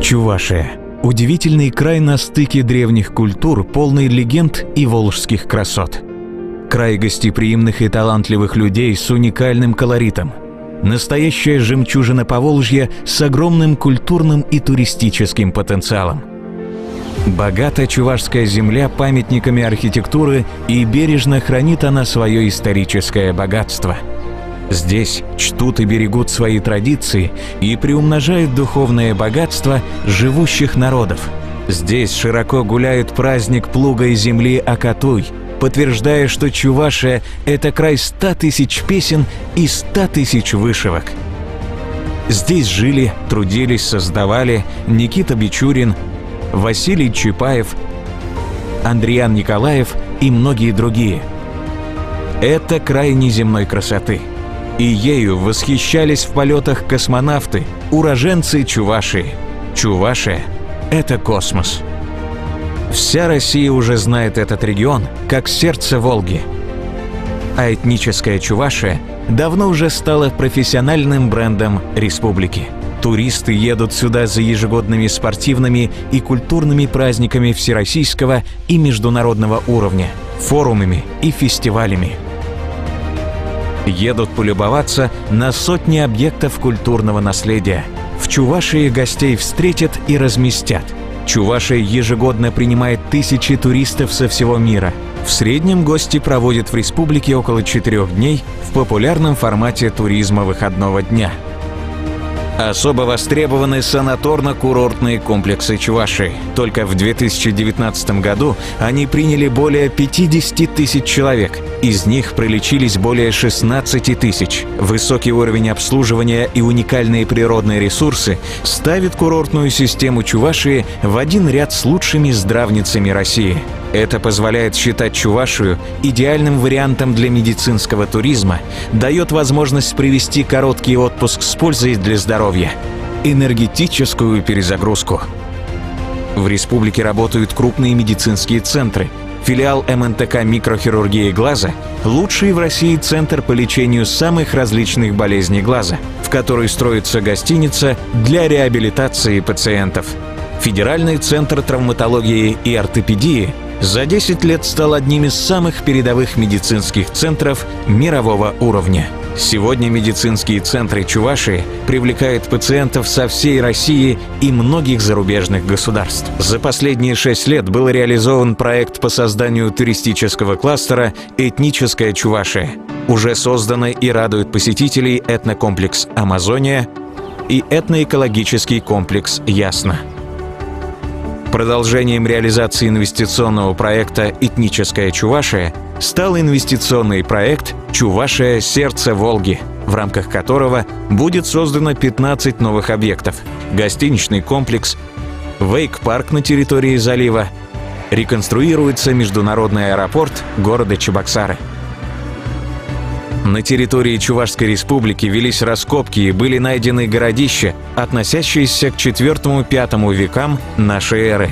Чувашия – удивительный край на стыке древних культур, полный легенд и волжских красот. Край гостеприимных и талантливых людей с уникальным колоритом. Настоящая жемчужина Поволжья с огромным культурным и туристическим потенциалом. Богата чувашская земля памятниками архитектуры, и бережно хранит она свое историческое богатство. Здесь чтут и берегут свои традиции и приумножают духовное богатство живущих народов. Здесь широко гуляет праздник плуга и земли Акатуй, подтверждая, что Чувашия – это край 100 тысяч песен и 100 тысяч вышивок. Здесь жили, трудились, создавали Никита Бичурин, Василий Чапаев, Андриан Николаев и многие другие. Это край неземной красоты. И ею восхищались в полетах космонавты, уроженцы Чувашии. Чувашия – это космос. Вся Россия уже знает этот регион как сердце Волги. А этническая Чувашия давно уже стала профессиональным брендом республики. Туристы едут сюда за ежегодными спортивными и культурными праздниками всероссийского и международного уровня, форумами и фестивалями. Едут полюбоваться на сотни объектов культурного наследия. В Чувашии гостей встретят и разместят. Чувашия ежегодно принимает тысячи туристов со всего мира. В среднем гости проводят в республике около 4 дней в популярном формате туризма выходного дня. Особо востребованы санаторно-курортные комплексы Чувашии. Только в 2019 году они приняли более 50 тысяч человек. Из них пролечились более 16 тысяч. Высокий уровень обслуживания и уникальные природные ресурсы ставят курортную систему Чувашии в один ряд с лучшими здравницами России. Это позволяет считать Чувашию идеальным вариантом для медицинского туризма, дает возможность провести короткий отпуск с пользой для здоровья, энергетическую перезагрузку. В республике работают крупные медицинские центры. Филиал МНТК микрохирургии глаза – лучший в России центр по лечению самых различных болезней глаза, в который строится гостиница для реабилитации пациентов. Федеральный центр травматологии и ортопедии за 10 лет стал одним из самых передовых медицинских центров мирового уровня. Сегодня медицинские центры Чувашии привлекают пациентов со всей России и многих зарубежных государств. За последние 6 лет был реализован проект по созданию туристического кластера «Этническая Чувашия». Уже созданы и радуют посетителей этнокомплекс «Амазония» и этноэкологический комплекс «Ясно». Продолжением реализации инвестиционного проекта «Этническая Чувашия» стал инвестиционный проект «Чувашия. Сердце Волги», в рамках которого будет создано 15 новых объектов: гостиничный комплекс, вейк-парк на территории залива, реконструируется международный аэропорт города Чебоксары. На территории Чувашской республики велись раскопки и были найдены городища, относящиеся к IV-V векам нашей эры.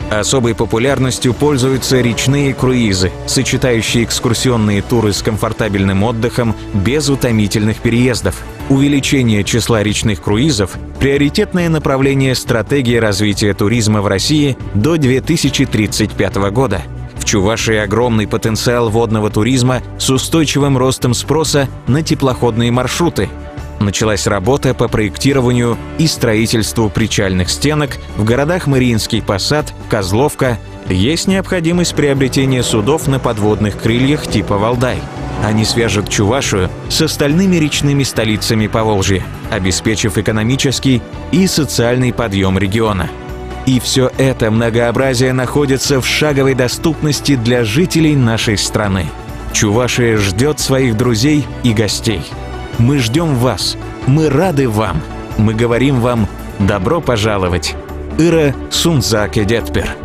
Особой популярностью пользуются речные круизы, сочетающие экскурсионные туры с комфортабельным отдыхом без утомительных переездов. Увеличение числа речных круизов – приоритетное направление стратегии развития туризма в России до 2035 года. В Чувашии огромный потенциал водного туризма с устойчивым ростом спроса на теплоходные маршруты. Началась работа по проектированию и строительству причальных стенок в городах Мариинский Посад, Козловка. Есть необходимость приобретения судов на подводных крыльях типа «Валдай». Они свяжут Чувашию с остальными речными столицами Поволжья, обеспечив экономический и социальный подъем региона. И все это многообразие находится в шаговой доступности для жителей нашей страны. Чувашия ждет своих друзей и гостей. Мы ждем вас, мы рады вам, мы говорим вам «добро пожаловать». Ира Сунзаке Детпер.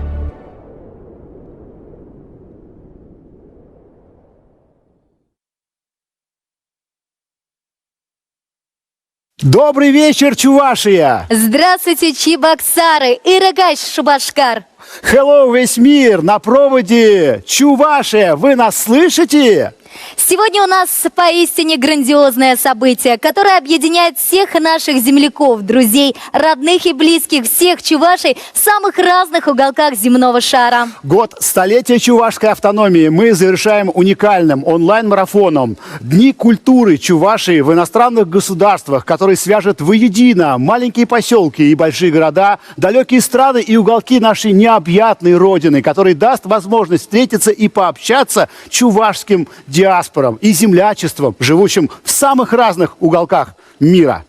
Добрый вечер, Чувашия! Здравствуйте, Чебоксары и Рогаш Шубашкар! Hello, весь мир! На проводе Чувашия! Вы нас слышите? Сегодня у нас поистине грандиозное событие, которое объединяет всех наших земляков, друзей, родных и близких, всех чувашей в самых разных уголках земного шара. Год столетия чувашской автономии мы завершаем уникальным онлайн-марафоном «Дни культуры Чувашии в иностранных государствах», который свяжет воедино маленькие поселки и большие города, далекие страны и уголки нашей необъятной родины, который даст возможность встретиться и пообщаться чувашским диаспорам и землячеством, живущим в самых разных уголках мира.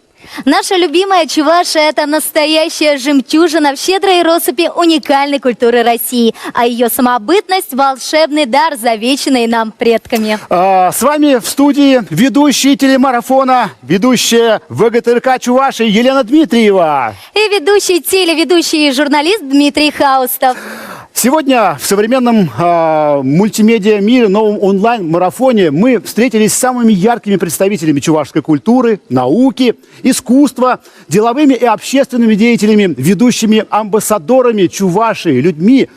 Наша любимая Чувашия – это настоящая жемчужина в щедрой россыпи уникальной культуры России, а ее самобытность – волшебный дар, завещанный нам предками. С вами в студии ведущий телемарафона, ведущая ВГТРК Чувашии Елена Дмитриева. И телеведущий и журналист Дмитрий Хаустов. Сегодня в современном мультимедиа мире, новом онлайн-марафоне мы встретились с самыми яркими представителями чувашской культуры, науки, искусства, деловыми и общественными деятелями, ведущими амбассадорами Чувашии, людьми,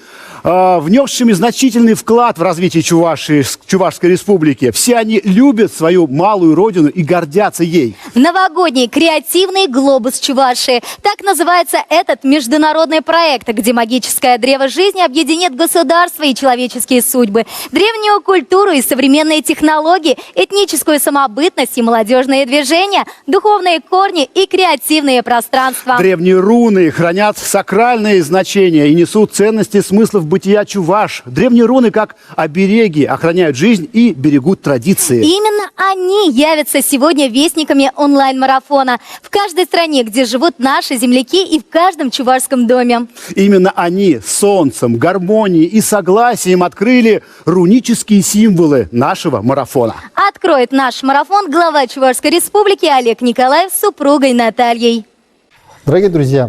внесшими значительный вклад в развитие Чувашской республики. Все они любят свою малую родину и гордятся ей. Новогодний креативный глобус Чувашии. Так называется этот международный проект, где магическое древо жизни объединит государство и человеческие судьбы, древнюю культуру и современные технологии, этническую самобытность и молодежные движения, духовные корни и креативные пространства. Древние руны хранят сакральные значения и несут ценности и смыслов бытия чуваш. Древние руны, как обереги, охраняют жизнь и берегут традиции. Именно они явятся сегодня вестниками онлайн-марафона в каждой стране, где живут наши земляки, и в каждом чувашском доме. Именно они солнцем, гармонией и согласием открыли рунические символы нашего марафона. Откроет наш марафон глава Чувашской республики Олег Николаев с супругой Натальей. Дорогие друзья,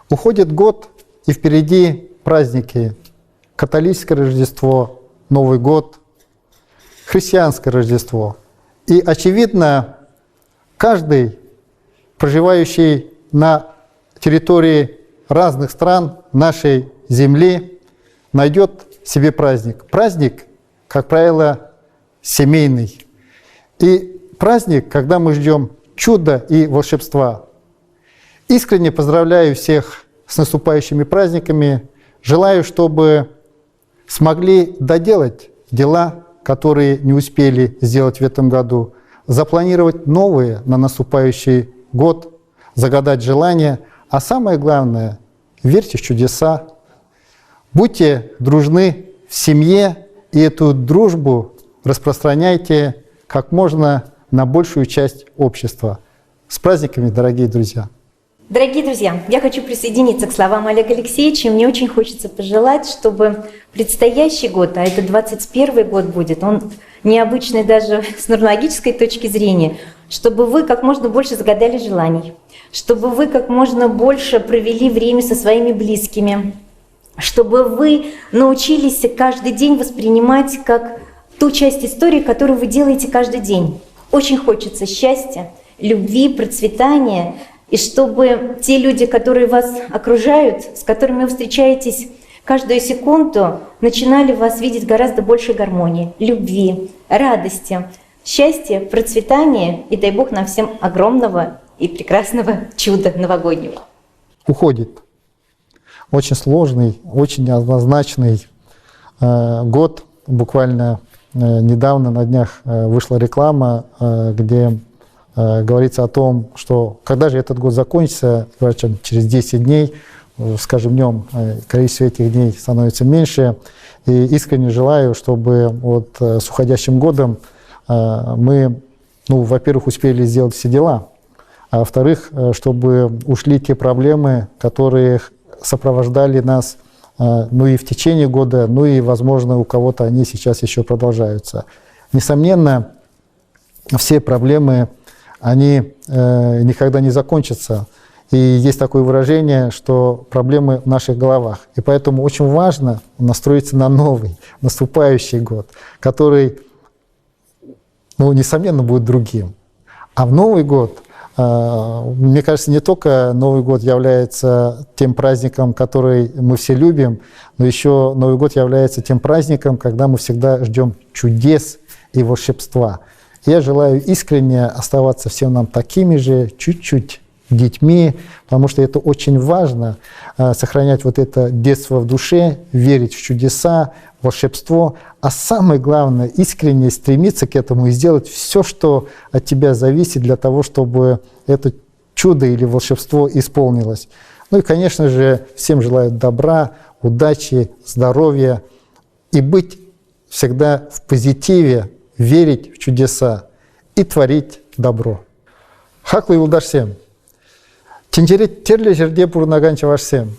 уходит год, и впереди праздники: католическое Рождество, Новый год, христианское Рождество. И, очевидно, каждый, проживающий на территории разных стран нашей земли, найдет себе праздник. Праздник, как правило, семейный. И праздник, когда мы ждем чуда и волшебства. Искренне поздравляю всех с наступающими праздниками. Желаю, чтобы смогли доделать дела, которые не успели сделать в этом году, запланировать новые на наступающий год, загадать желания. А самое главное, верьте в чудеса, будьте дружны в семье, и эту дружбу распространяйте как можно на большую часть общества. С праздниками, дорогие друзья! Дорогие друзья, я хочу присоединиться к словам Олега Алексеевича. Мне очень хочется пожелать, чтобы предстоящий год, а это 21 год будет, он необычный даже с нумерологической точки зрения, чтобы вы как можно больше загадали желаний, чтобы вы как можно больше провели время со своими близкими, чтобы вы научились каждый день воспринимать как ту часть истории, которую вы делаете каждый день. Очень хочется счастья, любви, процветания, и чтобы те люди, которые вас окружают, с которыми вы встречаетесь каждую секунду, начинали вас видеть гораздо больше гармонии, любви, радости, счастья, процветания, и дай Бог нам всем огромного и прекрасного чуда новогоднего. Уходит очень сложный, очень неоднозначный год. Буквально недавно на днях вышла реклама, где говорится о том, что когда же этот год закончится, через 10 дней, с каждым днем количество этих дней становится меньше. И искренне желаю, чтобы вот с уходящим годом мы, во-первых, успели сделать все дела, а во-вторых, чтобы ушли те проблемы, которые сопровождали нас и в течение года, и, возможно, у кого-то они сейчас еще продолжаются. Несомненно, все проблемы, они никогда не закончатся. И есть такое выражение, что проблемы в наших головах. И поэтому очень важно настроиться на новый, наступающий год, который, несомненно, будет другим. А в Новый год, мне кажется, не только Новый год является тем праздником, который мы все любим, но еще Новый год является тем праздником, когда мы всегда ждем чудес и волшебства. Я желаю искренне оставаться всем нам такими же, чуть-чуть детьми, потому что это очень важно, сохранять вот это детство в душе, верить в чудеса, волшебство, а самое главное, искренне стремиться к этому и сделать все, что от тебя зависит для того, чтобы это чудо или волшебство исполнилось. Ну и, конечно же, всем желаю добра, удачи, здоровья и быть всегда в позитиве, верить в чудеса и творить добро. Хаклы юлдашсем. Тентерет терле жерде пурнаган чавашсем.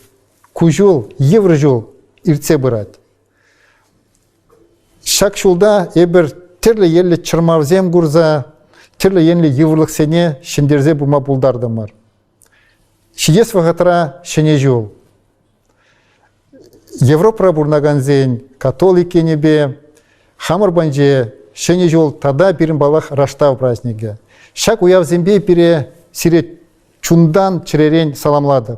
Кужул, еврожул ирце бырать. Шак шулда эбер терле еле чырмарзем гурза, терле еле еврлык сене шендерзе бума булдардымар. Шиес вагатра шене жул. Европа бурнаганзен, католики небе, хамар банже, шене жол тада бирин балах раштав празднике. Шак уяв зембе пере сире чундан чиререн саламлады.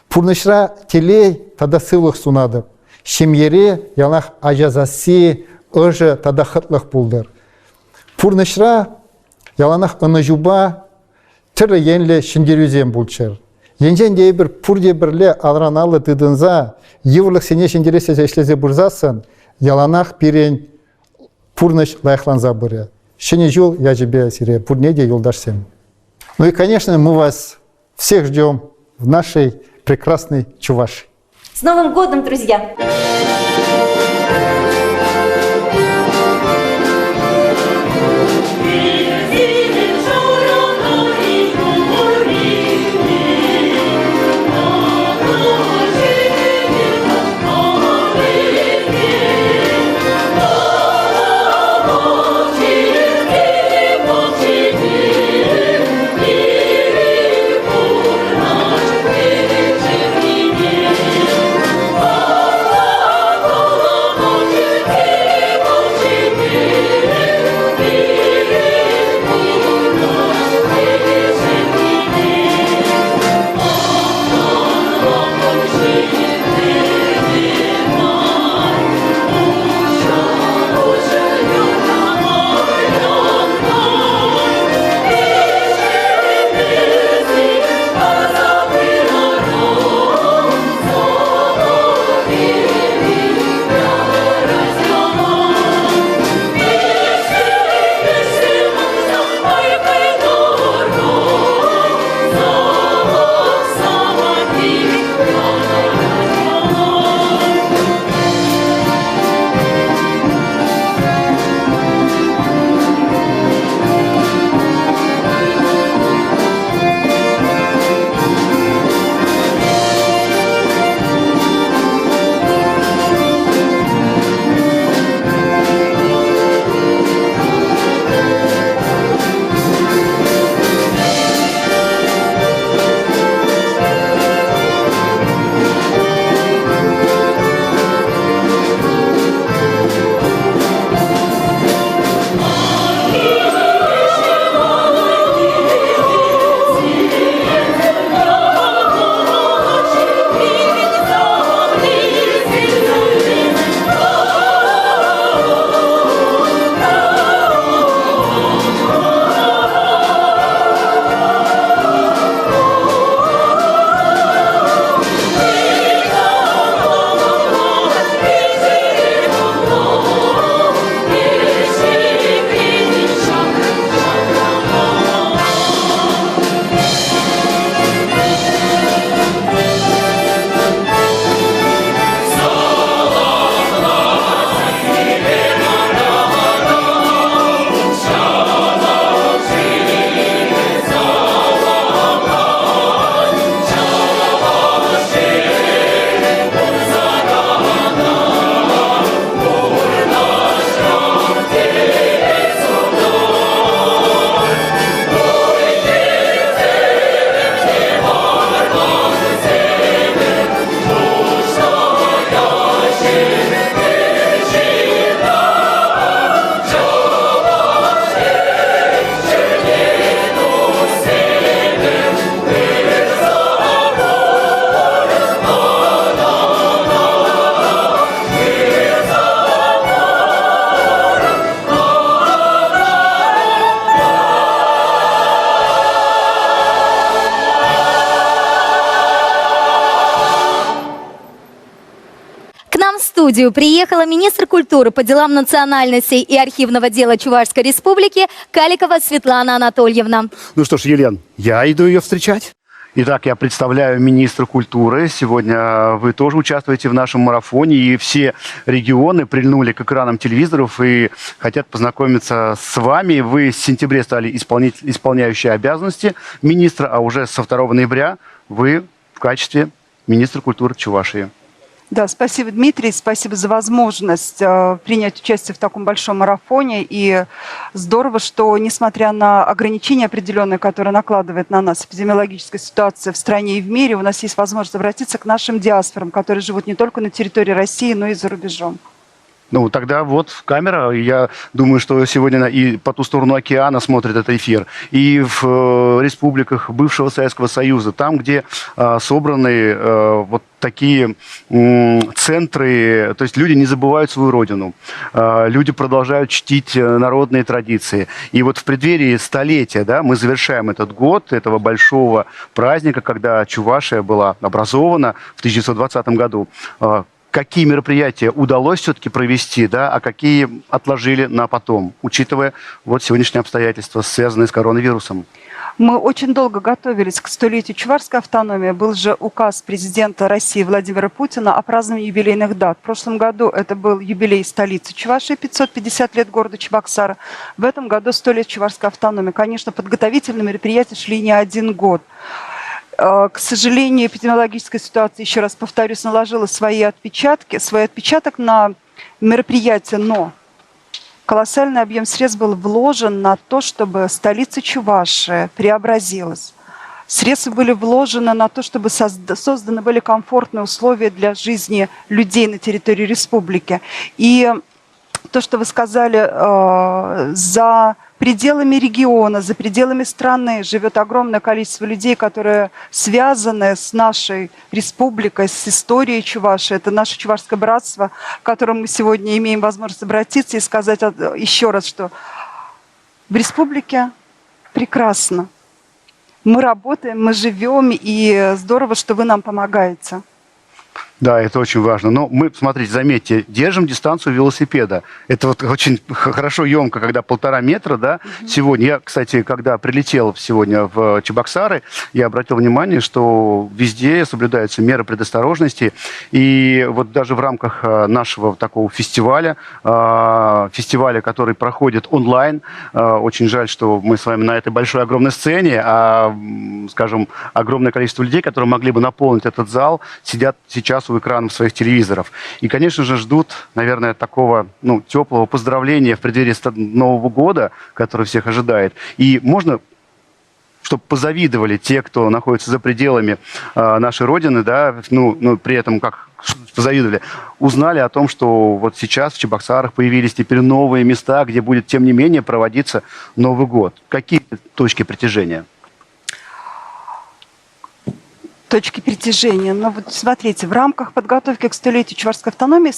Пурнышра телей тада сылых сунады. Шемьере ялах ажазаси ыжы тада хытлых булдыр. Пурнышра яланах ыныжуба тірі енле шендерюзем булчыр. Енжен дейбір пурде бірле алраналы тыдынза, еврлық сене шендересе зәшлезе бұрзасын, яланах перен пурныш лайхланза бұры. Шене жол я жебе сире, пурнеде юлдашсем. Ну и, конечно, мы вас всех ждем в нашей прекрасной Чувашии. С Новым годом, друзья! нам в студию приехала министр культуры по делам национальностей и архивного дела Чувашской Республики Каликова Светлана Анатольевна. Ну что ж, Елен, я иду ее встречать. Итак, я представляю министра культуры. Сегодня вы тоже участвуете в нашем марафоне, и все регионы прильнули к экранам телевизоров и хотят познакомиться с вами. Вы с сентября стали исполняющей обязанности министра, а уже со 2 ноября вы в качестве министра культуры Чувашии. Да, спасибо, Дмитрий, спасибо за возможность принять участие в таком большом марафоне. И здорово, что, несмотря на ограничения определенные, которые накладывает на нас эпидемиологическая ситуация в стране и в мире, у нас есть возможность обратиться к нашим диаспорам, которые живут не только на территории России, но и за рубежом. Ну, тогда вот камера. Я думаю, что сегодня и по ту сторону океана смотрит этот эфир. И в республиках бывшего Советского Союза, там, где собраны вот такие центры, то есть люди не забывают свою родину, люди продолжают чтить народные традиции. И вот в преддверии столетия, да, мы завершаем этот год, этого большого праздника, когда Чувашия была образована в 1920 году. Какие мероприятия удалось все-таки провести, да, а какие отложили на потом, учитывая вот сегодняшние обстоятельства, связанные с коронавирусом? Мы очень долго готовились к столетию Чувашской автономии. Был же указ президента России Владимира Путина о праздновании юбилейных дат. В прошлом году это был юбилей столицы Чувашии, 550 лет города Чебоксара. В этом году 100 лет Чувашской автономии. Конечно, подготовительные мероприятия шли не один год. К сожалению, эпидемиологическая ситуация, еще раз повторюсь, наложила свой отпечаток на мероприятие, но колоссальный объем средств был вложен на то, чтобы столица Чувашии преобразилась. Средства были вложены на то, чтобы созданы были комфортные условия для жизни людей на территории республики. И то, что вы сказали, за пределами региона, за пределами страны живет огромное количество людей, которые связаны с нашей республикой, с историей Чувашии. Это наше чувашское братство, к которому мы сегодня имеем возможность обратиться и сказать еще раз, что в республике прекрасно. Мы работаем, мы живем, и здорово, что вы нам помогаете. Да, это очень важно. Но мы, смотрите, заметьте, держим дистанцию велосипеда. Это вот очень хорошо, емко, когда 1,5 метра, да. Сегодня, я, кстати, когда прилетел сегодня в Чебоксары, я обратил внимание, что везде соблюдаются меры предосторожности. И вот даже в рамках нашего такого фестиваля, который проходит онлайн, очень жаль, что мы с вами на этой большой огромной сцене, скажем, огромное количество людей, которые могли бы наполнить этот зал, сидят сейчас у экранов своих телевизоров. И, конечно же, ждут, наверное, такого теплого поздравления в преддверии Нового года, который всех ожидает. И можно, чтобы позавидовали те, кто находится за пределами нашей Родины, да, при этом, как позавидовали, узнали о том, что вот сейчас в Чебоксарах появились теперь новые места, где будет, тем не менее, проводиться Новый год. Какие точки притяжения? Точки притяжения. Но вот смотрите, в рамках подготовки к столетию Чувашской автономии,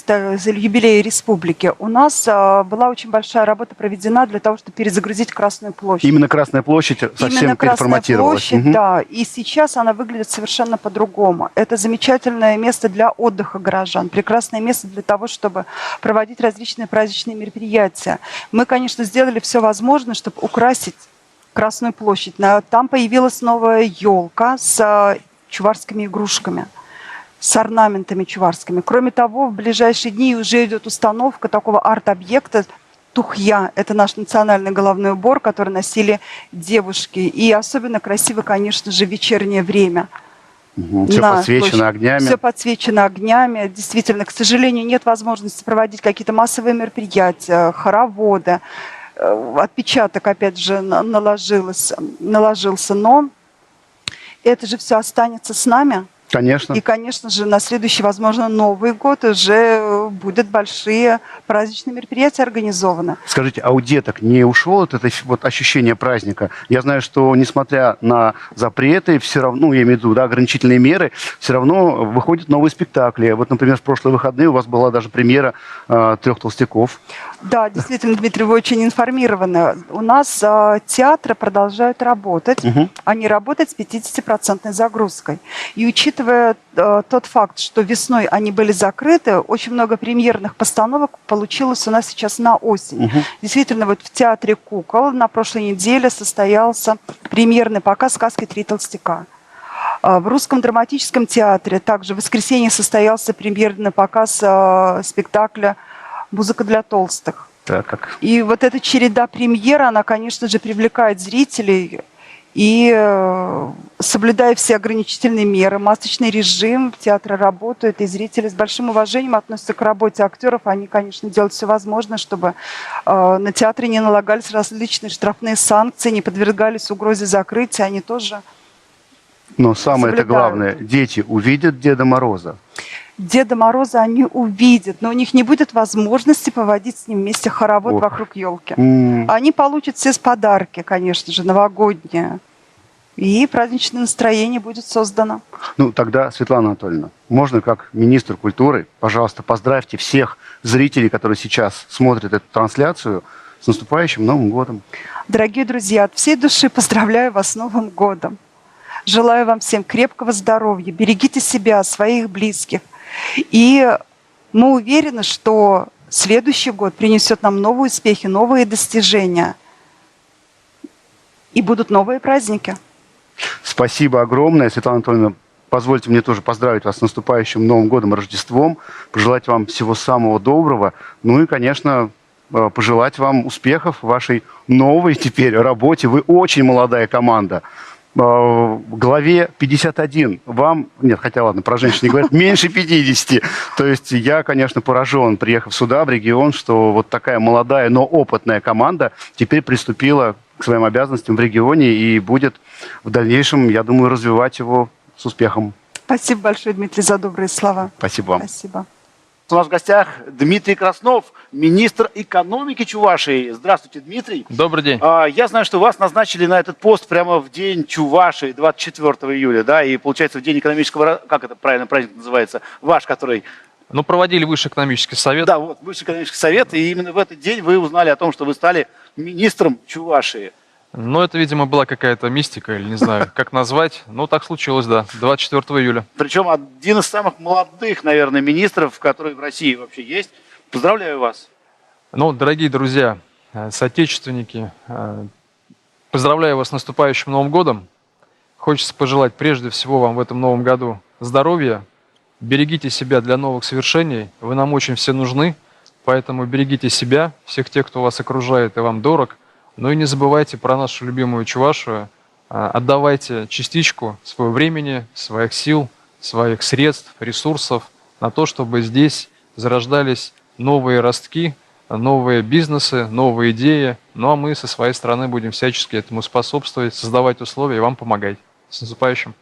юбилея республики, у нас была очень большая работа проведена для того, чтобы перезагрузить Красную площадь. Именно Красная площадь совсем переформатировалась. Красная площадь, да. И сейчас она выглядит совершенно по-другому. Это замечательное место для отдыха горожан, прекрасное место для того, чтобы проводить различные праздничные мероприятия. Мы, конечно, сделали все возможное, чтобы украсить Красную площадь. Там появилась новая елка с чувашскими игрушками, с орнаментами чувашскими. Кроме того, в ближайшие дни уже идет установка такого арт-объекта тухья. Это наш национальный головной убор, который носили девушки. И особенно красиво, конечно же, в вечернее время. Все подсвечено огнями. Все подсвечено огнями. Действительно, к сожалению, нет возможности проводить какие-то массовые мероприятия, хороводы. Отпечаток, опять же, наложился. Но это же все останется с нами. Конечно. И, конечно же, на следующий, возможно, Новый год уже будут большие праздничные мероприятия организованы. Скажите, а у деток не ушло это вот ощущение праздника? Я знаю, что несмотря на запреты, все равно, ну, я имею в виду, да, ограничительные меры, все равно выходят новые спектакли. Вот, например, в прошлые выходные у вас была даже премьера «Трех толстяков». Да, действительно, Дмитрий, вы очень информированы. У нас театры продолжают работать. Они работают с 50% загрузкой. И учитывая тот факт, что весной они были закрыты, очень много премьерных постановок получилось у нас сейчас на осень. Действительно, вот в Театре кукол на прошлой неделе состоялся премьерный показ сказки «Три толстяка». В Русском драматическом театре также в воскресенье состоялся премьерный показ спектакля «Музыка для толстых». Так как. И вот эта череда премьер, она, конечно же, привлекает зрителей. И соблюдая все ограничительные меры, масочный режим, театры работают, и зрители с большим уважением относятся к работе актеров. Они, конечно, делают все возможное, чтобы на театре не налагались различные штрафные санкции, не подвергались угрозе закрытия. Они тоже Но самое-то соблюдают. главное, дети увидят Деда Мороза. Деда Мороза они увидят, но у них не будет возможности поводить с ним вместе хоровод вокруг елки. Они получат все подарки, конечно же, новогодние. И праздничное настроение будет создано. Ну, тогда, Светлана Анатольевна, можно как министр культуры, пожалуйста, поздравьте всех зрителей, которые сейчас смотрят эту трансляцию, с наступающим Новым годом. Дорогие друзья, от всей души поздравляю вас с Новым годом. Желаю вам всем крепкого здоровья, берегите себя, своих близких. И мы уверены, что следующий год принесет нам новые успехи, новые достижения. И будут новые праздники. Спасибо огромное, Светлана Анатольевна. Позвольте мне тоже поздравить вас с наступающим Новым годом и Рождеством, пожелать вам всего самого доброго, ну и, конечно, пожелать вам успехов в вашей новой теперь работе. Вы очень молодая команда. Главе 51 вам, нет, хотя ладно, про женщин не говорят, меньше 50. То есть я, конечно, поражен, приехав сюда, в регион, что вот такая молодая, но опытная команда теперь приступила к своим обязанностям в регионе и будет в дальнейшем, я думаю, развивать его с успехом. Спасибо большое, Дмитрий, за добрые слова. Спасибо вам. Спасибо. У нас в гостях Дмитрий Краснов, министр экономики Чувашии. Здравствуйте, Дмитрий. Добрый день. Я знаю, что вас назначили на этот пост прямо в день Чувашии, 24 июля, да, и получается в день экономического, как это правильно праздник называется, ваш, который... Ну, проводили Высший экономический совет. Да, вот, Высший экономический совет, и именно в этот день вы узнали о том, что вы стали министром Чувашии. Ну, это, видимо, была какая-то мистика, или не знаю, как назвать. Ну, так случилось, да, 24 июля. Причем один из самых молодых, наверное, министров, которые в России вообще есть. Поздравляю вас. Ну, дорогие друзья, соотечественники, поздравляю вас с наступающим Новым годом. Хочется пожелать прежде всего вам в этом новом году здоровья. Берегите себя для новых свершений. Вы нам очень все нужны, поэтому берегите себя, всех тех, кто вас окружает и вам дорог. Ну и не забывайте про нашу любимую Чувашию. Отдавайте частичку своего времени, своих сил, своих средств, ресурсов на то, чтобы здесь зарождались новые ростки, новые бизнесы, новые идеи. Ну а мы со своей стороны будем всячески этому способствовать, создавать условия и вам помогать. С наступающим!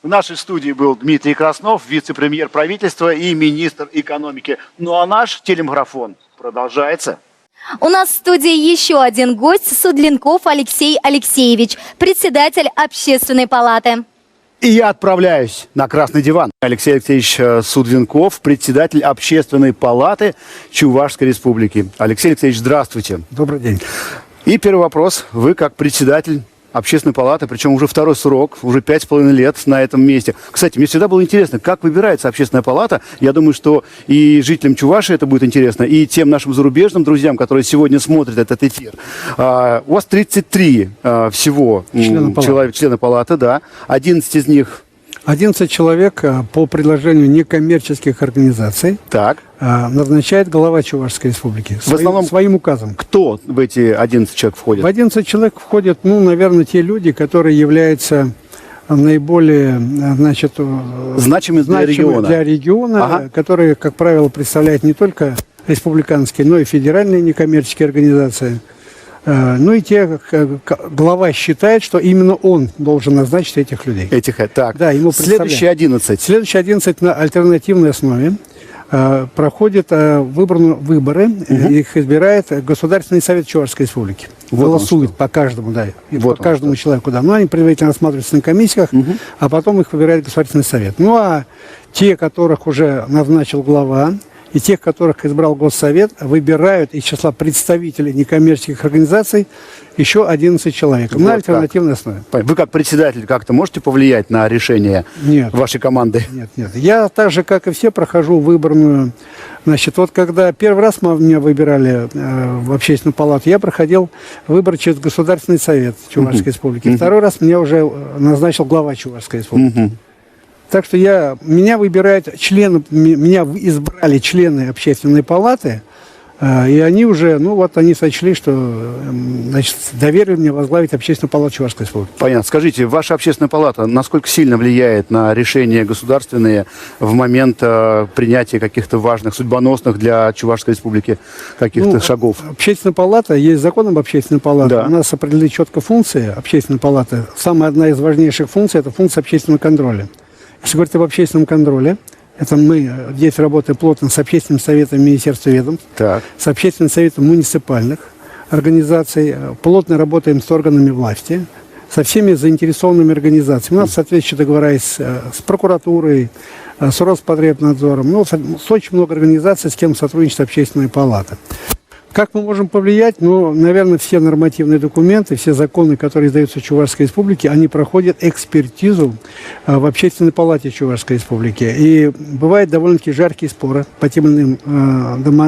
В нашей студии был Дмитрий Краснов, вице-премьер правительства и министр экономики. Ну а наш телемарафон продолжается. У нас в студии еще один гость, Судленков Алексей Алексеевич, председатель Общественной палаты. И я отправляюсь на красный диван. Алексей Алексеевич Судленков, председатель Общественной палаты Чувашской республики. Алексей Алексеевич, здравствуйте. Добрый день. И первый вопрос. Вы как председатель Общественной палаты, причем уже второй срок, уже 5,5 лет на этом месте. Кстати, мне всегда было интересно, как выбирается Общественная палата. Я думаю, что и жителям Чувашии это будет интересно, и тем нашим зарубежным друзьям, которые сегодня смотрят этот эфир. У вас 33 всего члена палаты, да. 11 из них... 11 человек по предложению некоммерческих организаций Так. назначает глава Чувашской республики В основном своим указом. Кто в эти 11 человек входит? В 11 человек входят, ну, наверное, те люди, которые являются наиболее, значит, значимыми для региона, ага. Которые, как правило, представляют не только республиканские, но и федеральные некоммерческие организации. Ну и глава считает, что именно он должен назначить этих людей. Так. Да, ему следующие 11. Следующие 11 на альтернативной основе. проходят выборы, их избирает Государственный совет Чувашской республики. Вот Голосует по каждому, да, Вот по каждому человеку, да. Но они предварительно рассматриваются на комиссиях, а потом их выбирает Государственный совет. Ну а те, которых уже назначил глава, и тех, которых избрал Госсовет, выбирают из числа представителей некоммерческих организаций еще 11 человек Вот на так. альтернативной основе. Вы как председатель как-то можете повлиять на решение Нет. вашей команды? Нет. Я так же, как и все, прохожу выборную. Значит, вот когда первый раз меня выбирали в общественную палату, я проходил выбор через Государственный совет Чувашской республики. Второй раз меня уже назначил глава Чувашской республики. Так что меня выбирают члены, меня избрали члены общественной палаты, и они уже, они сочли, что, значит, доверили мне возглавить общественную палату Чувашской республики. Понятно. Скажите, ваша общественная палата насколько сильно влияет на решения государственные в момент принятия каких-то важных, судьбоносных для Чувашской республики каких-то шагов? Общественная палата, есть закон об общественной палате. Да. У нас определены четко функции общественной палаты. Самая одна из важнейших функций – это функция общественного контроля. Если говорить об общественном контроле, это мы здесь работаем плотно с общественным советом Министерства ведомств, Так. с общественным советом муниципальных организаций, плотно работаем с органами власти, со всеми заинтересованными организациями. У нас соответствующие договора с прокуратурой, с Роспотребнадзором, с очень много организаций, с кем сотрудничает общественная палата. Как мы можем повлиять? Наверное, все нормативные документы, все законы, которые издаются в Чувашской республике, они проходят экспертизу в Общественной палате Чувашской республики. И бывают довольно-таки жаркие споры по тем или иным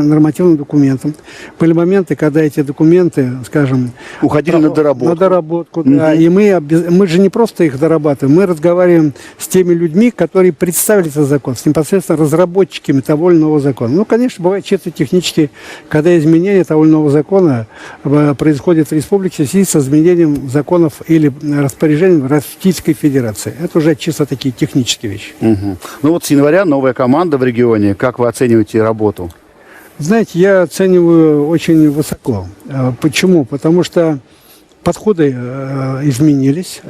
нормативным документам. Были моменты, когда эти документы, скажем... Уходили на доработку. На доработку, да. И мы же не просто их дорабатываем, мы разговариваем с теми людьми, которые представили этот закон, с непосредственно разработчиками того или иного закона. Конечно, бывает чисто технически, когда изменения того или иного закона происходит в республике в связи с изменением законов или распоряжением Российской Федерации. Это уже чисто такие технические вещи. С января новая команда в регионе. Как вы оцениваете работу? Знаете, я оцениваю очень высоко. Почему? Потому что подходы изменились.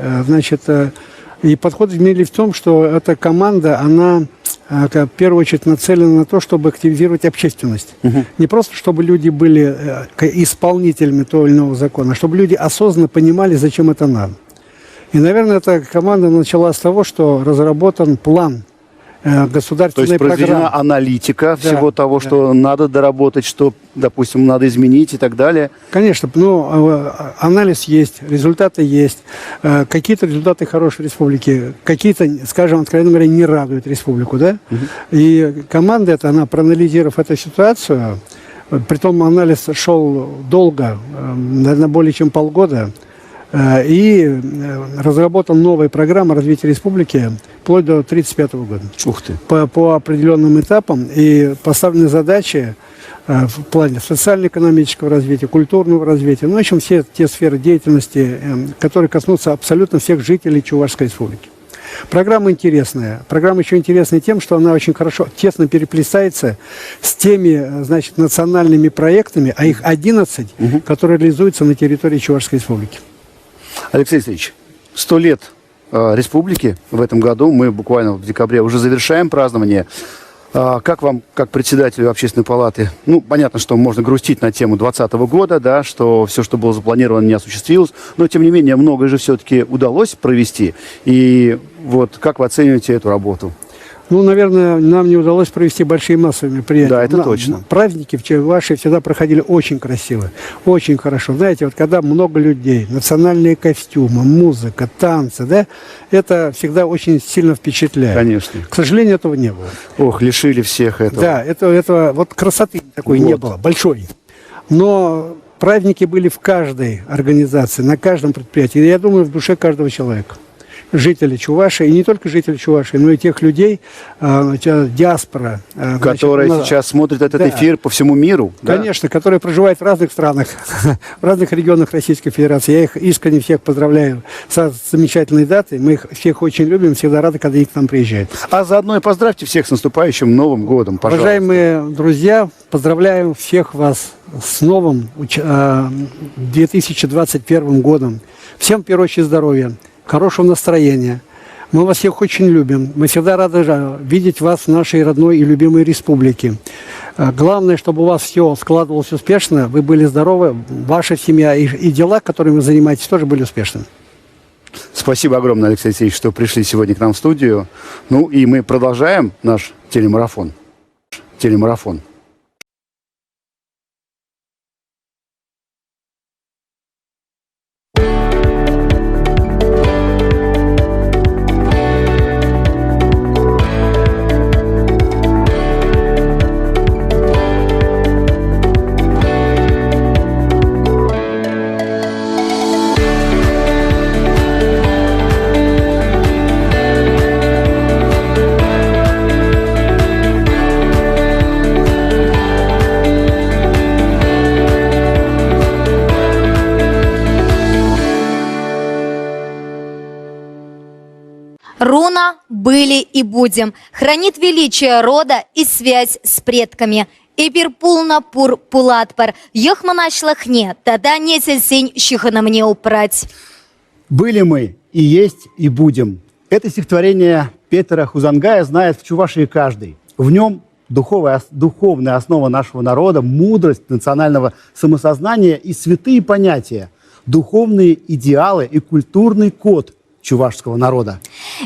И подходы изменились в том, что эта команда, она в первую очередь нацелена на то, чтобы активизировать общественность. Не просто, чтобы люди были исполнителями того или иного закона, а чтобы люди осознанно понимали, зачем это надо. И, наверное, эта команда начала с того, что разработан план государственной То есть произведена программы. Аналитика всего того, что надо доработать, что, допустим, надо изменить и так далее. Конечно, анализ есть, результаты есть. Какие-то результаты хорошие республики, какие-то, скажем, откровенно говоря, не радуют республику, да? И команда эта, она, проанализировав эту ситуацию, притом анализ шел долго, наверное, более чем полгода, и разработан новая программа развития республики вплоть до 1935 года. Ух ты. По определенным этапам и поставлены задачи в плане социально-экономического развития, культурного развития, в общем, все те сферы деятельности, которые коснутся абсолютно всех жителей Чувашской республики. Программа интересная. Программа еще интересная тем, что она очень хорошо, тесно переплетается с теми, национальными проектами, а их 11, которые реализуются на территории Чувашской республики. Алексей Алексеевич, 100 лет республики в этом году. Мы буквально в декабре уже завершаем празднование. Как вам, как председателю общественной палаты, понятно, что можно грустить на тему 2020 года, да, что все, что было запланировано, не осуществилось, но, тем не менее, многое же все-таки удалось провести. И как вы оцениваете эту работу? Наверное, нам не удалось провести большие массовые мероприятия. Да, это точно. Праздники в Чувашии всегда проходили очень красиво, очень хорошо. Знаете, когда много людей, национальные костюмы, музыка, танцы, да, это всегда очень сильно впечатляет. Конечно. К сожалению, этого не было. Ох, лишили всех этого. Да, этого красоты такой не было, большой. Но праздники были в каждой организации, на каждом предприятии. Я думаю, в душе каждого человека. Жители Чувашии, и не только жители Чувашии, но и тех людей, диаспора. Которые сейчас смотрят этот эфир по всему миру. Конечно, которые проживают в разных странах, в разных регионах Российской Федерации. Я их искренне всех поздравляю с замечательной датой. Мы их всех очень любим, всегда рады, когда они к нам приезжают. А заодно и поздравьте всех с наступающим Новым годом, пожалуйста. Уважаемые друзья, поздравляю всех вас с новым 2021 годом. Всем, в первую очередь, здоровья, хорошего настроения, Мы вас всех очень любим. Мы всегда рады видеть вас в нашей родной и любимой республике. Главное, чтобы у вас все складывалось успешно, вы были здоровы, ваша семья и дела, которыми вы занимаетесь, тоже были успешными. Спасибо огромное, Алексей Алексеевич, что пришли сегодня к нам в студию. Ну и мы продолжаем наш телемарафон. Руна «Были и будем» хранит величие рода и связь с предками. Эпирпулна пур пулатпар, йохманашлахне, тогда не сельсень щихана мне упрать. Были мы и есть и будем. Это стихотворение Петера Хузангая знает в Чувашии каждый. В нем духовная основа нашего народа, мудрость национального самосознания и святые понятия, духовные идеалы и культурный код чувашского народа.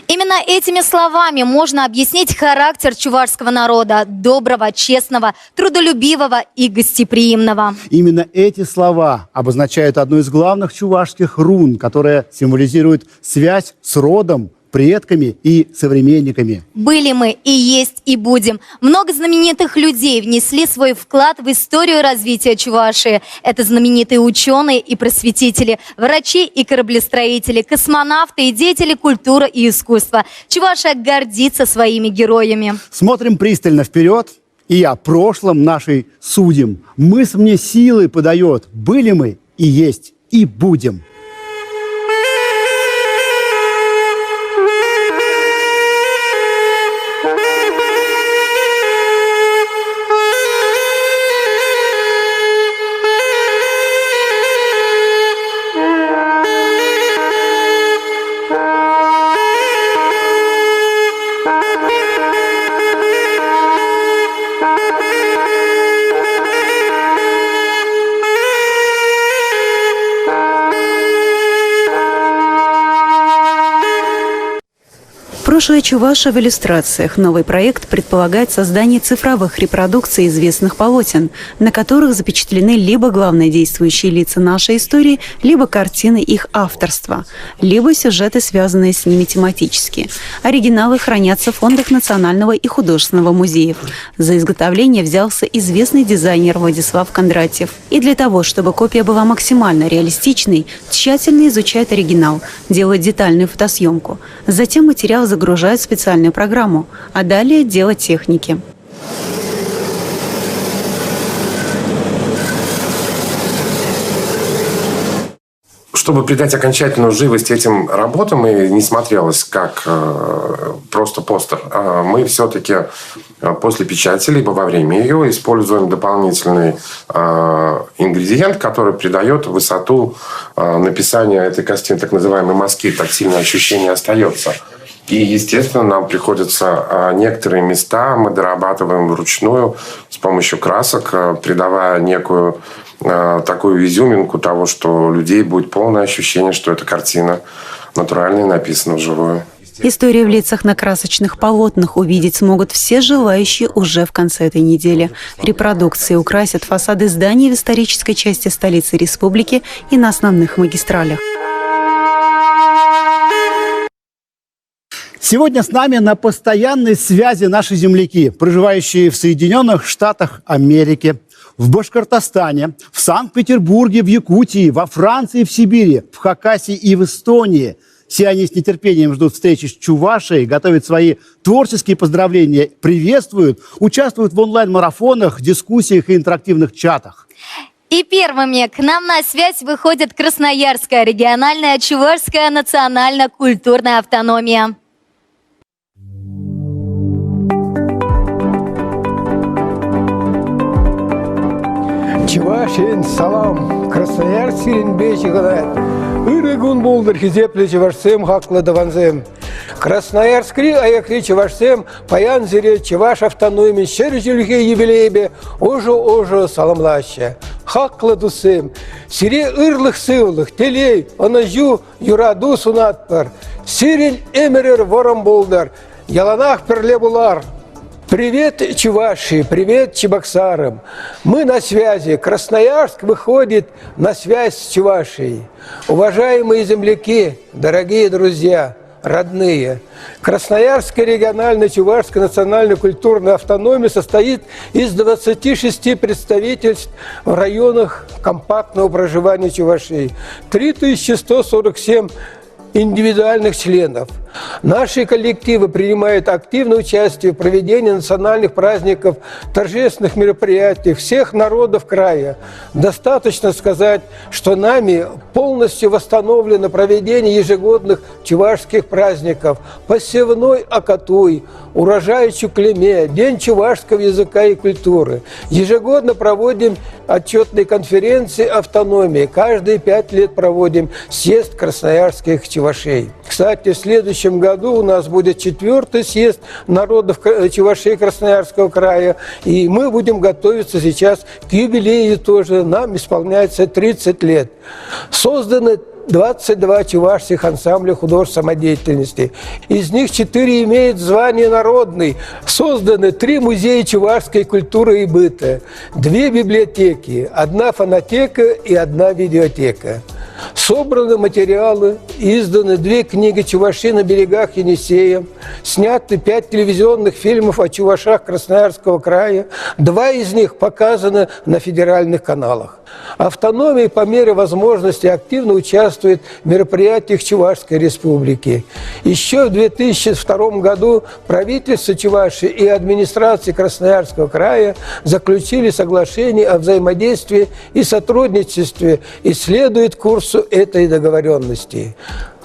Именно этими словами можно объяснить характер чувашского народа – доброго, честного, трудолюбивого и гостеприимного. Именно эти слова обозначают одну из главных чувашских рун, которая символизирует связь с родом, предками и современниками. Были мы и есть и будем. Много знаменитых людей внесли свой вклад в историю развития Чувашии. Это знаменитые ученые и просветители, врачи и кораблестроители, космонавты и деятели культуры и искусства. Чувашия гордится своими героями. Смотрим пристально вперед и о прошлом нашей судим. Мысль мне силы подает. Были мы и есть и будем. Прошлое Чувашия в иллюстрациях. Новый проект предполагает создание цифровых репродукций известных полотен, на которых запечатлены либо главные действующие лица нашей истории, либо картины их авторства, либо сюжеты, связанные с ними тематически. Оригиналы хранятся в фондах Национального и художественного музеев. За изготовление взялся известный дизайнер Владислав Кондратьев. И для того, чтобы копия была максимально реалистичной, тщательно изучает оригинал, делает детальную фотосъемку. Затем материал загружают в специальную программу, а далее дело техники. Чтобы придать окончательную живость этим работам и не смотрелось как просто постер, мы все-таки после печати, либо во время ее используем дополнительный ингредиент, который придает высоту написания этой картины, так называемой мазки, тактильное ощущение остается. И, естественно, нам приходится некоторые места мы дорабатываем вручную с помощью красок, придавая некую такую изюминку того, что у людей будет полное ощущение, что эта картина натуральная и написана вживую. Историю в лицах на красочных полотнах увидеть смогут все желающие уже в конце этой недели. Репродукции украсят фасады зданий в исторической части столицы республики и на основных магистралях. Сегодня с нами на постоянной связи наши земляки, проживающие в Соединенных Штатах Америки, в Башкортостане, в Санкт-Петербурге, в Якутии, во Франции, в Сибири, в Хакасии и в Эстонии. Все они с нетерпением ждут встречи с Чувашией, готовят свои творческие поздравления, приветствуют, участвуют в онлайн-марафонах, дискуссиях и интерактивных чатах. И первыми к нам на связь выходит Красноярская региональная Чувашская национально-культурная автономия. Чувашин салам, Красноярск сирен бечи гадает. Ирыгун болдыр хизепле чувашсем хаклы даванзем. Красноярскри аякри чевашсем паян зире чеваш автономии шерджульге юбилейбе ожо саламлаща. Хакла дусем, сире ырлых сывлых, телей, онажу юраду сунатпар, сирель эмерер вором болдар, яланах перлебулар. Привет, Чувашии, привет, Чебоксарам. Мы на связи. Красноярск выходит на связь с Чувашией. Уважаемые земляки, дорогие друзья, родные, Красноярская региональная Чувашская национальная культурная автономия состоит из 26 представительств в районах компактного проживания Чувашии. 3147 индивидуальных членов. Наши коллективы принимают активное участие в проведении национальных праздников, торжественных мероприятий всех народов края. Достаточно сказать, что нами полностью восстановлено проведение ежегодных чувашских праздников: посевной Акатуй, урожай Чуклеме, День чувашского языка и культуры. Ежегодно проводим отчетные конференции автономии. Каждые 5 лет проводим съезд красноярских чувашей. Кстати, в следующем году у нас будет 4-й съезд народов чувашей Красноярского края, и мы будем готовиться сейчас к юбилею тоже. Нам исполняется 30 лет. Созданы 22 чувашских ансамбля художественной самодеятельности. Из них 4 имеют звание народный. Созданы 3 музея чувашской культуры и быта, 2 библиотеки, 1 фонотека и 1 видеотека. Собраны материалы, изданы 2 книги «Чуваши на берегах Енисея», сняты 5 телевизионных фильмов о чувашах Красноярского края, 2 из них показаны на федеральных каналах. Автономия по мере возможности активно участвует в мероприятиях Чувашской республики. Еще в 2002 году правительство Чувашии и администрация Красноярского края заключили соглашение о взаимодействии и сотрудничестве и следует курсу этой договоренности.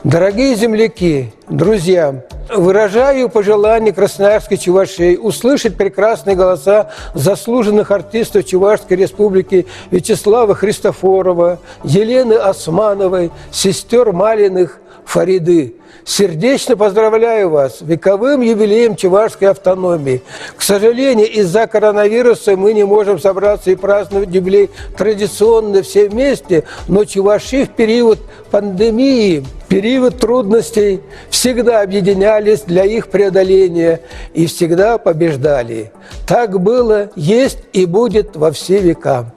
Дорогие земляки, друзья, выражаю пожелание красноярской Чувашии услышать прекрасные голоса заслуженных артистов Чувашской республики Вячеслава Христофорова, Елены Османовой, сестер Малиных, Фариды. Сердечно поздравляю вас с вековым юбилеем чувашской автономии. К сожалению, из-за коронавируса мы не можем собраться и праздновать юбилей традиционно все вместе, но чуваши в период пандемии, период трудностей всегда объединялись для их преодоления и всегда побеждали. Так было, есть и будет во все века.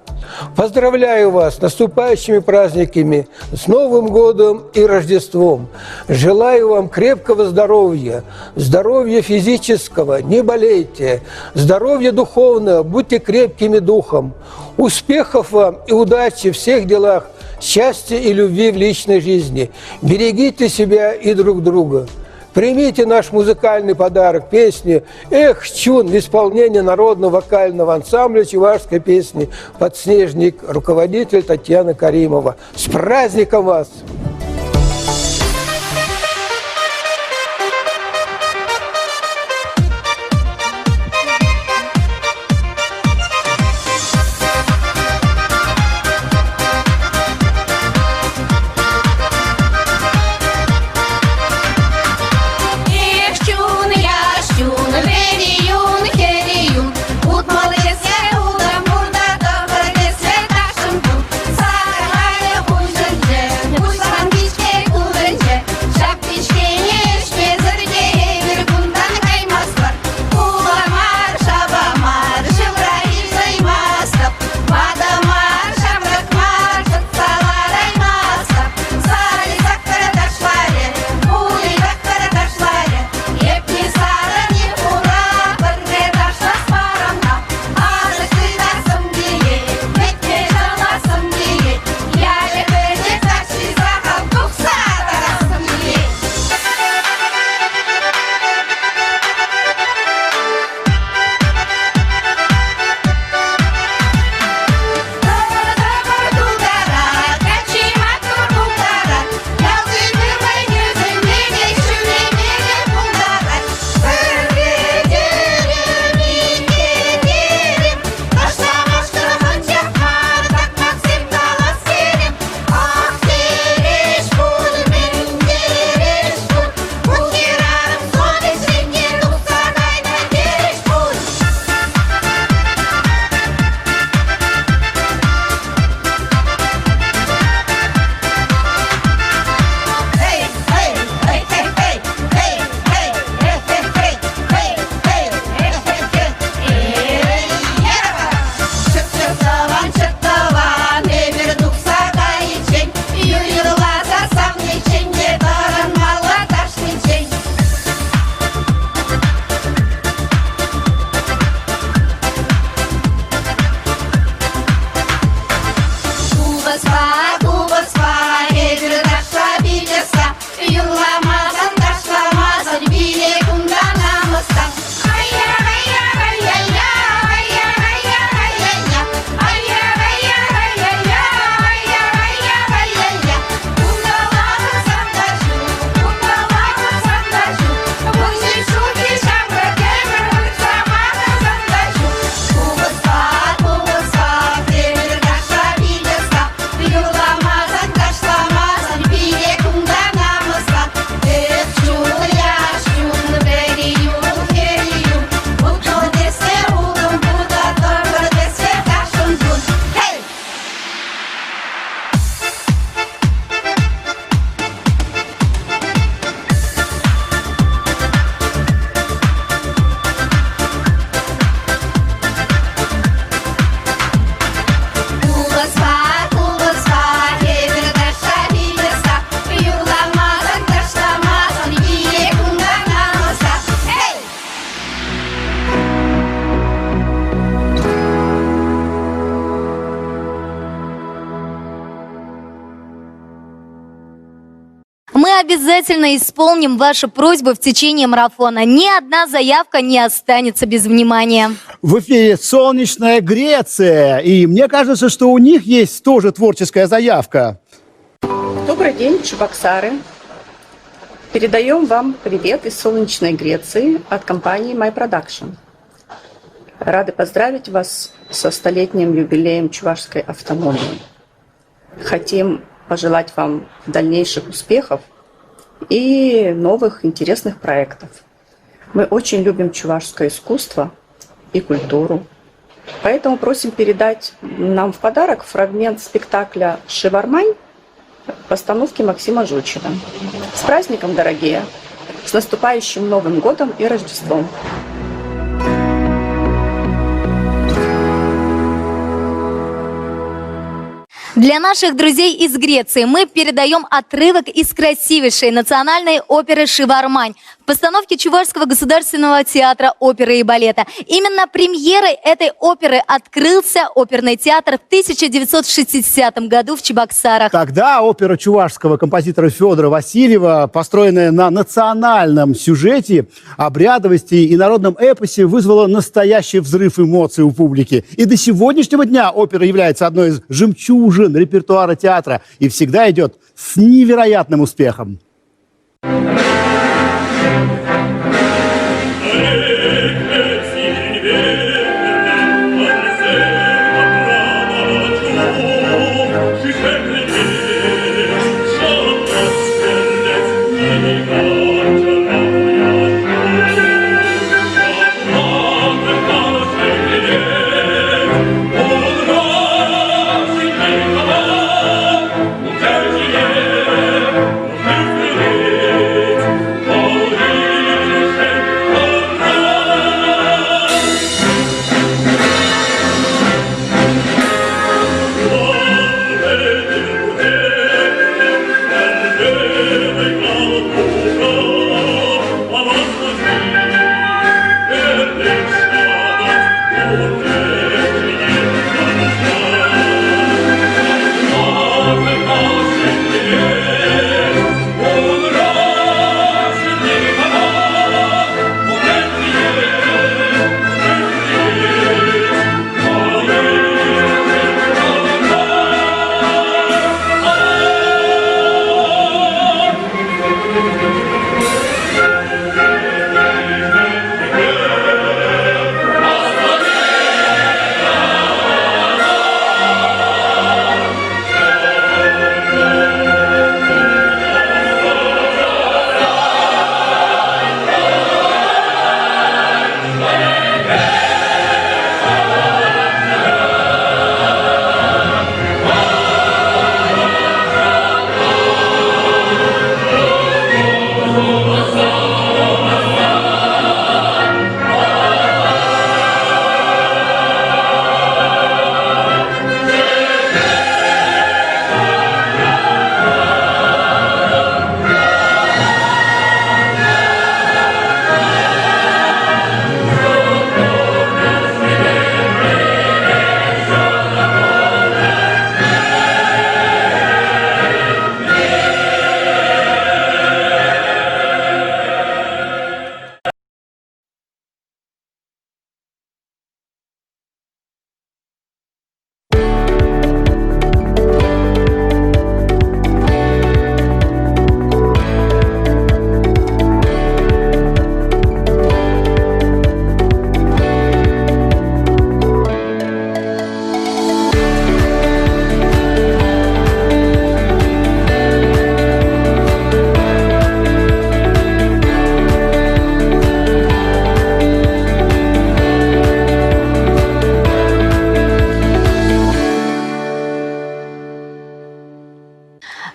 Поздравляю вас с наступающими праздниками, с Новым годом и Рождеством. Желаю вам крепкого здоровья, здоровья физического, не болейте, здоровья духовного, будьте крепкими духом. Успехов вам и удачи в всех делах, счастья и любви в личной жизни. Берегите себя и друг друга. Примите наш музыкальный подарок, песни «Эх, Чун» в исполнении народного вокального ансамбля чувашской песни «Подснежник», руководитель Татьяна Каримова. С праздником вас! Пусть обязательно исполним вашу просьбу в течение марафона. Ни одна заявка не останется без внимания. В эфире «Солнечная Греция». И мне кажется, что у них есть тоже творческая заявка. Добрый день, Чебоксары. Передаем вам привет из солнечной Греции от компании My Production. Рады поздравить вас со 100-летним юбилеем чувашской автономии. Хотим пожелать вам дальнейших успехов и новых интересных проектов. Мы очень любим чувашское искусство и культуру. Поэтому просим передать нам в подарок фрагмент спектакля «Шивармань» постановки Максима Жучина. С праздником, дорогие! С наступающим Новым годом и Рождеством! Для наших друзей из Греции мы передаем отрывок из красивейшей национальной оперы «Шивармань» в постановке Чувашского государственного театра оперы и балета. Именно премьерой этой оперы открылся оперный театр в 1960 году в Чебоксарах. Тогда опера чувашского композитора Федора Васильева, построенная на национальном сюжете, обрядовости и народном эпосе, вызвала настоящий взрыв эмоций у публики. И до сегодняшнего дня опера является одной из жемчужин репертуара театра и всегда идет с невероятным успехом.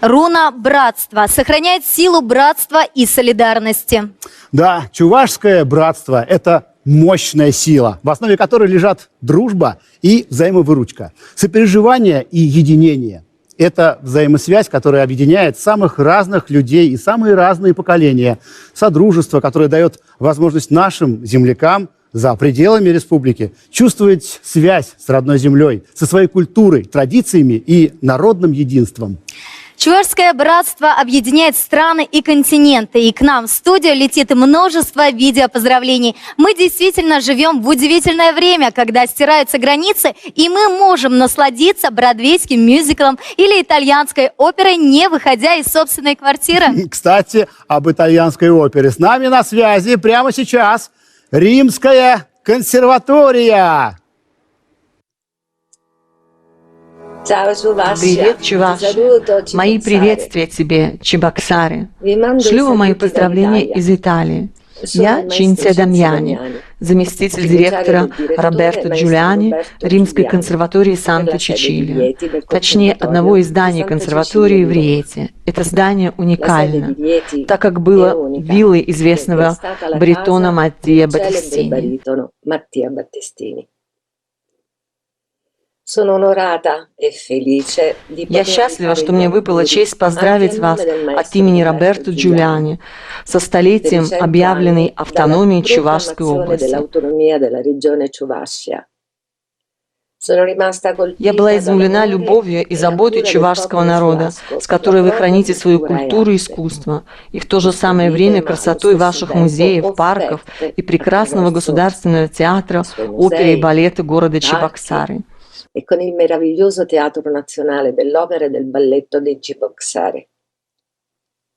Руна братства сохраняет силу братства и солидарности. Да, чувашское братство – это мощная сила, в основе которой лежат дружба и взаимовыручка, сопереживание и единение. Это взаимосвязь, которая объединяет самых разных людей и самые разные поколения. Содружество, которое дает возможность нашим землякам за пределами республики чувствовать связь с родной землей, со своей культурой, традициями и народным единством. Чувашское братство объединяет страны и континенты, и к нам в студию летит множество видеопоздравлений. Мы действительно живем в удивительное время, когда стираются границы, и мы можем насладиться бродвейским мюзиклом или итальянской оперой, не выходя из собственной квартиры. Кстати, об итальянской опере. С нами на связи прямо сейчас Римская консерватория. Привет, Чувашия. Мои приветствия тебе, Чебоксары. Шлю вам мои поздравления из Италии. Я Чинция Дамьяни, заместитель директора Роберто Джулиани Римской консерватории Санта-Чичилия. Точнее, одного из зданий консерватории в Риете. Это здание уникально, так как было виллой известного баритона Маттия Баттистини. Я счастлива, что мне выпала честь поздравить вас от имени Роберто Джулиани со столетием объявленной автономии Чувашской области. Я была изумлена любовью и заботой чувашского народа, с которой вы храните свою культуру и искусство, и в то же самое время красотой ваших музеев, парков и прекрасного государственного театра, оперы и балета города Чебоксары. E con il meraviglioso Teatro Nazionale dell'Opera e del Balletto di Cheboksary.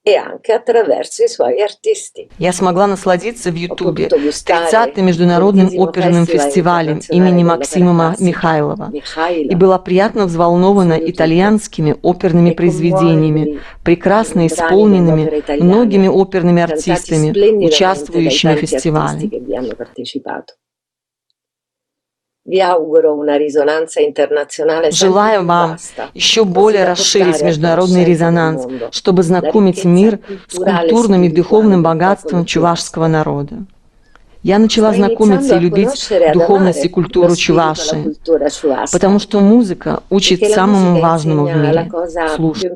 E anche attraverso i suoi artisti. Я смогла насладиться в Ютубе 30-м международным оперным фестивалем имени Максима Михайлова и была приятно взволнована итальянскими оперными произведениями, прекрасно исполненными многими оперными артистами, участвующими в фестивале. Желаю вам еще более расширить международный резонанс, чтобы знакомить мир с культурным и духовным богатством чувашского народа. Я начала знакомиться и любить духовность и культуру Чувашии, потому что музыка учит самому важному в мире – слушать.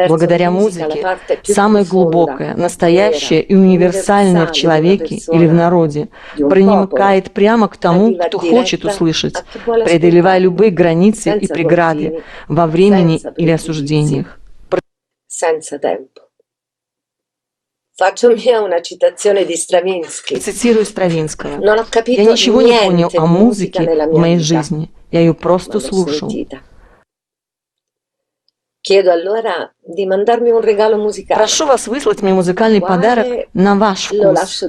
Благодаря музыке самое глубокое, настоящее и универсальное в человеке или в народе проникает прямо к тому, кто хочет услышать, преодолевая любые границы и преграды во времени или осуждениях. Цитирую Стравинского. «Я ничего не понял о музыке в моей жизни, я ее просто слушал». Прошу вас выслать мне музыкальный подарок на ваш вкус.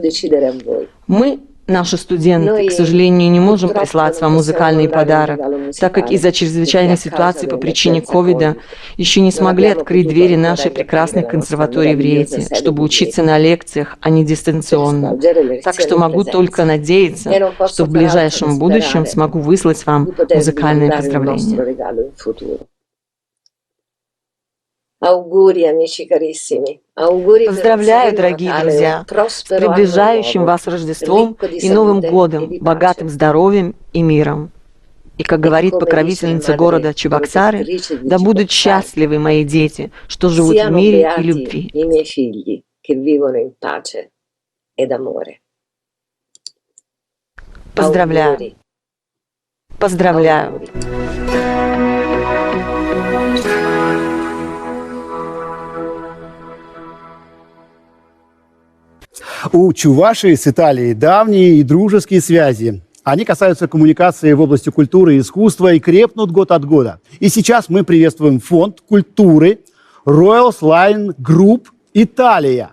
Мы, наши студенты, к сожалению, не можем прислать вам музыкальный подарок, так как из-за чрезвычайной ситуации по причине ковида еще не смогли открыть двери нашей прекрасной консерватории в Риете, чтобы учиться на лекциях, а не дистанционно. Так что могу только надеяться, что в ближайшем будущем смогу выслать вам музыкальные поздравления. Поздравляю, дорогие друзья, с приближающим вас Рождеством и Новым годом, богатым здоровьем и миром. И, как говорит покровительница города Чебоксары, да будут счастливы мои дети, что живут в мире и любви. Поздравляю. Поздравляю. У Чувашии с Италией давние и дружеские связи. Они касаются коммуникации в области культуры и искусства и крепнут год от года. И сейчас мы приветствуем Фонд культуры Royal Line Group Italia.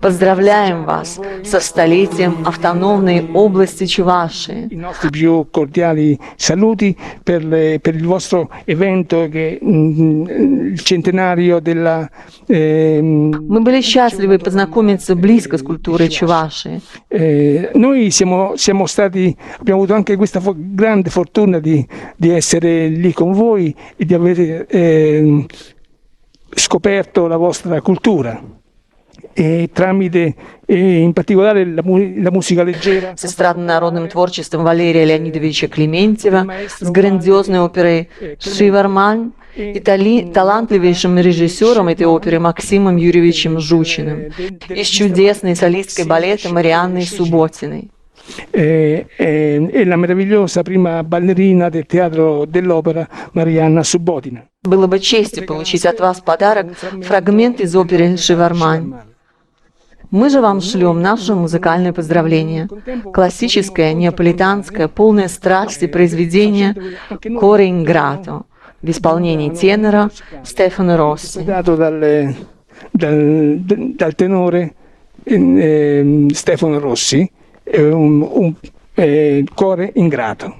Поздравляем вас со столетием автономной области Чувашии. I nostri più cordiali saluti per il vostro evento che il centenario della. Мы были счастливы познакомиться близко с культурой Чувашии. Noi abbiamo avuto anche questa grande fortuna di essere lì con voi e di aver scoperto la vostra cultura. И tramite, in particolare la musica leggera. С эстрадно-народным творчеством Валерия Леонидовича Клементьева, с грандиозной оперой «Шиварман» и талантливейшим режиссером этой оперы Максимом Юрьевичем Жучиным и с чудесной солисткой балета Марианной Субботиной. e la meravigliosa prima ballerina del teatro dell'opera Marianna Subbotina. Было бы честью получить от вас подарок фрагмент из оперы «Шивармань». Мы же вам шлем наши музыкальные поздравления. Классическое, неаполитанское, полное страсти произведение «Коре Инграто» в исполнении тенора Стефано Росси. Dal tenore Stefano Rossi, un Cuore Ingrato.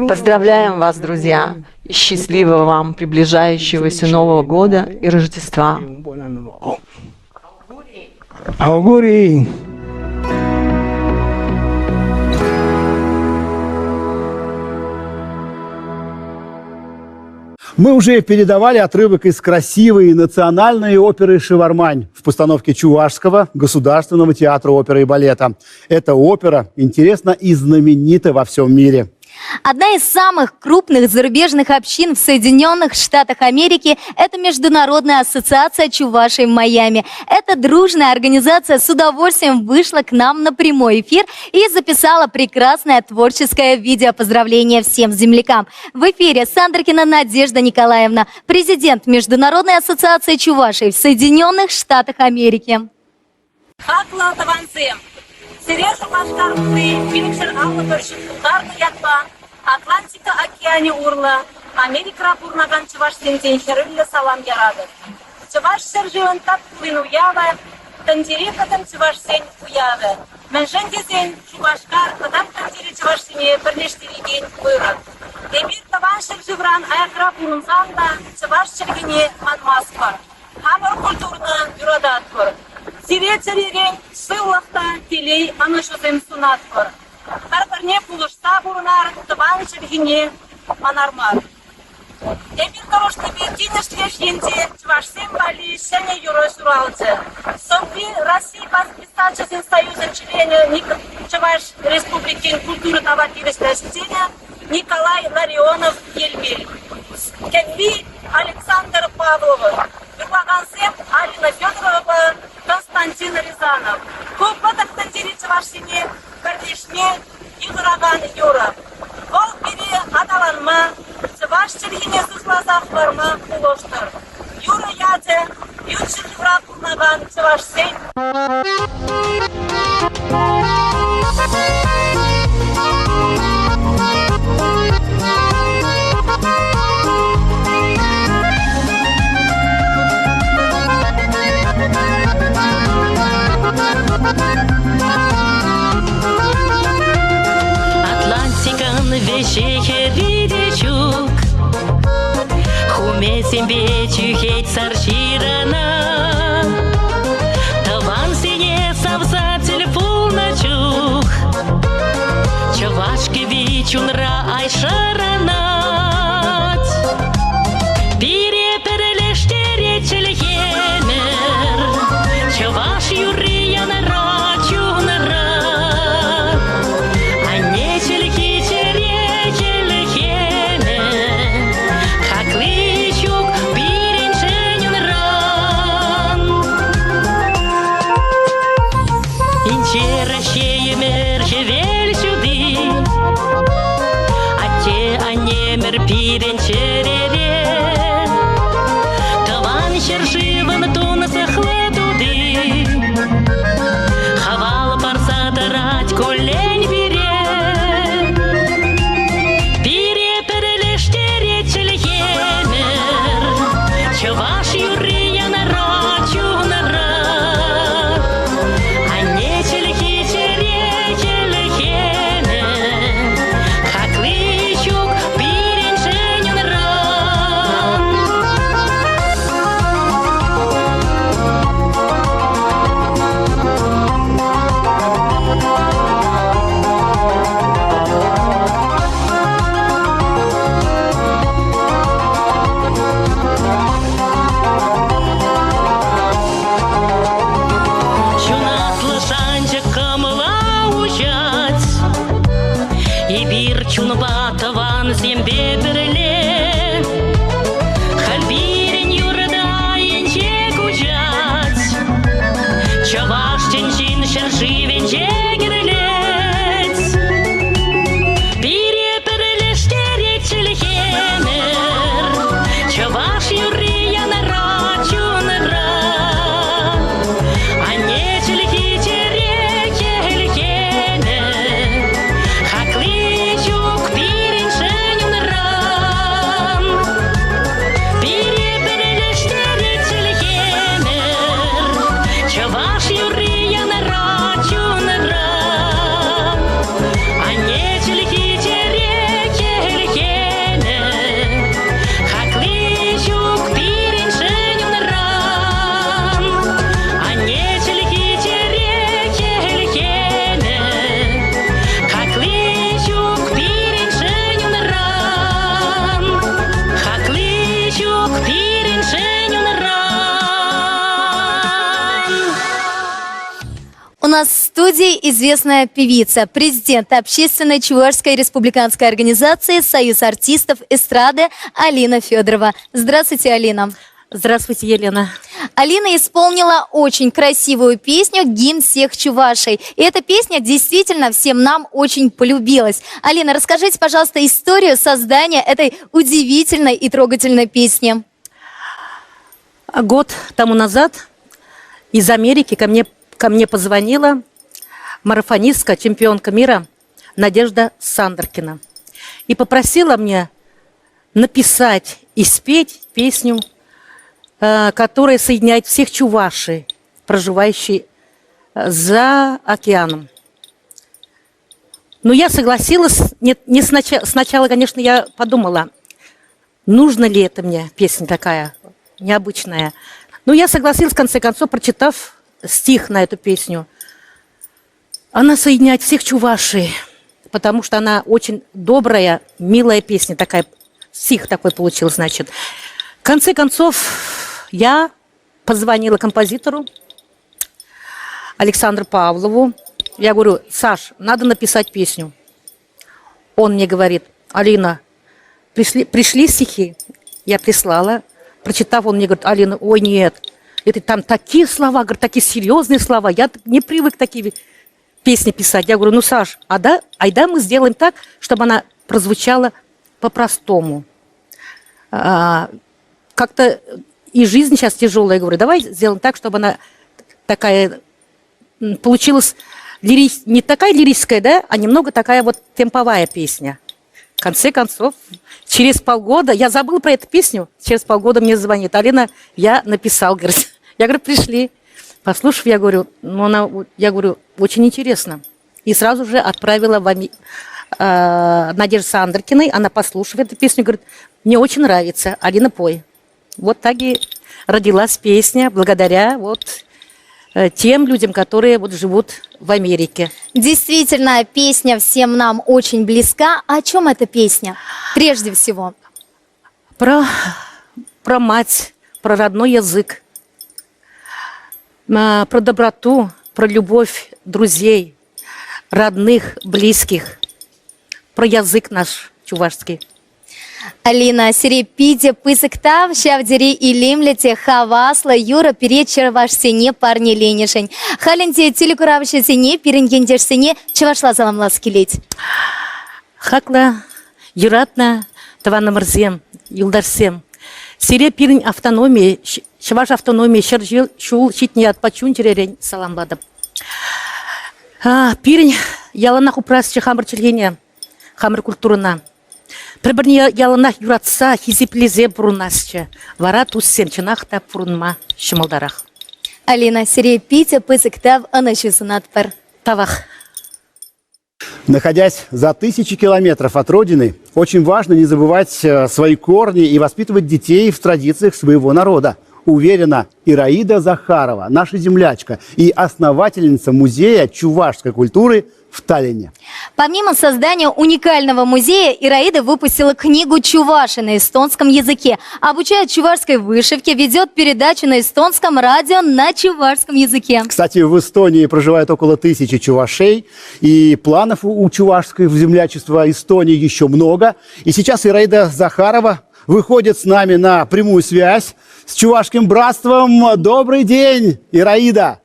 Поздравляем вас, друзья, и счастливого вам приближающегося Нового года и Рождества. Auguri! Мы уже передавали отрывок из красивой национальной оперы «Шивармань» в постановке Чувашского государственного театра оперы и балета. Эта опера интересна и знаменита во всем мире. Одна из самых крупных зарубежных общин в Соединенных Штатах Америки – это Международная ассоциация Чувашей в Майами. Эта дружная организация с удовольствием вышла к нам на прямой эфир и записала прекрасное творческое видео поздравления всем землякам. В эфире Сандракина Надежда Николаевна, президент Международной ассоциации Чувашей в Соединенных Штатах Америки. Сережа Башкарцы, Финикшер Алла Бершин, Ударный Ятба, Атлантика Океане Урла, Америка Бурнаган Чуваш Сентень, Херылья Салам Ярады. Чуваш Сержион Тап Уяве, Тандирика Там Чуваш Сень Уяве. Менженди Сень Чувашкар, Кадам Тандири Чуваш Сене, Бернештири День Уйрат. Эмир Таван Серживран, Аякра Бурнзанда, Чуваш Чергине Манмасква. Хамар культурна Юрадатвар. Сирецеререн, сыллахта, телей, анашузем сунатвар. Барбарне пулышта бурнар, таван шерхине, манармар. Emir Koroshnibi Кинешлеш Енди Чувашсем Бали Шене Юрос Уралце. Сомби России Пастаческим союзом члены Чуваш Республики культуры товарищества растения Николай Ларионов Ельбель. Кенби Александр Павлов. Юрлагансем Алина Федорова Константин Рязанов. Купатах Тандири Чувашине Кардишне Играган Юра. Ол бири адаланма, Чуваш Чергине Суслазах Варма Улоштар. Юра Яде, Ючи Юра Курнаган Чуваш Сейн. Вещихе видичук Хумесим бечухеть сарширана Таван сине савзатель полночух Чавашки вичунра айшаранат Переперелештере чельхемер Чаваш юрия нарачу нарат Пирен черере Таван шершиван тунаса хлетуды Хавал парса дарать колень бире Бире перелештере чельхемер Чуваш юрия нарачу нарат А не чельхи чере чельхемер Как лычук Чунбатаван зембе берле Хальбирин юрда инче кучать Чаваш ченчин шершивен чегерлец Бире перелештере чельхемер Чаваш юрия нарачу нарат А не чельхи чере чельхемер Хакли У нас в студии известная певица, президент Общественной Чувашской республиканской организации «Союз артистов эстрады» Алина Федорова. Здравствуйте, Алина. Здравствуйте, Елена. Алина исполнила очень красивую песню «Гимн всех чувашей». И эта песня действительно всем нам очень полюбилась. Алина, расскажите, пожалуйста, историю создания этой удивительной и трогательной песни. Год тому назад из Америки ко мне позвонила марафонистка, чемпионка мира Надежда Сандеркина. И попросила меня написать и спеть песню, которая соединяет всех чувашей, проживающих за океаном. Но я согласилась, не сначала, конечно, я подумала, нужно ли это мне песня такая необычная. Но я согласилась, в конце концов, прочитав стих на эту песню. Она соединяет всех чувашей, потому что она очень добрая, милая песня, такая стих такой получился, значит. В конце концов, я позвонила композитору Александру Павлову. Я говорю: Саш, надо написать песню. Он мне говорит: Алина, пришли стихи. Я прислала. Прочитав, он мне говорит: Алина, ой, нет, это там такие слова, говорит, такие серьезные слова. Я не привык такие песни писать. Я говорю: ну, Саш, айда мы сделаем так, чтобы она прозвучала по-простому. Как-то и жизнь сейчас тяжелая. Я говорю: давай сделаем так, чтобы она такая получилась не такая лирическая, да, а немного такая вот темповая песня. В конце концов, через полгода, я забыла про эту песню, через полгода мне звонит: Алина, я написал, говорит. Я говорю: пришли. Послушав, я говорю: очень интересно. И сразу же отправила Надежде Сандркиной, она, послушав эту песню, говорит: мне очень нравится, Алина, пой. Вот так и родилась песня, благодаря вот тем людям, которые вот живут в Америке. Действительно, песня всем нам очень близка. О чем эта песня? Прежде всего. Про мать, про родной язык, про доброту, про любовь друзей, родных, близких, про язык наш чувашский. Алина, серепиде пысыктав, шавдери и лимлете, хавасла, юра, перечер ваш сене, парни ленишень. Халенте телекуравши сене, перенгендеш сене, чевашла заламлас келеть. Хакла, юратна, тавана мырзем, юлдарсем. Сире пирень автономии, чеваш автономии, шаржил, чул, читни от пачунчерерень, саламладам. Пирень, яланах упрасчы хамыр чергене, хамыр культурына. Прибырне яланах юратса, хизиплезе бурунасчы, вара туссем чынахта пурунма шымылдарах. Алина, серепите пысыктав, анашусунатпар. Тавах. Находясь за тысячи километров от родины, очень важно не забывать свои корни и воспитывать детей в традициях своего народа. Уверена Ираида Захарова, наша землячка и основательница музея чувашской культуры в Таллине. Помимо создания уникального музея, Ираида выпустила книгу «Чуваши» на эстонском языке, обучает чувашской вышивке, ведет передачу на эстонском радио на чувашском языке. Кстати, в Эстонии проживает около 1000 чувашей, и планов у чувашского землячества Эстонии еще много. И сейчас Ираида Захарова выходит с нами на прямую связь с чувашским братством. Добрый день, Ираида!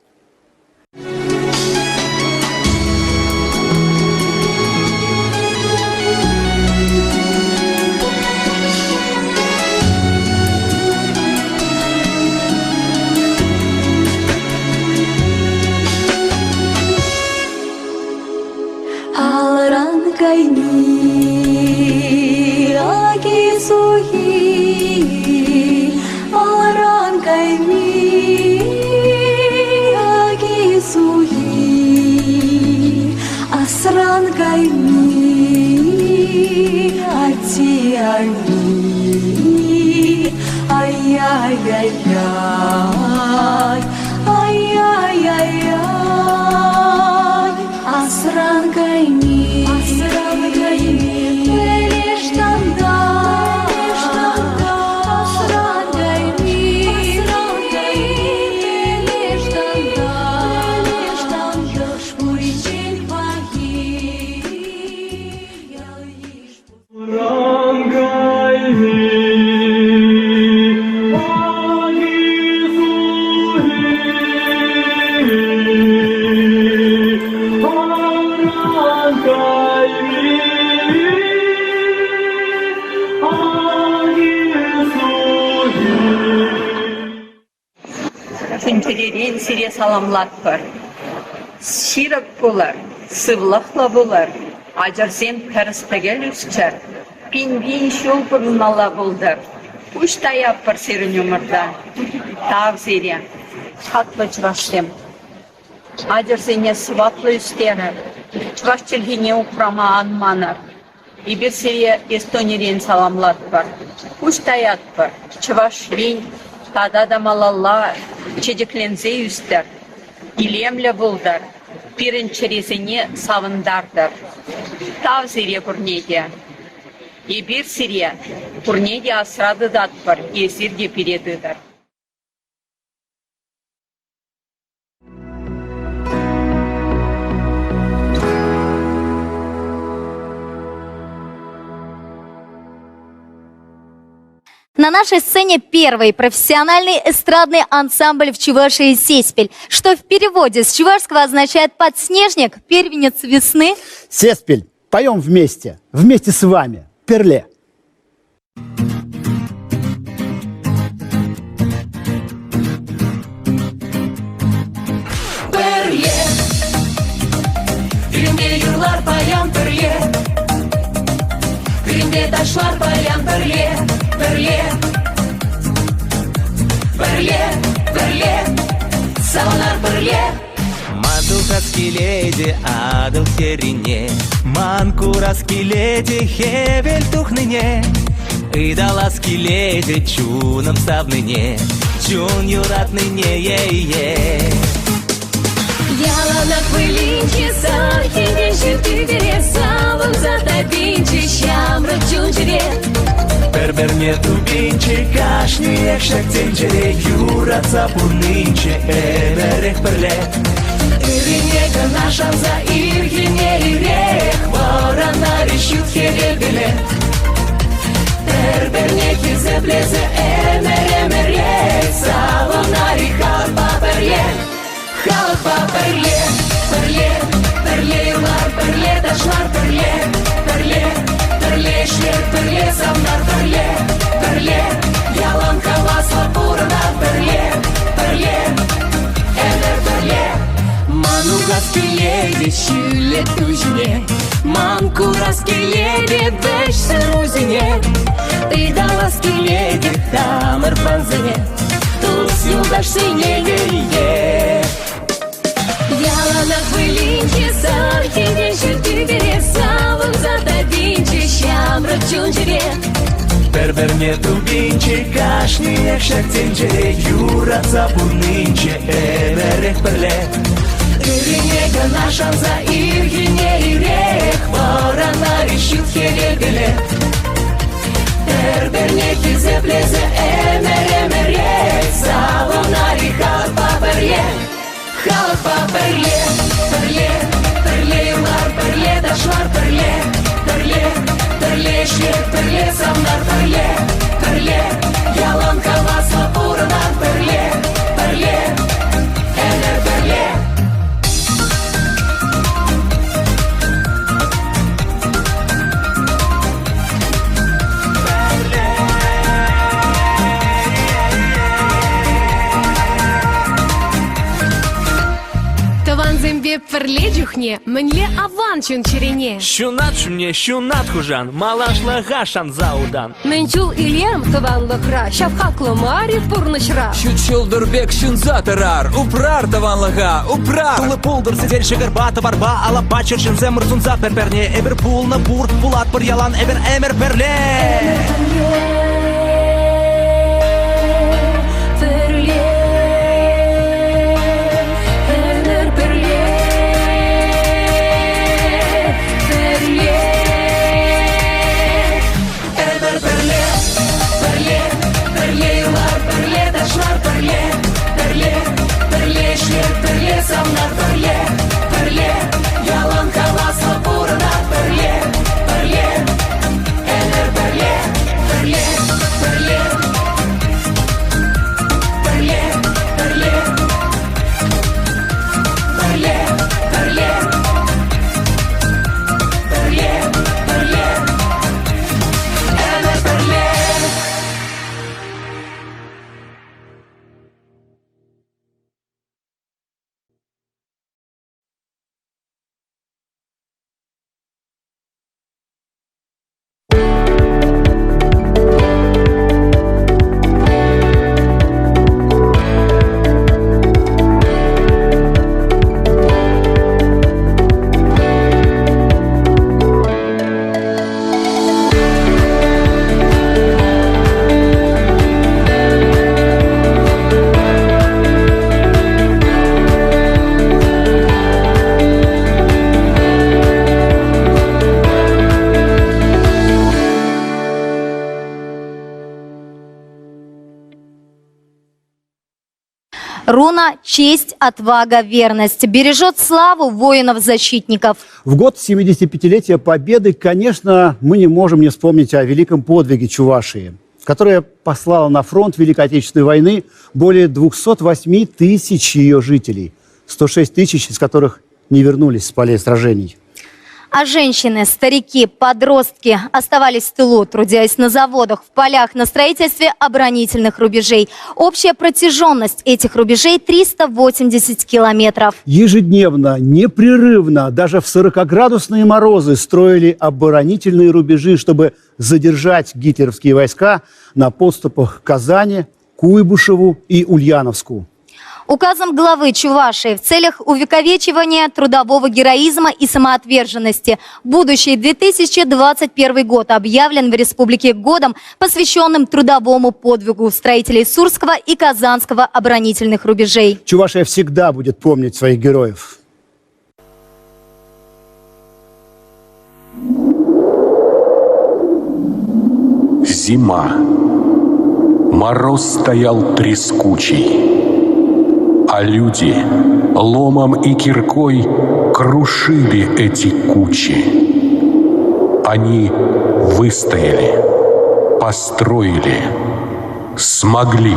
Күнтелерен сире саламлат бар. Ширак болар, сывлахла болар. Ажарсем кәрістігел үскер. Пин-бин шол бұрынала болдар. Ұштай аппар серін өмірді. Тав зере. Хатлы чываштем. Ажарсене сватлы үстері. Чываштелгене ұпрама анманар. Ибір сере эстонерен саламлат бар. Ұштай атпар. Чываш бин. Тада малалла чедеклензе үстер, илемле болдар, пирін черезіне савындардар. Тав зере көрнеде. bir Siriye, Purnedi asradı datpar, esirge piretıdır. На нашей сцене первый профессиональный эстрадный ансамбль в Чувашии «Сеспель», что в переводе с чувашского означает «подснежник», «первенец весны». Сеспель, поем вместе с вами, Перле. Перле, Кримде юрлар паян Перле, Кримде ташлар паян Перле, Перле, Перле, Перле, салонар Перле. Матухаски леди адыл терине, Манкураски леди хевель тухныне, Идаласки леди чуном ставныне, Чун юратныне е-е. Ялана хвилинче сахине жиртыгере, Салым затабинче щамрак чунчере. Берберне тубинче кашни экшак тенчере, Юратса пурнинче эверех перле. Иринега нашанза иргине ирех, Ворана решют херебеле. Берберне кизеблезе эмер-эмер-е, Салонари халпа перле. Халпа перле, перле, перле юлар, перле ташлар, перле, перле, перле шлер, перле самнар, перле, перле, ялан хавасла пурнар, перле, перле, эмер перле. Манугаски леди шилет тужине, Манкураски леди бешсен узине, Идаласки леди тамыр панзене, Туз юлдаш синеге. Ялана хвилинче сахине жиртыгере, Салым затабинче щамрак чунчере. Берберне тубинче кашни экшак тенчере, Юратса пурнинче эверех перле. Иринега нашанза иргине ирех, Ворана решют херебеле. Берберне кизеблезе эмер-эмер-е, Салонари халпа перле. Халпа перле, перле, перле юлар, перле ташлар, перле, перле, перле шлер, перле самнар, перле, перле, ялан хавасла пурнар, перле, перле, эмер перле. Таванзембе перле джухне, Мэнле аван чунчерене. Щунат шумне, щунат хужан, Малашла гашан заудан. Менчул илем таван лахра, Шавхакло мари пурнашра. Щучул дурбек щунзатырар, Упрар таван лага, упрар. Тулы пулдыр сетель шыгырбата барба, Алапа чершинзе мырзунза перперне, Эбер пул на пур, пулат пыр ялан, Эбер эмер перле. Перле самнар, перле, перле, ялан хавасла пурнар, перле, перле, эмер перле. Руна «Честь, отвага, верность» бережет славу воинов-защитников. В год 75-летия Победы, конечно, мы не можем не вспомнить о великом подвиге Чувашии, которая послала на фронт Великой Отечественной войны более 208 тысяч ее жителей, 106 тысяч из которых не вернулись с полей сражений. А женщины, старики, подростки оставались в тылу, трудясь на заводах, в полях, на строительстве оборонительных рубежей. Общая протяженность этих рубежей 380 километров. Ежедневно, непрерывно, даже в 40-градусные морозы строили оборонительные рубежи, чтобы задержать гитлеровские войска на подступах к Казани, Куйбышеву и Ульяновску. Указом главы Чувашии в целях увековечивания трудового героизма и самоотверженности будущий 2021 год объявлен в республике годом, посвященным трудовому подвигу строителей Сурского и Казанского оборонительных рубежей. Чувашия всегда будет помнить своих героев. Зима. Мороз стоял трескучий. А люди ломом и киркой крушили эти кучи. Они выстояли, построили, смогли.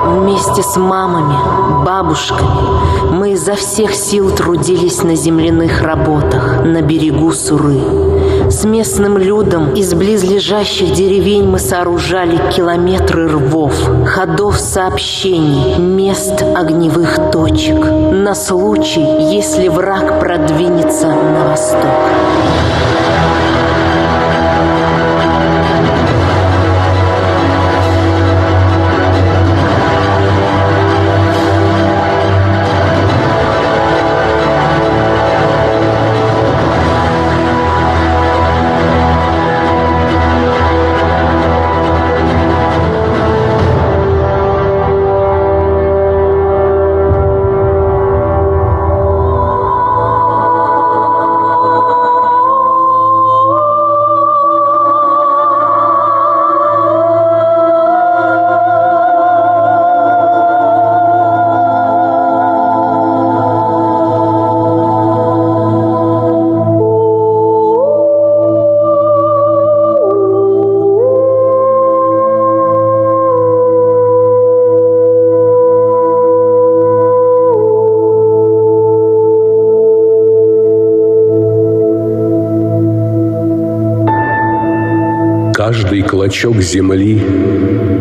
Вместе с мамами, бабушками мы изо всех сил трудились на земляных работах на берегу Суры. С местным людом из близлежащих деревень мы сооружали километры рвов, ходов сообщений, мест огневых точек на случай, если враг продвинется на восток. Каждый клочок земли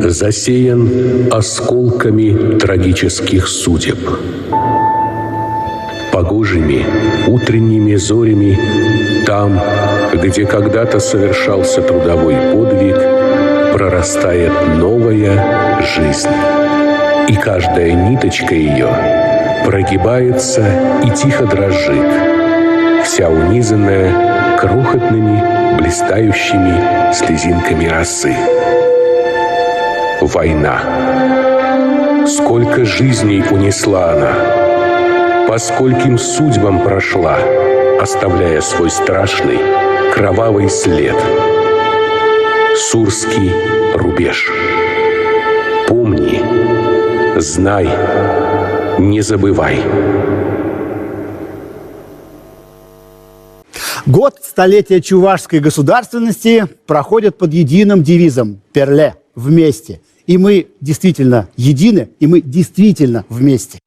засеян осколками трагических судеб. Погожими утренними зорями там, где когда-то совершался трудовой подвиг, прорастает новая жизнь. и каждая ниточка ее прогибается и тихо дрожит, вся унизанная крохотными блистающими слезинками росы. Война. Сколько жизней унесла она, по скольким судьбам прошла, оставляя свой страшный кровавый след. Сурский рубеж. Помни, знай, не забывай. Год столетия чувашской государственности проходит под единым девизом «Перле» – «Вместе». И мы действительно едины, и мы действительно вместе.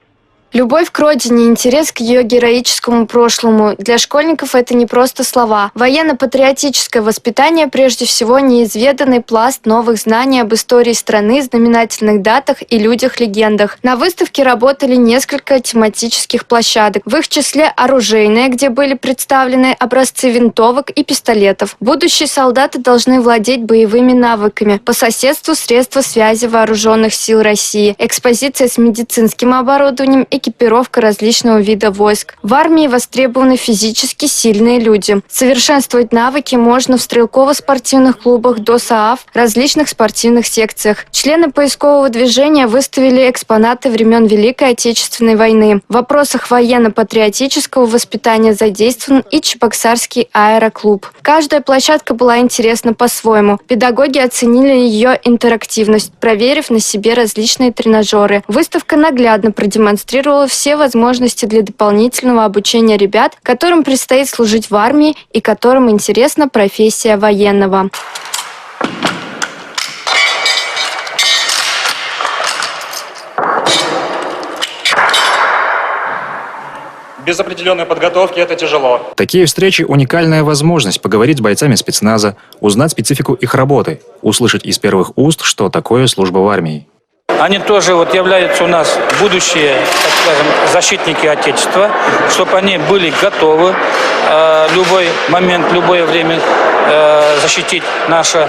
Любовь к родине, интерес к ее героическому прошлому. Для школьников это не просто слова. Военно-патриотическое воспитание прежде всего неизведанный пласт новых знаний об истории страны, знаменательных датах и людях-легендах. На выставке работали несколько тематических площадок. В их числе оружейная, где были представлены образцы винтовок и пистолетов. Будущие солдаты должны владеть боевыми навыками. По соседству средства связи вооруженных сил России. Экспозиция с медицинским оборудованием, экипировка различного вида войск. В армии востребованы физически сильные люди. Совершенствовать навыки можно в стрелково-спортивных клубах ДОСААФ, различных спортивных секциях. Члены поискового движения выставили экспонаты времен Великой Отечественной войны. В вопросах военно-патриотического воспитания задействован и Чебоксарский аэроклуб. Каждая площадка была интересна по-своему. Педагоги оценили ее интерактивность, проверив на себе различные тренажеры. Выставка наглядно продемонстрировала все возможности для дополнительного обучения ребят, которым предстоит служить в армии и которым интересна профессия военного. Без определенной подготовки это тяжело. Такие встречи – уникальная возможность поговорить с бойцами спецназа, узнать специфику их работы, услышать из первых уст, что такое служба в армии. Они тоже являются у нас будущие, так скажем, защитники Отечества, чтобы они были готовы любой момент, любое время защитить наше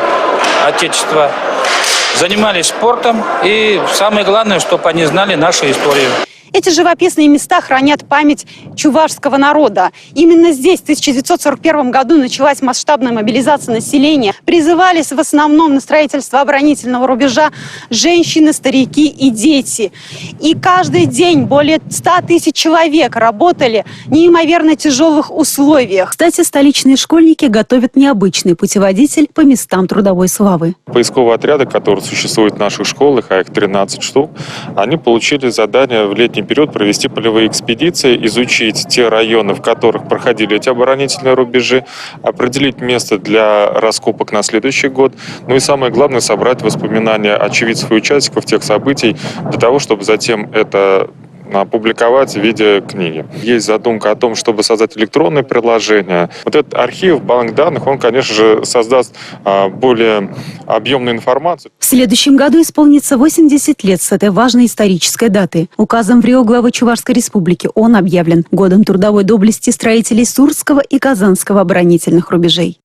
Отечество. Занимались спортом и самое главное, чтобы они знали нашу историю. Эти живописные места хранят память чувашского народа. Именно здесь в 1941 году началась масштабная мобилизация населения. Призывались в основном на строительство оборонительного рубежа женщины, старики и дети. И каждый день более 100 тысяч человек работали в неимоверно тяжелых условиях. Кстати, столичные школьники готовят необычный путеводитель по местам трудовой славы. Поисковые отряды, которые существуют в наших школах, а их 13 штук, они получили задание в летний период провести полевые экспедиции, изучить те районы, в которых проходили эти оборонительные рубежи, определить место для раскопок на следующий год, ну и самое главное, собрать воспоминания очевидцев и участников тех событий для того, чтобы затем это опубликовать в виде книги. Есть задумка о том, чтобы создать электронное приложение. Вот этот архив, банк данных, он, конечно же, создаст более объемную информацию. В следующем году исполнится 80 лет с этой важной исторической даты. Указом в Рио главы Чувашской республики он объявлен годом трудовой доблести строителей Сурского и Казанского оборонительных рубежей.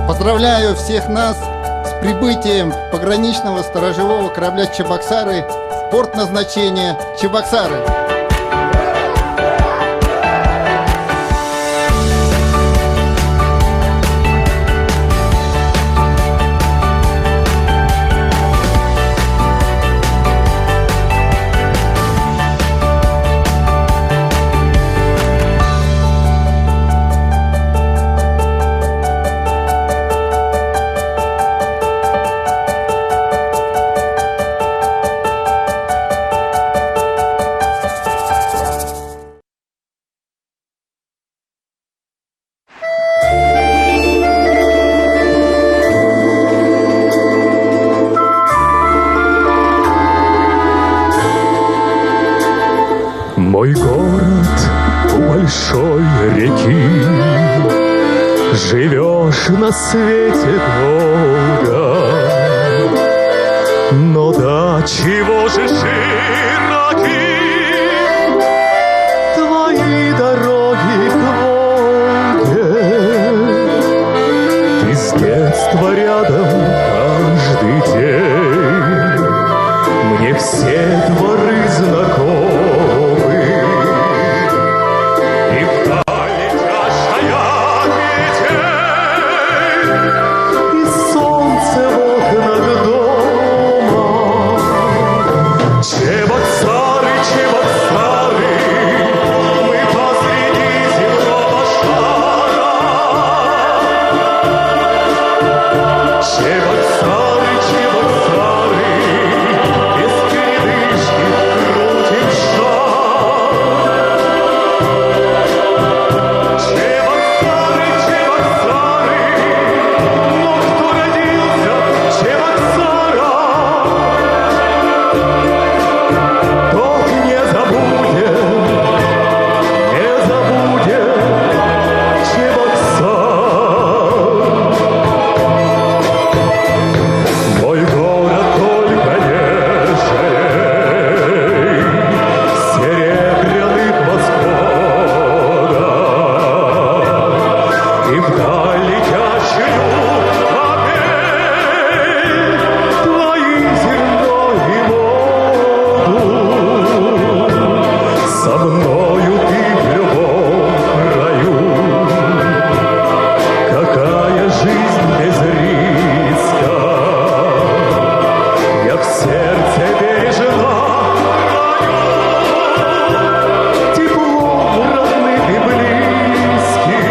Поздравляю всех нас с прибытием пограничного сторожевого корабля «Чебоксары» в порт назначения Чебоксары. Мой город у большой реки, живешь на свете долго, но до чего же широки твои дороги к Волге? Ты с детства рядом каждый день, мне все дворы знакомы, и вдаль летящая метель, и солнце в окнах дома. Чебоксары, Чебоксары, мы посреди земного шара. Чебоксары, Чебоксары, без передышки крутим шаг. Чебоксары, Чебоксары, но кто родился в Чебоксарах, тот не забудет Чебоксар. Мой город только нежный, серебряных восходов, и вдаль летящую капель твои зерно и воду. Со мною ты в любом краю. Какая жизнь без риска, я в сердце бережена раю, теплом родных и близких.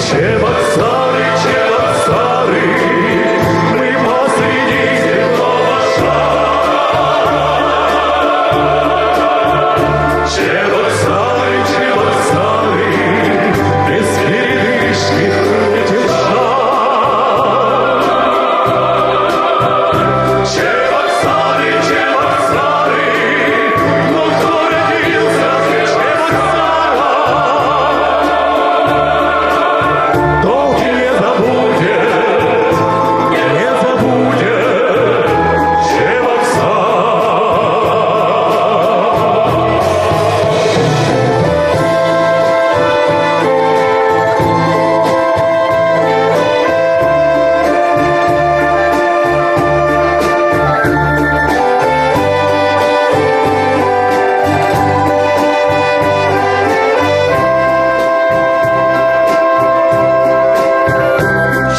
Чебоксары, Чебоксары, мы посреди земного шара. Чебоксары, Чебоксары, без передышки крутим шаг. Чебоксары, Чебоксары, но кто родился в Чебоксарах, тот не забудет Чебоксар.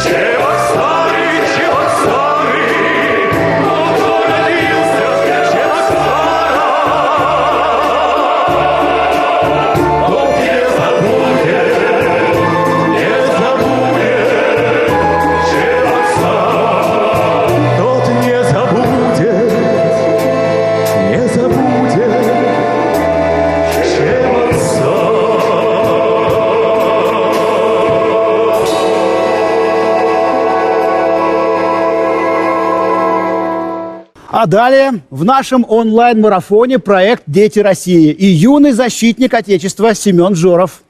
Чебоксары, Чебоксары, но кто родился в Чебоксарах, тот не забудет Чебоксар. Тот не забудет А далее в нашем онлайн-марафоне проект «Дети России» и юный защитник Отечества Семен Жоров.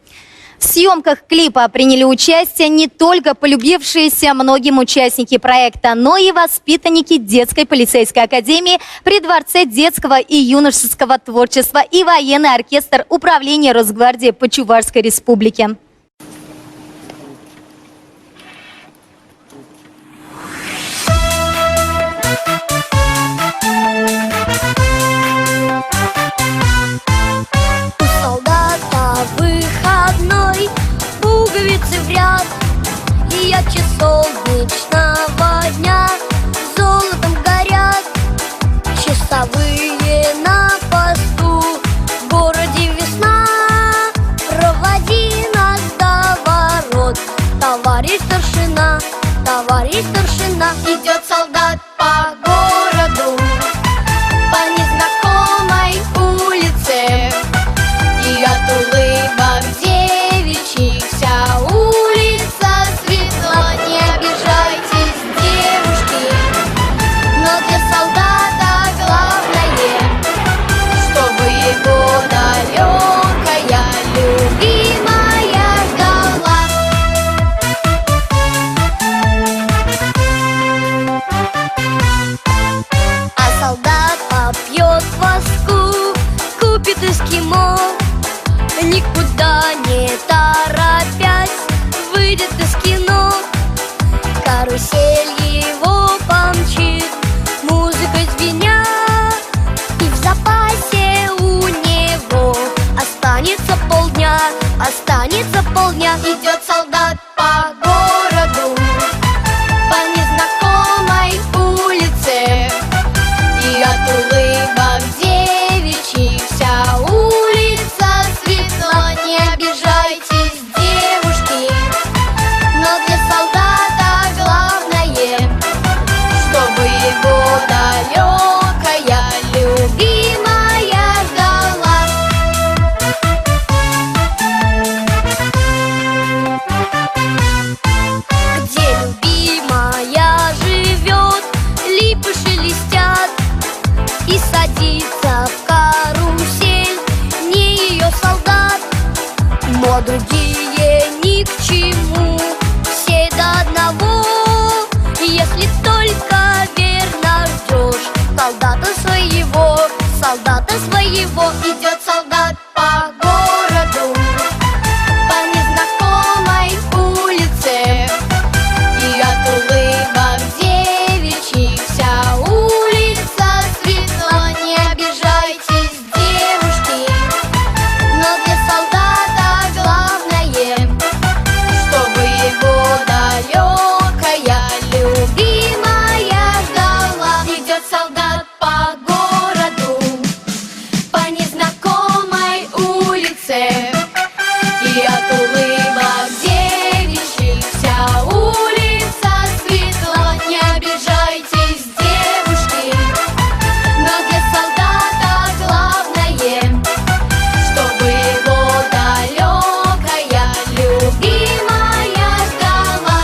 В съемках клипа приняли участие не только полюбившиеся многим участники проекта, но и воспитанники детской полицейской академии при Дворце детского и юношеского творчества и военный оркестр Управления Росгвардии по Чувашской республике. У солдата выходной, пуговицы в ряд, и ярче солнечного дня золотом горят часовые на посту. В городе весна, проводи нас до ворот, товарищ старшина, товарищ старшина. Идет солдат по городу, по незнакомой улице, и от улыбок девичьих вся улица светла. Не обижайтесь, девушки, но для солдата главное, чтобы его никуда не торопясь, выйдет из кино. Карусель его помчит, музыка звеня, и в запасе у него останется полдня, останется полдня. Идет солдат по городу, по незнакомой улице, и от улыбок девичьих вся улица светла. Не обижайтесь, девушки, но для солдата главное, чтобы его далекая любимая ждала. Где любимая живет, липы шелестят, и садится в карусель не ее солдат, но другие ни к чему, все до одного. Если только верно ждешь солдата своего, идет солдат по городу, по незнакомой улице, и от улыбок девичьих вся улица светла. Не обижайтесь, девушки, но для солдата главное, чтобы его далекая любимая ждала. Идет солдат по городу, по незнакомой улице, и от улыбок девичьих вся улица светла. Не обижайтесь, девушки, но для солдата главное, чтобы его далекая любимая ждала.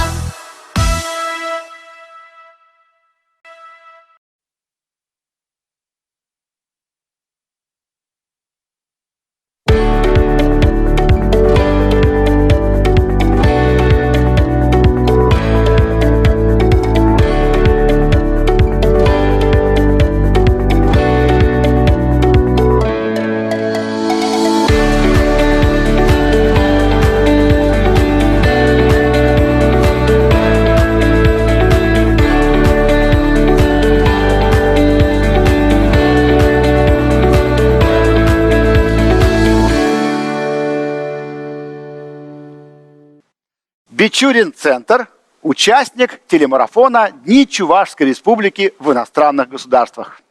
Бичурин-центр – участник телемарафона «Дни Чувашской Республики в иностранных государствах».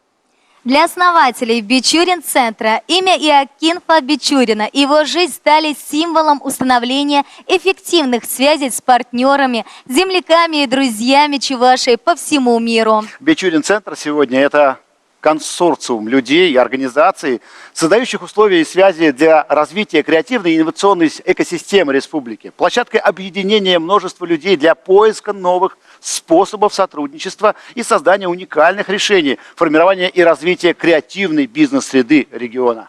Для основателей Бичурин-центра имя Иокинфа Бичурина и его жизнь стали символом установления эффективных связей с партнерами, земляками и друзьями Чувашии по всему миру. Бичурин-центр сегодня – это консорциум людей и организаций, создающих условия и связи для развития креативной и инновационной экосистемы республики, площадкой объединения множества людей для поиска новых способов сотрудничества и создания уникальных решений, формирования и развития креативной бизнес-среды региона.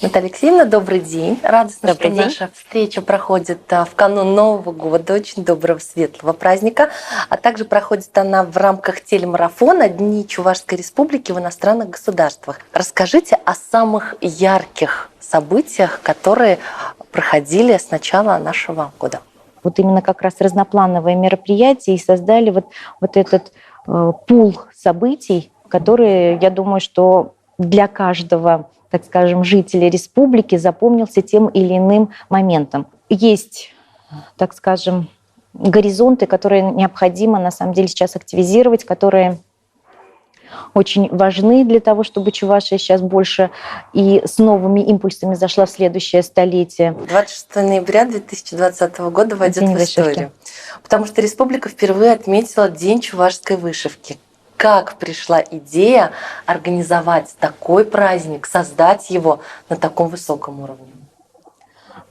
Наталья Алексеевна, добрый день. Радостно, Добрый что день. наша встреча проходит в канун Нового года, очень доброго, светлого праздника. А также проходит она в рамках телемарафона «Дни Чувашской Республики в иностранных государствах». Расскажите о самых ярких событиях, которые проходили с начала нашего года. Вот именно как раз разноплановые мероприятия и создали вот этот пул событий, которые, я думаю, что для каждого, так скажем, жителя республики запомнился тем или иным моментом. Есть, так скажем, горизонты, которые необходимо на самом деле сейчас активизировать, которые очень важны для того, чтобы Чувашия сейчас больше и с новыми импульсами зашла в следующее столетие. 26 ноября 2020 года войдет в историю, потому что республика впервые отметила День чувашской вышивки. Как пришла идея организовать такой праздник, создать его на таком высоком уровне?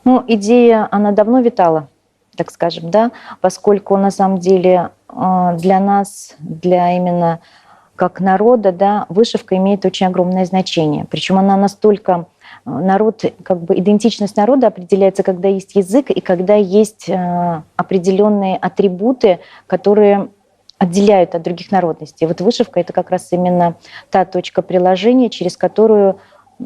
Ну, идея, она давно витала, так скажем, да, поскольку на самом деле для нас, для именно как народа, да, вышивка имеет очень огромное значение. Причем она настолько, народ, как бы идентичность народа определяется, когда есть язык и когда есть определенные атрибуты, которые отделяют от других народностей. Вот вышивка — это как раз именно та точка приложения, через которую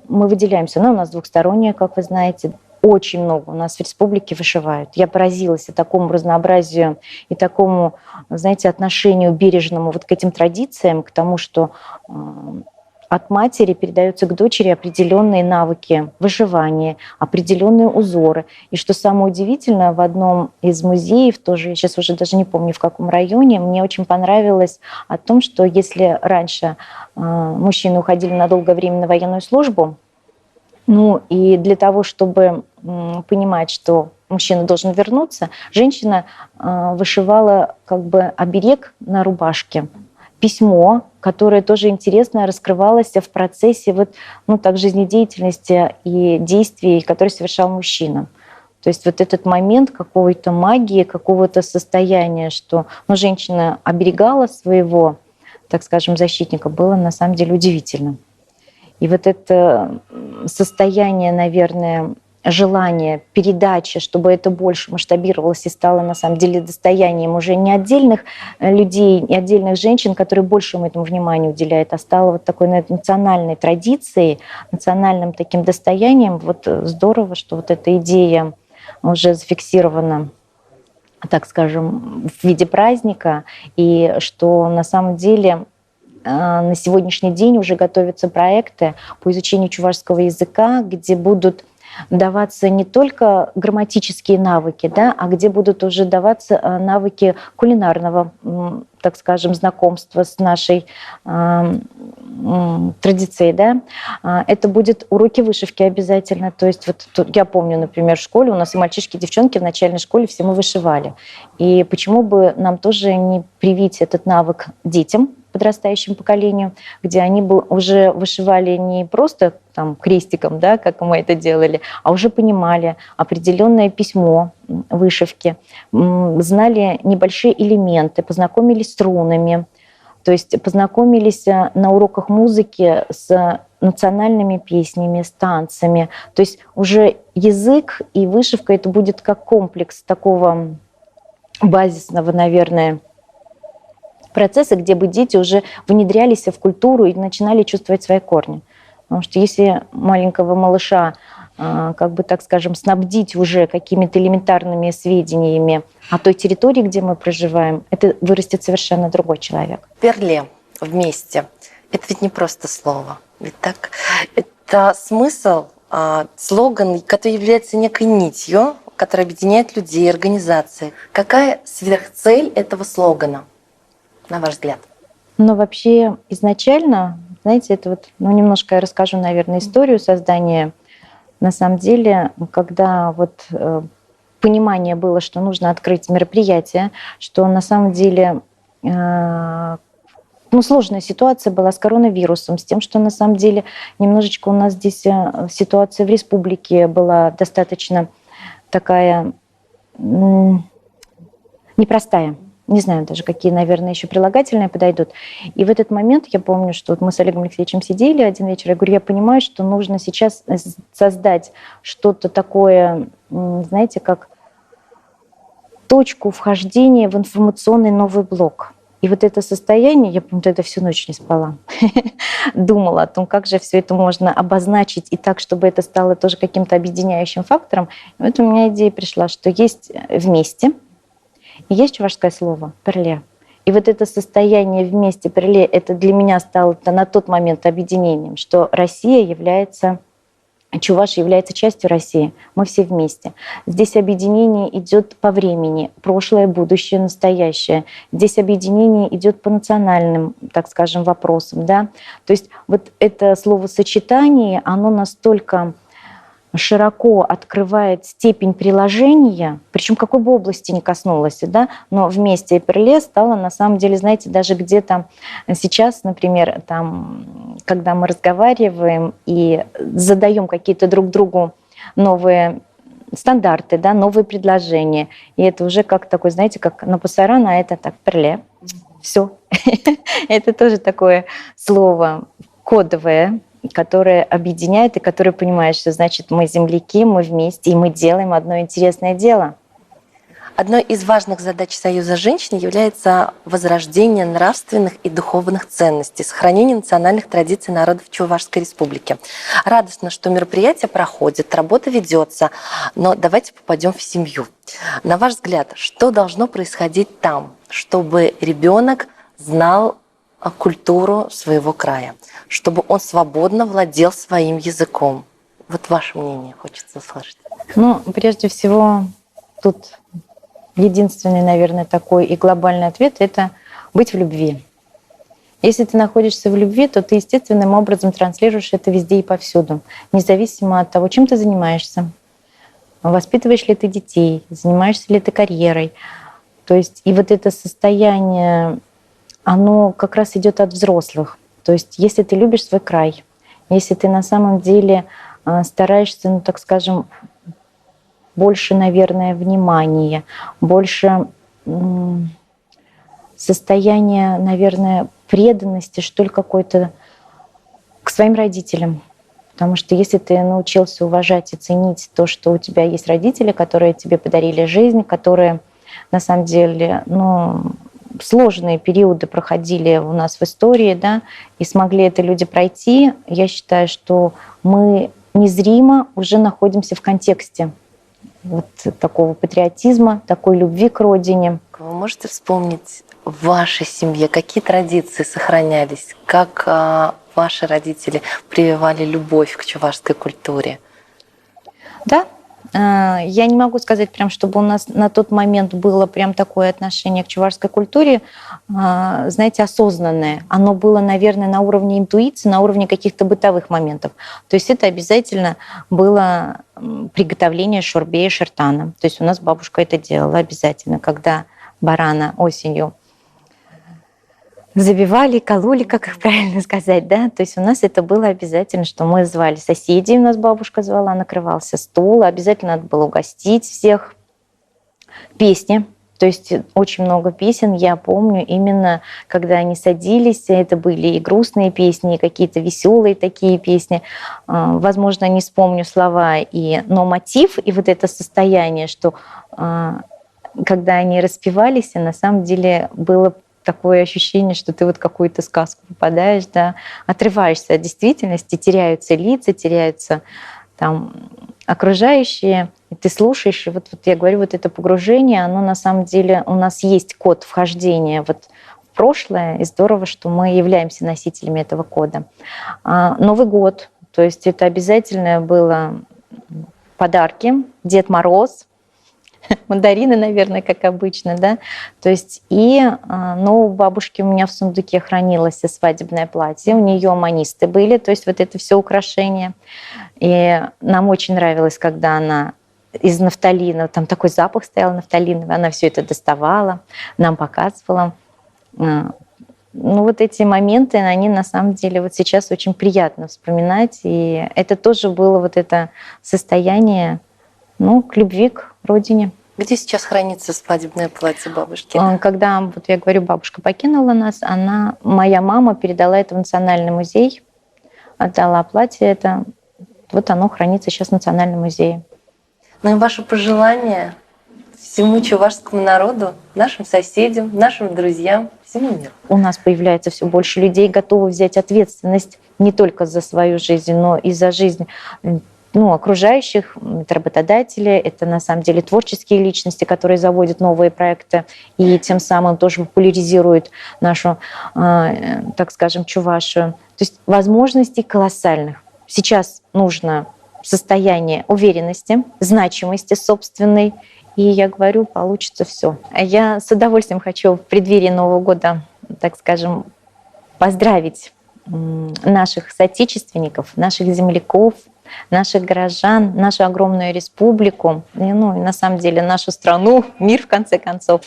мы выделяемся. Она у нас двухсторонняя, как вы знаете. Очень много у нас в республике вышивают. Я поразилась и такому разнообразию, и такому, знаете, отношению бережному вот к этим традициям, к тому, что от матери передаются к дочери определенные навыки вышивания, определенные узоры. И что самое удивительное, в одном из музеев, тоже, я сейчас уже даже не помню в каком районе, мне очень понравилось о том, что если раньше мужчины уходили на долгое время на военную службу, ну и для того, чтобы понимать, что мужчина должен вернуться, женщина вышивала как бы оберег на рубашке, письмо, которое тоже интересно раскрывалось в процессе вот, ну, так, жизнедеятельности и действий, которые совершал мужчина. То есть вот этот момент какой-то магии, какого-то состояния, что женщина оберегала своего, так скажем, защитника, было на самом деле удивительно. И вот это состояние, наверное, желание передачи, чтобы это больше масштабировалось и стало на самом деле достоянием уже не отдельных людей, не отдельных женщин, которые больше этому внимания уделяют, а стало вот такой, наверное, национальной традицией, национальным таким достоянием. Вот здорово, что вот эта идея уже зафиксирована, так скажем, в виде праздника, и что на самом деле на сегодняшний день уже готовятся проекты по изучению чувашского языка, где будут даваться не только грамматические навыки, да, а где будут уже даваться навыки кулинарного, так скажем, знакомства с нашей традицией. Да. Это будут уроки вышивки обязательно. То есть вот тут, я помню, например, в школе у нас и мальчишки, и девчонки в начальной школе все мы вышивали. И почему бы нам тоже не привить этот навык детям, подрастающему поколению, где они бы уже вышивали не просто там крестиком, да, как мы это делали, а уже понимали определенное письмо вышивки, знали небольшие элементы, познакомились с рунами, то есть познакомились на уроках музыки с национальными песнями, с танцами. То есть уже язык и вышивка — это будет как комплекс такого базисного, наверное, процесса, где бы дети уже внедрялись в культуру и начинали чувствовать свои корни. Потому что если маленького малыша, как бы, так скажем, снабдить уже какими-то элементарными сведениями о той территории, где мы проживаем, это вырастет совершенно другой человек. Перле вместе. Это ведь не просто слово. Ведь так? Это смысл, слоган, который является некой нитью, которая объединяет людей, организации. Какая сверхцель этого слогана, на ваш взгляд? Но вообще изначально, знаете, это вот, немножко я расскажу, наверное, историю создания. На самом деле, когда вот понимание было, что нужно открыть мероприятие, что на самом деле сложная ситуация была с коронавирусом, с тем, что на самом деле немножечко у нас здесь ситуация в республике была достаточно такая непростая. Не знаю даже, какие, наверное, еще прилагательные подойдут. И в этот момент я помню, что вот мы с Олегом Алексеевичем сидели один вечер, я говорю, я понимаю, что нужно сейчас создать что-то такое, знаете, как точку вхождения в информационный новый блок. И вот это состояние, я помню, тогда всю ночь не спала, думала о том, как же все это можно обозначить и так, чтобы это стало тоже каким-то объединяющим фактором. И вот у меня идея пришла, что есть вместе, и есть чувашское слово «перле». И вот это состояние вместе «перле» это для меня стало на тот момент объединением, что Россия является, Чувашия является частью России. Мы все вместе. Здесь объединение идет по времени, прошлое, будущее, настоящее. Здесь объединение идет по национальным, так скажем, вопросам. Да? То есть вот это словосочетание, оно настолько широко открывает степень приложения, причем какой бы области ни коснулось, да, но вместе перле стало на самом деле, знаете, даже где-то сейчас, например, там, когда мы разговариваем и задаем какие-то друг другу новые стандарты, да, новые предложения, и это уже как такой, знаете, как на пасаран, а это так, перле, все. Это тоже такое слово кодовое, которое объединяет и которое понимает, что значит мы земляки, мы вместе, и мы делаем одно интересное дело. Одной из важных задач Союза женщин является возрождение нравственных и духовных ценностей, сохранение национальных традиций народов Чувашской Республики. Радостно, что мероприятие проходит, работа ведется, но давайте попадем в семью. На ваш взгляд, что должно происходить там, чтобы ребенок знал культуру своего края, чтобы он свободно владел своим языком? Вот ваше мнение хочется услышать. Ну, прежде всего, тут единственный, наверное, такой и глобальный ответ – это быть в любви. Если ты находишься в любви, то ты естественным образом транслируешь это везде и повсюду, независимо от того, чем ты занимаешься. Воспитываешь ли ты детей, занимаешься ли ты карьерой. То есть и вот это состояние, оно как раз идет от взрослых. То есть если ты любишь свой край, если ты на самом деле стараешься, ну так скажем, больше, наверное, внимания, больше состояния, наверное, преданности, что ли, какой-то к своим родителям. Потому что если ты научился уважать и ценить то, что у тебя есть родители, которые тебе подарили жизнь, которые на самом деле, сложные периоды проходили у нас в истории, да, и смогли это люди пройти, я считаю, что мы незримо уже находимся в контексте вот такого патриотизма, такой любви к родине. Вы можете вспомнить в вашей семье, какие традиции сохранялись, как ваши родители прививали любовь к чувашской культуре? Да, я не могу сказать, прям, чтобы у нас на тот момент было прям такое отношение к чувашской культуре, знаете, осознанное. Оно было, наверное, на уровне интуиции, на уровне каких-то бытовых моментов. То есть это обязательно было приготовление шурбе и шертана. То есть у нас бабушка это делала обязательно, когда барана осенью забивали, кололи, как их правильно сказать, да. То есть у нас это было обязательно, что мы звали соседей, у нас бабушка звала, накрывался стол, обязательно надо было угостить всех. Песни, то есть очень много песен, я помню, именно когда они садились, это были и грустные песни, и какие-то веселые такие песни. Возможно, не вспомню слова, но мотив, и вот это состояние, что когда они распевались, на самом деле было такое ощущение, что ты вот в какую-то сказку попадаешь, да, отрываешься от действительности, теряются лица, теряются там окружающие, и ты слушаешь, и вот я говорю, вот это погружение, оно на самом деле, у нас есть код вхождения вот в прошлое, и здорово, что мы являемся носителями этого кода. Новый год, то есть это обязательно было подарки, Дед Мороз, мандарины, наверное, как обычно, да. То есть у бабушки у меня в сундуке хранилось свадебное платье, у нее манисты были, то есть вот это все украшения. И нам очень нравилось, когда она из нафталина, там такой запах стоял нафталиновый, она все это доставала, нам показывала. Вот эти моменты, они на самом деле вот сейчас очень приятно вспоминать, и это тоже было вот это состояние, к любви к родине. Где сейчас хранится свадебное платье бабушки? Когда, вот я говорю, бабушка покинула нас, моя мама передала это в Национальный музей, отдала платье это. Вот оно хранится сейчас в Национальном музее. И ваше пожелание всему чувашскому народу, нашим соседям, нашим друзьям, всему миру. У нас появляется все больше людей, готовы взять ответственность не только за свою жизнь, но и за жизнь окружающих. Это работодатели, это на самом деле творческие личности, которые заводят новые проекты и тем самым тоже популяризируют нашу, так скажем, Чувашию. То есть возможностей колоссальных. Сейчас нужно состояние уверенности, значимости собственной. И я говорю, получится все. Я с удовольствием хочу в преддверии Нового года, так скажем, поздравить наших соотечественников, наших земляков, наших горожан, нашу огромную республику, и на самом деле нашу страну, мир в конце концов.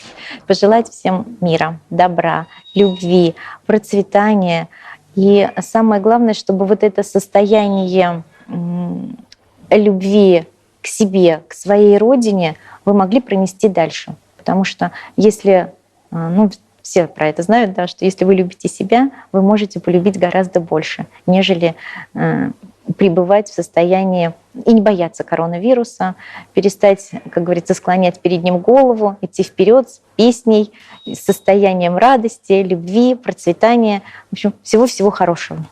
Пожелать всем мира, добра, любви, процветания. И самое главное, чтобы вот это состояние любви к себе, к своей родине вы могли пронести дальше. Потому что если, все про это знают, да, что если вы любите себя, вы можете полюбить гораздо больше, нежели пребывать в состоянии и не бояться коронавируса, перестать, как говорится, склонять перед ним голову, идти вперед с песней, с состоянием радости, любви, процветания. В общем, всего-всего хорошего.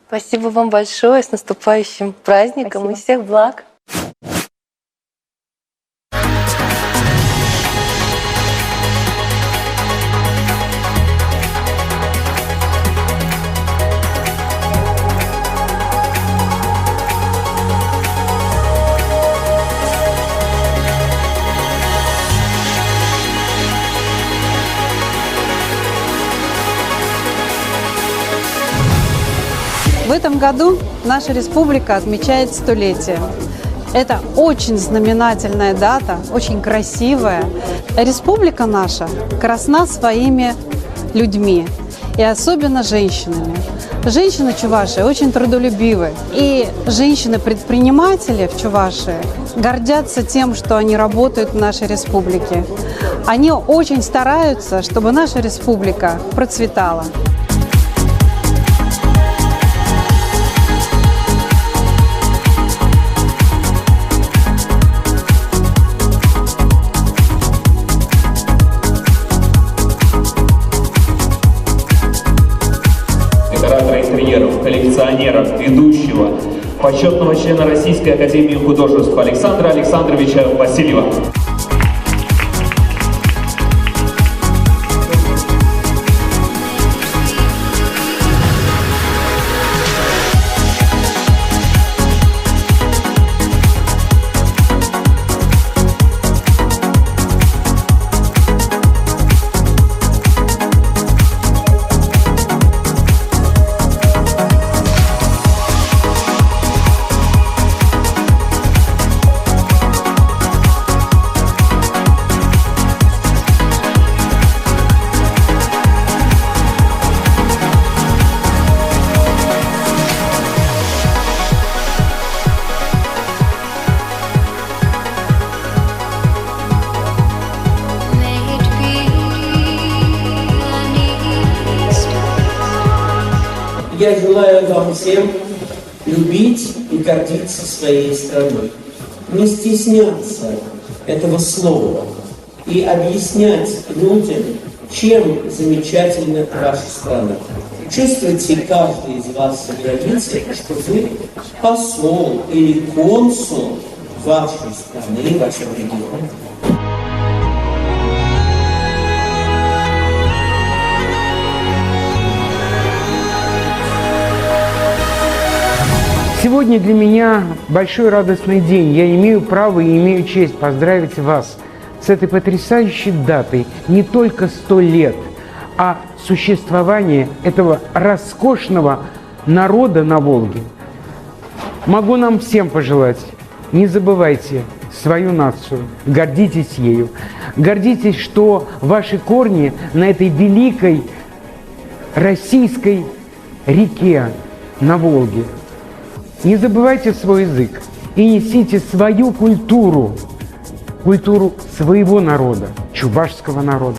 Спасибо вам большое. С наступающим праздником. Спасибо. И всех благ. В этом году наша республика отмечает 100-летие. Это очень знаменательная дата, очень красивая. Республика наша красна своими людьми, и особенно женщинами. Женщины Чувашии очень трудолюбивы, и женщины-предприниматели в Чувашии гордятся тем, что они работают в нашей республике. Они очень стараются, чтобы наша республика процветала. Коллекционеров, ведущего, почетного члена Российской академии художеств Александра Александровича Васильева. Я желаю вам всем любить и гордиться своей страной, не стесняться этого слова и объяснять людям, чем замечательна ваша страна. Чувствуйте каждый из вас за границей, что вы посол или консул вашей страны, вашего региона. Сегодня для меня большой радостный день. Я имею право и имею честь поздравить вас с этой потрясающей датой. Не только 100 лет, а существование этого роскошного народа на Волге. Могу нам всем пожелать, не забывайте свою нацию, гордитесь ею. Гордитесь, что ваши корни на этой великой российской реке на Волге. Не забывайте свой язык и несите свою культуру, культуру своего народа, чувашского народа.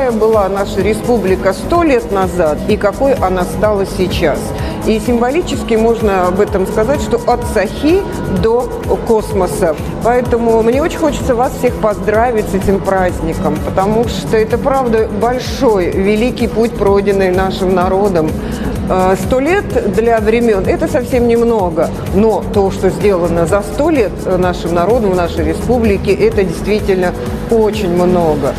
какая была наша республика 100 лет назад и какой она стала сейчас. И символически можно об этом сказать, что от Сахи до космоса. Поэтому мне очень хочется вас всех поздравить с этим праздником, потому что это, правда, большой, великий путь, пройденный нашим народом. 100 лет для времен – это совсем немного, но то, что сделано за 100 лет нашим народом в нашей республике, это действительно очень много.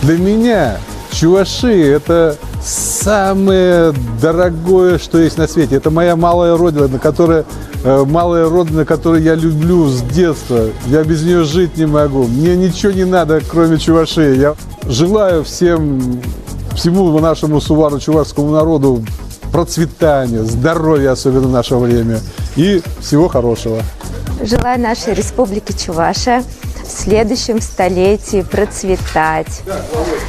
Для меня чуваши – это самое дорогое, что есть на свете. Это моя малая родина, которую я люблю с детства. Я без нее жить не могу. Мне ничего не надо, кроме чувашей. Я желаю всему нашему сувaro-чувашскому народу процветания, здоровья, особенно в наше время, и всего хорошего. Желаю нашей республике Чувашия в следующем столетии процветать,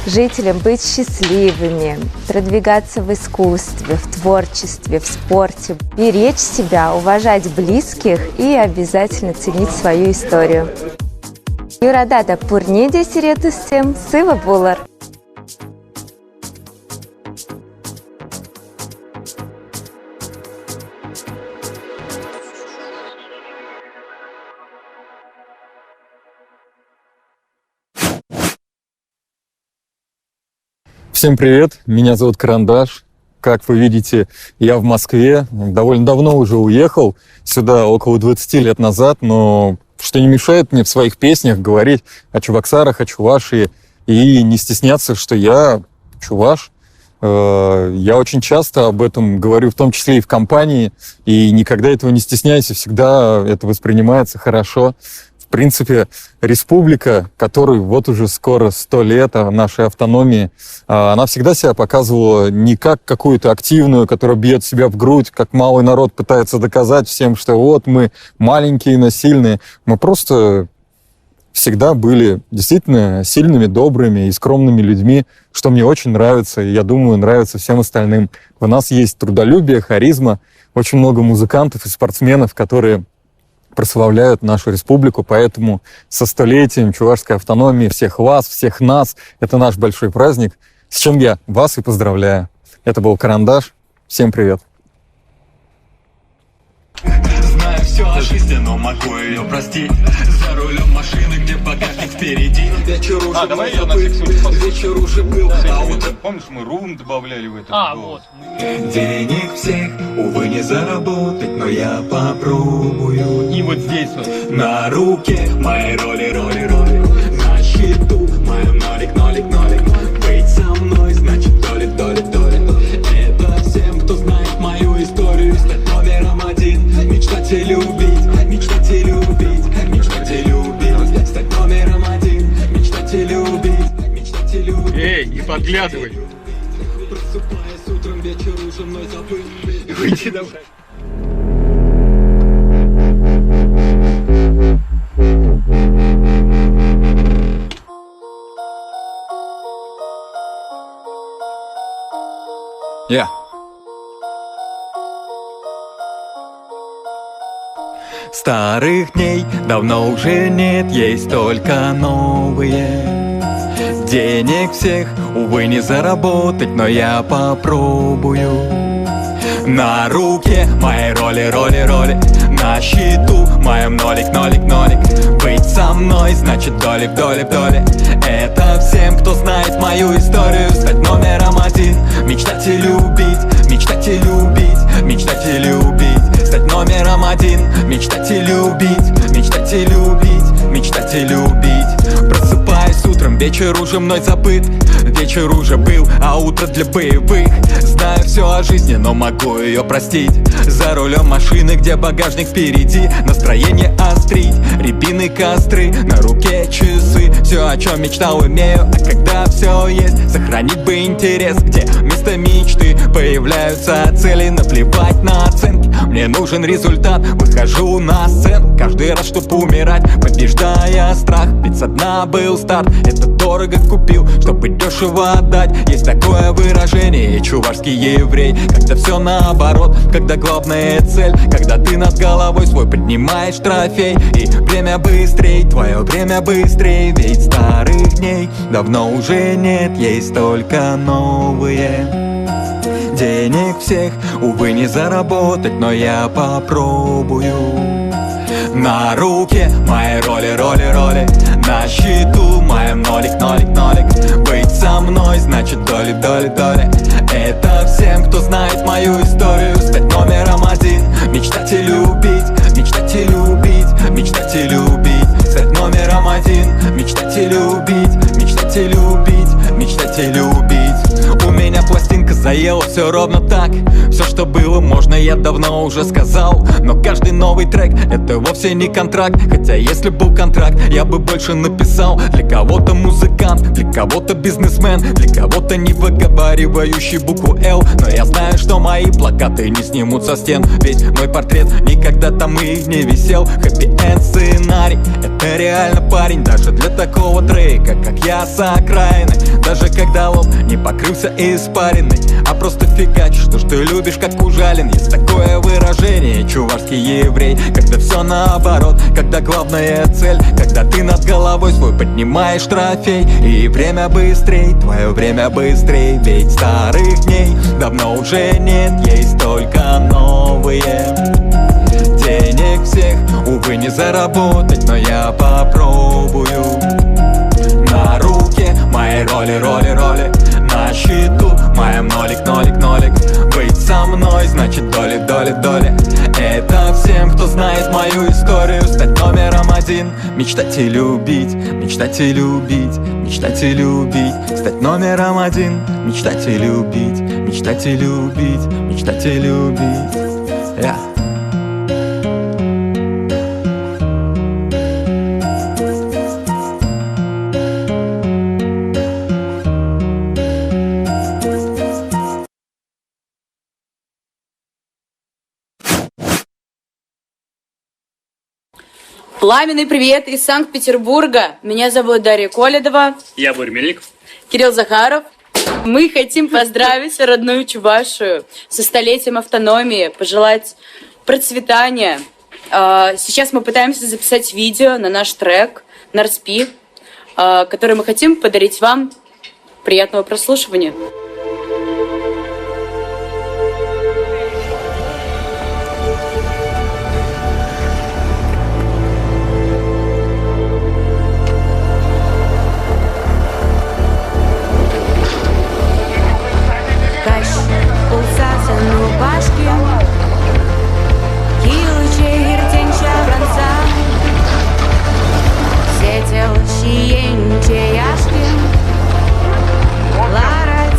жителям быть счастливыми, продвигаться в искусстве, в творчестве, в спорте, беречь себя, уважать близких и обязательно ценить свою историю. Юрадада Пурниди Сиретусем, Сыва Булар. Всем привет, меня зовут Карандаш. Как вы видите, я в Москве, довольно давно уже уехал сюда, около 20 лет назад, но что не мешает мне в своих песнях говорить о чуваксарах, о Чувашии и не стесняться, что я чуваш. Я очень часто об этом говорю, в том числе и в компании, и никогда этого не стесняюсь, и всегда это воспринимается хорошо. В принципе, республика, которой вот уже скоро 100 лет нашей автономии, она всегда себя показывала не как какую-то активную, которая бьет себя в грудь, как малый народ пытается доказать всем, что вот мы маленькие, но сильные. Мы просто всегда были действительно сильными, добрыми и скромными людьми, что мне очень нравится, и я думаю, нравится всем остальным. У нас есть трудолюбие, харизма, очень много музыкантов и спортсменов, которые прославляют нашу республику, поэтому со столетием чувашской автономии всех вас, всех нас, это наш большой праздник, с чем я вас и поздравляю. Это был Карандаш, всем привет. Знаю все о жизни, но могу ее простить. За рулем машины, где багажник впереди. Вечер уже был, а утром... Помнишь, мы рум добавляли в этот голос? Денег всех, увы, не заработать, но я попробую. И вот здесь вот. На руке мои роли. На счету моем нолик. Быть со мной, значит доля. Это всем, кто знает мою историю. Стать номером один, мечтать и любить. Стать номером один, мечтать и любить. Эй, не подглядывай. Просыпаясь утром, вечер уже мной забыл. Выйди давай. Я. Старых дней давно уже нет, есть только новые. Денег всех, увы, не заработать, но я попробую. На руке мои роли. На счету моем нолик. Быть со мной, значит доля в доле. Это всем, кто знает мою историю. Стать номером один, мечтать и любить. Стать номером один, мечтать и любить. Просыпаюсь утром, вечер уже мной забыт. Вечер уже был, а утро для боевых. Знаю все о жизни, но могу ее простить. За рулем машины, где багажник впереди. Настроение острить, рябины костры, на руке часы. Все, о чем мечтал, имею, а когда все есть, сохранить бы интерес, где вместо мечты появляются цели. Наплевать на оценки, мне нужен результат. Выхожу на сцену каждый раз, чтобы умирать, побеждая страх. Ведь со дна был старт, это дорого купил, чтобы дешево отдать. Есть такое выражение, чувашский еврей, когда все наоборот, когда главная цель, когда ты над головой свой поднимаешь трофей. И время быстрей, твое время быстрей, ведь старых дней давно уже нет, есть только новые. Денег всех, увы, не заработать, но я попробую. На руке мои роли, на счету моем нолик. Быть со мной значит доли. Это всем, кто знает мою историю, стать номером один. Мечтать и любить, мечтать и любить, мечтать и любить. Стать номером один. Мечтать и любить, мечтать и любить, мечтать и любить. У меня пластинка заела все ровно так. Все, что было, можно, я давно уже сказал. Но каждый новый трек — это вовсе не контракт. Хотя если был контракт, я бы больше написал. Для кого-то музыкант, для кого-то бизнесмен, для кого-то не выговаривающий букву «Л». Но я знаю, что мои плакаты не снимут со стен, ведь мой портрет никогда там и не висел. Хэппи-энд сценарий — это реально парень, даже для такого трека, как я, с окраины. Даже когда лоб не покрылся испариной, а просто фигачишь то, что любишь, как ужален. Есть такое выражение, чувашский еврей, когда все наоборот, когда главная цель, когда ты над головой свой поднимаешь трофей. И время быстрей, твое время быстрей, ведь старых дней давно уже нет, есть только новые. Денег всех, увы, не заработать, но я попробую. На руке мои роли, на счету моем нолик. Быть со мной значит доли. Это всем, кто знает мою историю, стать номером один. Мечтать и любить, мечтать и любить, мечтать и любить. Стать номером один. Мечтать и любить, мечтать и любить, мечтать и любить. Yeah. Пламенный привет из Санкт-Петербурга. Меня зовут Дарья Колядова. Я Борь Мельник. Кирилл Захаров. Мы хотим поздравить родную Чувашию со столетием автономии, пожелать процветания. Сейчас мы пытаемся записать видео на наш трек «Нарспи», который мы хотим подарить вам. Приятного прослушивания. Lara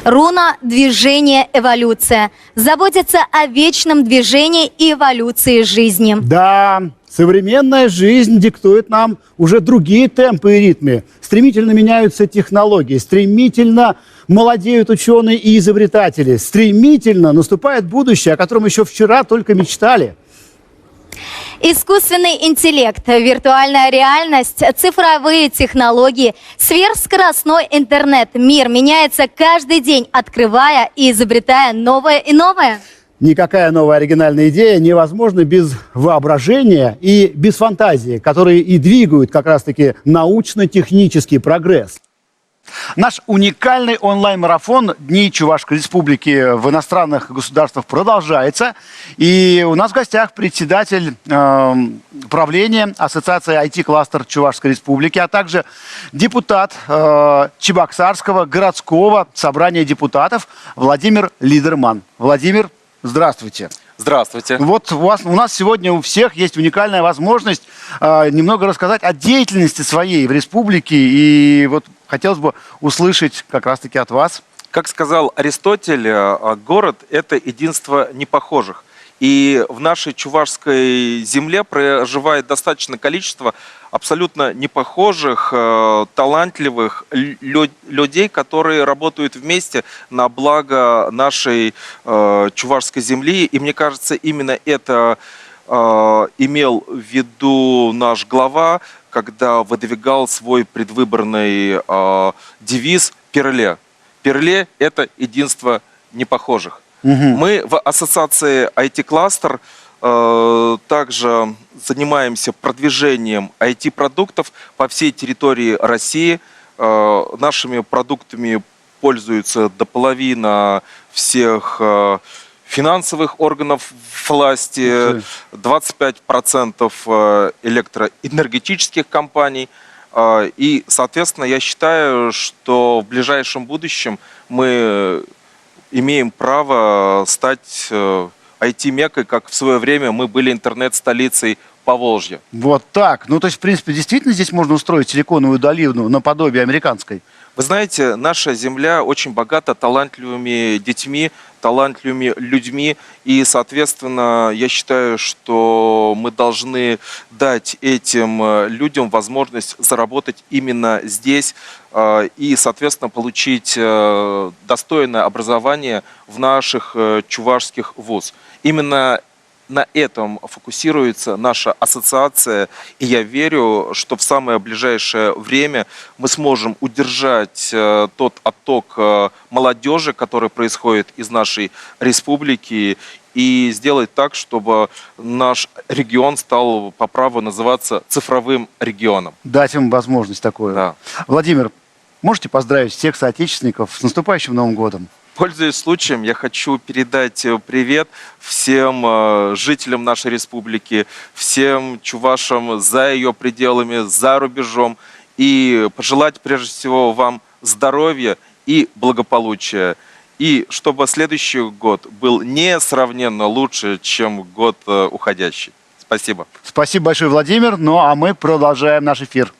Руна «Движение. Эволюция» заботится о вечном движении и эволюции жизни. Да, современная жизнь диктует нам уже другие темпы и ритмы. Стремительно меняются технологии, стремительно молодеют ученые и изобретатели, стремительно наступает будущее, о котором еще вчера только мечтали. Искусственный интеллект, виртуальная реальность, цифровые технологии, сверхскоростной интернет. Мир меняется каждый день, открывая и изобретая новое и новое. Никакая новая оригинальная идея невозможна без воображения и без фантазии, которые и двигают как раз-таки научно-технический прогресс. Наш уникальный онлайн-марафон «Дни Чувашской Республики в иностранных государствах» продолжается. И у нас в гостях председатель правления Ассоциации IT-кластер Чувашской Республики, а также депутат Чебоксарского городского собрания депутатов Владимир Лидерман. Владимир, здравствуйте. Здравствуйте. Вот у нас сегодня у всех есть уникальная возможность немного рассказать о деятельности своей в республике. И вот хотелось бы услышать как раз-таки от вас. Как сказал Аристотель, город – это единство непохожих. И в нашей чувашской земле проживает достаточное количество абсолютно непохожих, талантливых людей, которые работают вместе на благо нашей чувашской земли. И мне кажется, именно это имел в виду наш глава, когда выдвигал свой предвыборный девиз «Перле». «Перле» – это единство непохожих. Мы в ассоциации IT-кластер также занимаемся продвижением IT-продуктов по всей территории России. Нашими продуктами пользуются до половины всех финансовых органов власти, 25% электроэнергетических компаний. И, соответственно, я считаю, что в ближайшем будущем мы имеем право стать IT-мекой, как в свое время мы были интернет-столицей Поволжья. Вот так. Ну, то есть, в принципе, действительно здесь можно устроить силиконовую долину наподобие американской? Вы знаете, наша земля очень богата талантливыми детьми, талантливыми людьми. И, соответственно, я считаю, что мы должны дать этим людям возможность заработать именно здесь и, соответственно, получить достойное образование в наших чувашских вуз. Именно на этом фокусируется наша ассоциация, и я верю, что в самое ближайшее время мы сможем удержать тот отток молодежи, который происходит из нашей республики, и сделать так, чтобы наш регион стал по праву называться цифровым регионом. Дать им возможность такую. Да. Владимир, можете поздравить всех соотечественников с наступающим Новым годом? Пользуясь случаем, я хочу передать привет всем жителям нашей республики, всем чувашам за ее пределами, за рубежом. И пожелать прежде всего вам здоровья и благополучия. И чтобы следующий год был несравненно лучше, чем год уходящий. Спасибо. Спасибо большое, Владимир. Ну а мы продолжаем наш эфир.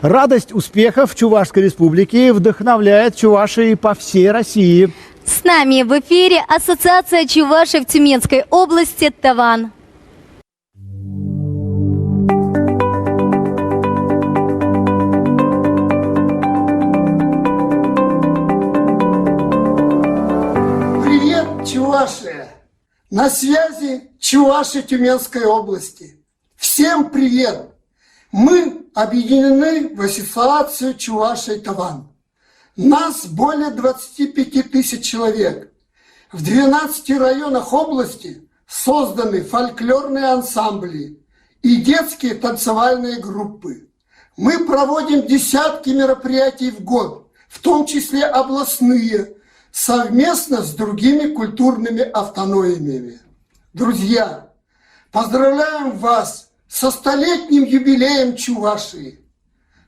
Радость успехов Чувашской Республики вдохновляет чувашей по всей России. С нами в эфире Ассоциация чувашей в Тюменской области «Таван». Привет, Чувашия! На связи Чуваши Тюменской области. Всем привет! Мы объединены в ассоциацию Чувашей Таван. Нас более 25 тысяч человек. В 12 районах области созданы фольклорные ансамбли и детские танцевальные группы. Мы проводим десятки мероприятий в год, в том числе областные, совместно с другими культурными автономиями. Друзья, поздравляем вас со столетним юбилеем Чувашии,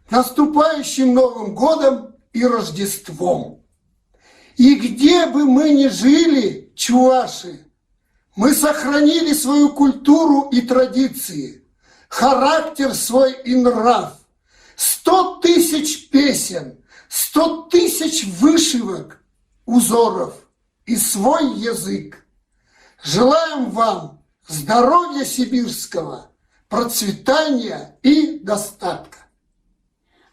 наступающим Новым годом и Рождеством. И где бы мы ни жили, чуваши, мы сохранили свою культуру и традиции, характер свой и нрав. 100 тысяч песен, 100 тысяч вышивок узоров и свой язык. Желаем вам здоровья сибирского, процветания и достатка.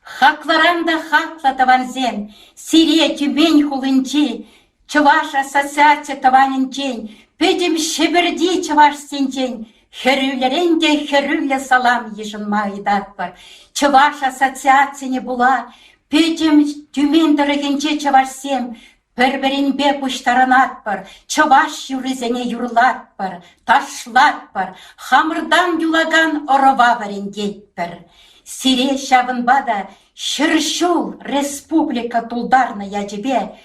Хакларанда хакла таванзен, Сирия Тюмень хулынчи, Чуваш ассоциация таванинчень, Педим шеберди чуваш сентень, Херюлеренде херюле салам ежен майдатпар, Чуваш ассоциация не була, Педим Тюмень дорогенче чуваш сем, Перберинбе пуштаранатпар, Чуваш юризене юрлатпар, Ташлатпар, Хамырдан юлаган орова варендетпар. Сире шавынбада, Шыршул республика тулдарная тебе,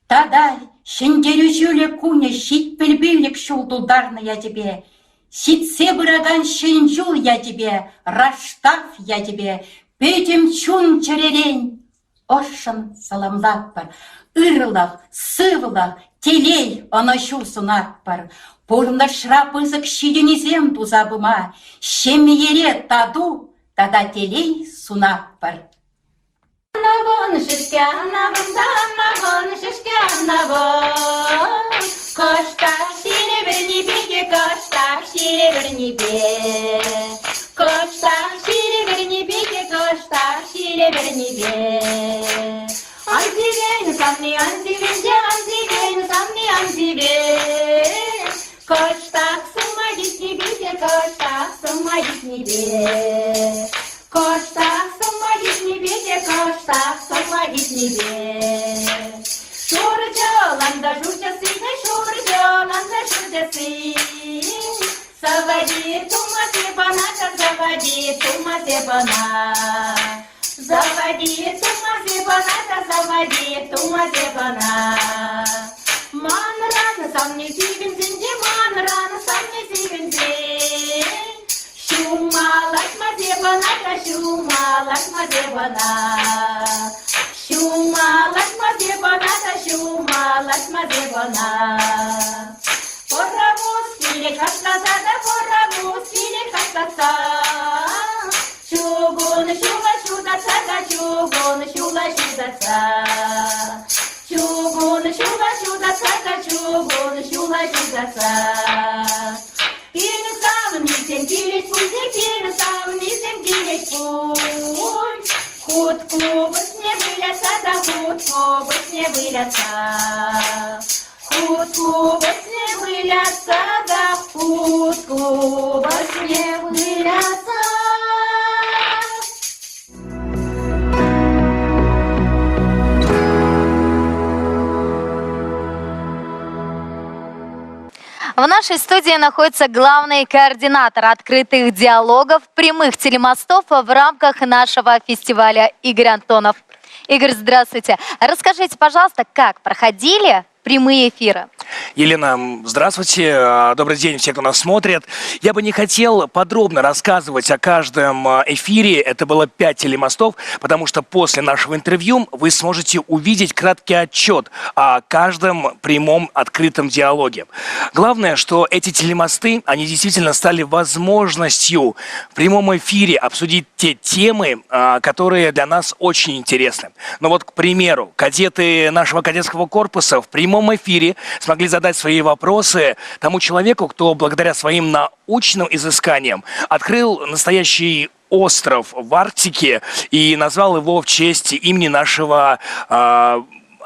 Тада шендерюжюле куне щитпельбилик шул тулдарная тебе, Ситсе быраган шенжул я тебе, Раштаф я тебе, Петем чун черерень, Ошын саламлатпар, Ырлах, сывлах, телей оношу сунатпар, Пурна шрапызык щиденезем тузабыма, Щемиере таду, Тада телей сунаппар. Навон Коштах шире бернибеге, коштах шире бернибе. Коштах шире бернибеге, коштах шире бернибе. Анзивен самни анзивенде, анзивен самни анзивен. Коштах сумадис небеге, коштах сумадис небе. Коштах сумадис небеге, коштах сумадис небе. Шурджоланда журджасы, шурджоланда журджасы. Заводи тумазе баната, заводи тумазе бана. Заводи тумазе баната, заводи тумазе бана. Манрана сам не зивензенде, манрана сам не зивензе. Шумалась мазе баната, шумалась мазе бана. Шумалась мазе баната, шумалась мазе бана. Паровоз пили касказада, паровоз пили каскаса. Чугун шула шудаца, да чугун шула шудаца. Чугун шула шудаца, да чугун шула шудаца. Пили сам низем кились путь, пили сам низем кились путь. Хутку бы с не выляца, да хутку бы с не выляца. Хутку бы с не выляца, да хутку бы с не выляца. В нашей студии находится главный координатор открытых диалогов, прямых телемостов в рамках нашего фестиваля Игорь Антонов. Игорь, здравствуйте. Расскажите, пожалуйста, как проходили прямые эфиры? Елена, здравствуйте. Добрый день всем, кто нас смотрит. Я бы не хотел подробно рассказывать о каждом эфире. Это было 5 телемостов, потому что после нашего интервью вы сможете увидеть краткий отчет о каждом прямом открытом диалоге. Главное, что эти телемосты, они действительно стали возможностью в прямом эфире обсудить те темы, которые для нас очень интересны. Ну вот, к примеру, кадеты нашего кадетского корпуса в прямом эфире смогли задать свои вопросы тому человеку, кто благодаря своим научным изысканиям открыл настоящий остров в Арктике и назвал его в честь имени нашего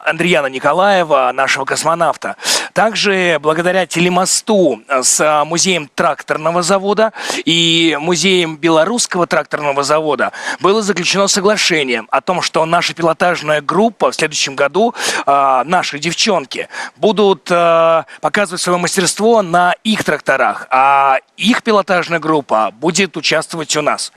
Андреяна Николаева, нашего космонавта. Также благодаря телемосту с музеем тракторного завода и музеем белорусского тракторного завода было заключено соглашение о том, что наша пилотажная группа в следующем году, наши девчонки, будут показывать свое мастерство на их тракторах, а их пилотажная группа будет участвовать у нас.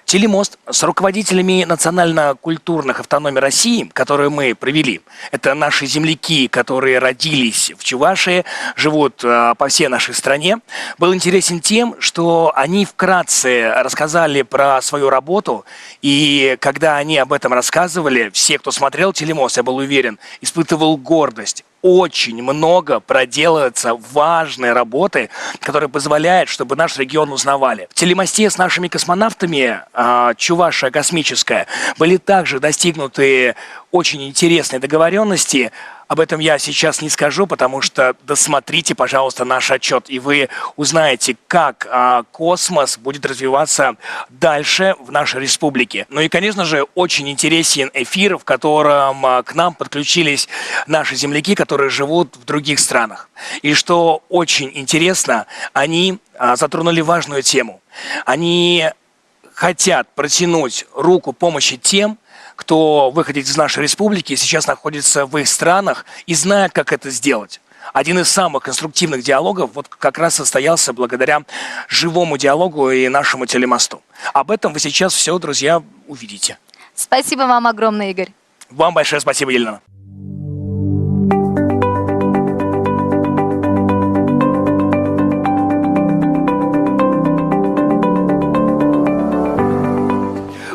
Телемост с руководителями национально-культурных автономий России, которые мы провели, это наши земляки, которые родились в Чувашии, живут по всей нашей стране, был интересен тем, что они вкратце рассказали про свою работу, и когда они об этом рассказывали, все, кто смотрел телемост, я был уверен, испытывал гордость. Очень много проделывается важной работы, которая позволяет, чтобы наш регион узнавали. В телемосте с нашими космонавтами Чувашия космическая были также достигнуты очень интересные договоренности Об этом я сейчас не скажу, потому что досмотрите, пожалуйста, наш отчет, и вы узнаете, как космос будет развиваться дальше в нашей республике. Ну и, конечно же, очень интересен эфир, в котором к нам подключились наши земляки, которые живут в других странах. И что очень интересно, они затронули важную тему. Они хотят протянуть руку помощи тем, кто выходит из нашей республики и сейчас находится в их странах и знает, как это сделать. Один из самых конструктивных диалогов вот как раз состоялся благодаря живому диалогу и нашему телемосту. Об этом вы сейчас все, друзья, увидите. Спасибо вам огромное, Игорь. Вам большое спасибо, Елена.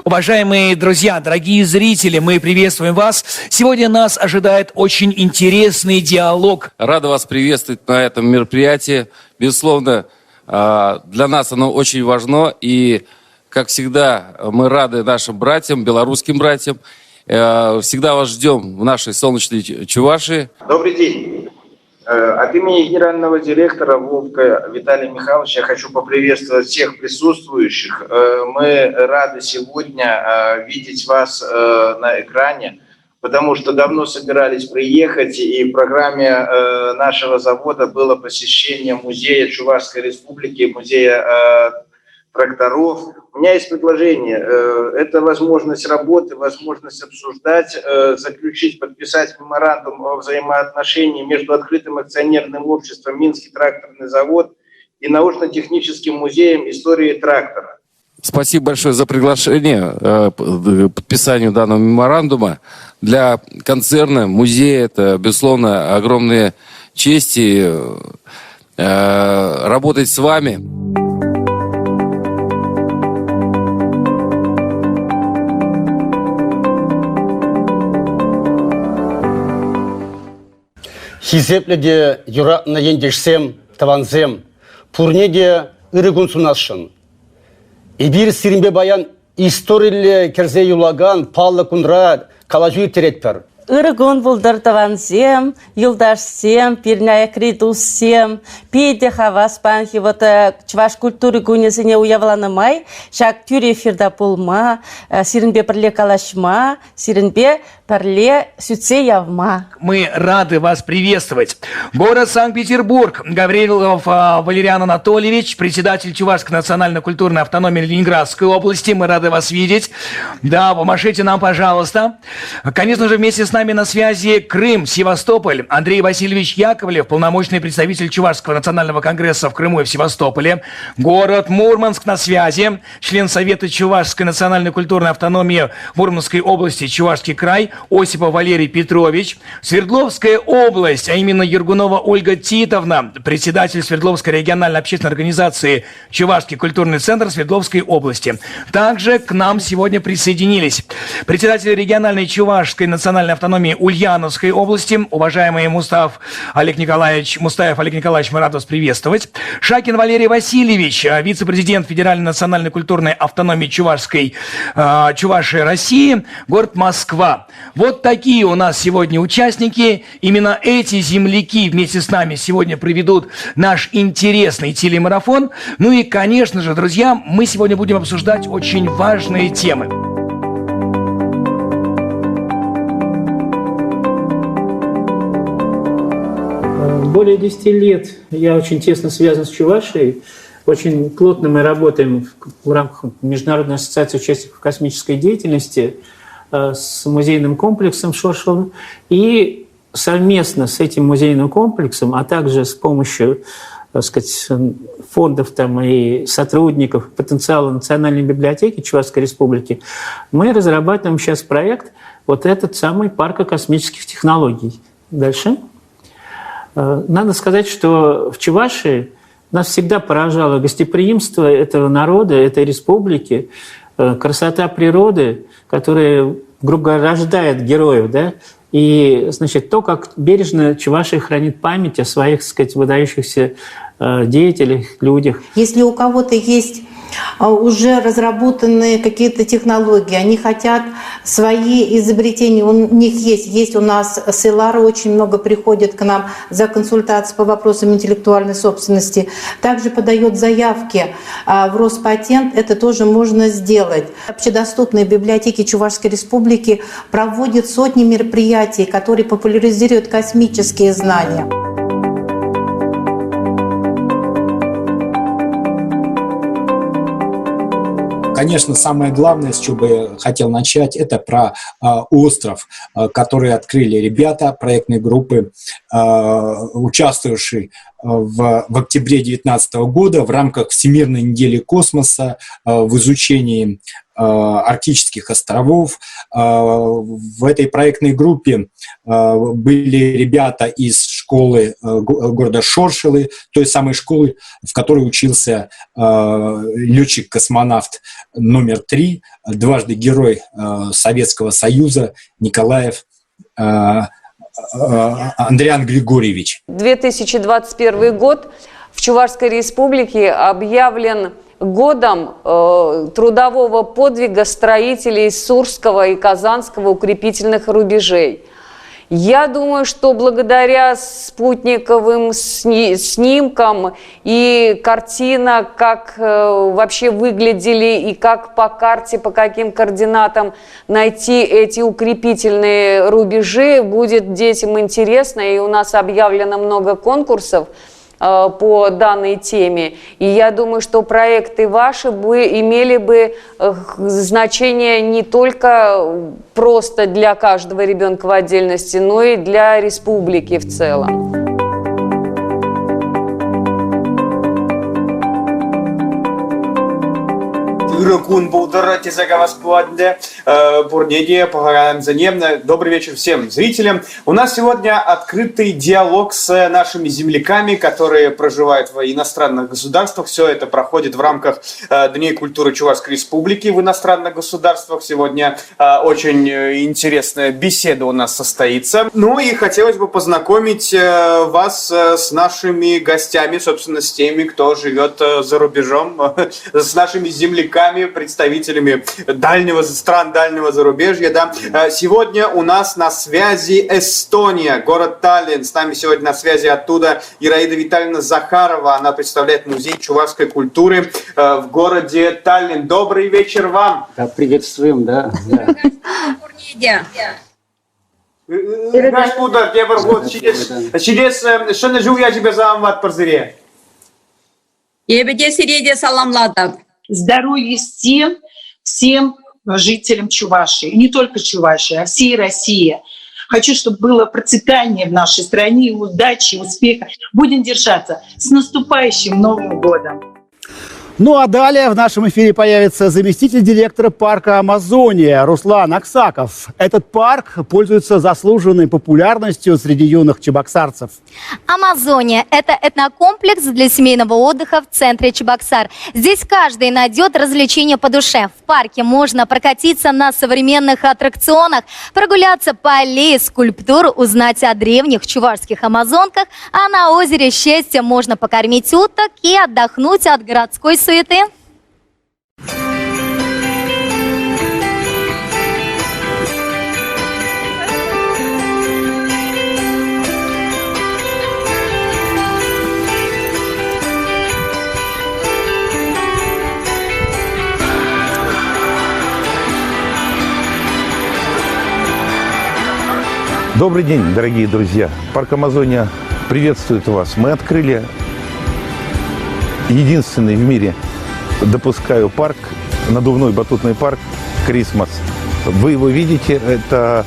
Уважаемые друзья, дорогие зрители, мы приветствуем вас. Сегодня нас ожидает очень интересный диалог. Рада вас приветствовать на этом мероприятии. Безусловно, для нас оно очень важно. И, как всегда, мы рады нашим братьям, белорусским братьям. Всегда вас ждем в нашей солнечной Чувашии. Добрый день. От имени генерального директора Вовка Виталия Михайловича я хочу поприветствовать всех присутствующих. Мы рады сегодня видеть вас на экране, потому что давно собирались приехать, и в программе нашего завода было посещение музея Чувашской Республики, музея тракторов. У меня есть предложение. Это возможность работы, возможность обсуждать, заключить, подписать меморандум о взаимоотношении между открытым акционерным обществом «Минский тракторный завод» и научно-техническим музеем истории трактора. Спасибо большое за приглашение к подписанию данного меморандума. Для концерна, музея это, безусловно, огромные чести работать с вами. Хизепледе юра на ендешсем, таванзем, пурнеде ырыгун сунашын. И бир сиринбе баян историлле керзе юлаган паллы кунра калажуир теретпер. Ырыгон булдар таванзем, юлдашсем, пирняя кридуссем, пейде хавас панхи, вот чваш культуры гунезине уявланымай, шак тюре эфирда пулма, сиринбе парле калашма, сиринбе парле сюце явма. Мы рады вас приветствовать. Город Санкт-Петербург. Гаврилов Валериан Анатольевич, председатель Чувашской национально-культурной автономии Ленинградской области. Мы рады вас видеть. Да, помашите нам, пожалуйста. Конечно же, вместе с нами на связи Крым, Севастополь. Андрей Васильевич Яковлев, полномочный представитель Чувашского национального конгресса в Крыму и в Севастополе. Город Мурманск на связи. Член Совета Чувашской национальной культурной автономии Мурманской области, Чувашский край, Осипов Валерий Петрович. Свердловская область, а именно Ергунова Ольга Титовна, председатель Свердловской региональной общественной организации Чувашский культурный центр Свердловской области. Также к нам сегодня присоединились председатель региональной Чувашской национальной автономии Ульяновской области, уважаемый Мустаев Олег Николаевич, мы рады вас приветствовать. Шакин Валерий Васильевич, вице-президент Федеральной национальной культурной автономии Чувашии России, город Москва. Вот такие у нас сегодня участники. Именно эти земляки вместе с нами сегодня проведут наш интересный телемарафон. Ну и, конечно же, друзья, мы сегодня будем обсуждать очень важные темы. Более 10 лет я очень тесно связан с Чувашией. Очень плотно мы работаем в рамках Международной ассоциации участников космической деятельности с музейным комплексом Шоршел. И совместно с этим музейным комплексом, а также с помощью, так сказать, фондов там, и сотрудников, потенциала Национальной библиотеки Чувашской Республики, мы разрабатываем сейчас проект, вот этот самый парка космических технологий. Дальше. Надо сказать, что в Чувашии нас всегда поражало гостеприимство этого народа, этой республики, красота природы, которая, грубо говоря, рождает героев, да, и, значит, то, как бережно Чувашия хранит память о своих, так сказать, выдающихся деятелях, людях. Если у кого-то есть уже разработаны какие-то технологии, они хотят свои изобретения, у них есть у нас селары, очень много приходит к нам за консультацией по вопросам интеллектуальной собственности, также подает заявки в Роспатент, это тоже можно сделать. Общедоступные библиотеки Чувашской Республики проводят сотни мероприятий, которые популяризируют космические знания. Конечно, самое главное, с чего бы я хотел начать, это про остров, который открыли ребята проектной группы, участвовавшие в октябре 2019 года в рамках Всемирной недели космоса в изучении арктических островов. В этой проектной группе были ребята из школы города Шоршилы, той самой школы, в которой учился летчик-космонавт номер 3, дважды герой Советского Союза Николаев Андриан Григорьевич. 2021 год в Чувашской Республике объявлен годом трудового подвига строителей Сурского и Казанского укрепительных рубежей. Я думаю, что благодаря спутниковым снимкам и картина, как вообще выглядели и как по карте, по каким координатам найти эти укрепительные рубежи, будет детям интересно. И у нас объявлено много конкурсов по данной теме. И я думаю, что проекты ваши имели бы значение не только просто для каждого ребенка в отдельности, но и для республики в целом. Добрый вечер всем зрителям. У нас сегодня открытый диалог с нашими земляками, которые проживают в иностранных государствах. Все это проходит в рамках Дней культуры Чувашской Республики в иностранных государствах. Сегодня очень интересная беседа у нас состоится. Ну и хотелось бы познакомить вас с нашими гостями, собственно, с теми, кто живет за рубежом, с нашими земляками, представителями стран дальнего зарубежья. Да. Сегодня у нас на связи Эстония, город Таллин. С нами сегодня на связи оттуда Ираида Витальевна Захарова. Она представляет музей чувашской культуры в городе Таллин. Добрый вечер вам. Да, приветствуем, да. Господа, первый год. Сейчас, что нажу я тебе за амват парзыре? Здоровья всем жителям Чувашии. И не только Чувашии, а всей России. Хочу, чтобы было процветание в нашей стране, удачи, успеха. Будем держаться. С наступающим Новым годом! Ну а далее в нашем эфире появится заместитель директора парка «Амазония» Руслан Аксаков. Этот парк пользуется заслуженной популярностью среди юных чебоксарцев. «Амазония» – это этнокомплекс для семейного отдыха в центре Чебоксар. Здесь каждый найдет развлечение по душе. В парке можно прокатиться на современных аттракционах, прогуляться по аллее скульптур, узнать о древних чувашских амазонках, а на озере Счастья можно покормить уток и отдохнуть от городской суеты. Добрый день, дорогие друзья. Парк «Амазония» приветствует вас. Мы открыли единственный в мире, допускаю, парк, надувной батутный парк «Крисмас». Вы его видите, это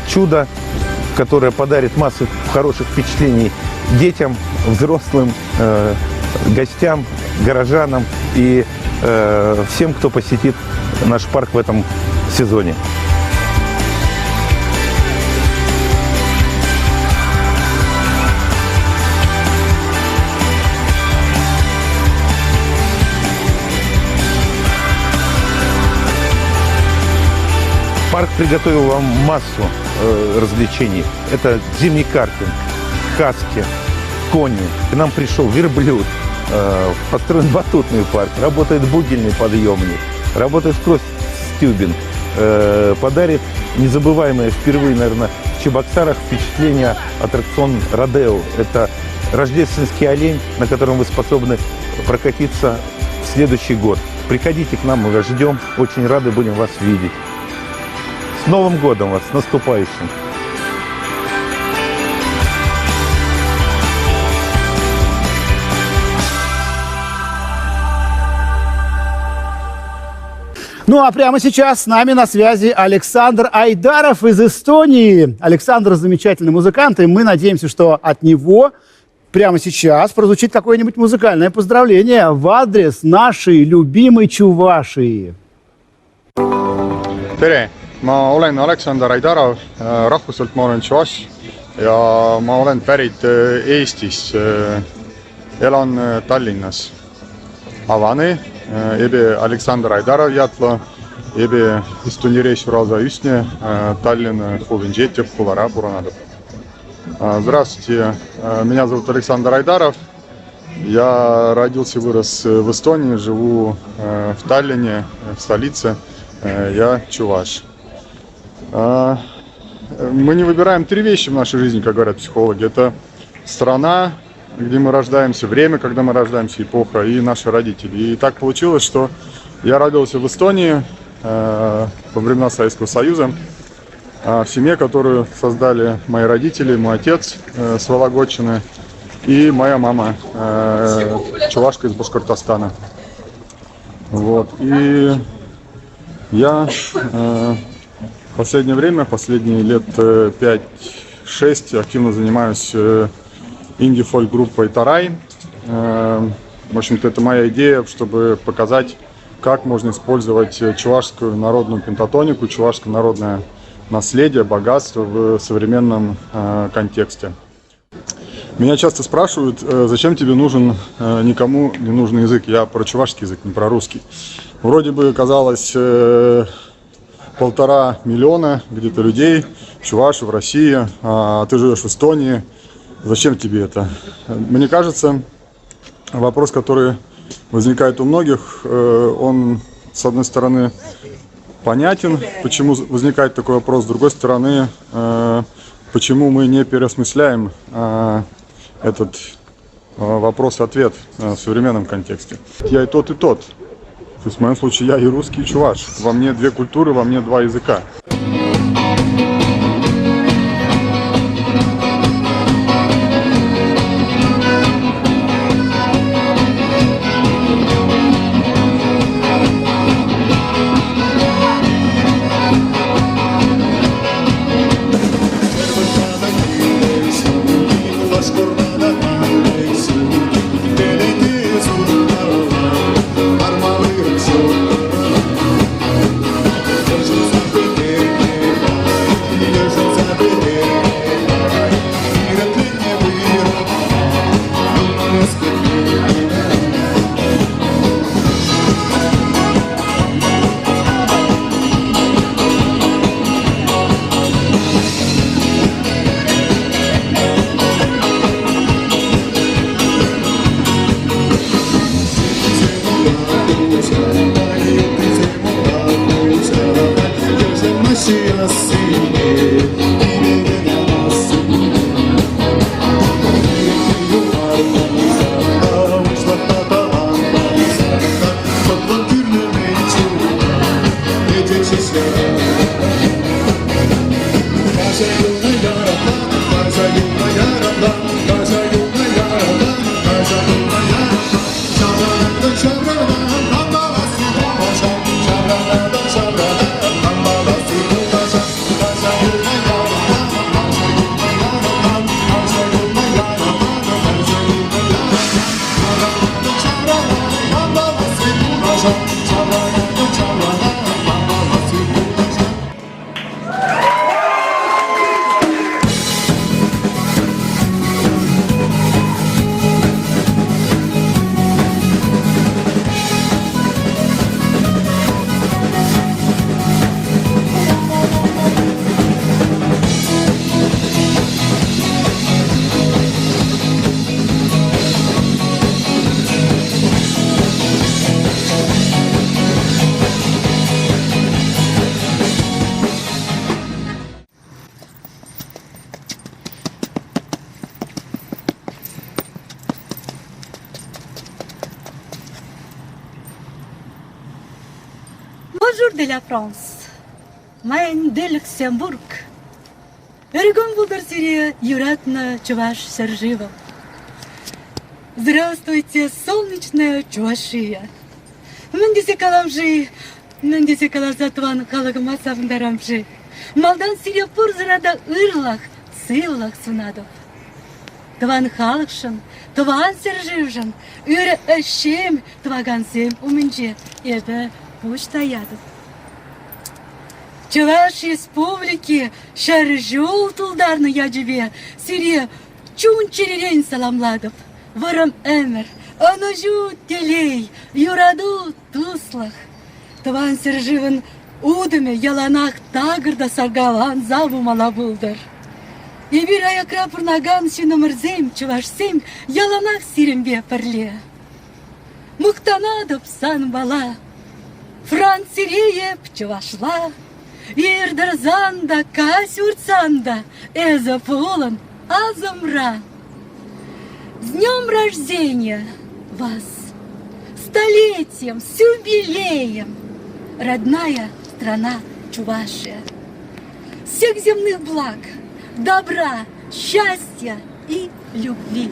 чудо, которое подарит массу хороших впечатлений детям, взрослым, гостям, горожанам и всем, кто посетит наш парк в этом сезоне. Парк приготовил вам массу развлечений. Это зимний картинг, хаски, кони. К нам пришел верблюд, построен батутный парк, работает бугельный подъемник, работает кросс-тюбинг, подарит незабываемое впервые, наверное, в Чебоксарах впечатление аттракцион «Родео». Это рождественский олень, на котором вы способны прокатиться в следующий год. Приходите к нам, мы вас ждем, очень рады будем вас видеть. С Новым годом вас, с наступающим! Ну а прямо сейчас с нами на связи Александр Айдаров из Эстонии. Александр замечательный музыкант, и мы надеемся, что от него прямо сейчас прозвучит какое-нибудь музыкальное поздравление в адрес нашей любимой Чувашии. Tere, ma olen Aleksander Aidarov, rahvuselt ma olen Tšuvaš ja ma olen pärit Eestis, elan Tallinnas. Avani, ebe Aleksander Aidarov jatlo, ebe истониреш раза üsne, Tallinn Хувинжете, Пулара, Буранадов. Здравствуйте, меня зовут Александр Айдаров, я родился и вырос в Эстонии, живу в Таллине, в столице, я чуваш. Мы не выбираем три вещи в нашей жизни, как говорят психологи. Это страна, где мы рождаемся, время, когда мы рождаемся, эпоха, и наши родители. И так получилось, что я родился в Эстонии во времена Советского Союза, в семье, которую создали мои родители, мой отец с Вологодчины и моя мама, чувашка из Башкортостана. Вот. И я в последнее время, последние лет 5-6 активно занимаюсь инди-фольк-группой «Тарай». В общем-то, это моя идея, чтобы показать, как можно использовать чувашскую народную пентатонику, чувашское народное наследие, богатство в современном контексте. Меня часто спрашивают, зачем тебе нужен никому не нужный язык. Я про чувашский язык, не про русский. Вроде бы казалось 1,5 миллиона где-то людей, чуваши в России, а ты живешь в Эстонии. Зачем тебе это? Мне кажется, вопрос, который возникает у многих, он, с одной стороны, понятен, почему возникает такой вопрос, с другой стороны, почему мы не переосмысляем этот вопрос-ответ в современном контексте. Я и тот, и тот. То есть в моем случае я и русский, и чуваш. Во мне две культуры, во мне два языка. Armalı de la France, Maine de Люксембург. Эргон Булдарсире, Юратна, Чуваш, Сержива. Здравствуйте, солнечная Чувашия. Мендисе Каламжи, Мендисе Калазатван, Халагамасавндарамжи. Малдан Сирепур зарада Ирлах, Сылах Сунадов. Тван Халакшан, Тван Серживжан, Юре Эшем, Твагансем Уминже, Эбе Пуштаядов. Чуваш республики, Шаржул Тулдарны Ядживе, Сире Чунчеререн Саламладов, Варам Эмер, Анажу Телей, Юраду Туслах. Тван Серживан Удаме яланах тагырда саргалан заву малабулдар. И бирая крапурнаган шиномырзем, чувашсем, яланах сирембе парле. Мухтанадып сан бала, Францирееп чувашла, Ирдарзанда касюрцанда, Эза полон азамра. С днем рождения вас, столетием, с юбилеем, родная страна Чувашия. Всех земных благ, добра, счастья и любви.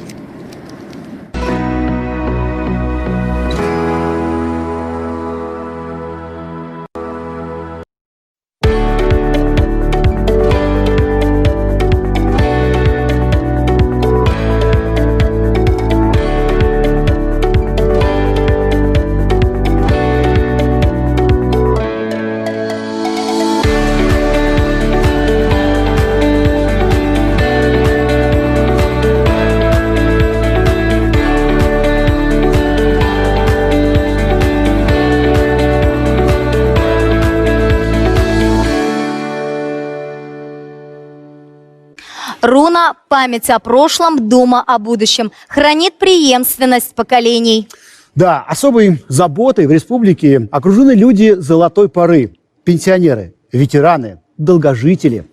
Руна – память о прошлом, дума о будущем. Хранит преемственность поколений. Да, особой заботой в республике окружены люди золотой поры. Пенсионеры, ветераны, долгожители.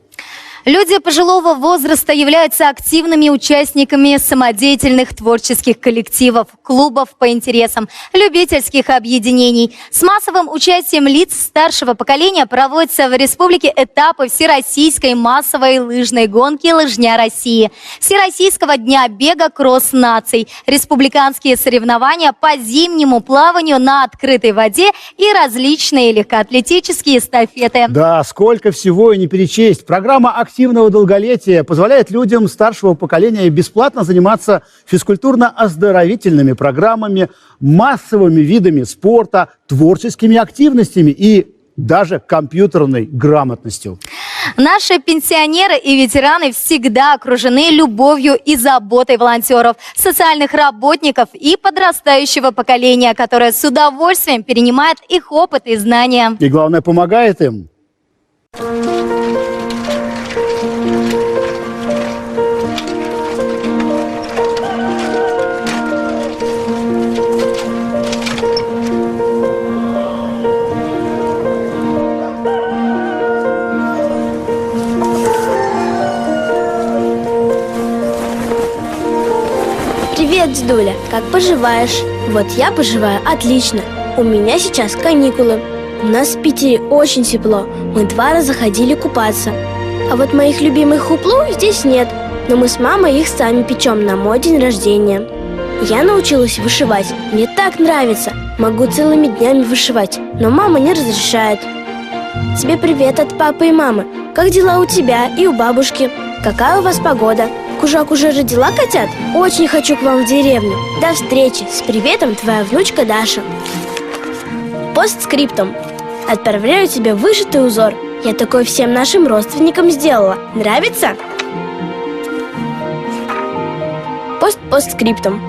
Люди пожилого возраста являются активными участниками самодеятельных творческих коллективов, клубов по интересам, любительских объединений. С массовым участием лиц старшего поколения проводятся в республике этапы Всероссийской массовой лыжной гонки «Лыжня России», Всероссийского дня бега «Кросс наций», республиканские соревнования по зимнему плаванию на открытой воде и различные легкоатлетические эстафеты. Да, сколько всего и не перечесть. Программа активного долголетия позволяет людям старшего поколения бесплатно заниматься физкультурно-оздоровительными программами, массовыми видами спорта, творческими активностями и даже компьютерной грамотностью. Наши пенсионеры и ветераны всегда окружены любовью и заботой волонтеров, социальных работников и подрастающего поколения, которое с удовольствием перенимает их опыт и знания. И главное, помогает им. Привет, дедуля, как поживаешь? Вот я поживаю отлично. У меня сейчас каникулы. У нас в Питере очень тепло. Мы 2 раза ходили купаться. А вот моих любимых хуплу здесь нет. Но мы с мамой их сами печем на мой день рождения. Я научилась вышивать. Мне так нравится. Могу целыми днями вышивать. Но мама не разрешает. Тебе привет от папы и мамы. Как дела у тебя и у бабушки? Какая у вас погода? Кужак уже родила котят? Очень хочу к вам в деревню. До встречи. С приветом, твоя внучка Даша. Постскриптум. Отправляю тебе вышитый узор. Я такой всем нашим родственникам сделала. Нравится? Постскриптум.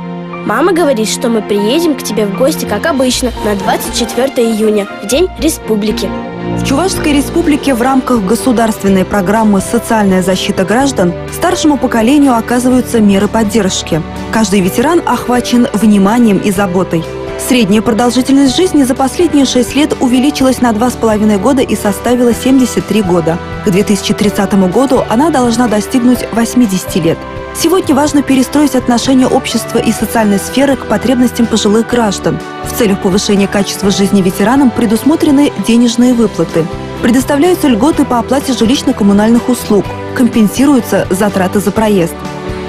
Мама говорит, что мы приедем к тебе в гости, как обычно, на 24 июня, в День Республики. В Чувашской республике в рамках государственной программы «Социальная защита граждан» старшему поколению оказываются меры поддержки. Каждый ветеран охвачен вниманием и заботой. Средняя продолжительность жизни за последние 6 лет увеличилась на 2,5 года и составила 73 года. К 2030 году она должна достигнуть 80 лет. Сегодня важно перестроить отношение общества и социальной сферы к потребностям пожилых граждан. В целях повышения качества жизни ветеранам предусмотрены денежные выплаты. Предоставляются льготы по оплате жилищно-коммунальных услуг. Компенсируются затраты за проезд.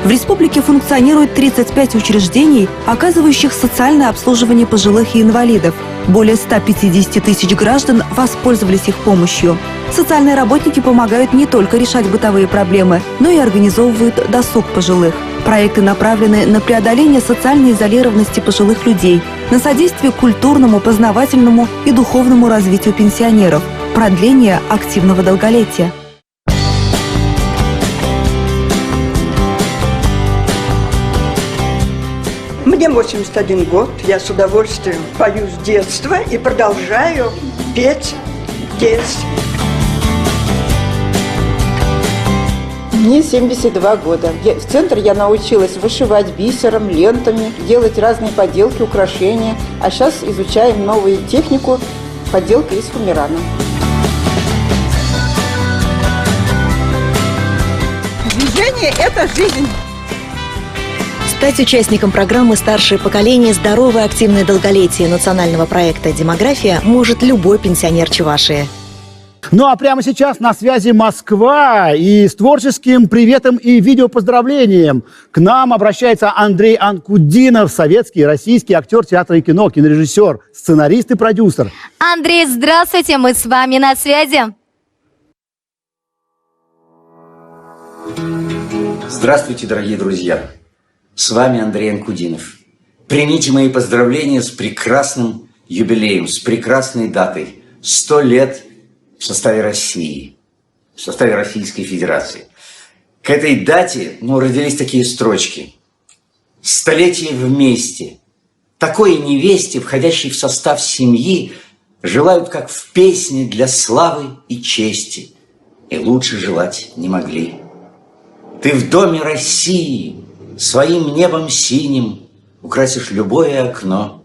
В республике функционирует 35 учреждений, оказывающих социальное обслуживание пожилых и инвалидов. Более 150 тысяч граждан воспользовались их помощью. Социальные работники помогают не только решать бытовые проблемы, но и организовывают досуг пожилых. Проекты направлены на преодоление социальной изолированности пожилых людей, на содействие культурному, познавательному и духовному развитию пенсионеров, продление активного долголетия. Мне 81 год, я с удовольствием пою с детства и продолжаю петь здесь. Мне 72 года. В центре я научилась вышивать бисером, лентами, делать разные поделки, украшения. А сейчас изучаем новую технику поделки из фумирана. Движение – это жизнь. Стать участником программы «Старшее поколение. Здоровое активное долголетие» национального проекта «Демография» может любой пенсионер Чувашии. Ну а прямо сейчас на связи Москва, и с творческим приветом и видеопоздравлением к нам обращается Андрей Анкудинов, советский и российский актер театра и кино, кинорежиссер, сценарист и продюсер. Андрей, здравствуйте, мы с вами на связи. Здравствуйте, дорогие друзья! С вами Андрей Анкудинов. Примите мои поздравления с прекрасным юбилеем, с прекрасной датой. 100 лет в составе России, в составе Российской Федерации. К этой дате, родились такие строчки. «Столетие вместе. Такой невесте, входящей в состав семьи, желают, как в песне, для славы и чести. И лучше желать не могли. Ты в доме России, своим небом синим украсишь любое окно.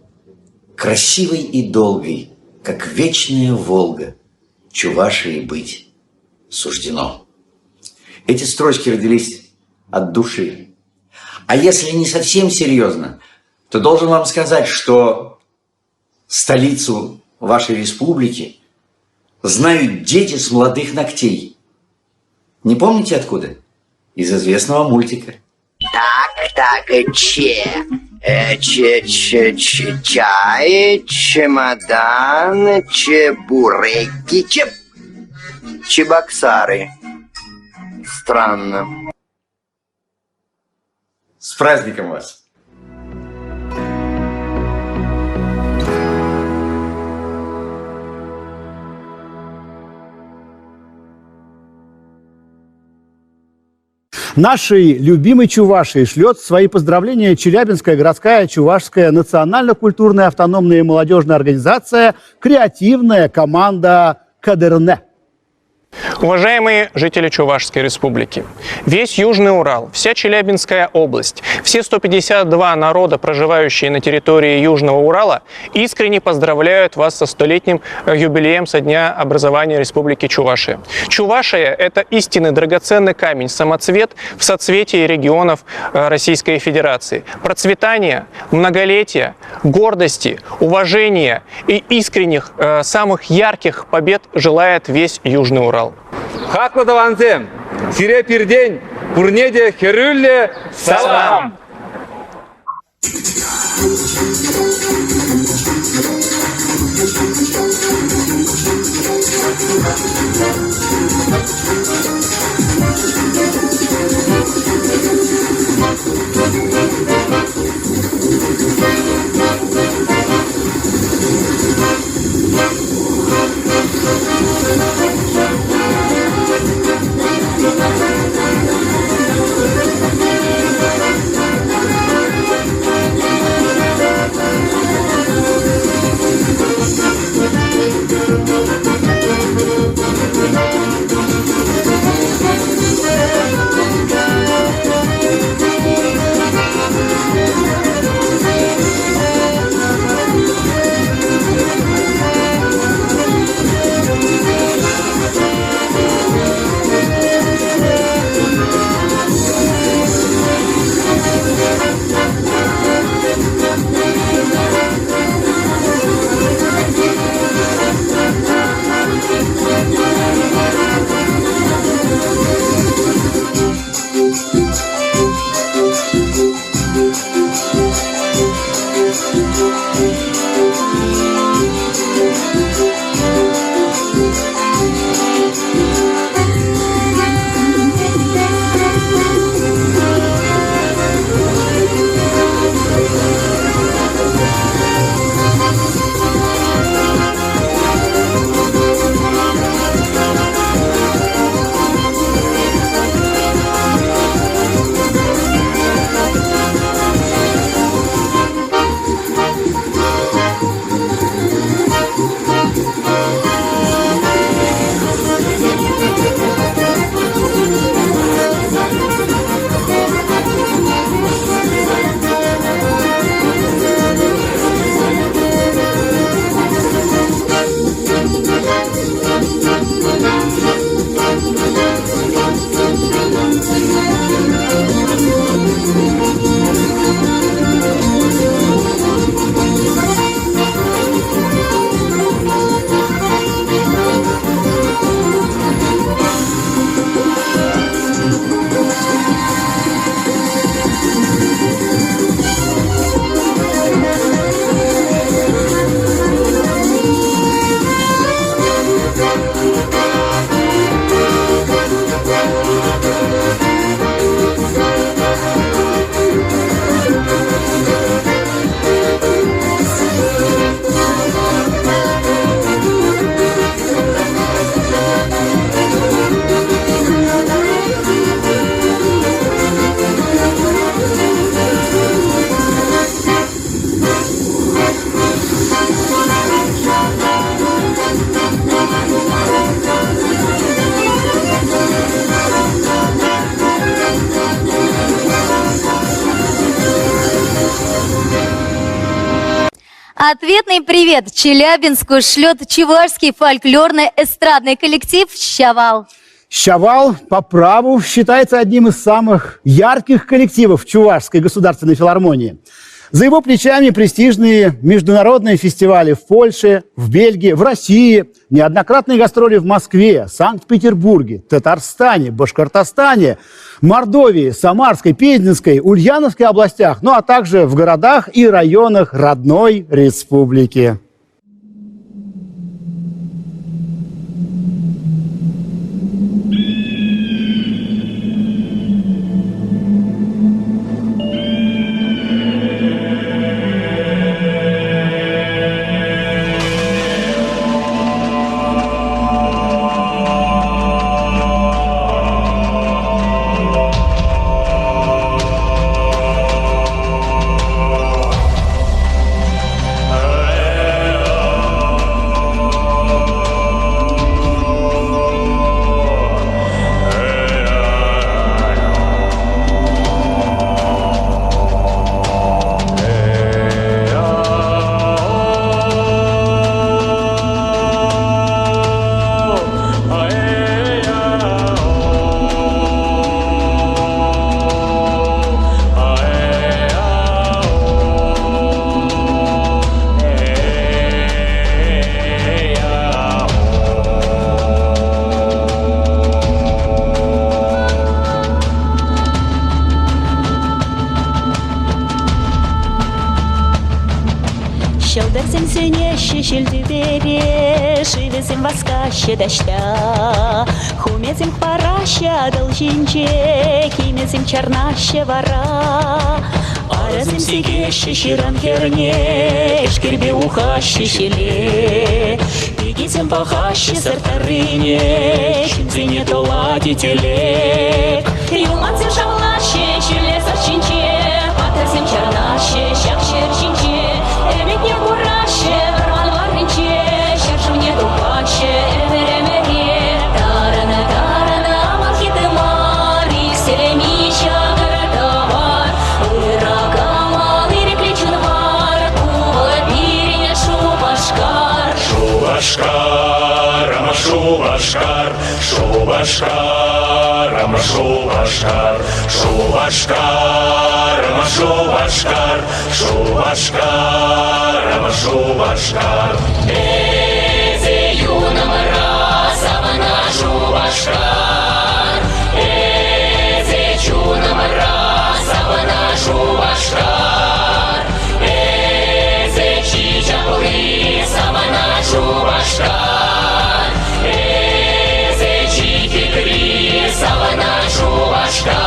Красивой и долгой, как вечная Волга, Чувашии быть суждено». Эти строчки родились от души. А если не совсем серьезно, то должен вам сказать, что столицу вашей республики знают дети с молодых ногтей. Не помните откуда? Из известного мультика. Чай, чемодан, чебуреки, чебоксары. Странно. С праздником вас! Нашей любимой Чувашии шлет свои поздравления Челябинская городская Чувашская национально-культурная автономная молодежная организация «Креативная команда Кадерне». Уважаемые жители Чувашской республики, весь Южный Урал, вся Челябинская область, все 152 народа, проживающие на территории Южного Урала, искренне поздравляют вас со 100-летним юбилеем со дня образования Республики Чувашия. Чувашия – это истинный драгоценный камень, самоцвет в соцветии регионов Российской Федерации. Процветания, многолетия, гордости, уважения и искренних, самых ярких побед желает весь Южный Урал. Хаклы сире пирдень, пурнеде херюлле, салам! Ответный привет Челябинску шлет чувашский фольклорно-эстрадный коллектив «Щавал». «Щавал» по праву считается одним из самых ярких коллективов Чувашской государственной филармонии. За его плечами престижные международные фестивали в Польше, в Бельгии, в России, неоднократные гастроли в Москве, Санкт-Петербурге, Татарстане, Башкортостане, Мордовии, Самарской, Пензенской, Ульяновской областях, ну а также в городах и районах родной республики. Шивезем воскаще дождя, хумезем параща должинче, кимезем чернаще вора. Аразем сигеще ширан херне, шкирбе ухаще щеле, бегизем пахаще сартарыне, щинзине толадителе. Юмацем шавлаще, щеле сарчинче, патазем чернаще, щак щерчинче, эмек не бураще, варван варвинче. Тупаче, эверемере, тарана, махиты мари, селемища, городовар, иракамал, ирекличунвар, кувала пириня, шубашкар. Шубашкар, ама шубашкар, шубашкар, ама шубашкар, шубашкар, ама шубашкар, шубашкар, ама шубашкар. Шубашкар, эзе чунам разавана шубашкар, эзе чичапли самана шубашкар, эзе чикитри самана шубашкар.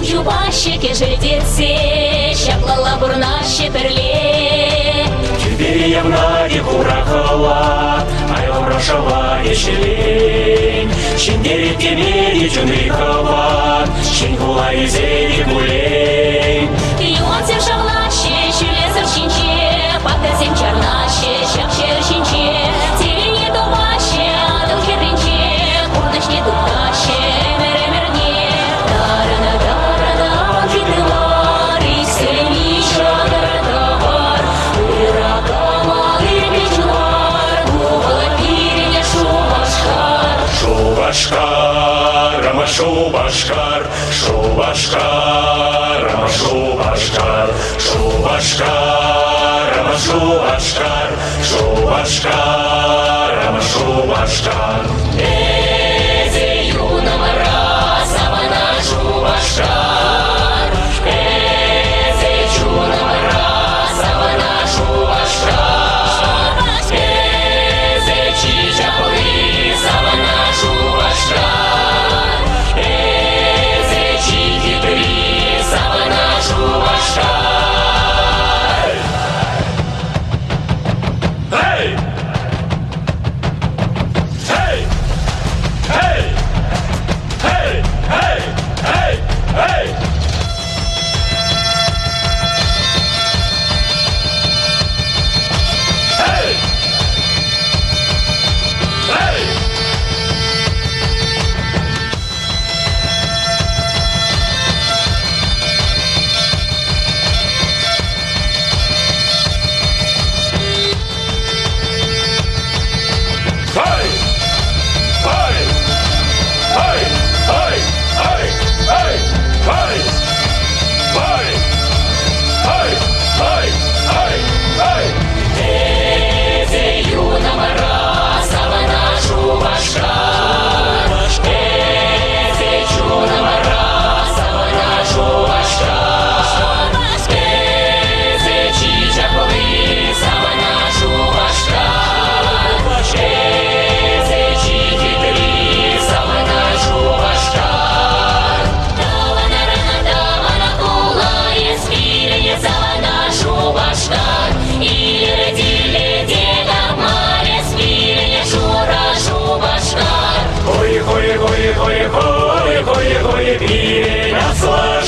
Чубащики жильдецы, щаплала бурнаще перле. Тюберия в наде курахала, айо рошава ещелень. Щендери темери чунрихова, щенгула и зели гулень. Юансер шавлаще, щелесер щенче, патасем чернаще, щапчер щенче. Телене тубаще, адал херренче, курночне туптаще. Шубашкар, Шубашкар, Шубашкар, Шубашкар, Шубашкар, Шубашкар, Шубашкар. Эзи юного разована Шубашкар, Эзи юного разована Шубашкар, Эзи чича полизована Шубашкар, Эзи чики тризована Шубашкар. Hey! Hey! Hey! Hey! Hey! Hey! Hey! Hey! Hey!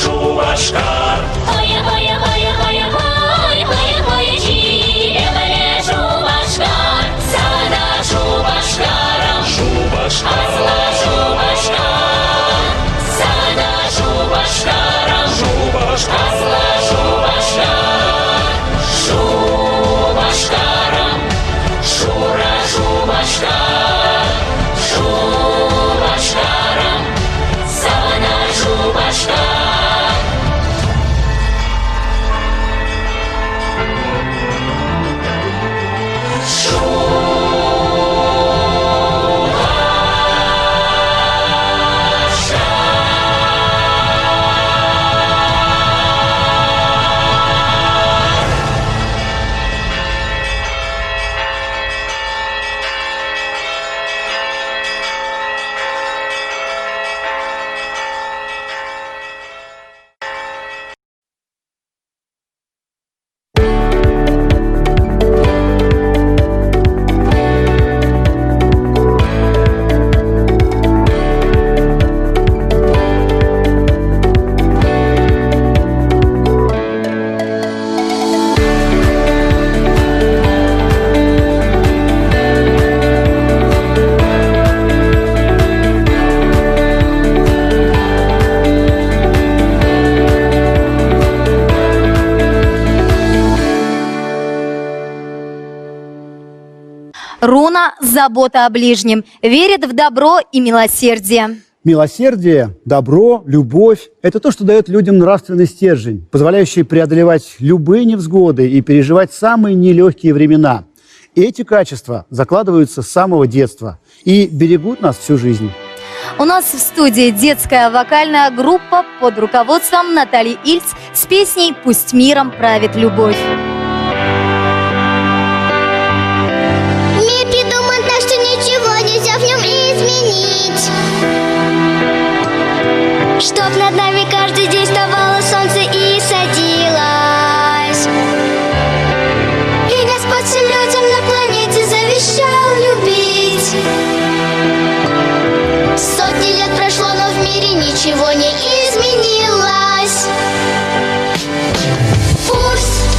Шубашкар. Ой, ой, ой, ой, ой, ой, ой, Чилебале Шубашкар. Савана Шубашкаром. Шубашкар. Азла Шубашкар. Савана Шубашкаром. Шубашкар. Азла Шубашкар. Шубашкаром. Шура Шубашкар. Шубашкаром. Савана Шубашкар. Руна – забота о ближнем, верит в добро и милосердие. Милосердие, добро, любовь – это то, что дает людям нравственный стержень, позволяющий преодолевать любые невзгоды и переживать самые нелегкие времена. И эти качества закладываются с самого детства и берегут нас всю жизнь. У нас в студии детская вокальная группа под руководством Натальи Ильц с песней «Пусть миром правит любовь». Мир придуман так, что ничего нельзя в нем изменить. Чтоб над нами каждый день вставало солнце и садилось. И Господь всем людям на планете завещал любить. Сотни лет прошло, но в мире ничего не изменилось. Пусть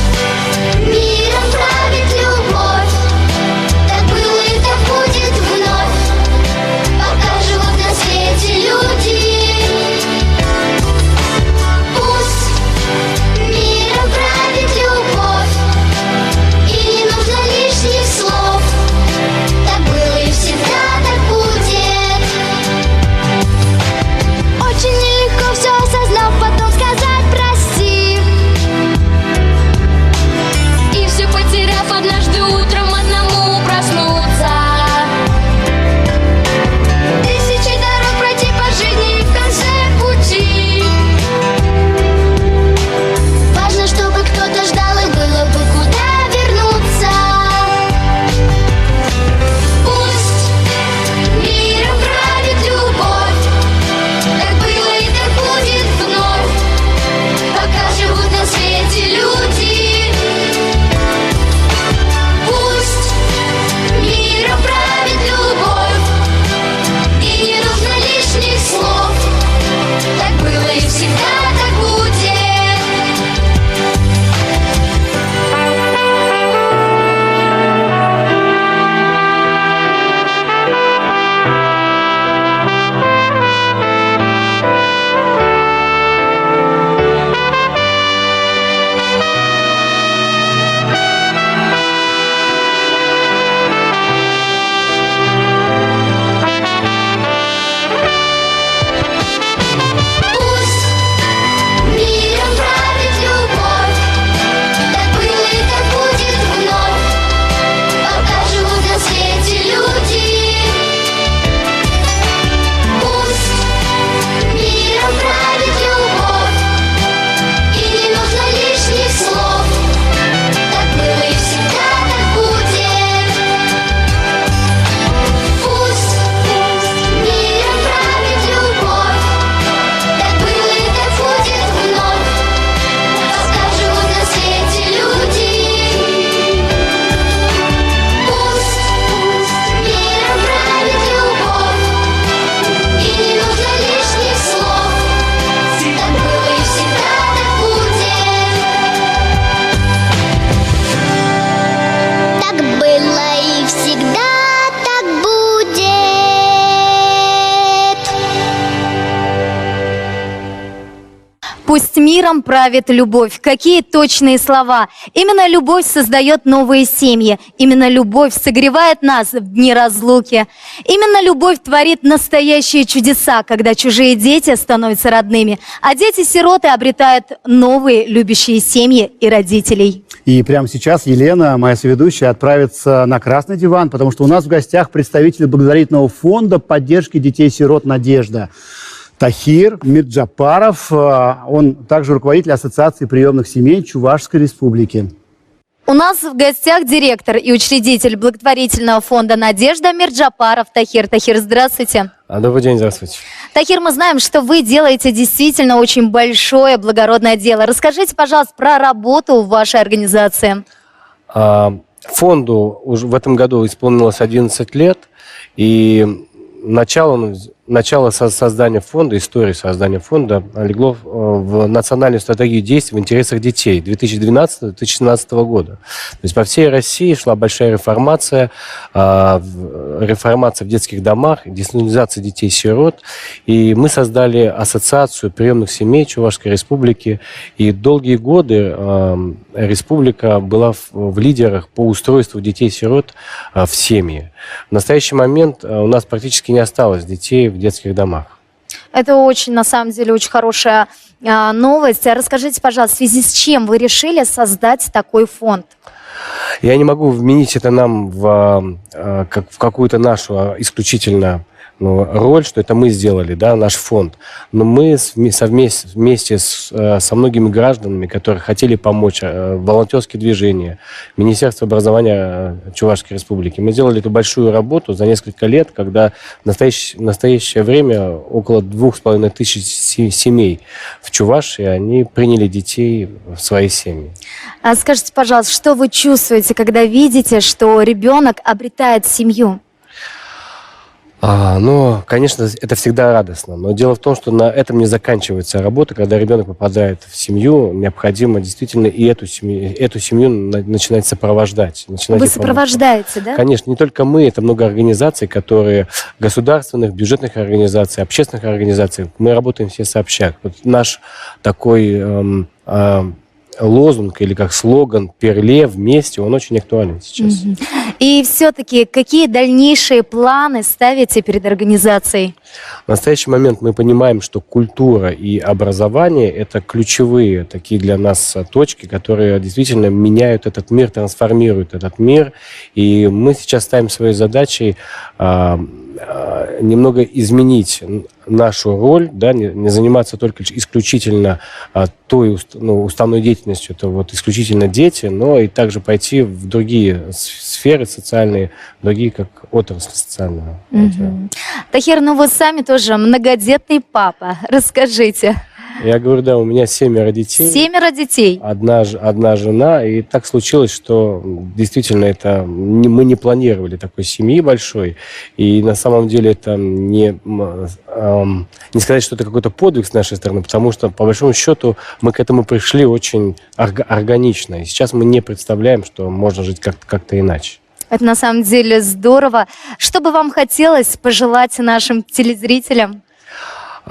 Пусть миром правит любовь. Какие точные слова. Именно любовь создает новые семьи. Именно любовь согревает нас в дни разлуки. Именно любовь творит настоящие чудеса, когда чужие дети становятся родными, а дети-сироты обретают новые любящие семьи и родителей. И прямо сейчас Елена, моя соведущая, отправится на красный диван, потому что у нас в гостях представитель благотворительного фонда поддержки детей-сирот «Надежда» Тахир Мирджапаров. Он также руководитель Ассоциации приемных семей Чувашской Республики. У нас в гостях директор и учредитель благотворительного фонда «Надежда» Мирджапаров Тахир. Тахир, здравствуйте. Добрый день, здравствуйте. Тахир, мы знаем, что вы делаете действительно очень большое благородное дело. Расскажите, пожалуйста, про работу в вашей организации. Фонду уже в этом году исполнилось 11 лет, и начало создания фонда, истории создания фонда легло в национальную стратегию действий в интересах детей 2012-2017 года. То есть по всей России шла большая реформация в детских домах, десоциализация детей-сирот. И мы создали ассоциацию приемных семей Чувашской Республики. И долгие годы республика была в лидерах по устройству детей-сирот в семьи. В настоящий момент у нас практически не осталось детей в детских домах. Это очень, на самом деле, очень хорошая новость. Расскажите, пожалуйста, в связи с чем вы решили создать такой фонд? Я не могу вменить это нам в какую-то нашу исключительно роль, что это мы сделали, да, наш фонд. Но мы вместе со многими гражданами, которые хотели помочь, волонтерские движения, Министерство образования Чувашской Республики, мы сделали эту большую работу за несколько лет, когда в настоящее время около 2500 семей в Чувашии, они приняли детей в свои семьи. Скажите, пожалуйста, что вы чувствуете, когда видите, что ребенок обретает семью? Конечно, это всегда радостно. Но дело в том, что на этом не заканчивается работа. Когда ребенок попадает в семью, необходимо действительно и эту семью начинать сопровождать. Вы сопровождаете, да? Конечно, не только мы, это много организаций, которые государственных, бюджетных организаций, общественных организаций. Мы работаем все сообща. Вот наш такой лозунг или как слоган «Перле вместе», он очень актуален сейчас. И все-таки какие дальнейшие планы ставите перед организацией? В настоящий момент мы понимаем, что культура и образование – это ключевые такие для нас точки, которые действительно меняют этот мир, трансформируют этот мир. И мы сейчас ставим своей задачей немного изменить нашу роль, да, не заниматься только исключительно той уставной деятельностью, это вот исключительно дети, но и также пойти в другие сферы социальные, другие как отрасли социальные. Тахир, вы сами тоже многодетный папа. Расскажите. Я говорю, да, у меня 7 детей. 7 детей? Одна жена. И так случилось, что действительно мы не планировали такой семьи большой. И на самом деле это не сказать, что это какой-то подвиг с нашей стороны, потому что, по большому счету, мы к этому пришли очень органично. И сейчас мы не представляем, что можно жить как-то иначе. Это на самом деле здорово. Что бы вам хотелось пожелать нашим телезрителям?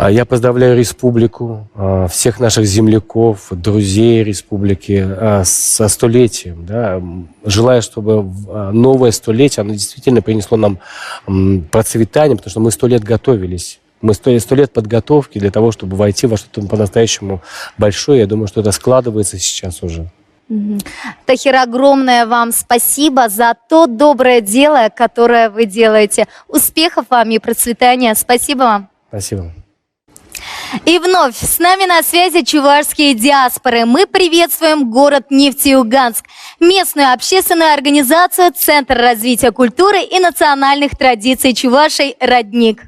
Я поздравляю республику, всех наших земляков, друзей республики со столетием. Да. Желаю, чтобы новое столетие, оно действительно принесло нам процветание, потому что мы 100 лет готовились. Мы 100 лет подготовки для того, чтобы войти во что-то по-настоящему большое. Я думаю, что это складывается сейчас уже. Тахир, огромное вам спасибо за то доброе дело, которое вы делаете. Успехов вам и процветания. Спасибо вам. Спасибо. И вновь с нами на связи чувашские диаспоры. Мы приветствуем город Нефтеюганск, местную общественную организацию «Центр развития культуры и национальных традиций Чувашей «Родник».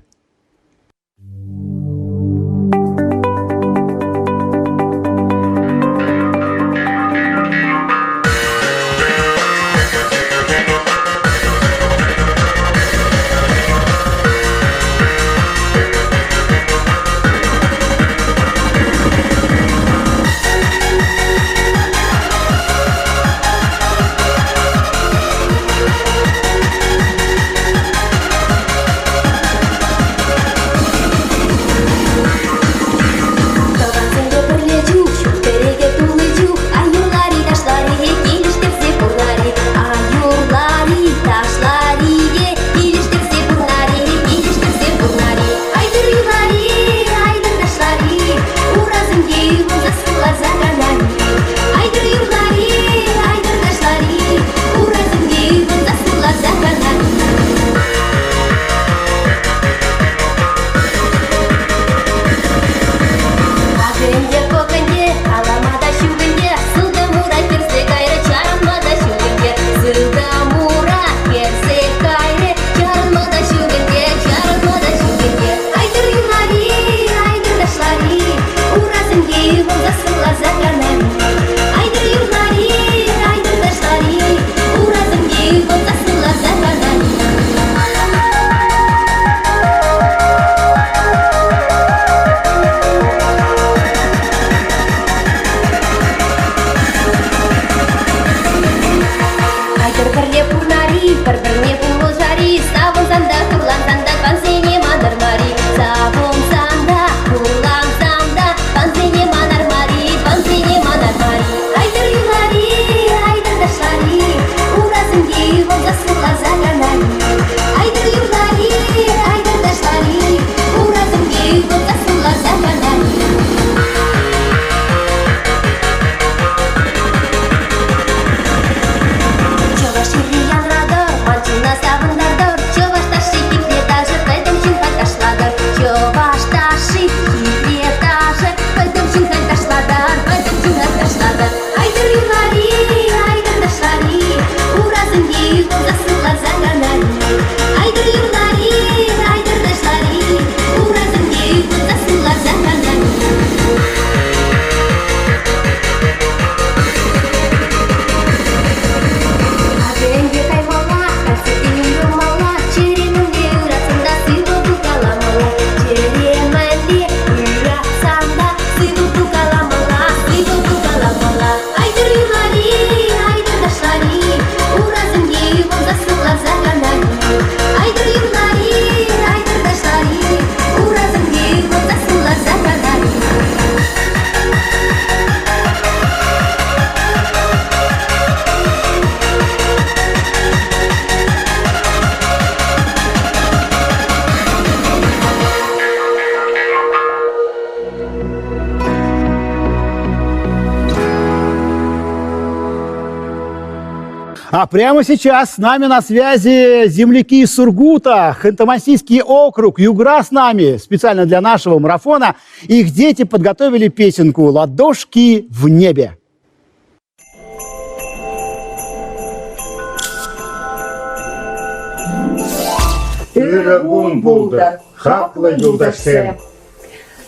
А прямо сейчас с нами на связи земляки из Сургута, Ханты-Мансийский округ, Югра с нами, специально для нашего марафона. Их дети подготовили песенку «Ладошки в небе».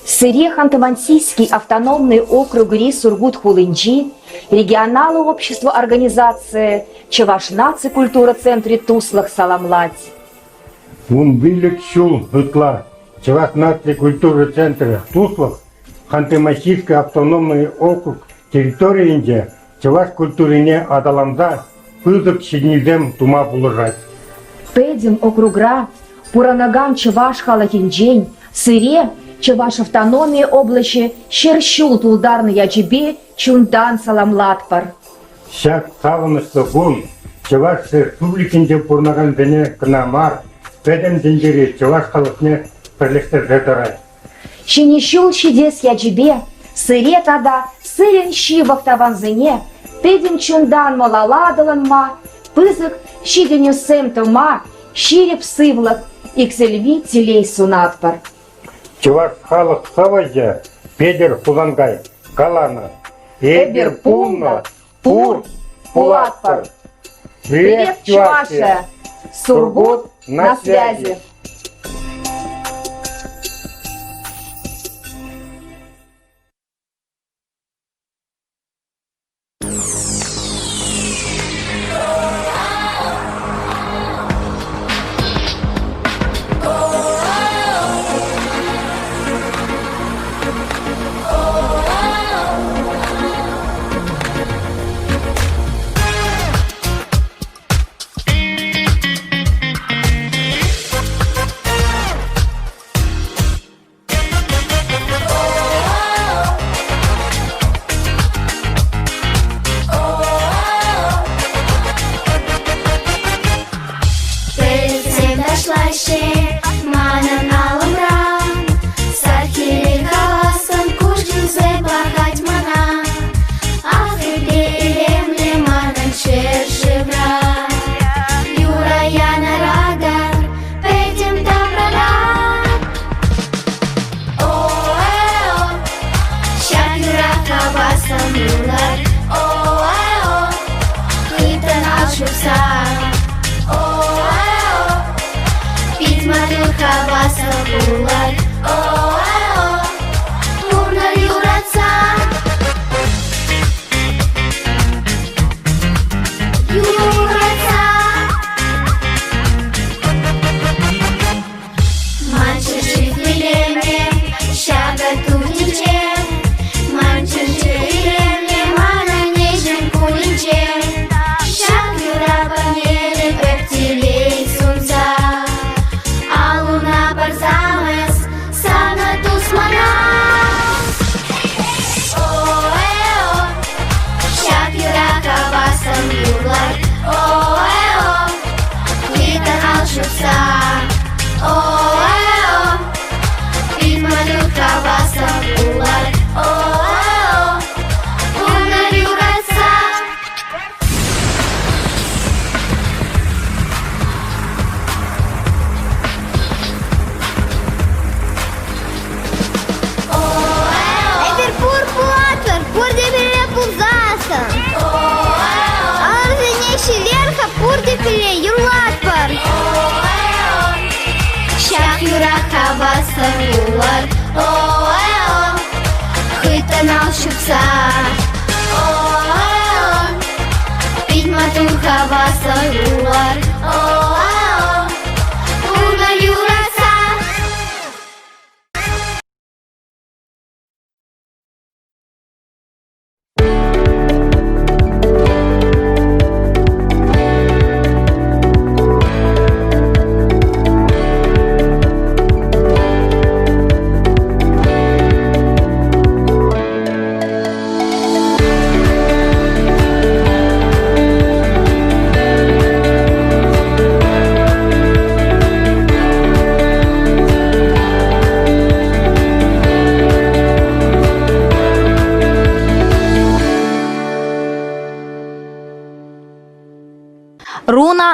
Сыре Ханты-Мансийский автономный округ ГРИ Сургут-Хулынчи, регионалы общества организации Чаваш наци культура центре Туслах Саламлать. Вумбилик Шул Гытла, Чаваш наци культуры центра Туслах, Ханты-Мансийский автономный округ, территория Индия, Чаваш культурине Адаламда, Пызык Щеднизем Тума Булыжать. Педим округра, Пуранаган Чаваш Халахинджень, Сыре Чаваш автономии области Щерщул Тулдарны Яджибе Чундан Саламлатпар. Шак Саванышты Гун, Чаваш Республикинде Пурнаган Дене Кнамар, Педем Дендере Чаваш Халахне Перлеште Жедарай. Щенищул Щедес Яджибе, Сыре Тада, Сырен Щи Вахтаванзене, Педем Чундан Малаладаланма, Пызык Щиденюсем Тома, Щиреп Сывлак, Иксельви Телей Сунатпар. Чаваш Халах Савазе, Педер Хулангай, Калана, Эбер Пунна, Пур, Пулатпар. Привет, Чувашия! Сургут на связи!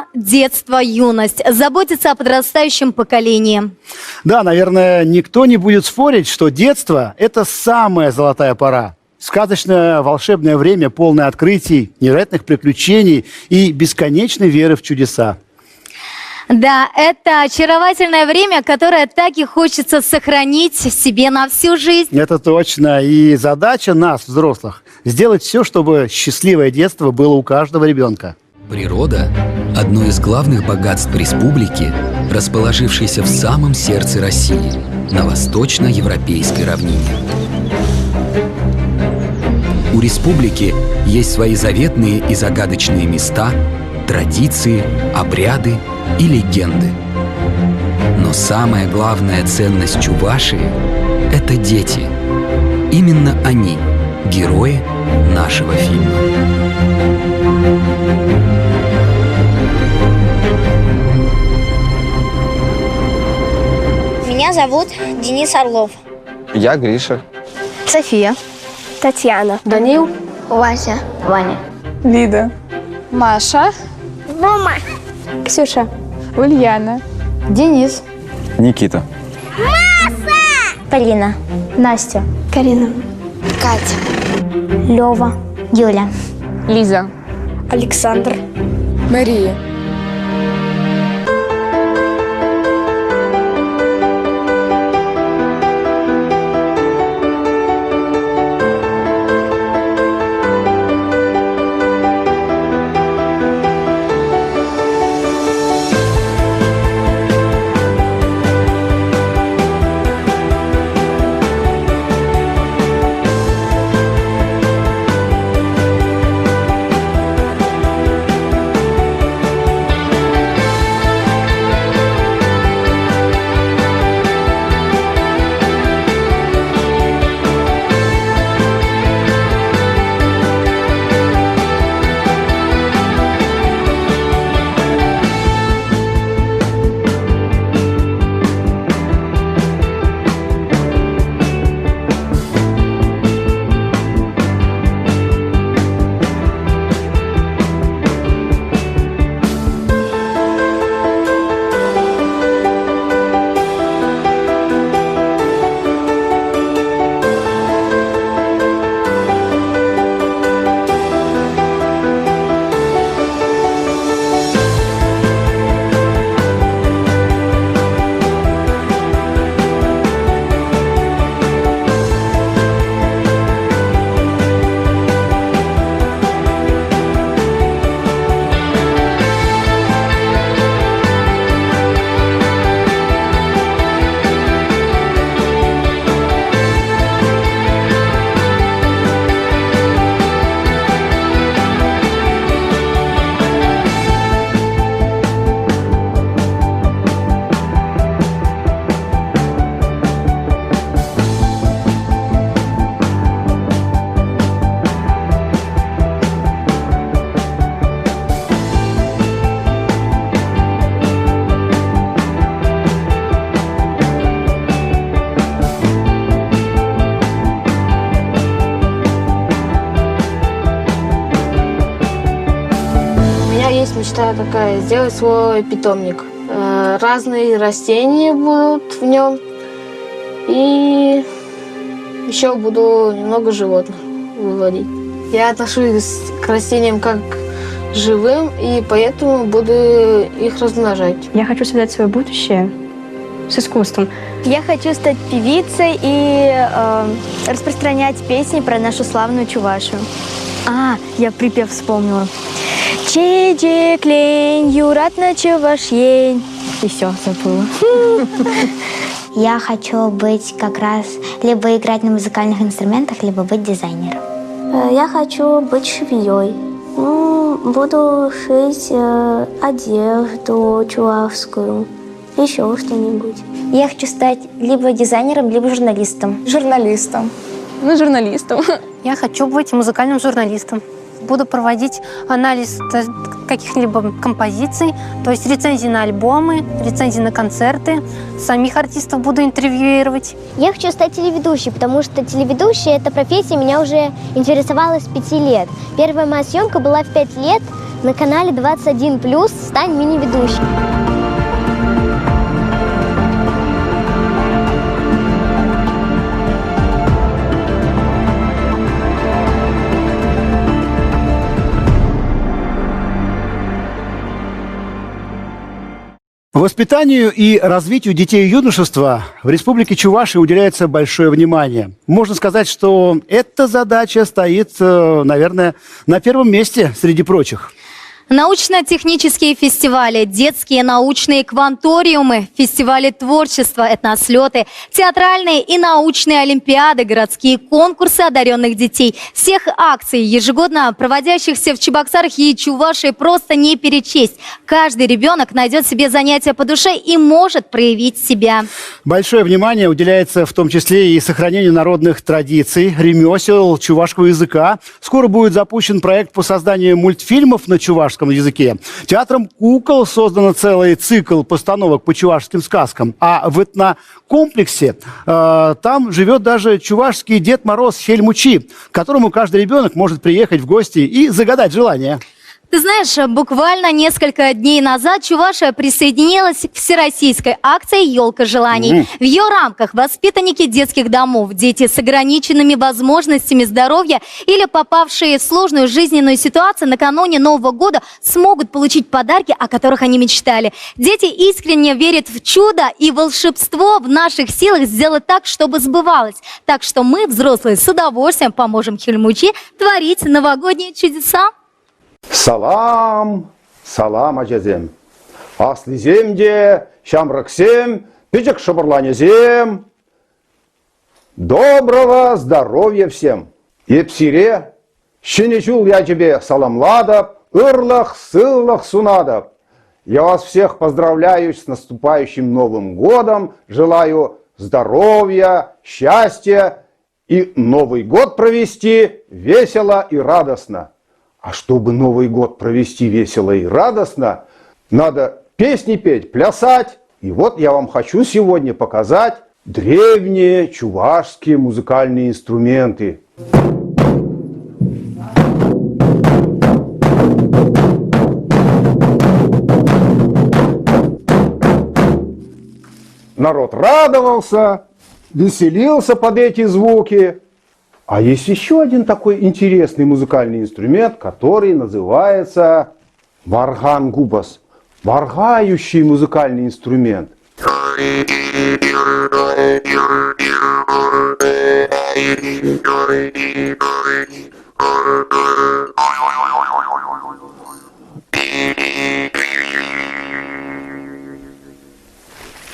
Тема «Детство, юность». Заботиться о подрастающем поколении. Да, наверное, никто не будет спорить, что детство – это самая золотая пора. Сказочное волшебное время, полное открытий, невероятных приключений и бесконечной веры в чудеса. Да, это очаровательное время, которое так и хочется сохранить себе на всю жизнь. Это точно. И задача нас, взрослых, сделать все, чтобы счастливое детство было у каждого ребенка. Природа – одно из главных богатств республики, расположившейся в самом сердце России, на восточно-европейской равнине. У республики есть свои заветные и загадочные места, традиции, обряды и легенды. Но самая главная ценность Чувашии – это дети. Именно они – герои нашего фильма. Меня зовут Денис Орлов. Я Гриша. София. Татьяна. Данил. Вася. Ваня. Лида. Маша. Рома. Ксюша. Ульяна. Денис. Никита. Полина. Настя. Карина. Катя. Лёва. Юля. Лиза. Александр. Мария. Мечта такая, сделать свой питомник. Разные растения будут в нем. И еще буду немного животных выводить. Я отношусь к растениям как к живым, и поэтому буду их размножать. Я хочу создать свое будущее с искусством. Я хочу стать певицей и распространять песни про нашу славную Чувашию. Я припев вспомнила. Чеджик лень, юрат на чувашень. И все, забыла. Я хочу быть как раз либо играть на музыкальных инструментах, либо быть дизайнером. Я хочу быть швеей. Буду шить одежду чувашскую, еще что-нибудь. Я хочу стать либо дизайнером, либо журналистом. Журналистом. Журналистом. Я хочу быть музыкальным журналистом. Буду проводить анализ каких-либо композиций, то есть рецензии на альбомы, рецензии на концерты. Самих артистов буду интервьюировать. Я хочу стать телеведущей, потому что телеведущая, эта профессия меня уже интересовала с 5 лет. Первая моя съемка была в 5 лет На канале 21+, стань мини-ведущим. Воспитанию и развитию детей и юношества в Республике Чувашия уделяется большое внимание. Можно сказать, что эта задача стоит, наверное, на первом месте среди прочих. Научно-технические фестивали, детские научные кванториумы, фестивали творчества, этнослеты, театральные и научные олимпиады, городские конкурсы одаренных детей. Всех акций, ежегодно проводящихся в Чебоксарах и Чувашии, просто не перечесть. Каждый ребенок найдет себе занятие по душе и может проявить себя. Большое внимание уделяется в том числе и сохранению народных традиций, ремесел, чувашского языка. Скоро будет запущен проект по созданию мультфильмов на чувашском языке. Театром кукол создан целый цикл постановок по чувашским сказкам. А в этнокомплексе там живет даже чувашский Дед Мороз Хельмучи, к которому каждый ребенок может приехать в гости и загадать желание. Ты знаешь, буквально несколько дней назад Чувашия присоединилась к всероссийской акции «Елка желаний». В ее рамках воспитанники детских домов, дети с ограниченными возможностями здоровья или попавшие в сложную жизненную ситуацию накануне Нового года смогут получить подарки, о которых они мечтали. Дети искренне верят в чудо и волшебство, в наших силах сделать так, чтобы сбывалось. Так что мы, взрослые, с удовольствием поможем Хельмучи творить новогодние чудеса. Салам, салам ажезем. Асли земде, шамраксем, пичек шабарланезем. Доброго здоровья всем. Епсире, щенечул я тебе саламладов, ырлах, сыллах сунадов. Я вас всех поздравляю с наступающим Новым годом. Желаю здоровья, счастья и Новый год провести весело и радостно. А чтобы Новый год провести весело и радостно, надо песни петь, плясать. И вот я вам хочу сегодня показать древние чувашские музыкальные инструменты. Народ радовался, веселился под эти звуки. А есть еще один такой интересный музыкальный инструмент, который называется варган-губас. Варгающий музыкальный инструмент.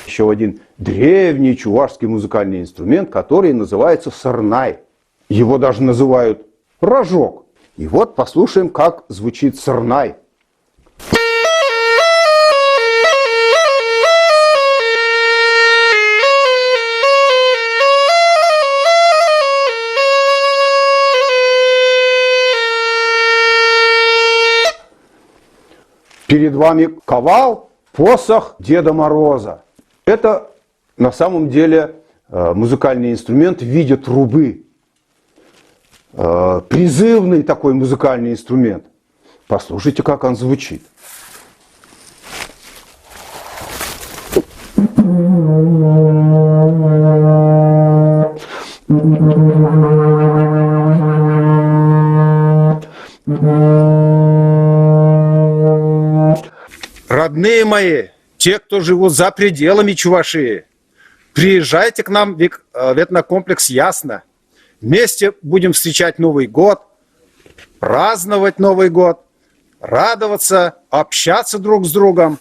Еще один древний чувашский музыкальный инструмент, который называется сарнай. Его даже называют рожок. И вот послушаем, как звучит сарнай. Перед вами ковал, посох Деда Мороза. Это на самом деле музыкальный инструмент в виде трубы. Призывный такой музыкальный инструмент. Послушайте, как он звучит. Родные мои, те, кто живут за пределами Чувашии, приезжайте к нам в этнокомплекс Ясно. Вместе будем встречать Новый год, праздновать Новый год, радоваться, общаться друг с другом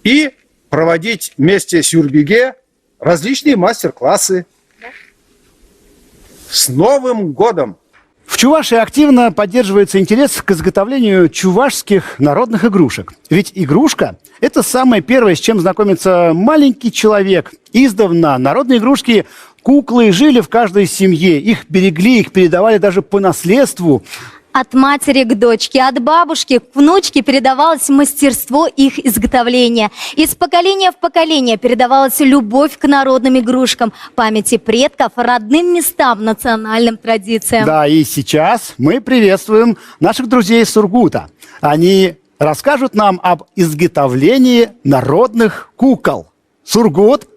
и проводить вместе с Юрбиге различные мастер-классы. С Новым годом! В Чувашии активно поддерживается интерес к изготовлению чувашских народных игрушек. Ведь игрушка – это самое первое, с чем знакомится маленький человек. Издавна народные игрушки, куклы жили в каждой семье. Их берегли, их передавали даже по наследству. От матери к дочке, от бабушки к внучке передавалось мастерство их изготовления. Из поколения в поколение передавалась любовь к народным игрушкам, памяти предков, родным местам, национальным традициям. Да, и сейчас мы приветствуем наших друзей из Сургута. Они расскажут нам об изготовлении народных кукол. Сургут.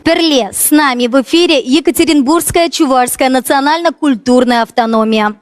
Перле. С нами в эфире Екатеринбургская Чувашская национально-культурная автономия.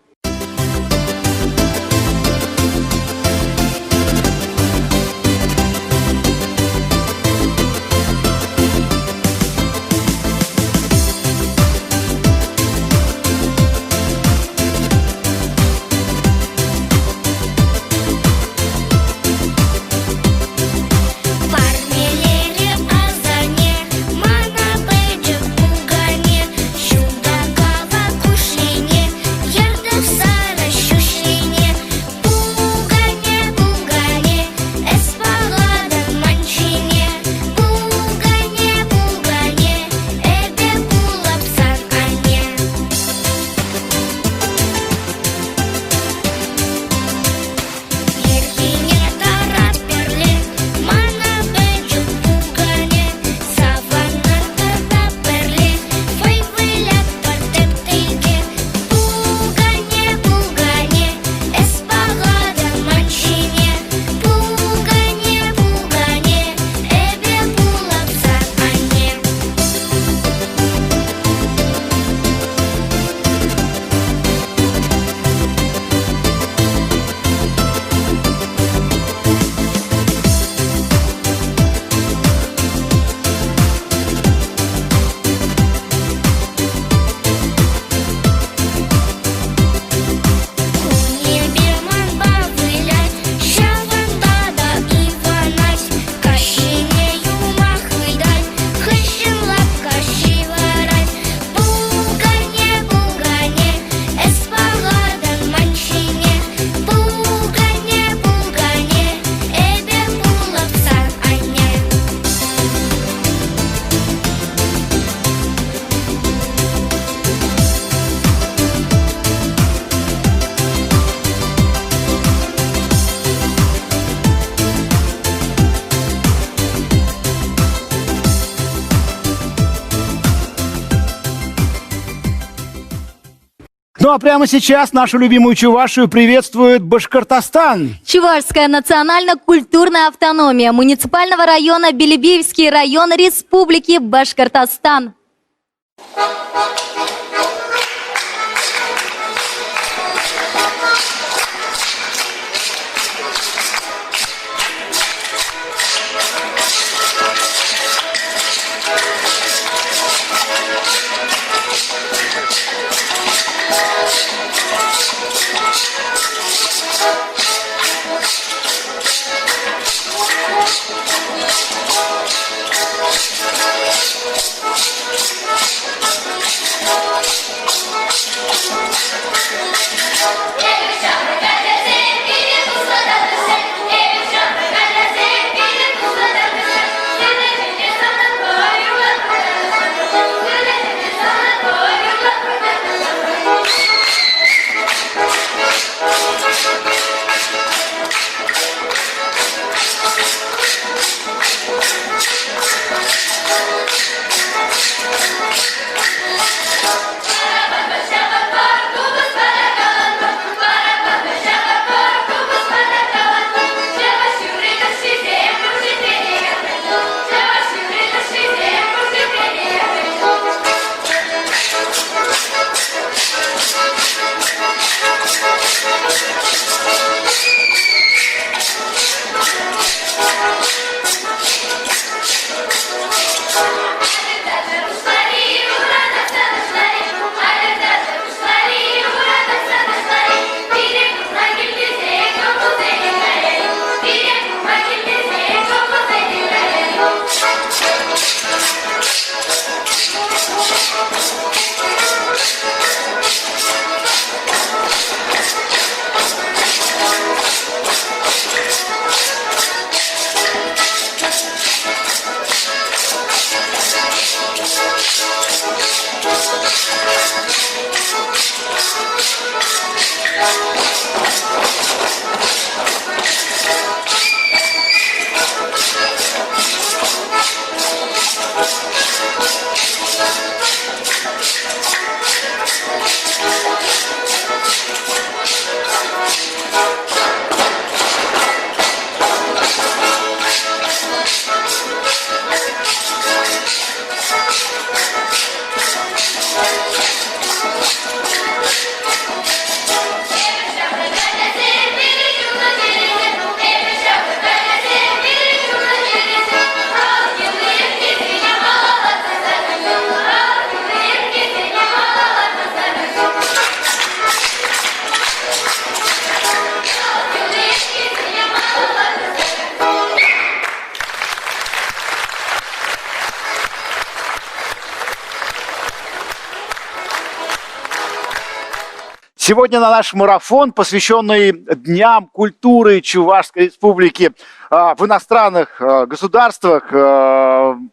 Ну а прямо сейчас нашу любимую Чувашию приветствует Башкортостан. Чувашская национально-культурная автономия муниципального района Белебеевский район Республики Башкортостан. Сегодня на наш марафон, посвященный Дням культуры Чувашской Республики, в иностранных государствах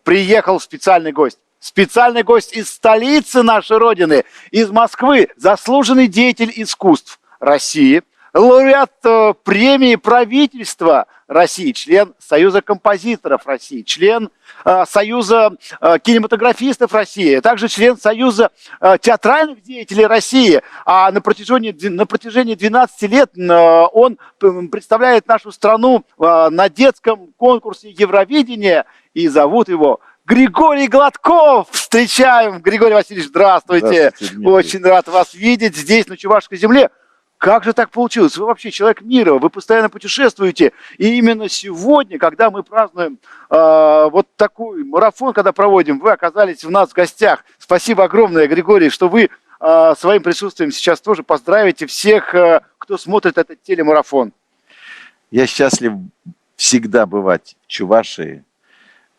приехал специальный гость. Специальный гость из столицы нашей Родины, из Москвы, заслуженный деятель искусств России, лауреат премии правительства России, член Союза композиторов России, член Союза кинематографистов России, также член Союза театральных деятелей России. А на протяжении 12 лет он представляет нашу страну на детском конкурсе Евровидения, и зовут его Григорий Гладков. Встречаем. Григорий Васильевич, здравствуйте. Очень рад вас видеть здесь, на Чувашской земле. Как же так получилось? Вы вообще человек мира, вы постоянно путешествуете. И именно сегодня, когда мы празднуем вот такой марафон, когда проводим, вы оказались у нас в гостях. Спасибо огромное, Григорий, что вы своим присутствием сейчас тоже поздравите всех, кто смотрит этот телемарафон. Я счастлив всегда бывать в Чувашии,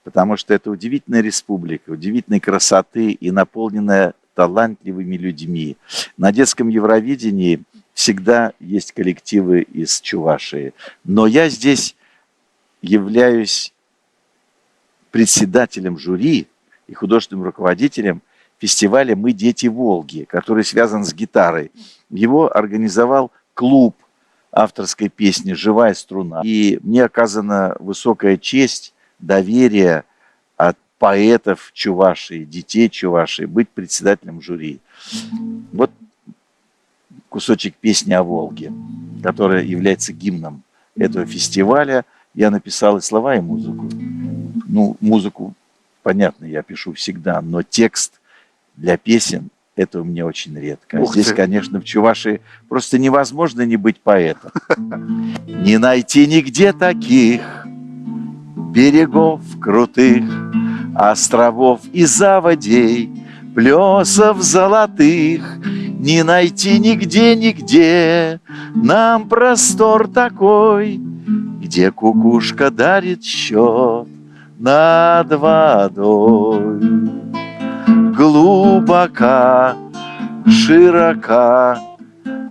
потому что это удивительная республика, удивительной красоты и наполненная талантливыми людьми. На детском Евровидении всегда есть коллективы из Чувашии. Но я здесь являюсь председателем жюри и художественным руководителем фестиваля «Мы дети Волги», который связан с гитарой. Его организовал клуб авторской песни «Живая струна». И мне оказана высокая честь, доверие от поэтов Чувашии, детей Чувашии, быть председателем жюри. Вот кусочек песни о Волге, которая является гимном этого фестиваля. Я написал и слова, и музыку. Ну, музыку, понятно, я пишу всегда, но текст для песен — это у меня очень редко. Здесь, конечно, в Чувашии просто невозможно не быть поэтом. Не найти нигде таких берегов крутых, островов и заводей, плесов золотых. Не найти нигде нам простор такой, где кукушка дарит счет над водой. Глубока, широка,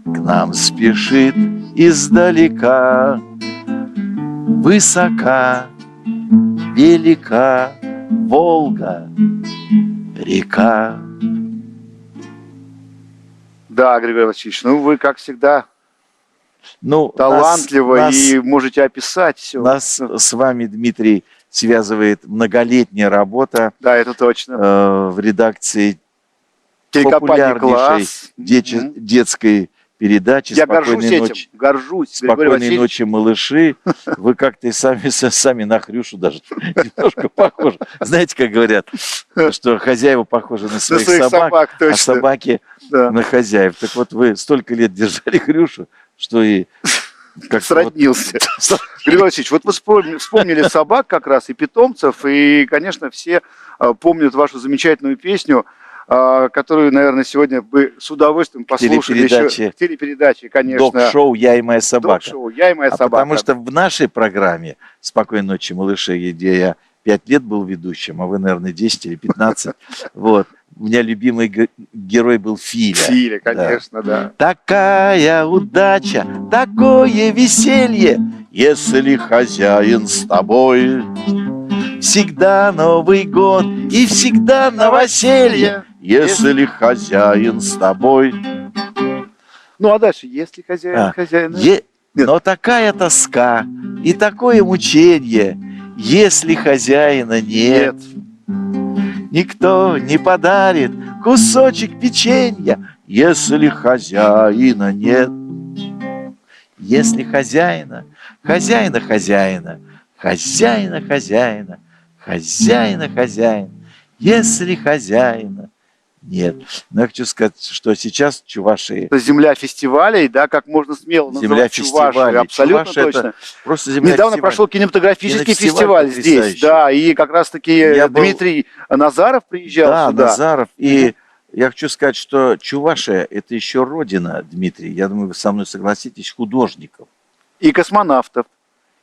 к нам спешит издалека, высока, велика Волга, река. Да, Григорий Васильевич, ну вы, как всегда, талантливо и можете описать все. Нас с вами, Дмитрий, связывает многолетняя работа. Да, это точно. В редакции телекомпании популярнейшей детской передачи. Я горжусь этим, горжусь. «Спокойной ночи, малыши». Вы как-то и сами на Хрюшу даже немножко похожи. Знаете, как говорят, что хозяева похожи на своих собак, а собаки на хозяев. Так вот, вы столько лет держали Хрюшу, что и... Как сроднился. Григорий Васильевич, вот вы вспомнили собак как раз и питомцев, и, конечно, все помнят вашу замечательную песню, которую, наверное, сегодня бы с удовольствием послушали еще в телепередаче, конечно. Док-шоу «Я и моя собака». Док-шоу «Я и моя собака». Потому что в нашей программе «Спокойной ночи, малыши», где я 5 лет был ведущим, а вы, наверное, 10 или 15, вот, у меня любимый герой был Филя. Филя, конечно, да. Такая удача, такое веселье, если хозяин с тобой. Всегда Новый год и всегда новоселье, если хозяин с тобой. Ну а дальше, если хозяин... Но такая тоска и такое мучение, если хозяина нет. Никто не подарит кусочек печенья, если хозяина нет. Если хозяина, хозяина, если хозяина нет. Но я хочу сказать, что сейчас в Чувашии... Это земля фестивалей, да, как можно смело называть Чувашию. Абсолютно точно. Просто земля Недавно прошел кинематографический фестиваль здесь, да, и как раз-таки Дмитрий Назаров приезжал сюда. Да, Назаров. И я хочу сказать, что Чувашия — это еще родина, Дмитрий, я думаю, вы со мной согласитесь, художников. И космонавтов,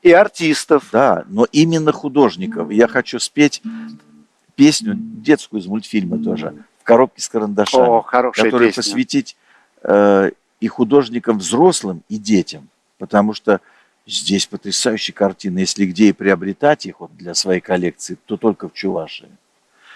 и артистов. Да, но именно художников. Я хочу спеть песню детскую из мультфильма тоже, «В коробке с карандашами», О, хорошая которую песня. посвятить и художникам взрослым, и детям. Потому что здесь потрясающие картины. Если где и приобретать их вот для своей коллекции, то только в Чувашии.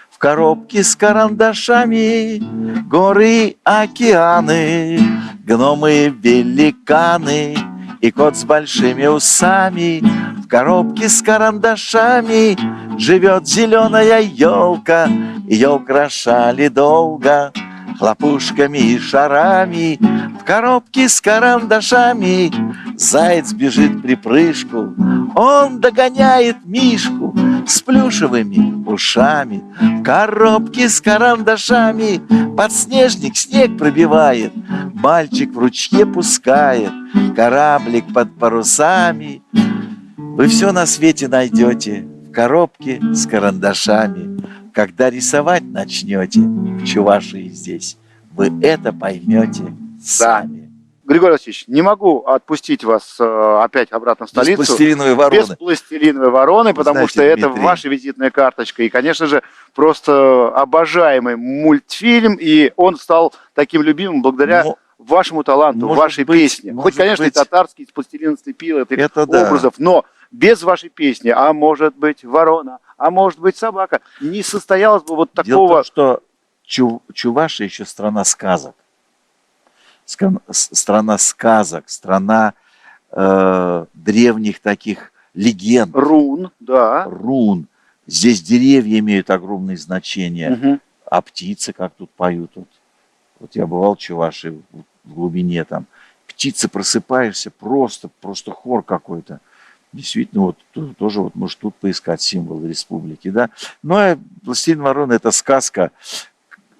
В коробке с карандашами горы, океаны, гномы, великаны и кот с большими усами. В коробке с карандашами живет зеленая елка, ее украшали долго хлопушками и шарами. В коробке с карандашами заяц бежит припрыжку, он догоняет мишку с плюшевыми ушами. В коробке с карандашами подснежник снег пробивает, мальчик в ручье пускает кораблик под парусами. Вы все на свете найдете в коробке с карандашами. Когда рисовать начнете в Чувашии здесь, вы это поймете сами. Григорий Васильевич, не могу отпустить вас опять обратно в столицу. Без пластилиновой вороны. Без пластилиновой вороны, потому знаете, что это Дмитрий, ваша визитная карточка. И, конечно же, просто обожаемый мультфильм. И он стал таким любимым благодаря вашему таланту, вашей песне. Хоть, конечно, и татарский из пластилина слепил этих образов, но без вашей песни, а может быть ворона, а может быть собака, не состоялось бы вот такого... Дело в том, что Чувашия еще страна сказок. Страна сказок, страна древних таких легенд. Рун, да. Рун. Здесь деревья имеют огромное значение. А птицы, как тут поют. Вот я бывал в Чувашии, в глубине там. Птицы, просыпаешься, просто хор какой-то. Действительно, вот тоже вот можешь тут поискать символы республики, да. Ну, а «Пластилин ворона» — это сказка.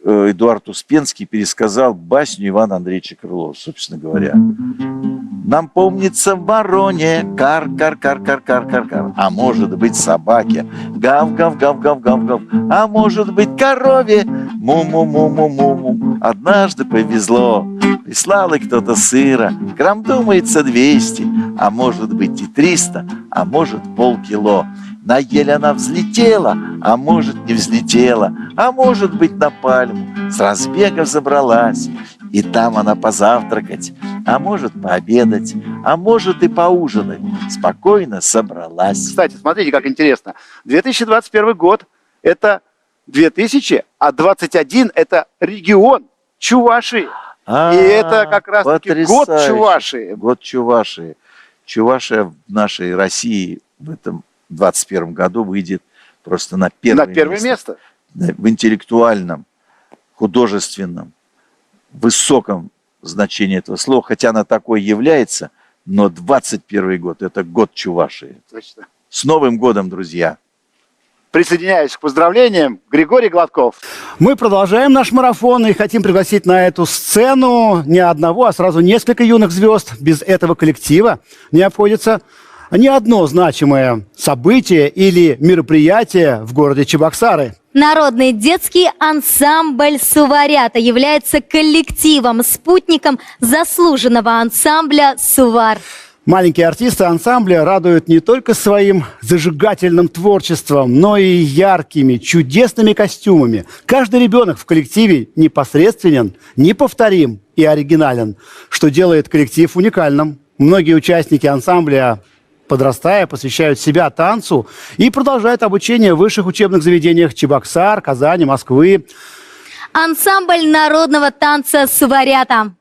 Эдуард Успенский пересказал басню Ивана Андреевича Крылова, собственно говоря. Нам помнится в вороне кар-кар-кар-кар-кар-кар-кар, а может быть собаке гав-гав-гав-гав-гав-гав, а может быть корове му-му-му-му-му-му. Однажды повезло, прислал и кто-то сыра, грамм думается 200, а может быть и 300, а может полкило. На ель она взлетела, а может не взлетела, а может быть на пальму с разбега забралась. И там она позавтракать, а может пообедать, а может и поужинать. Спокойно собралась. Кстати, смотрите, как интересно. 2021 год – это 2000, а 21 – это регион Чувашии. И это как раз-таки год Чувашии. Год Чувашии. Чувашия в нашей России в этом 2021 году выйдет просто на первое место. В интеллектуальном, художественном, высоком значении этого слова. Хотя она такой является, но 2021 год – это год Чувашии. Точно. С Новым годом, друзья! Присоединяюсь к поздравлениям. Григорий Гладков. Мы продолжаем наш марафон и хотим пригласить на эту сцену не одного, а сразу несколько юных звезд. Без этого коллектива не обходится ни одно значимое событие или мероприятие в городе Чебоксары. Народный детский ансамбль «Суварята» является коллективом, спутником заслуженного ансамбля «Сувар». Маленькие артисты ансамбля радуют не только своим зажигательным творчеством, но и яркими, чудесными костюмами. Каждый ребенок в коллективе непосредственен, неповторим и оригинален, что делает коллектив уникальным. Многие участники ансамбля, подрастая, посвящают себя танцу и продолжают обучение в высших учебных заведениях Чебоксар, Казани, Москвы. Ансамбль народного танца «Суварята».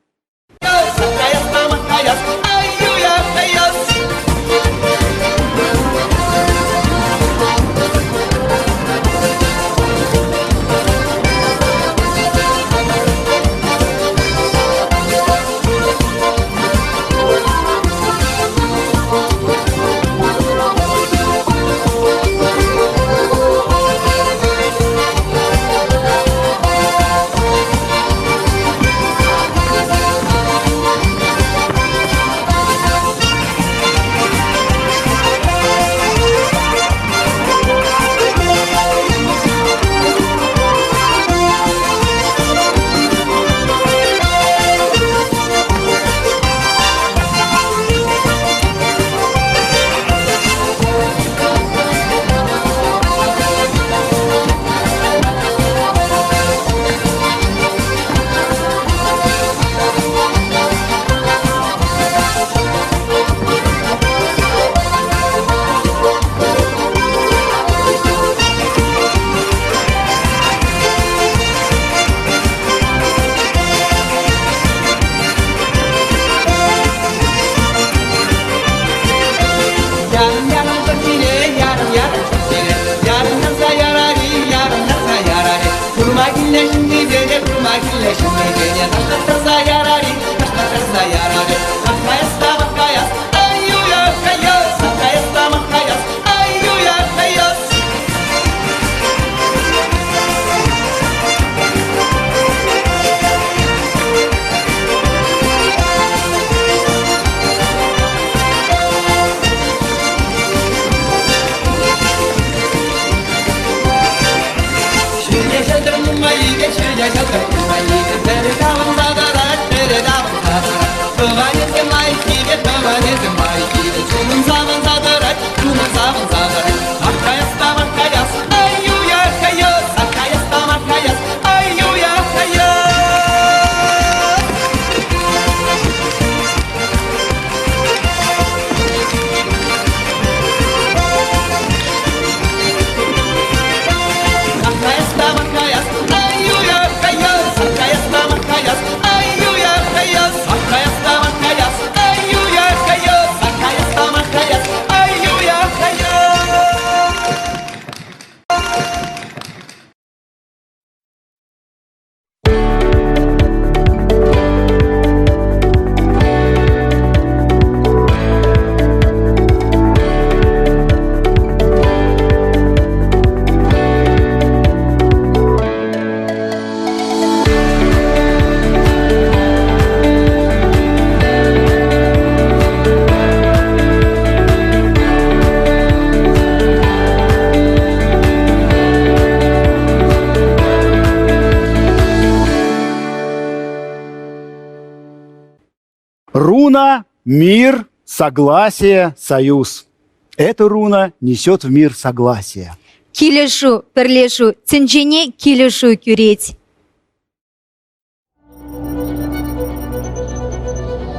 Руна, мир, согласие, союз. Эта руна несет в мир согласие. Килешу, перлешу, цинчене, килешу, кюреть.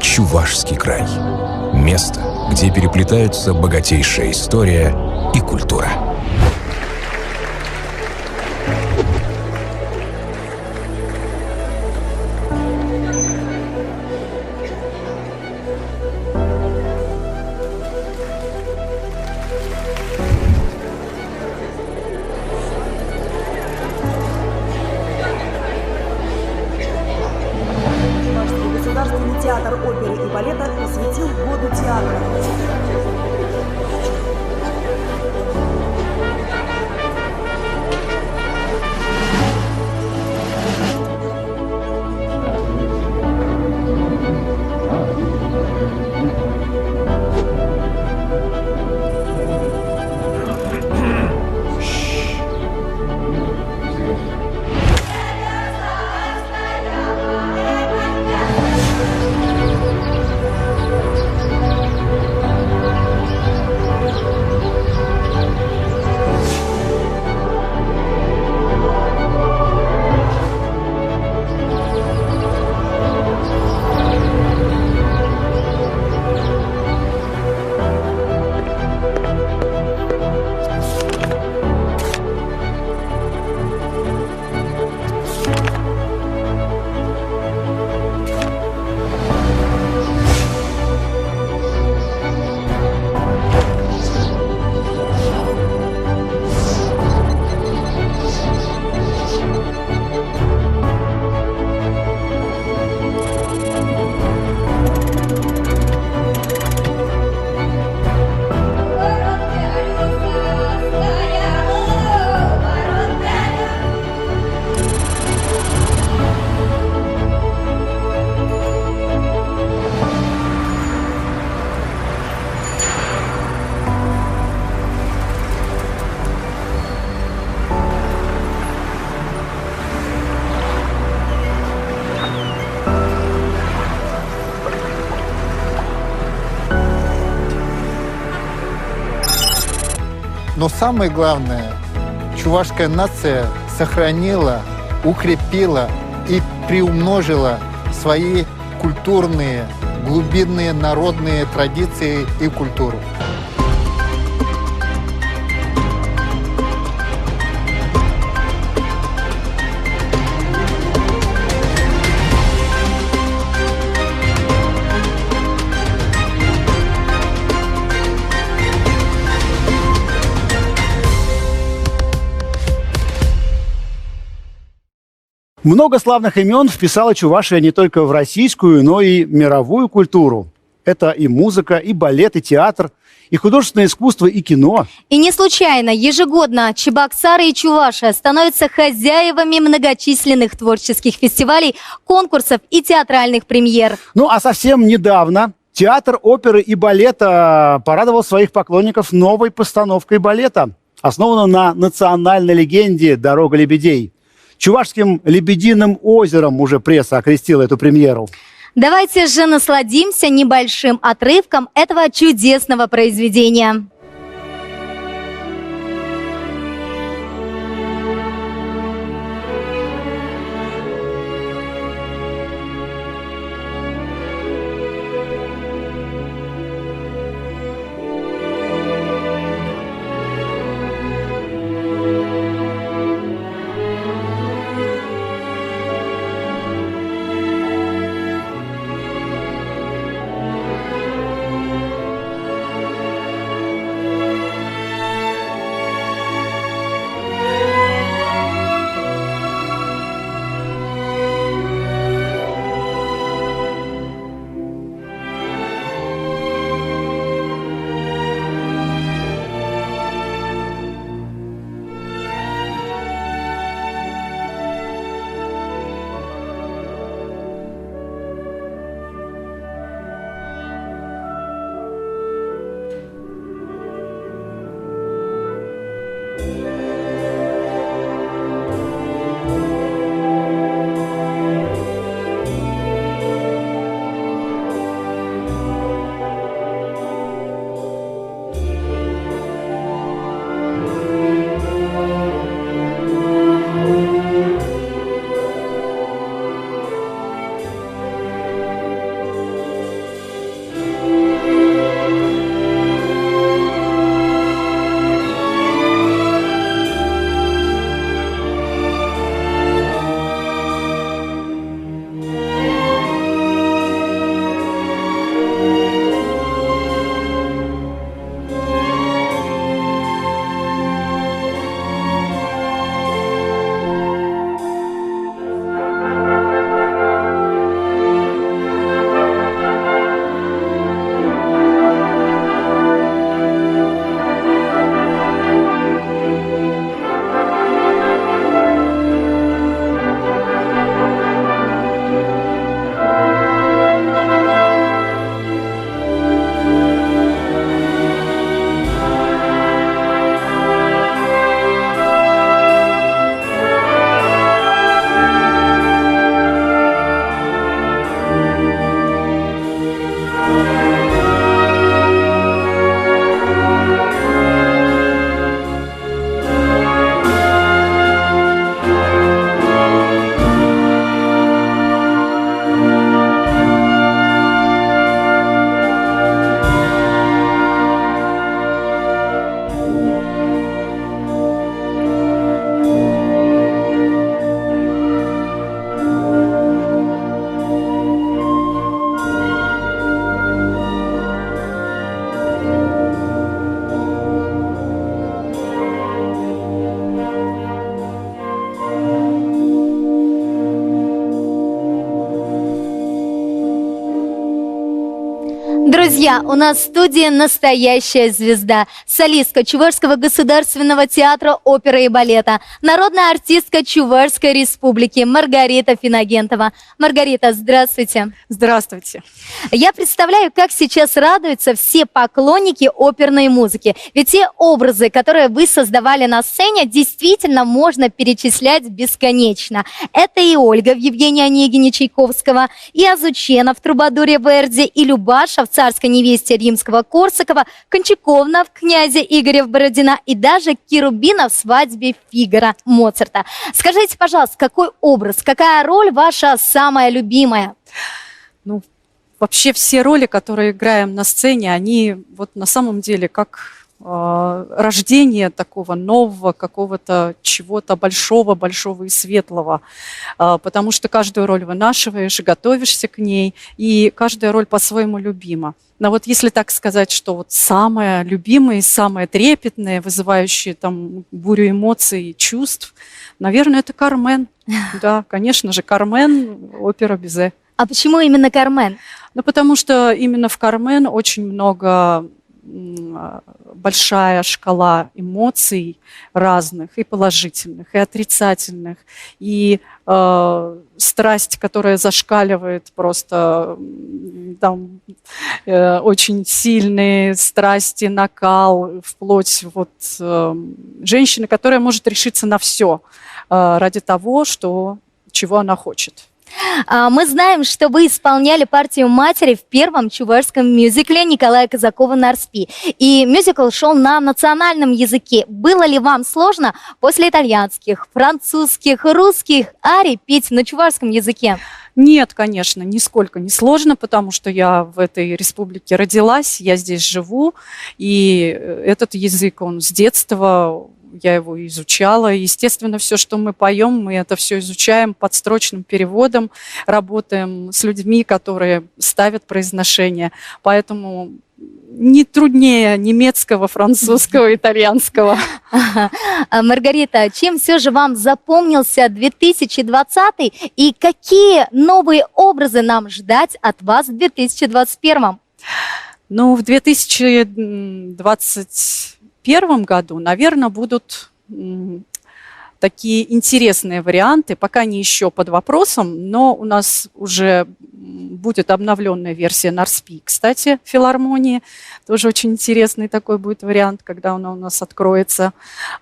Чувашский край. Место, где переплетаются богатейшая история и культура. Государственный театр оперы и балета посвятил году театра. Но самое главное, чувашская нация сохранила, укрепила и приумножила свои культурные, глубинные народные традиции и культуру. Много славных имен вписала Чувашия не только в российскую, но и мировую культуру. Это и музыка, и балет, и театр, и художественное искусство, и кино. И не случайно ежегодно Чебоксары и Чувашия становятся хозяевами многочисленных творческих фестивалей, конкурсов и театральных премьер. Ну а совсем недавно театр оперы и балета порадовал своих поклонников новой постановкой балета, основанной на национальной легенде «Дорога лебедей». Чувашским лебединым озером уже пресса окрестила эту премьеру. Давайте же насладимся небольшим отрывком этого чудесного произведения. Друзья, у нас в студии настоящая звезда, солистка Чувашского государственного театра оперы и балета, народная артистка Чувашской республики Маргарита Финагентова. Маргарита, здравствуйте. Здравствуйте. Я представляю, как сейчас радуются все поклонники оперной музыки. Ведь те образы, которые вы создавали на сцене, действительно можно перечислять бесконечно. Это и Ольга в Евгении Онегине Чайковского, и Азучена в Трубадуре Верди, и Любаша в «Царской невесте» Римского-Корсакова, Кончаковна в «Князе Игоре» в Бородина и даже Керубина в «Свадьбе Фигаро» Моцарта. Скажите, пожалуйста, какой образ, какая роль ваша самая любимая? Ну, вообще все роли, которые играем на сцене, они вот на самом деле как рождение такого нового какого-то чего-то большого и светлого, потому что каждую роль вынашиваешь, готовишься к ней, и каждая роль по-своему любима. Но вот если так сказать, что вот самое любимое, самое трепетное, вызывающее там бурю эмоций и чувств, наверное, это «Кармен». Да, конечно же, «Кармен», опера Бизе. А почему именно «Кармен»? Ну, потому что именно в «Кармен» очень много большая шкала эмоций разных, и положительных, и отрицательных, и страсть, которая зашкаливает просто, там очень сильные страсти, накал, вплоть вот женщины, которая может решиться на все ради того, чего она хочет. Мы знаем, что вы исполняли партию матери в первом чувашском мюзикле Николая Казакова «Нарспи». И мюзикл шел на национальном языке. Было ли вам сложно после итальянских, французских, русских арий петь на чувашском языке? Нет, конечно, нисколько не сложно, потому что я в этой республике родилась, я здесь живу, и этот язык, он с детства, я его изучала. Естественно, все, что мы поем, мы это все изучаем подстрочным переводом, работаем с людьми, которые ставят произношение. Поэтому не труднее немецкого, французского, итальянского. Маргарита, чем все же вам запомнился 2020 и какие новые образы нам ждать от вас в 2021? Ну, в 2021 году, наверное, будут такие интересные варианты, пока не еще под вопросом, но у нас уже будет обновленная версия Нарспи, кстати, филармонии. Тоже очень интересный такой будет вариант, когда она у нас откроется.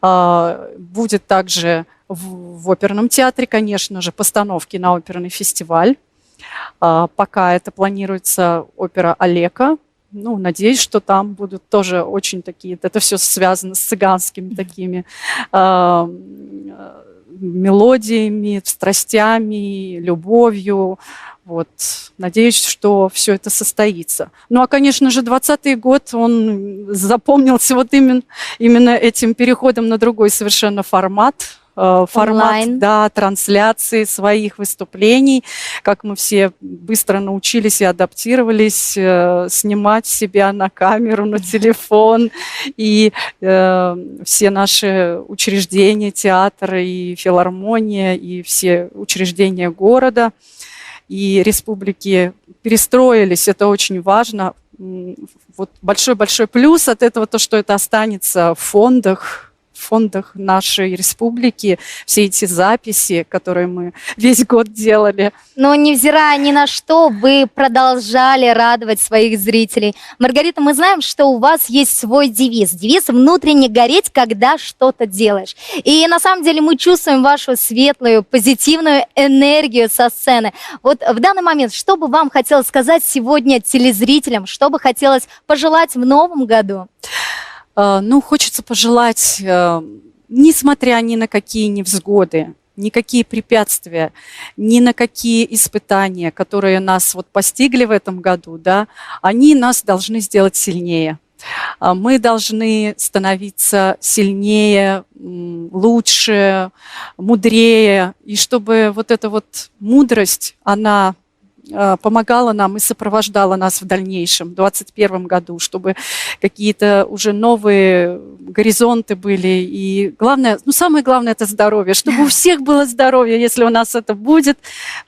Будет также в оперном театре, конечно же, постановки на оперный фестиваль. Пока это планируется опера «Алека». Ну, надеюсь, что там будут тоже очень такие, это все связано с цыганскими такими мелодиями, страстями, любовью. Вот. Надеюсь, что все это состоится. Ну, а, конечно же, 2020 год, он запомнился вот именно этим переходом на другой совершенно формат. Формат, да, трансляции своих выступлений, как мы все быстро научились и адаптировались снимать себя на камеру, на телефон, и все наши учреждения, театры и филармония, и все учреждения города и республики перестроились, это очень важно. Вот большой-большой плюс от этого, то, что это останется в фондах нашей республики, все эти записи, которые мы весь год делали. Но невзирая ни на что, вы продолжали радовать своих зрителей. Маргарита, мы знаем, что у вас есть свой девиз. Девиз «Внутренне гореть, когда что-то делаешь». И на самом деле мы чувствуем вашу светлую, позитивную энергию со сцены. Вот в данный момент, что бы вам хотелось сказать сегодня телезрителям, что бы хотелось пожелать в новом году? Ну, хочется пожелать, несмотря ни на какие невзгоды, никакие препятствия, ни на какие испытания, которые нас вот постигли в этом году, да, они нас должны сделать сильнее. Мы должны становиться сильнее, лучше, мудрее, и чтобы вот эта вот мудрость, она помогала нам и сопровождала нас в дальнейшем, в 2021 году, чтобы какие-то уже новые горизонты были. И главное, ну самое главное, это здоровье, чтобы у всех было здоровье. Если у нас это будет,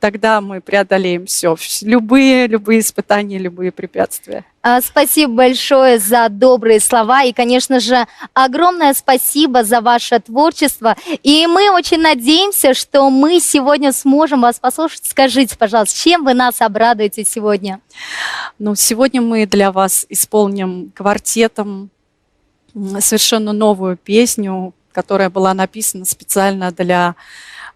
тогда мы преодолеем все, любые испытания, любые препятствия. Спасибо большое за добрые слова и, конечно же, огромное спасибо за ваше творчество. И мы очень надеемся, что мы сегодня сможем вас послушать. Скажите, пожалуйста, чем вы нас обрадуете сегодня? Ну, сегодня мы для вас исполним квартетом совершенно новую песню, которая была написана специально для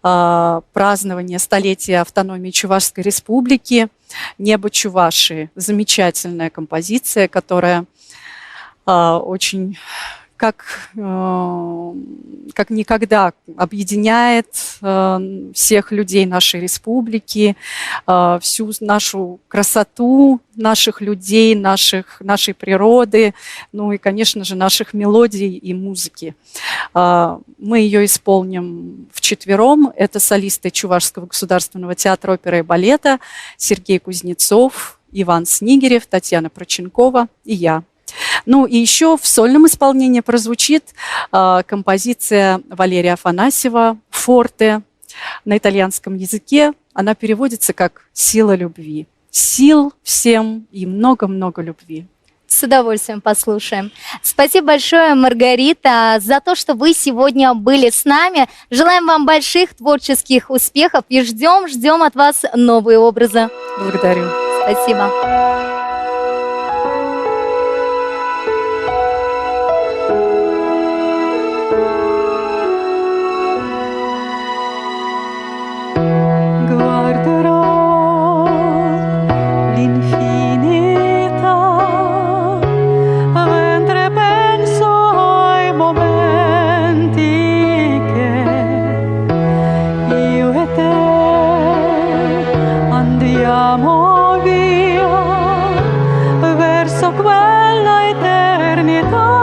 празднования столетия автономии Чувашской Республики. «Небо Чувашии». Замечательная композиция, которая очень как никогда объединяет всех людей нашей республики, всю нашу красоту наших людей, нашей природы, ну и, конечно же, наших мелодий и музыки. Мы ее исполним вчетвером. Это солисты Чувашского государственного театра оперы и балета Сергей Кузнецов, Иван Снигирев, Татьяна Проченкова и я. Ну и еще в сольном исполнении прозвучит композиция Валерия Афанасьева «Форте» на итальянском языке. Она переводится как «Сила любви». Сил всем и много-много любви. С удовольствием послушаем. Спасибо большое, Маргарита, за то, что вы сегодня были с нами. Желаем вам больших творческих успехов и ждем от вас новые образы. Благодарю. Спасибо. Andiamo via verso quella eternità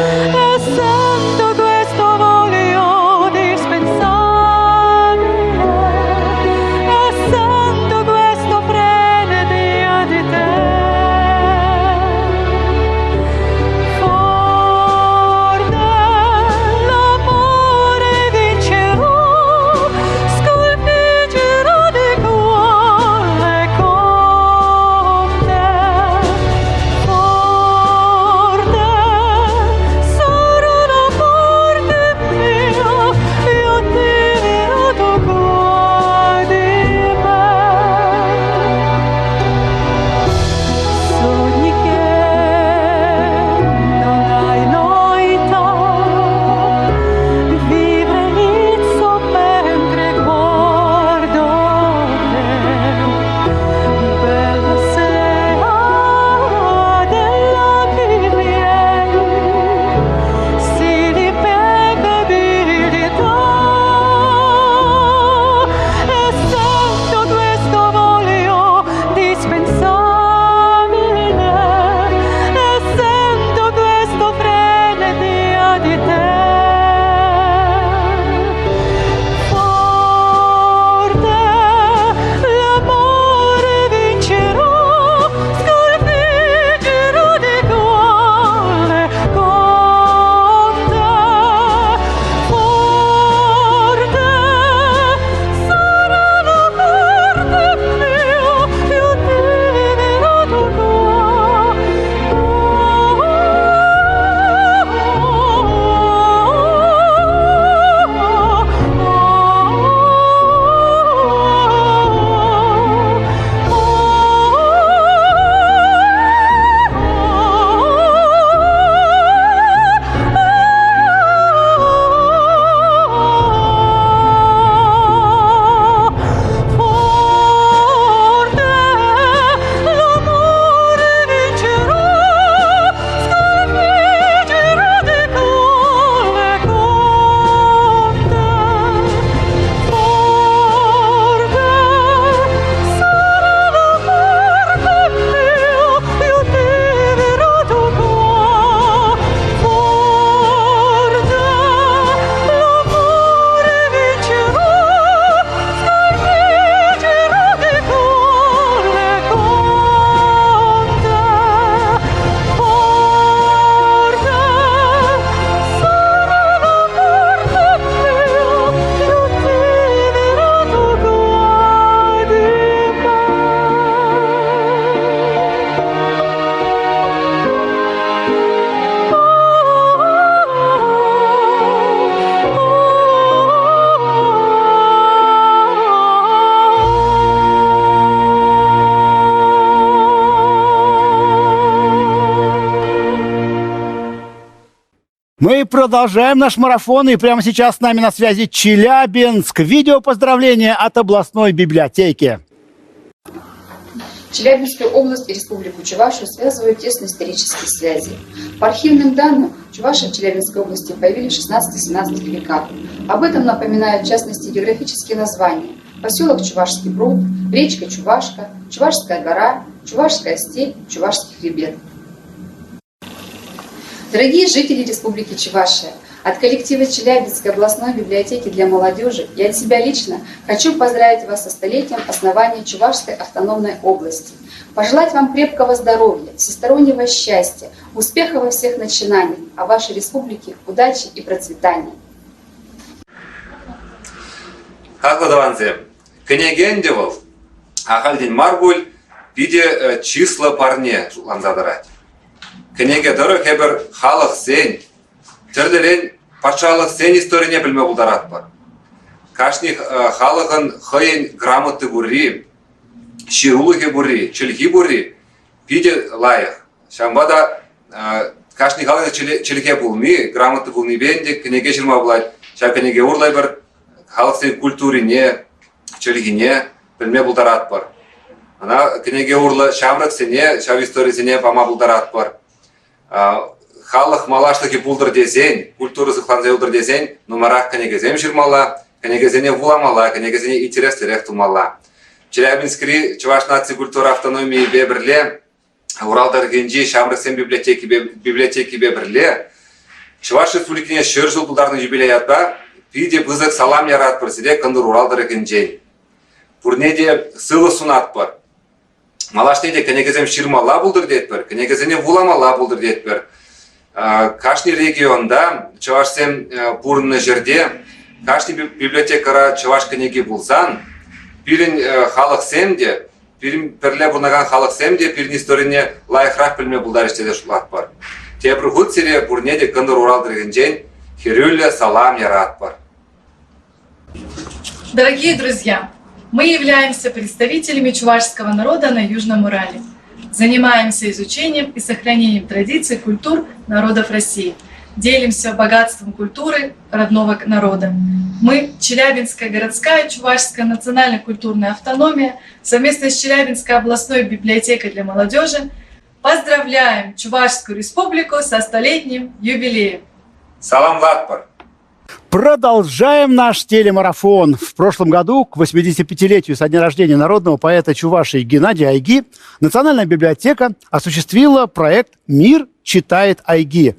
e sento questo voglio dispensabile e sento questo frenesia di te. Forte l'amore vincerò, Мы продолжаем наш марафон, и прямо сейчас с нами на связи Челябинск. Видео поздравления от областной библиотеки. Челябинскую область и Республику Чувашию связывают тесные исторические связи. По архивным данным, Чувашия в Челябинской области появились в 16-17 веках. Об этом напоминают, в частности, географические названия. Поселок Чувашский пруд, речка Чувашка, Чувашская гора, Чувашская степь, Чувашский хребет. Дорогие жители Республики Чувашия, от коллектива Челябинской областной библиотеки для молодежи и от себя лично хочу поздравить вас со столетием основания Чувашской автономной области. Пожелать вам крепкого здоровья, всестороннего счастья, успеха во всех начинаниях, а вашей республике удачи и процветания. Хакладаванзе, княгендевов, ахальдин маргуль, биде числа парне ланзадырать. Кенеге дөрі хебір халық сен, тірлерен патшалық сен историне білме бұлдарат бар. Кашни халықын хойен грамоты бурри, ширулығы бурри, чілгі бурри, биде лайық. Шамбада кашни халықы чілге бұлми, грамоты бұлми бенде, кенеге жырма бұлайды. Шам кенеге ұрлай бір халық сен культурине, чілгіне білме бұлдарат бар. Ана кенеге ұрлы шамрық сене, шав историсене пама бұлдарат бар. Халық малашлығы бұлдыр дезен, культуры зықланзай ұлдыр дезен, номарақ кенегезем жырмала, кенегезене вуламала, кенегезене интереслерек тумала. Челябинскри Чуваш нации культура автономии бебірле, Уралдар генжи шамрықсен библиотеки бебірле, Чуваш республикіне шыр жыл бұлдардың юбилеятта, пиде бұзық салам ярат бірсіде кындыр Уралдар генжен. Бұрнеде сылы сунат бар. Малашнеде кенегезем шырмала бұлдыр дейт бір, кенегезене вуламала бұлдыр дейт бір. Кашни регионда, Чувашсем бұрынны жерде, Кашни библиотекара Чуваш кенеге бұлсан, пирин халық семде, пирин перле бұрнаған халық семде, пирин историне лайықрақ білме бұлдар іштеде шулат бар. Тебір ғұт сере бұрнеде кындыр Уралдырген жен, херюлле салам ярат бар. Дорогие друзья, мы являемся представителями чувашского народа на Южном Урале. Занимаемся изучением и сохранением традиций, культур народов России. Делимся богатством культуры родного народа. Мы, Челябинская городская Чувашская национальная культурная автономия, совместно с Челябинской областной библиотекой для молодежи, поздравляем Чувашскую республику со 100-летним юбилеем. Салам латпар! Продолжаем наш телемарафон. В прошлом году, к 85-летию со дня рождения народного поэта Чувашии Геннадия Айги, Национальная библиотека осуществила проект «Мир читает Айги»,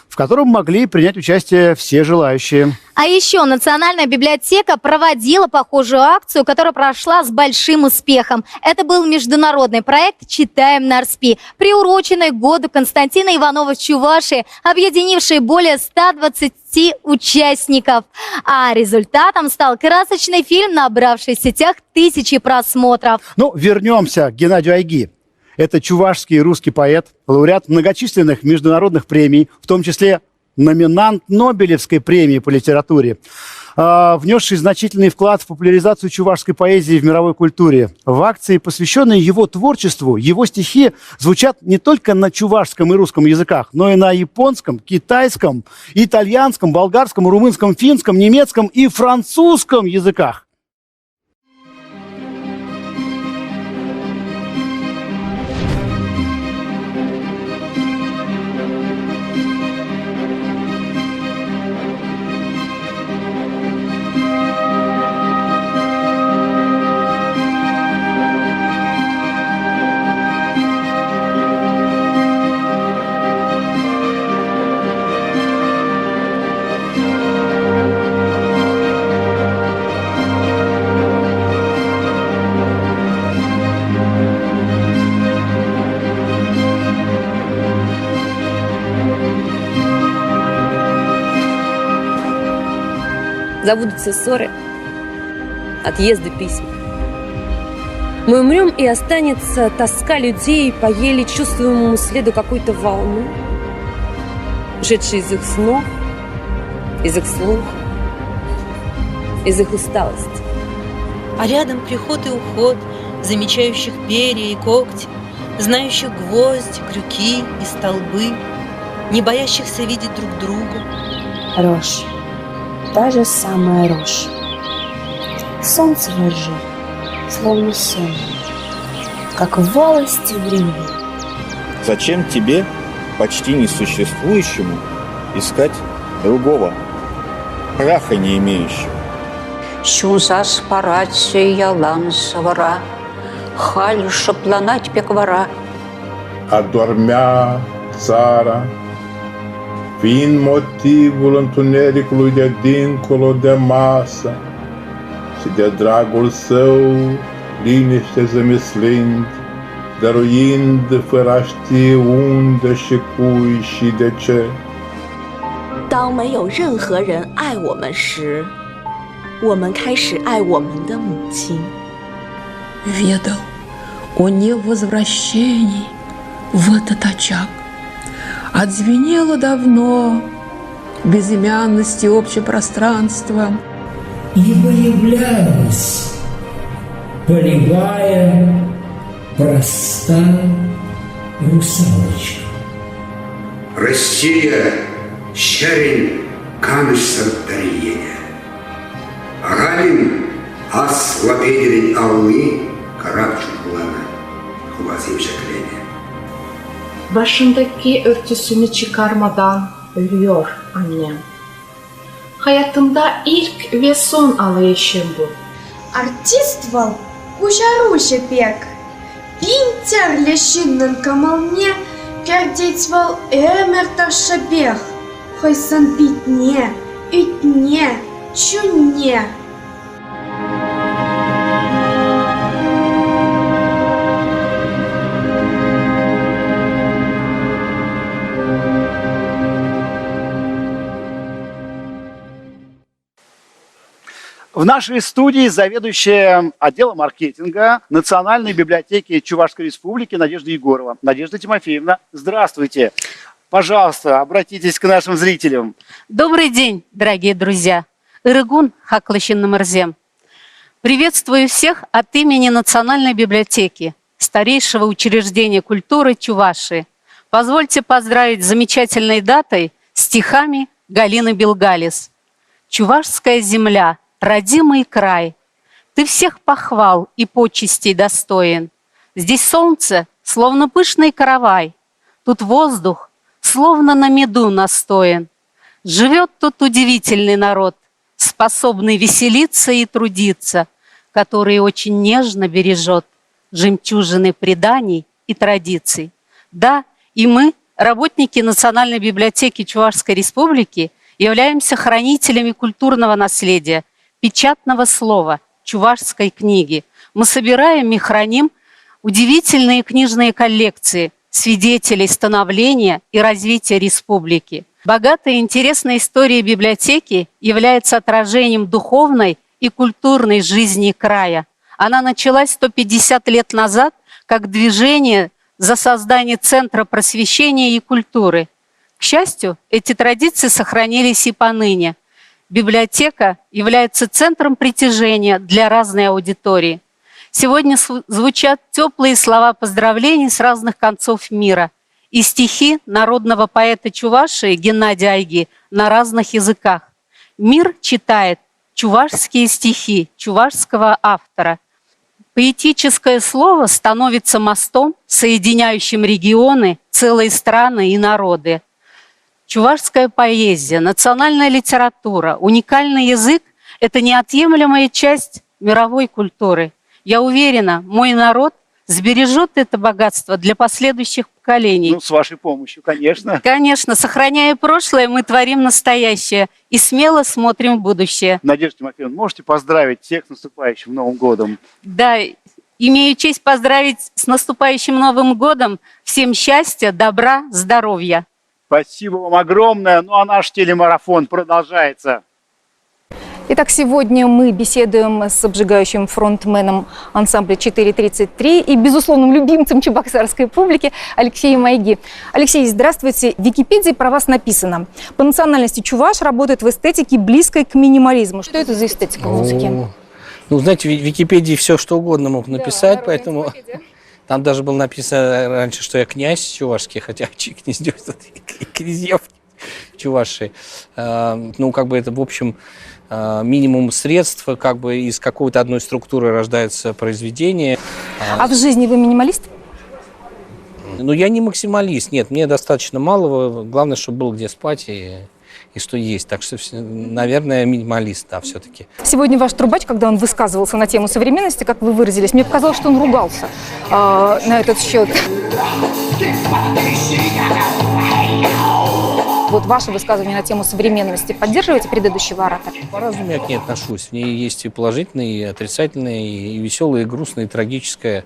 в котором могли принять участие все желающие. А еще Национальная библиотека проводила похожую акцию, которая прошла с большим успехом. Это был международный проект «Читаем на РСПИ», приуроченный к году Константина Иванова в Чувашии, объединивший более 120 участников. А результатом стал красочный фильм, набравший в сетях тысячи просмотров. Ну, вернемся к Геннадию Айги. Это чувашский и русский поэт, лауреат многочисленных международных премий, в том числе номинант Нобелевской премии по литературе, внесший значительный вклад в популяризацию чувашской поэзии в мировой культуре. В акции, посвященной его творчеству, его стихи звучат не только на чувашском и русском языках, но и на японском, китайском, итальянском, болгарском, румынском, финском, немецком и французском языках. Забудутся ссоры, отъезды, письма. Мы умрем, и останется тоска людей по еле чувствуемому следу какой-то волны, ушедшей из их снов, из их слуха, из их усталости. А рядом приход и уход, замечающих перья и когти, знающих гвозди, крюки и столбы, не боящихся видеть друг друга. Рожь. Та же самая рожь. Солнце в ржи, словно сон, как волости в риве. Зачем тебе, почти несуществующему, искать другого, праха не имеющего? Шунсас парачи ялан савара, халь шапланать пеквара. Adormea țara, fiind motivul întunericului de dincolo de masă și de dragul său liniște zămislind, dăruind fără a ști unde și cui și de ce. 当没有任何人爱我们时，我们开始爱我们的母亲。Ведал, о невозвращении в этот очаг. Отзвенело давно безымянности общепространства. И появлялась, поливая, простая русалочка. Россия, щарень, канышса дарьене. Агалин, ас лапедерин алны, карапчу буланы, хубазим şeklene. Başındaki örtüsünü çıkarmadan ölüyor annem. Hayatımda ilk ve son ağlayışım bu. Артиствовал кучаруще пек. Пинтер лещиннен камалне, пердетьвал эмерташа бег. Хойсан питне, ütне, чунне. В нашей студии заведующая отделом маркетинга Национальной библиотеки Чувашской Республики Надежда Егорова. Надежда Тимофеевна, здравствуйте. Пожалуйста, обратитесь к нашим зрителям. Добрый день, дорогие друзья. Ирыгун Хаклыщин Намырзем. Приветствую всех от имени Национальной библиотеки, старейшего учреждения культуры Чувашии. Позвольте поздравить с замечательной датой стихами Галины Белгалис. «Чувашская земля, родимый край, ты всех похвал и почестей достоин. Здесь солнце, словно пышный каравай, тут воздух, словно на меду настоен. Живет тут удивительный народ, способный веселиться и трудиться, который очень нежно бережет жемчужины преданий и традиций. Да, и мы, работники Национальной библиотеки Чувашской Республики, являемся хранителями культурного наследия, печатного слова, чувашской книги. Мы собираем и храним удивительные книжные коллекции, свидетелей становления и развития республики. Богатая и интересная история библиотеки является отражением духовной и культурной жизни края. Она началась 150 лет назад как движение за создание Центра просвещения и культуры. К счастью, эти традиции сохранились и поныне. Библиотека является центром притяжения для разной аудитории. Сегодня звучат теплые слова поздравлений с разных концов мира и стихи народного поэта Чувашии Геннадия Айги на разных языках. Мир читает чувашские стихи чувашского автора. Поэтическое слово становится мостом, соединяющим регионы, целые страны и народы. Чувашская поэзия, национальная литература, уникальный язык – это неотъемлемая часть мировой культуры. Я уверена, мой народ сбережет это богатство для последующих поколений. Ну, с вашей помощью, конечно. Конечно, сохраняя прошлое, мы творим настоящее и смело смотрим в будущее. Надежда Тимофеевна, можете поздравить всех с наступающим Новым годом? Да, имею честь поздравить с наступающим Новым годом. Всем счастья, добра, здоровья. Спасибо вам огромное. Ну а наш телемарафон продолжается. Итак, сегодня мы беседуем с обжигающим фронтменом ансамбля 433 и безусловным любимцем чебоксарской публики Алексеем Айги. Алексей, здравствуйте. В Википедии про вас написано: по национальности чуваш работает в эстетике, близкой к минимализму. Что это за эстетика в музыке? Ну, знаете, в Википедии все что угодно мог написать, да, поэтому... Там даже было написано раньше, что я князь чувашский, хотя князь князьев в Чувашии. Ну, как бы это, в общем, минимум средств, как бы из какой-то одной структуры рождается произведение. А в жизни вы минималист? Ну, я не максималист, нет, мне достаточно малого. Главное, чтобы было где спать и что есть. Так что, наверное, минималист, да, все-таки. Сегодня ваш трубач, когда он высказывался на тему современности, как вы выразились, мне показалось, что он ругался на этот счет. Вот ваше высказывание на тему современности поддерживаете предыдущего оратора? По-разному я к ней отношусь. В ней есть и положительное, и отрицательное, и веселое, и грустное, и трагическое.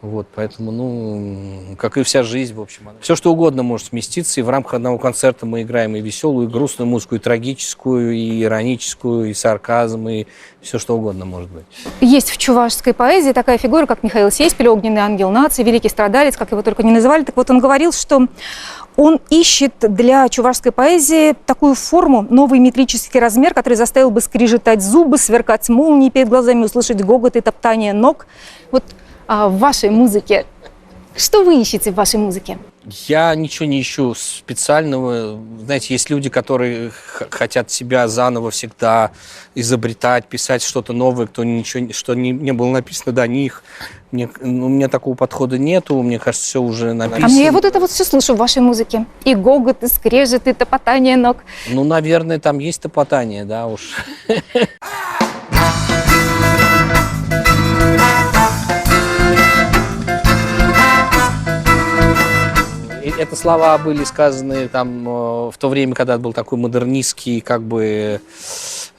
Вот, поэтому, ну, как и вся жизнь, в общем. Все, что угодно может сместиться, и в рамках одного концерта мы играем и веселую, и грустную музыку, и трагическую, и ироническую, и сарказм, и все, что угодно может быть. Есть в чувашской поэзии такая фигура, как Михаил Сеспель, огненный ангел нации, великий страдалец, как его только не называли. Так вот, он говорил, что он ищет для чувашской поэзии такую форму, новый метрический размер, который заставил бы скрежетать зубы, сверкать молнии перед глазами, услышать гогот и топтание ног. Вот в вашей музыке, что вы ищете в вашей музыке? Я ничего не ищу специального. Знаете, есть люди, которые хотят себя заново всегда изобретать, писать что-то новое, что не было написано до них. У меня такого подхода нету, мне кажется, все уже написано. А мне вот это вот все слышу в вашей музыке. И гогот, и скрежет, и топотание ног. Ну, наверное, там есть топотание, да уж. Это слова были сказаны там в то время, когда был такой модернистский как бы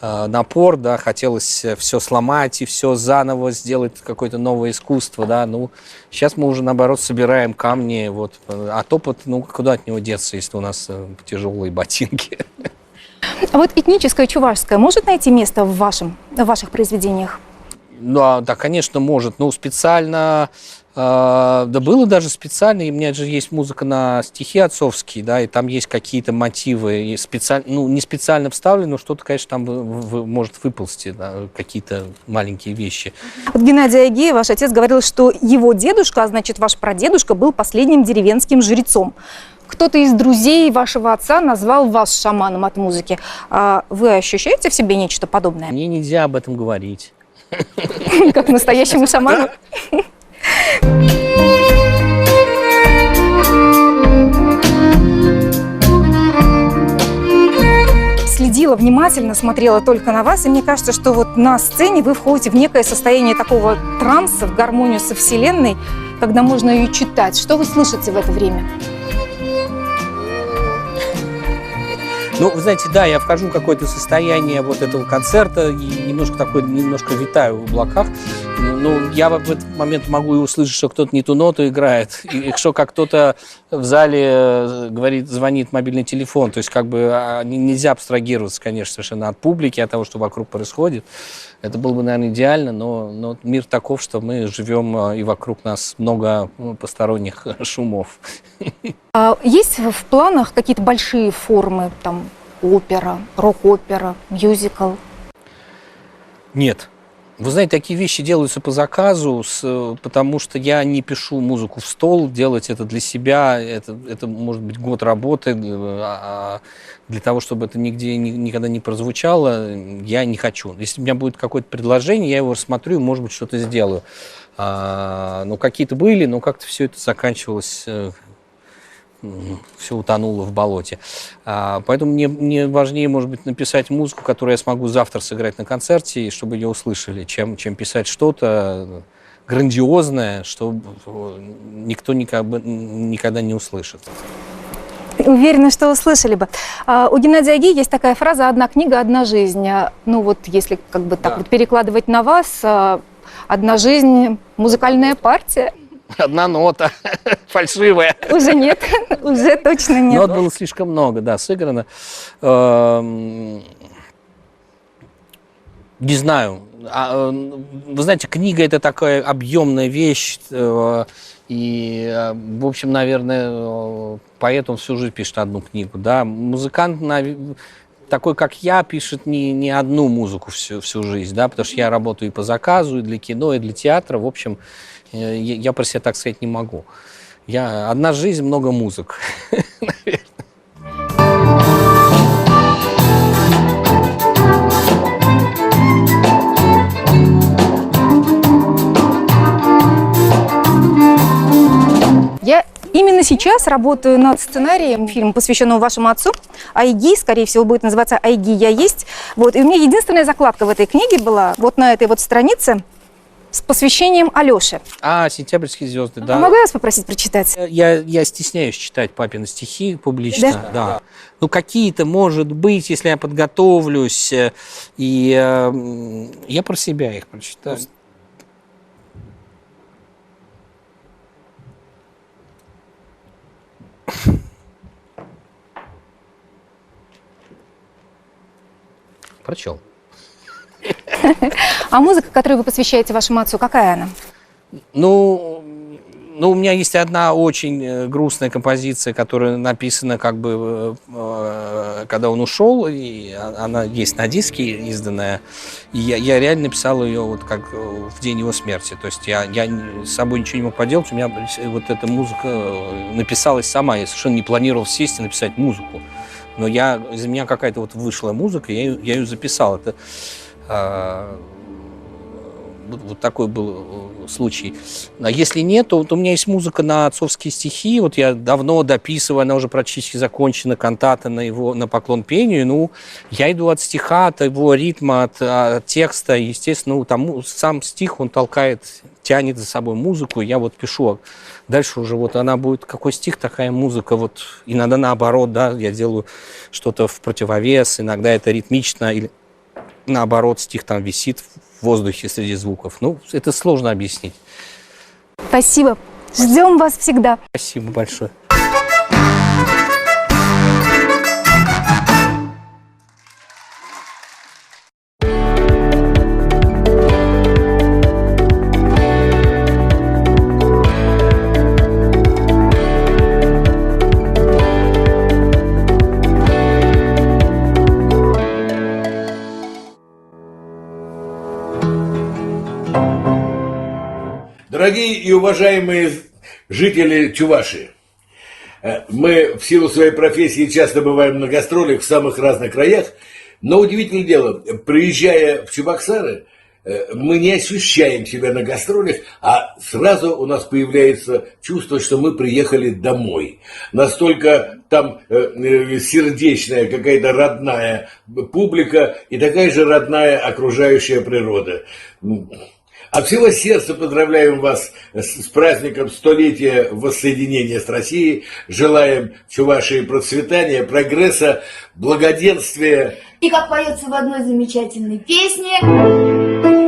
напор, да, хотелось все сломать и все заново сделать, какое-то новое искусство, да, ну, сейчас мы уже, наоборот, собираем камни, вот, а топот, ну, куда от него деться, если у нас тяжелые ботинки. А вот этническое чувашское может найти место в ваших произведениях? Ну, да, конечно, может, ну, специально... Да было даже специально, и у меня же есть музыка на стихи отцовские, да, и там есть какие-то мотивы, и ну, не специально вставлены, но что-то, конечно, там может выползти, да, какие-то маленькие вещи. Вот Геннадий Айги, ваш отец, говорил, что его дедушка, а значит, ваш прадедушка, был последним деревенским жрецом. Кто-то из друзей вашего отца назвал вас шаманом от музыки. А вы ощущаете в себе нечто подобное? Мне нельзя об этом говорить. Как настоящему шаману? Следила внимательно, смотрела только на вас, и мне кажется, что вот на сцене вы входите в некое состояние такого транса, в гармонию со Вселенной, когда можно ее читать. Что вы слышите в это время? Ну, вы знаете, да, я вхожу в какое-то состояние вот этого концерта и немножко витаю в облаках. Ну, я в этот момент могу и услышать, что кто-то не ту ноту играет, и что как кто-то в зале говорит, звонит мобильный телефон. То есть как бы нельзя абстрагироваться, конечно, совершенно от публики, от того, что вокруг происходит. Это было бы, наверное, идеально, но мир таков, что мы живем, и вокруг нас много посторонних шумов. А есть в планах какие-то большие формы, там, опера, рок-опера, мюзикл? Нет. Вы знаете, такие вещи делаются по заказу, потому что я не пишу музыку в стол, делать это для себя, это может быть год работы, а для того, чтобы это нигде никогда не прозвучало, я не хочу. Если у меня будет какое-то предложение, я его рассмотрю, может быть, что-то сделаю. Но какие-то были, но как-то все это заканчивалось, все утонуло в болоте. Поэтому мне важнее, может быть, написать музыку, которую я смогу завтра сыграть на концерте, и чтобы ее услышали, чем писать что-то грандиозное, что никто никогда не услышит. Уверена, что услышали бы. У Геннадия Айги есть такая фраза «одна книга, одна жизнь». Ну вот, если как бы так вот перекладывать на вас, одна жизнь, музыкальная партия. Одна нота, фальшивая. Уже нет, уже точно нет. Нот было слишком много, да, сыграно. Не знаю. Вы знаете, книга – это такая объемная вещь. И, в общем, наверное, поэт, он всю жизнь пишет одну книгу. Да? Музыкант, такой, как я, пишет не одну музыку всю жизнь. Да? Потому что я работаю и по заказу, и для кино, и для театра. В общем, я про себя так сказать не могу. Одна жизнь, много музык, наверное. Я именно сейчас работаю над сценарием фильма, посвященного вашему отцу. Айги, скорее всего, будет называться «Айги, я есть». Вот. И у меня единственная закладка в этой книге была вот на этой вот странице с посвящением Алёше. «Сентябрьские звезды», да. А могу я вас попросить прочитать? Я стесняюсь читать папины стихи публично, да. Ну, какие-то, может быть, если я подготовлюсь, и я про себя их прочитаю. прочел. А музыка, которую вы посвящаете вашему отцу, какая она? Ну, у меня есть одна очень грустная композиция, которая написана как бы, когда он ушел, и она есть на диске изданная. И я реально писал ее вот как в день его смерти. То есть я с собой ничего не мог поделать, у меня вот эта музыка написалась сама. Я совершенно не планировал сесть и написать музыку. Но из меня какая-то вот вышла музыка, я ее записал. Это вот такой был случай. А если нет, то вот у меня есть музыка на отцовские стихи. Вот я давно дописываю, она уже практически закончена, кантата на поклон пению. Ну, я иду от стиха, от его ритма, от текста. Естественно, там сам стих, он тянет за собой музыку. Я вот пишу. Дальше уже вот она будет, какой стих, такая музыка. Вот иногда наоборот, да, я делаю что-то в противовес. Иногда это ритмично или наоборот, стих там висит в воздухе среди звуков. Ну, это сложно объяснить. Спасибо. Ждем вас всегда. Спасибо большое. Дорогие и уважаемые жители Чувашии, мы в силу своей профессии часто бываем на гастролях в самых разных краях, но удивительное дело, приезжая в Чебоксары, мы не ощущаем себя на гастролях, а сразу у нас появляется чувство, что мы приехали домой. Настолько там сердечная, какая-то родная публика и такая же родная окружающая природа. От всего сердца поздравляем вас с праздником столетия воссоединения с Россией. Желаем Чувашии процветания, прогресса, благоденствия. И как поется в одной замечательной песне,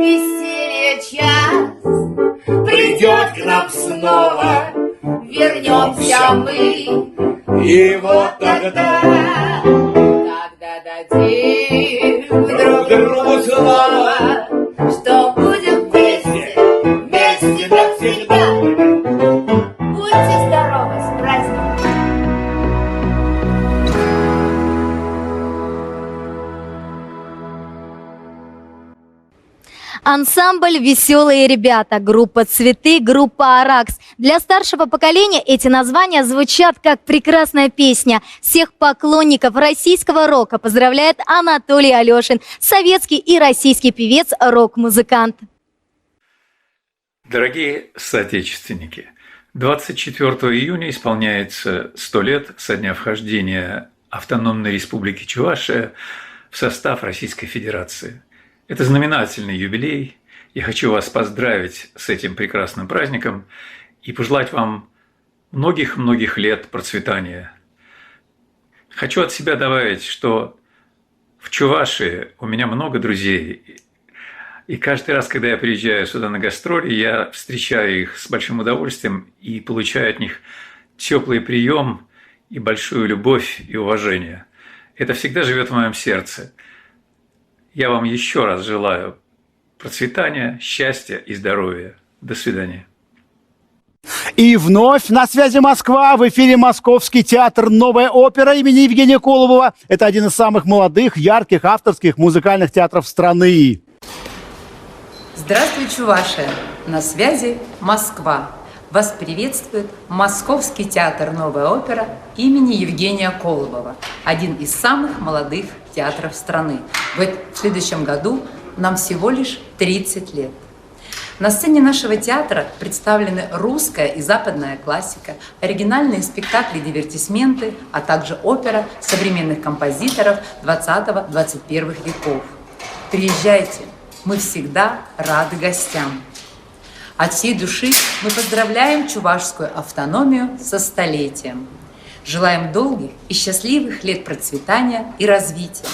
веселье час придет к нам снова, вернемся мы. И вот тогда дадим друг другу слово, что будем вместе навсегда. Будьте здоровы, с праздником! Ансамбль «Веселые ребята», группа «Цветы», группа «Аракс». Для старшего поколения эти названия звучат как прекрасная песня. Всех поклонников российского рока поздравляет Анатолий Алешин, советский и российский певец, рок-музыкант. Дорогие соотечественники, 24 июня исполняется 100 лет со дня вхождения Автономной Республики Чувашия в состав Российской Федерации. Это знаменательный юбилей. Я хочу вас поздравить с этим прекрасным праздником и пожелать вам многих-многих лет процветания. Хочу от себя добавить, что в Чувашии у меня много друзей. И каждый раз, когда я приезжаю сюда на гастроли, я встречаю их с большим удовольствием и получаю от них теплый прием и большую любовь и уважение. Это всегда живет в моем сердце. Я вам еще раз желаю процветания, счастья и здоровья. До свидания. И вновь на связи Москва. В эфире Московский театр «Новая опера» имени Евгения Колобова. Это один из самых молодых, ярких, авторских музыкальных театров страны. Здравствуй, Чувашия! На связи Москва. Вас приветствует Московский театр «Новая опера» имени Евгения Колобова, один из самых молодых театров страны. В следующем году нам всего лишь 30 лет. На сцене нашего театра представлены русская и западная классика, оригинальные спектакли, дивертисменты, а также опера современных композиторов 20-21 веков. Приезжайте, мы всегда рады гостям. От всей души мы поздравляем чувашскую автономию со столетием. Желаем долгих и счастливых лет процветания и развития.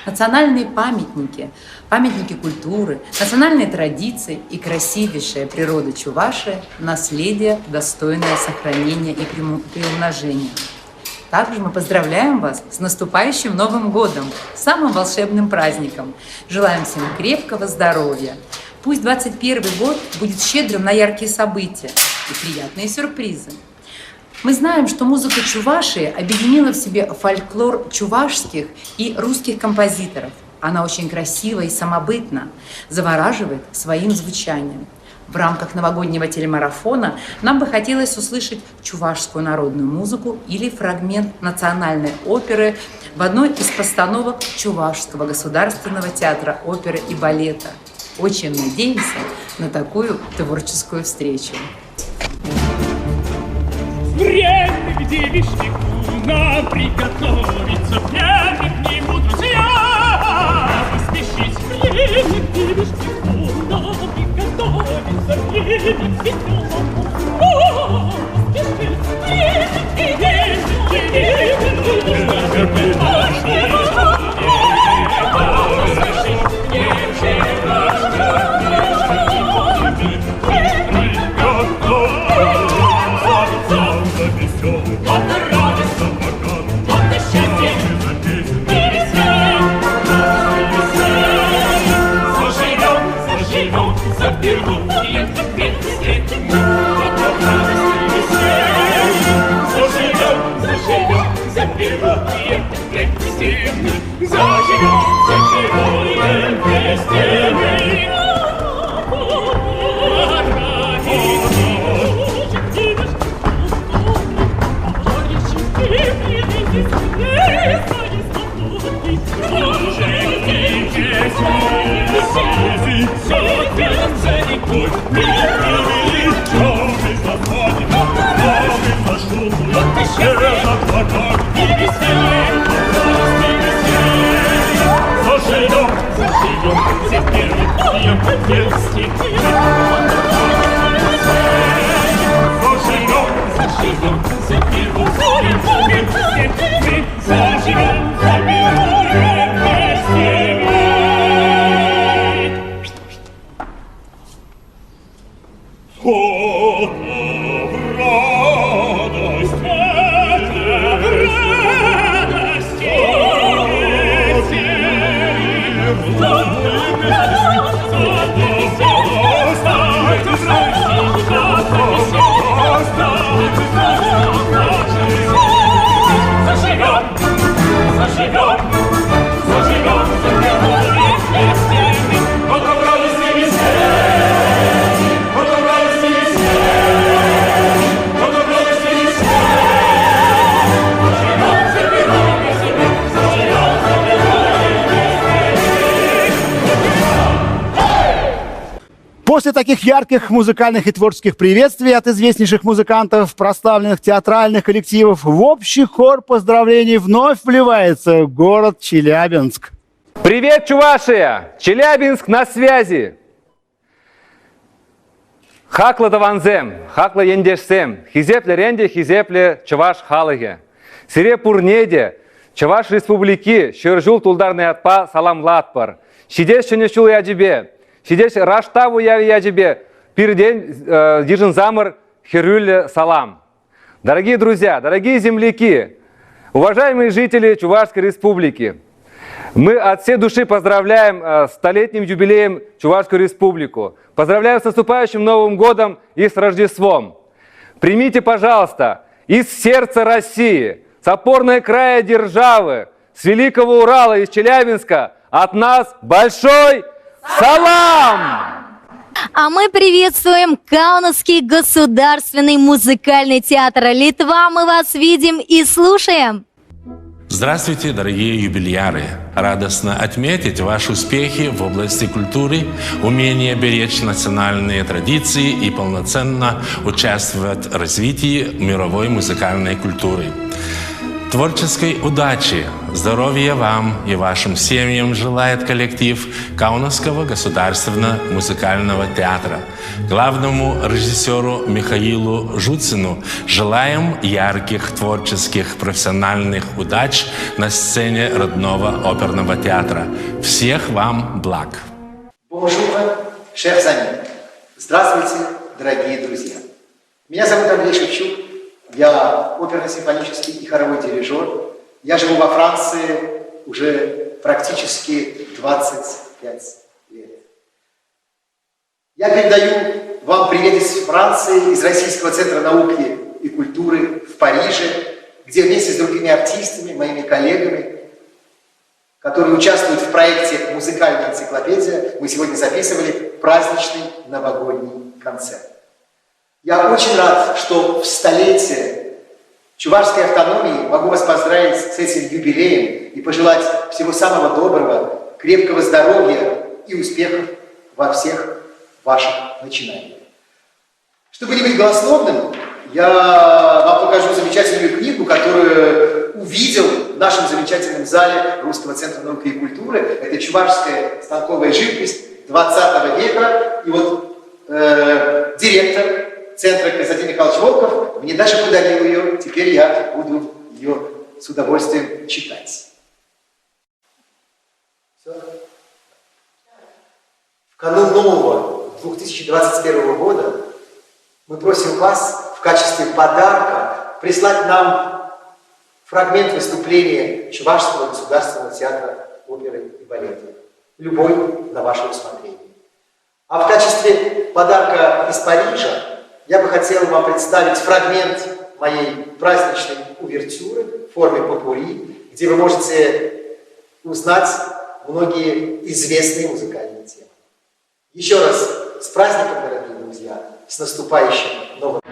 Национальные памятники, памятники культуры, национальные традиции и красивейшая природа Чувашии – наследие, достойное сохранения и приумножения. Также мы поздравляем вас с наступающим Новым годом, самым волшебным праздником. Желаем всем крепкого здоровья. Пусть 2021 год будет щедрым на яркие события и приятные сюрпризы. Мы знаем, что музыка Чувашии объединила в себе фольклор чувашских и русских композиторов. Она очень красива и самобытна, завораживает своим звучанием. В рамках новогоднего телемарафона нам бы хотелось услышать чувашскую народную музыку или фрагмент национальной оперы в одной из постановок Чувашского государственного театра оперы и балета. Очень надеемся на такую творческую встречу. Время, где вишневку нам приготовиться, прямо к нему, друзья, поспешить. Время, где вишневку нам приготовиться, время к цветному, поспешить. После таких ярких музыкальных и творческих приветствий от известнейших музыкантов, прославленных театральных коллективов, в общий хор поздравлений вновь вливается город Челябинск. Привет, Чувашия! Челябинск на связи! Хакла даванзем, хакла ендешсем, хизепле ренде, хизепле чуваш халыге. Сире пурнеде, Чуваш республики, шыржул тулдарный атпа саламлатпар. Шидеш шенешул ядибе. Сидеть раштаву я тебе, передень дижен замор херюль салам. Дорогие друзья, дорогие земляки, уважаемые жители Чувашской республики, мы от всей души поздравляем с столетним юбилеем Чувашскую республику. Поздравляем с наступающим Новым годом и с Рождеством. Примите, пожалуйста, из сердца России, с опорной края державы, с Великого Урала, из Челябинска, от нас большой салам! А мы приветствуем Каунасский государственный музыкальный театр «Литва». Мы вас видим и слушаем. Здравствуйте, дорогие юбиляры! Радостно отметить ваши успехи в области культуры, умение беречь национальные традиции и полноценно участвовать в развитии мировой музыкальной культуры. Творческой удачи, здоровья вам и вашим семьям желает коллектив Каунасского государственного музыкального театра. Главному режиссеру Михаилу Жуцину желаем ярких творческих профессиональных удач на сцене родного оперного театра. Всех вам благ! Бонжур, шеф Замин. Здравствуйте, дорогие друзья. Меня зовут Андрей Шевчук. Я оперно-симфонический и хоровой дирижер. Я живу во Франции уже практически 25 лет. Я передаю вам привет из Франции, из Российского центра науки и культуры в Париже, где вместе с другими артистами, моими коллегами, которые участвуют в проекте «Музыкальная энциклопедия», мы сегодня записывали праздничный новогодний концерт. Я очень рад, что в столетие чувашской автономии могу вас поздравить с этим юбилеем и пожелать всего самого доброго, крепкого здоровья и успехов во всех ваших начинаниях. Чтобы не быть голословным, я вам покажу замечательную книгу, которую увидел в нашем замечательном зале Русского центра науки и культуры. Это чувашская станковая живопись 20 века. И вот директор центра Константин Михайлович Волков мне даже подарил ее. Теперь я буду ее с удовольствием читать. Все? В канун нового 2021 года мы просим вас в качестве подарка прислать нам фрагмент выступления Чувашского государственного театра оперы и балета. Любой на ваше усмотрение. А в качестве подарка из Парижа я бы хотел вам представить фрагмент моей праздничной увертюры в форме попурри, где вы можете узнать многие известные музыкальные темы. Еще раз с праздником, дорогие друзья, с наступающим Новым годом!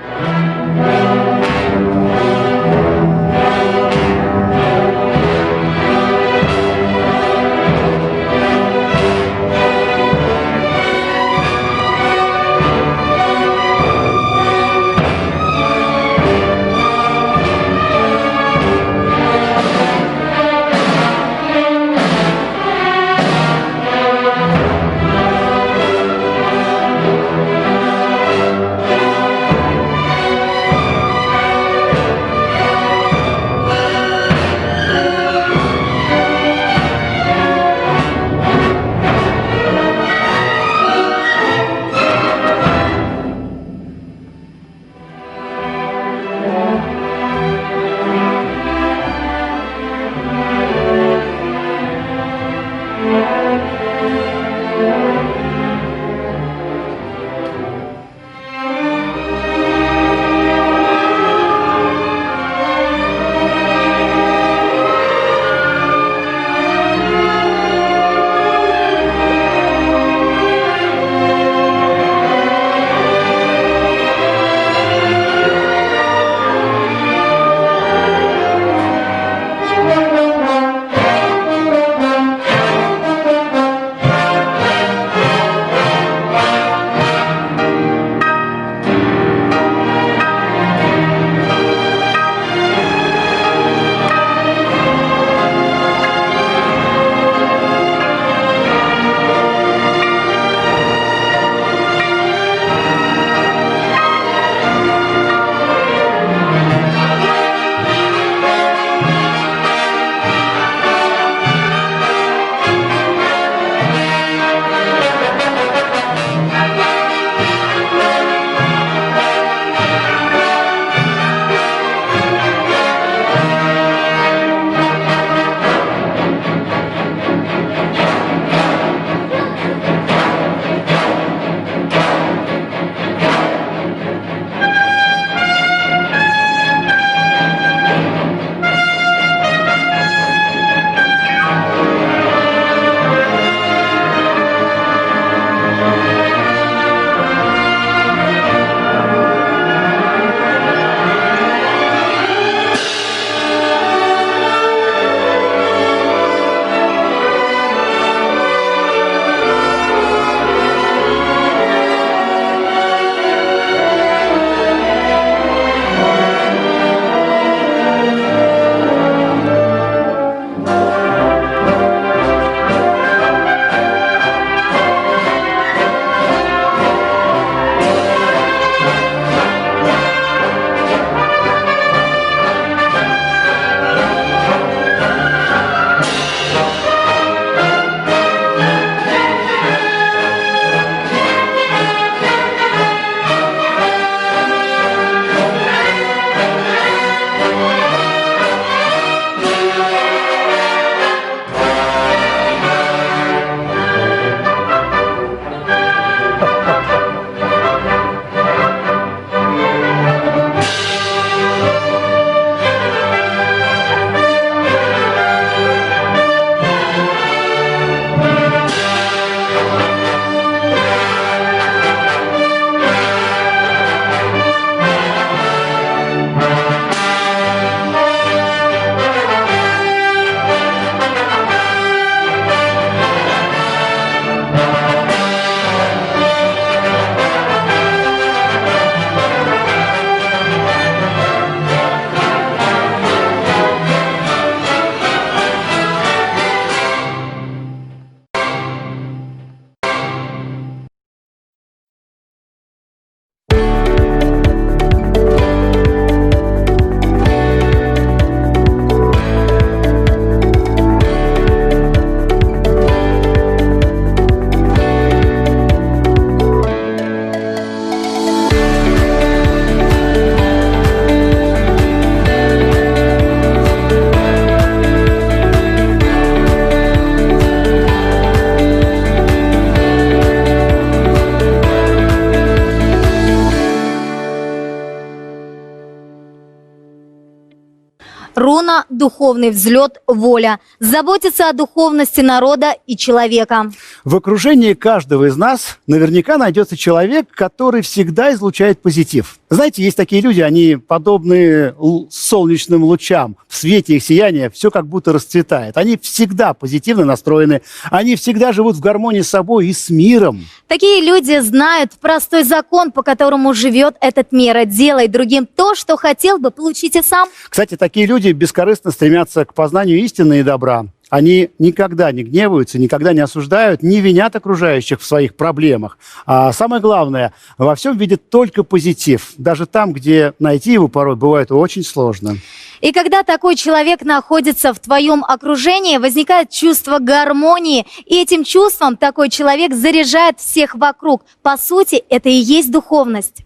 Руна – духовный взлет, воля. Заботиться о духовности народа и человека. В окружении каждого из нас наверняка найдется человек, который всегда излучает позитив. Знаете, есть такие люди, они подобны солнечным лучам. В свете их сияния все как будто расцветает. Они всегда позитивно настроены. Они всегда живут в гармонии с собой и с миром. Такие люди знают простой закон, по которому живет этот мир. Делай другим то, что хотел бы получить и сам. Кстати, такие люди бескорыстно стремятся к познанию истины и добра. Они никогда не гневаются, никогда не осуждают, не винят окружающих в своих проблемах. А самое главное, во всем видят только позитив. Даже там, где найти его порой бывает очень сложно. И когда такой человек находится в твоем окружении, возникает чувство гармонии. И этим чувством такой человек заряжает всех вокруг. По сути, это и есть духовность.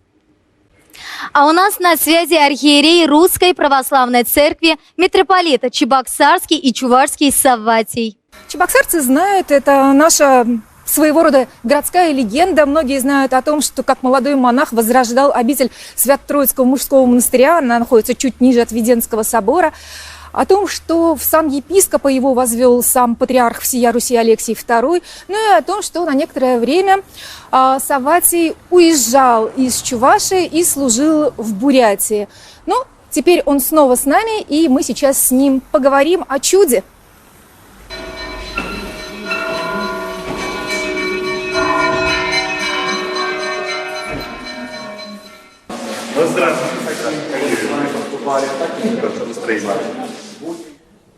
А у нас на связи архиерей Русской Православной Церкви, митрополита Чебоксарский и Чувашский Савватий. Чебоксарцы знают, это наша своего рода городская легенда. Многие знают о том, что как молодой монах возрождал обитель Свято-Троицкого мужского монастыря. Она находится чуть ниже от Веденского собора. О том, что в сан епископа его возвел сам патриарх всея Руси Алексий II, ну и о том, что на некоторое время Савватий уезжал из Чувашии и служил в Бурятии. Ну, теперь он снова с нами, и мы сейчас с ним поговорим о чуде.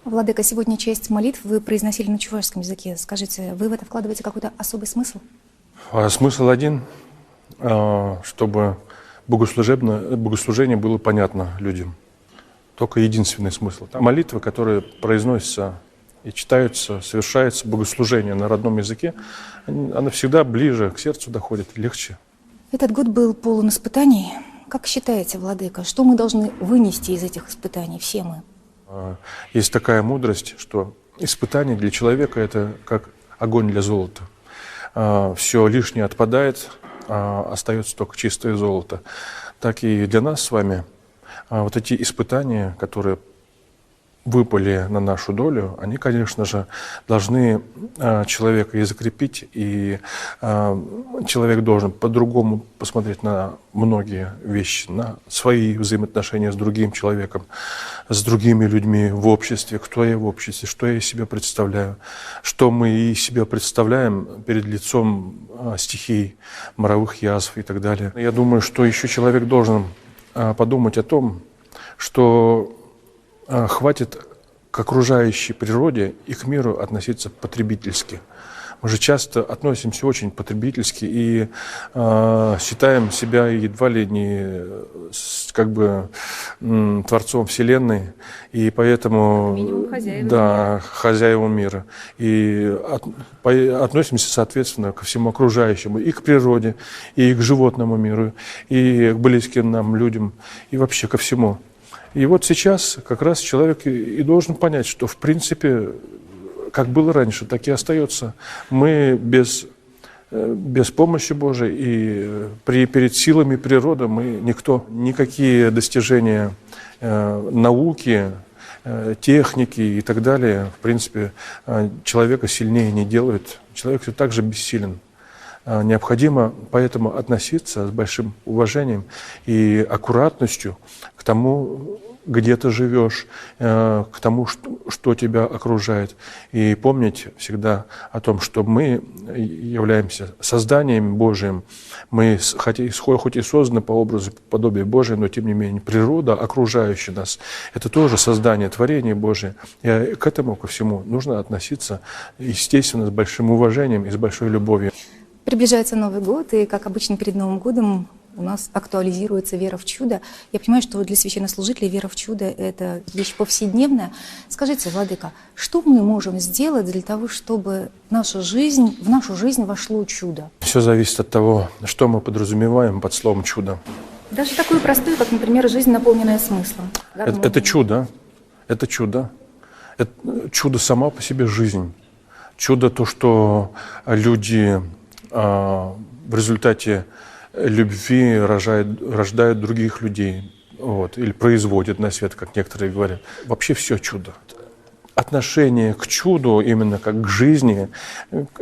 Владыка, сегодня часть молитв вы произносили на чувашском языке. Скажите, вы в это вкладываете какой-то особый смысл? Смысл один, чтобы богослужение было понятно людям. Только единственный смысл. Молитвы, которые произносятся и читаются, совершается богослужение на родном языке, она всегда ближе к сердцу доходит, легче. Этот год был полон испытаний. Как считаете, Владыка, что мы должны вынести из этих испытаний, все мы? Есть такая мудрость, что испытание для человека – это как огонь для золота. Все лишнее отпадает, остается только чистое золото. Так и для нас с вами вот эти испытания, которые выпали на нашу долю, они, конечно же, должны человека и закрепить, и человек должен по-другому посмотреть на многие вещи, на свои взаимоотношения с другим человеком, с другими людьми в обществе, кто я в обществе, что я из себя представляю, что мы из себя представляем перед лицом стихий, моровых язв и так далее. Я думаю, что еще человек должен подумать о том, что хватит к окружающей природе и к миру относиться потребительски. Мы же часто относимся очень потребительски и считаем себя едва ли не творцом Вселенной, и поэтому хозяевам мира. И относимся, соответственно, ко всему окружающему, и к природе, и к животному миру, и к близким нам людям, и вообще ко всему. И вот сейчас как раз человек и должен понять, что в принципе, как было раньше, так и остается. Мы без помощи Божией и перед силами природы мы никто. Никакие достижения науки, техники и так далее, в принципе, человека сильнее не делают. Человек все так же бессилен. Необходимо поэтому относиться с большим уважением и аккуратностью к тому, где ты живешь, к тому, что тебя окружает. И помнить всегда о том, что мы являемся созданием Божиим. Мы хоть и созданы по образу и подобию Божия, но тем не менее природа, окружающая нас, это тоже создание, творение Божие. И к этому, ко всему, нужно относиться, естественно, с большим уважением и с большой любовью. Приближается Новый год, и, как обычно, перед Новым годом у нас актуализируется вера в чудо. Я понимаю, что для священнослужителей вера в чудо – это вещь повседневная. Скажите, Владыка, что мы можем сделать для того, чтобы в нашу жизнь вошло чудо? Все зависит от того, что мы подразумеваем под словом «чудо». Даже такое простое, как, например, жизнь, наполненная смыслом. Это чудо. Это чудо. Это чудо сама по себе жизнь. Чудо то, что люди в результате любви рождают других людей, вот, или производит на свет, как некоторые говорят. Вообще все чудо. Отношение к чуду, именно как к жизни,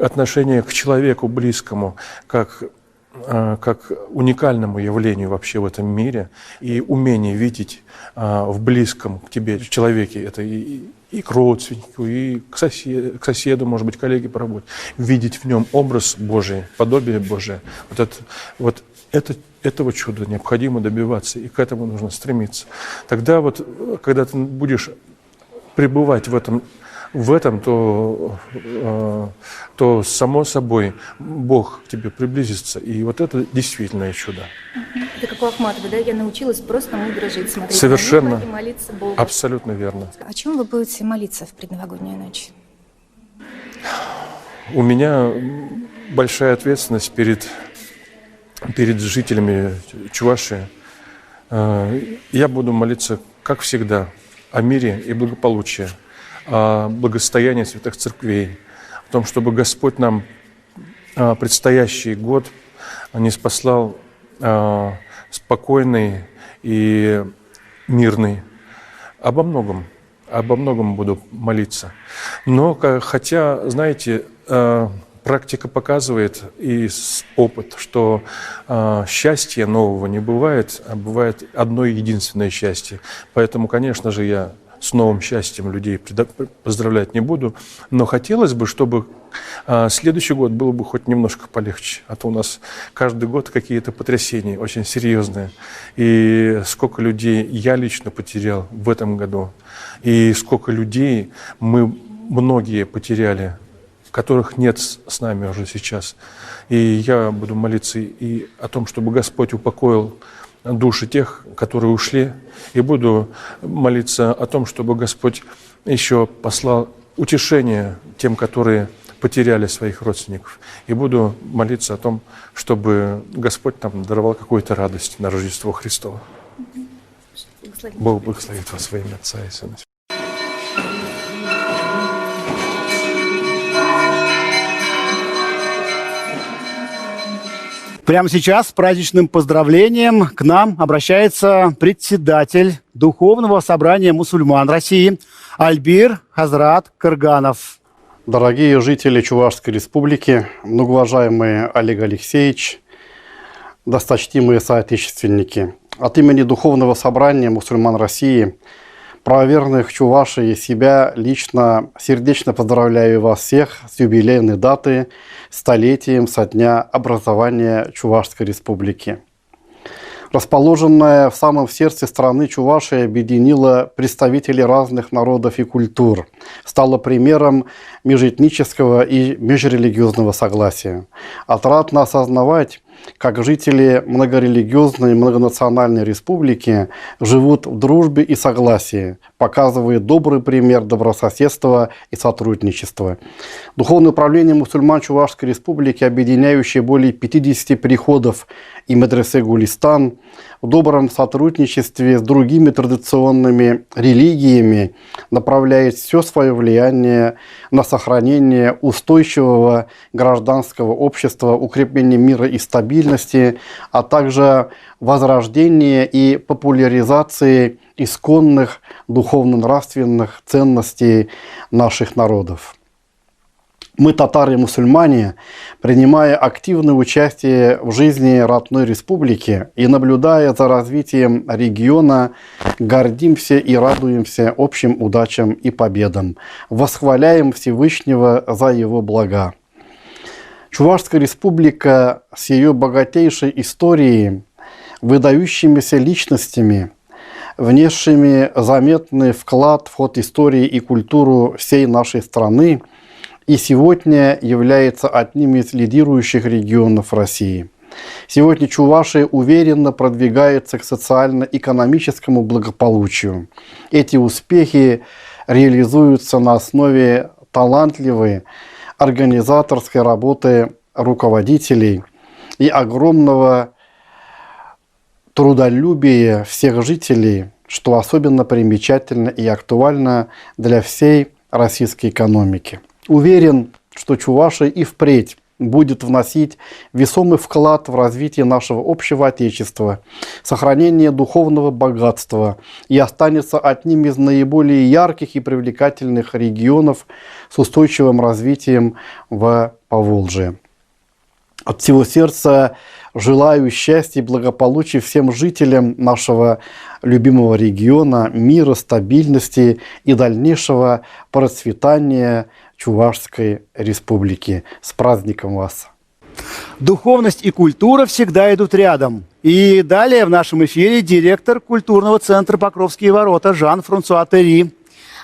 отношение к человеку близкому, как уникальному явлению вообще в этом мире, и умение видеть в близком к тебе человеке, это и к родственнику, и к соседу, может быть, коллеге по работе, видеть в нем образ Божий, подобие Божие. Этого чуда необходимо добиваться, и к этому нужно стремиться. Тогда вот, когда ты будешь пребывать в этом, то само собой Бог к тебе приблизится. И вот это действительно чудо. Это как у Ахматовой, да? Я научилась просто мудро жить, смотреть совершенно, на небо и молиться Богу. Абсолютно верно. О чем вы будете молиться в предновогоднюю ночь? У меня большая ответственность перед жителями Чувашии. Я буду молиться, как всегда, о мире и благополучии, о благосостоянии святых церквей, о том, чтобы Господь нам предстоящий год ниспослал спокойный и мирный. Обо многом буду молиться. Но хотя, знаете, практика показывает и опыт, что счастья нового не бывает, а бывает одно единственное счастье. Поэтому, конечно же, я с новым счастьем людей поздравлять не буду, но хотелось бы, чтобы следующий год был бы хоть немножко полегче, а то у нас каждый год какие-то потрясения очень серьезные. И сколько людей я лично потерял в этом году, и сколько людей мы многие потеряли, которых нет с нами уже сейчас. И я буду молиться и о том, чтобы Господь упокоил души тех, которые ушли, и буду молиться о том, чтобы Господь еще послал утешение тем, которые потеряли своих родственников. И буду молиться о том, чтобы Господь нам даровал какую-то радость на Рождество Христово. Бог благословит вас во имя Отца и Сына. Прямо сейчас с праздничным поздравлением к нам обращается председатель Духовного собрания мусульман России Альбир Хазрат Кырганов. Дорогие жители Чувашской республики, многоуважаемый Олег Алексеевич, досточтимые соотечественники, от имени Духовного собрания мусульман России, правоверных Чуваши и себя лично сердечно поздравляю вас всех с юбилейной даты, столетием со дня образования Чувашской республики. Расположенная в самом сердце страны Чувашия объединила представителей разных народов и культур, стала примером межэтнического и межрелигиозного согласия. Отрадно осознавать, как жители многорелигиозной и многонациональной республики живут в дружбе и согласии, показывая добрый пример добрососедства и сотрудничества. Духовное управление мусульман Чувашской республики, объединяющее более 50 приходов и медресе Гулистан, в добром сотрудничестве с другими традиционными религиями направляет все свое влияние на сохранение устойчивого гражданского общества, укрепление мира и стабильности, а также возрождение и популяризации исконных духовно-нравственных ценностей наших народов. Мы, татары и мусульмане, принимая активное участие в жизни родной республики и наблюдая за развитием региона, гордимся и радуемся общим удачам и победам, восхваляем Всевышнего за его блага. Чувашская республика с ее богатейшей историей, выдающимися личностями, внесшими заметный вклад в ход истории и культуру всей нашей страны, и сегодня является одним из лидирующих регионов России. Сегодня Чувашия уверенно продвигается к социально-экономическому благополучию. Эти успехи реализуются на основе талантливой организаторской работы руководителей и огромного трудолюбия всех жителей, что особенно примечательно и актуально для всей российской экономики. Уверен, что Чувашия и впредь будет вносить весомый вклад в развитие нашего общего Отечества, сохранение духовного богатства и останется одним из наиболее ярких и привлекательных регионов с устойчивым развитием в Поволжье. От всего сердца желаю счастья и благополучия всем жителям нашего любимого региона, мира, стабильности и дальнейшего процветания Чувашской Республики. С праздником вас! Духовность и культура всегда идут рядом. И далее в нашем эфире директор культурного центра «Покровские ворота» Жан-Франсуа Терри.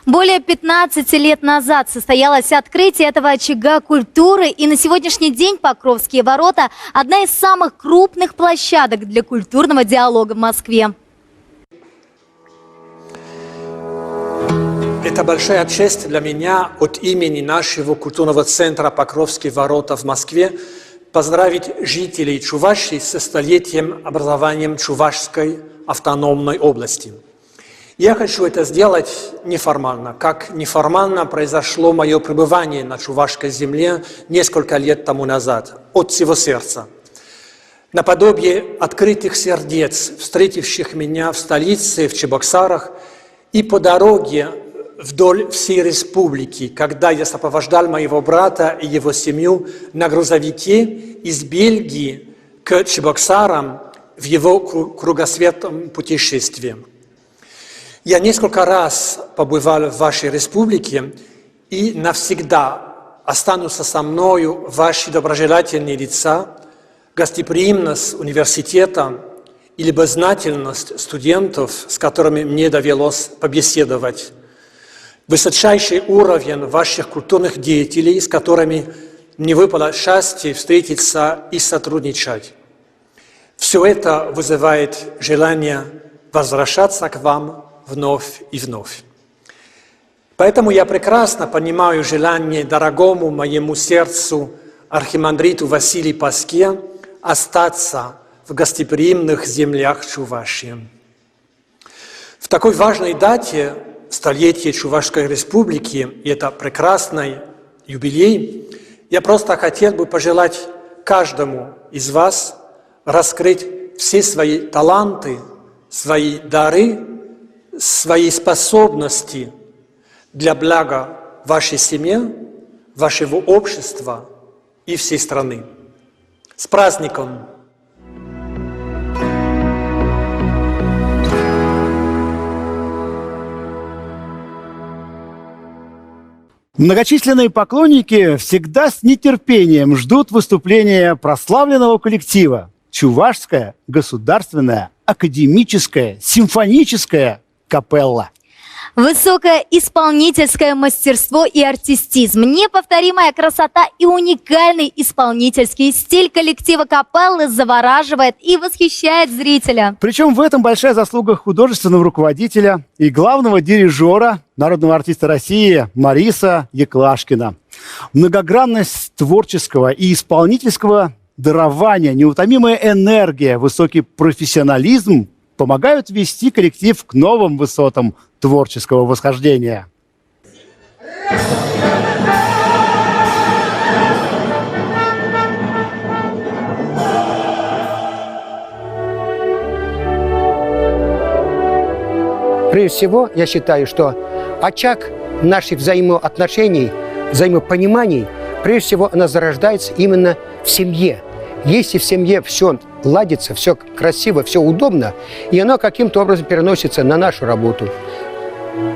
Более 15 лет назад состоялось открытие этого очага культуры, и на сегодняшний день Покровские ворота – одна из самых крупных площадок для культурного диалога в Москве. Это большая честь для меня от имени нашего культурного центра «Покровские ворота» в Москве поздравить жителей Чувашии со столетием образованием Чувашской автономной области. Я хочу это сделать неформально, как неформально произошло мое пребывание на чувашской земле несколько лет тому назад, от всего сердца. Наподобие открытых сердец, встретивших меня в столице, в Чебоксарах, и по дороге вдоль всей республики, когда я сопровождал моего брата и его семью на грузовике из Бельгии к Чебоксарам в его кругосветном путешествии. Я несколько раз побывал в вашей республике, и навсегда останутся со мною ваши доброжелательные лица, гостеприимность университета и любознательность студентов, с которыми мне довелось побеседовать, высочайший уровень ваших культурных деятелей, с которыми мне выпало счастье встретиться и сотрудничать. Все это вызывает желание возвращаться к вам вновь и вновь. Поэтому я прекрасно понимаю желание дорогому моему сердцу архимандриту Василию Паске остаться в гостеприимных землях Чувашии. В такой важной дате, столетие Чувашской Республики, и это прекрасный юбилей, я просто хотел бы пожелать каждому из вас раскрыть все свои таланты, свои дары, свои способности для блага вашей семьи, вашего общества и всей страны. С праздником! Многочисленные поклонники всегда с нетерпением ждут выступления прославленного коллектива «Чувашская государственная академическая симфоническая капелла». Высокое исполнительское мастерство и артистизм, неповторимая красота и уникальный исполнительский стиль коллектива капеллы завораживает и восхищает зрителя. Причем в этом большая заслуга художественного руководителя и главного дирижера, народного артиста России Мариса Яклашкина. Многогранность творческого и исполнительского дарования, неутомимая энергия, высокий профессионализм помогают вести коллектив к новым высотам творческого восхождения. Прежде всего, я считаю, что очаг наших взаимоотношений, взаимопониманий, прежде всего, она зарождается именно в семье. Если в семье все ладится, все красиво, все удобно, и оно каким-то образом переносится на нашу работу.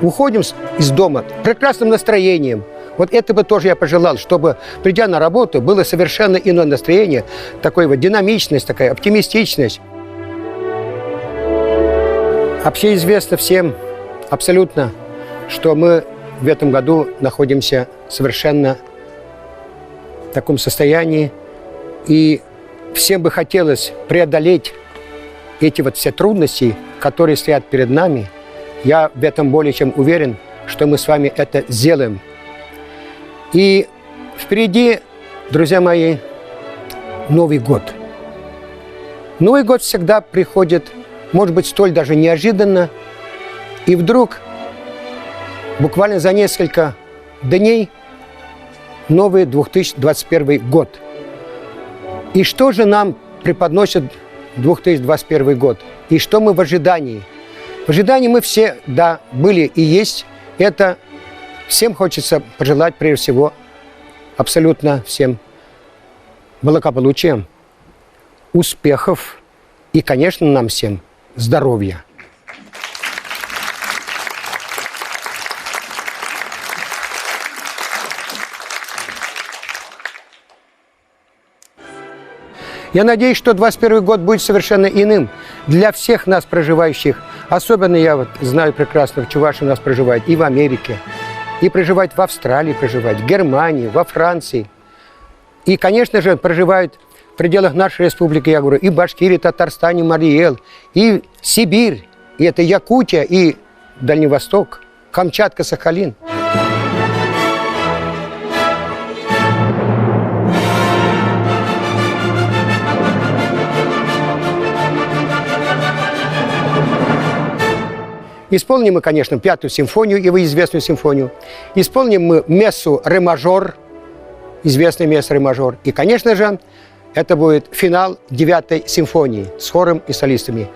Уходим из дома с прекрасным настроением. Вот это бы тоже я пожелал, чтобы, придя на работу, было совершенно иное настроение, такое вот динамичность, такая оптимистичность. Общеизвестно всем абсолютно, что мы в этом году находимся совершенно в таком состоянии, и всем бы хотелось преодолеть эти вот все трудности, которые стоят перед нами. Я в этом более чем уверен, что мы с вами это сделаем. И впереди, друзья мои, Новый год. Новый год всегда приходит, может быть, столь даже неожиданно. И вдруг, буквально за несколько дней, новый 2021 год. И что же нам преподносит 2021 год? И что мы в ожидании? В ожидании мы все, да, были и есть. Это всем хочется пожелать, прежде всего, абсолютно всем благополучия, успехов и, конечно, нам всем здоровья. Я надеюсь, что 2021 год будет совершенно иным для всех нас, проживающих. Особенно я вот знаю прекрасно, чуваши у нас проживают и в Америке, и проживают в Австралии, проживают в Германии, во Франции. И, конечно же, проживают в пределах нашей республики, я говорю, и Башкирия, Татарстане, Марий-Эл, и Сибирь, и это Якутия, и Дальний Восток, Камчатка, Сахалин. Исполним мы, конечно, пятую симфонию, его известную симфонию. Исполним мы мессу ре-мажор, известный месса ре-мажор. И, конечно же, это будет финал 9-й симфонии с хором и солистами.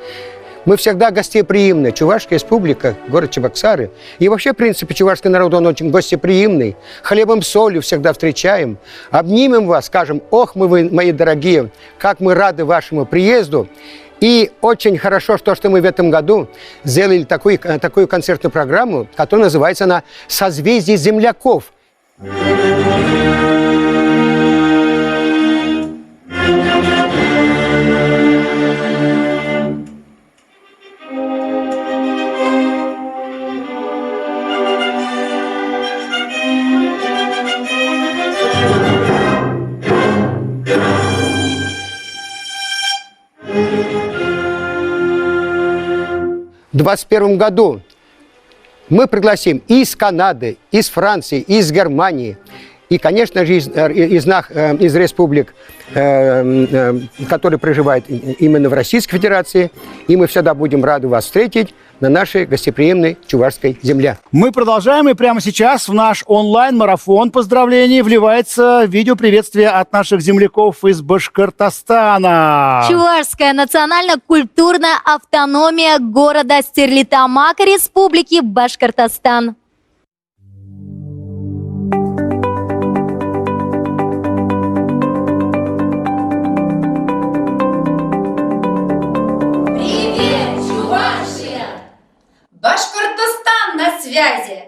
Мы всегда гостеприимны. Чувашская республика, город Чебоксары. И вообще, в принципе, чувашский народ, он очень гостеприимный. Хлебом, солью всегда встречаем. Обнимем вас, скажем: ох, вы, мои дорогие, как мы рады вашему приезду. И очень хорошо, что мы в этом году сделали такую концертную программу, которая называется она «Созвездие земляков». В 2021 году мы пригласим и из Канады, из Франции, и из Германии, и, конечно же, из республик, которые проживают именно в Российской Федерации. И мы всегда будем рады вас встретить на нашей гостеприимной чувашской земле. Мы продолжаем, и прямо сейчас в наш онлайн-марафон поздравлений вливается видео приветствия от наших земляков из Башкортостана. Чувашская национально-культурная автономия города Стерлитамак Республики Башкортостан. Башкортостан на связи.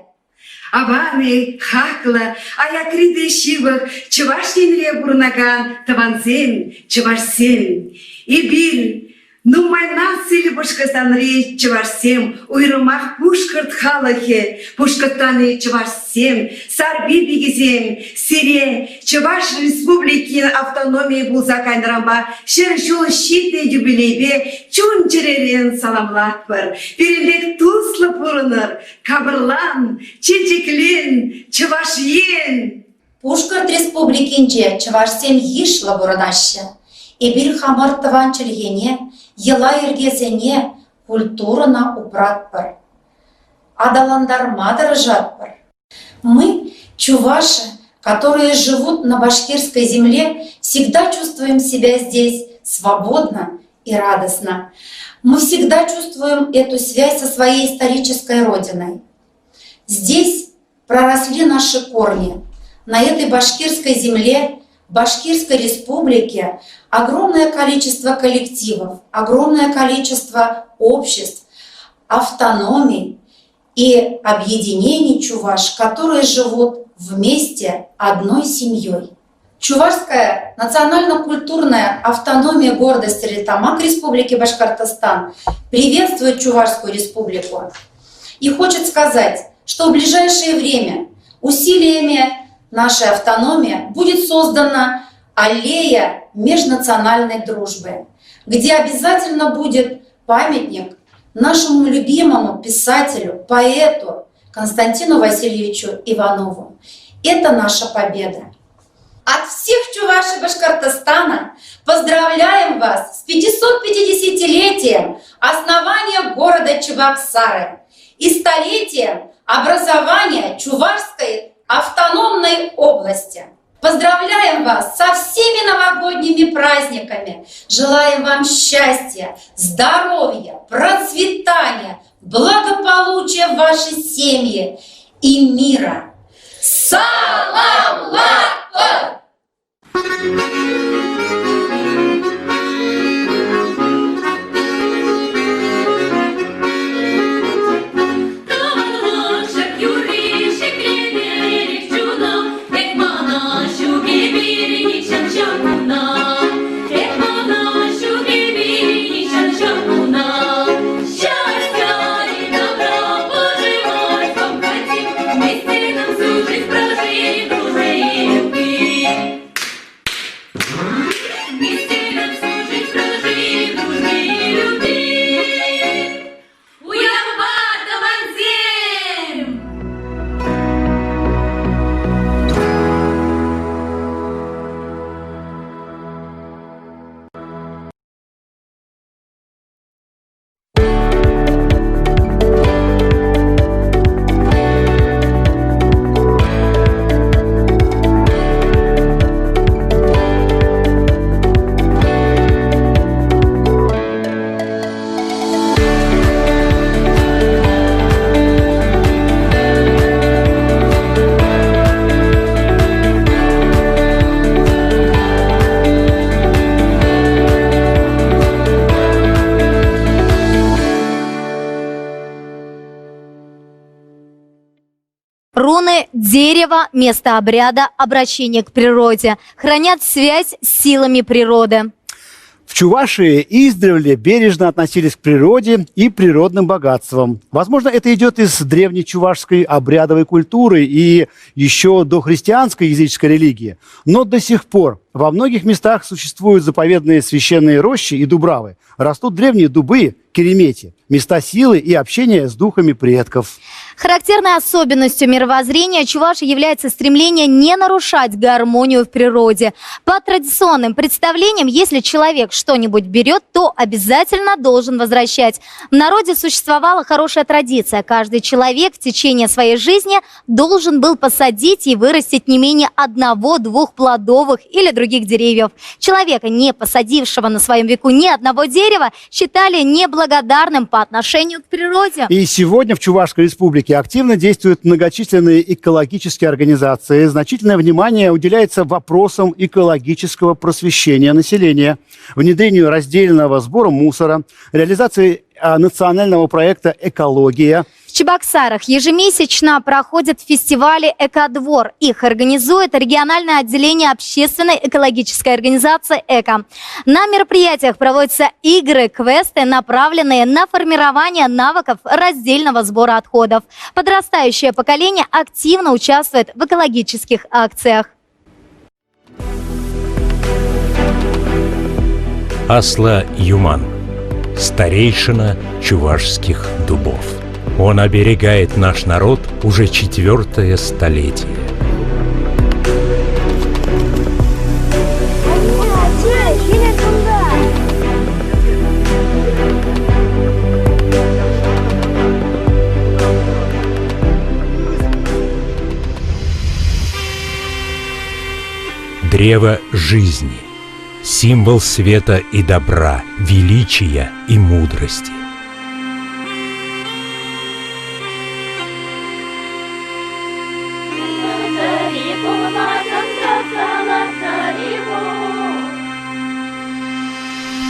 Аваны, хакла, аякриды шивах, чувашин бурнаган, таванзен, чувашсен. И бир, ну майна сили Башкортостан рей чувашсем, уйрумах пушкарт халахе, Башкортостаны чувашсем, сарби бигизем, сире, Чуваш республики автономии булзакайн рамба, шершул щитный юбилейбе, чунчеререн саламлатпар, перелек туслы пурыныр, кабырлан, чечеклен, чувашьен. Пушкарт республикинче чувашсем ешла бурнаща, и бир хамар таванчельгене, ела ергезене, культурна упратпар. Адаландар мадыр жатпар. Мы, чуваши, которые живут на башкирской земле, всегда чувствуем себя здесь свободно и радостно. Мы всегда чувствуем эту связь со своей исторической родиной. Здесь проросли наши корни. На этой башкирской земле, Башкирской республике, огромное количество коллективов, огромное количество обществ, автономий и объединений чуваш, которые живут вместе одной семьей. Чувашская национально-культурная автономия города Стерлитамак Республики Башкортостан приветствует Чувашскую республику и хочет сказать, что в ближайшее время усилиями нашей автономии будет создана аллея межнациональной дружбы, где обязательно будет памятник нашему любимому писателю, поэту Константину Васильевичу Иванову. Это наша победа. От всех чувашей Башкортостана поздравляем вас с 550-летием основания города Чебоксары и столетием образования Чувашской автономной области. Поздравляем вас со всеми новогодними праздниками. Желаем вам счастья, здоровья, процветания, благополучия в вашей семье и мира. Салам Лакбар! Руны дерева, место обряда, обращение к природе хранят связь с силами природы. В Чувашии издревле бережно относились к природе и природным богатствам. Возможно, это идет из древней чувашской обрядовой культуры и еще до христианской языческой религии. Но до сих пор во многих местах существуют заповедные священные рощи и дубравы. Растут древние дубы, керемети, места силы и общения с духами предков. Характерной особенностью мировоззрения чуваши является стремление не нарушать гармонию в природе. По традиционным представлениям, если человек что-нибудь берет, то обязательно должен возвращать. В народе существовала хорошая традиция. Каждый человек в течение своей жизни должен был посадить и вырастить не менее 1-2 плодовых или других деревьев. Человека, не посадившего на своем веку ни одного дерева, считали неблагодарным по отношению к природе. И сегодня в Чувашской республике активно действуют многочисленные экологические организации. Значительное внимание уделяется вопросам экологического просвещения населения, внедрению раздельного сбора мусора, реализации национального проекта «Экология». В Чебоксарах ежемесячно проходят фестивали «Экодвор». Их организует региональное отделение общественной экологической организации «Эко». На мероприятиях проводятся игры, квесты, направленные на формирование навыков раздельного сбора отходов. Подрастающее поколение активно участвует в экологических акциях. Асла Юман, старейшина чувашских дубов. Он оберегает наш народ уже 4-е столетие. Древо жизни – символ света и добра, величия и мудрости.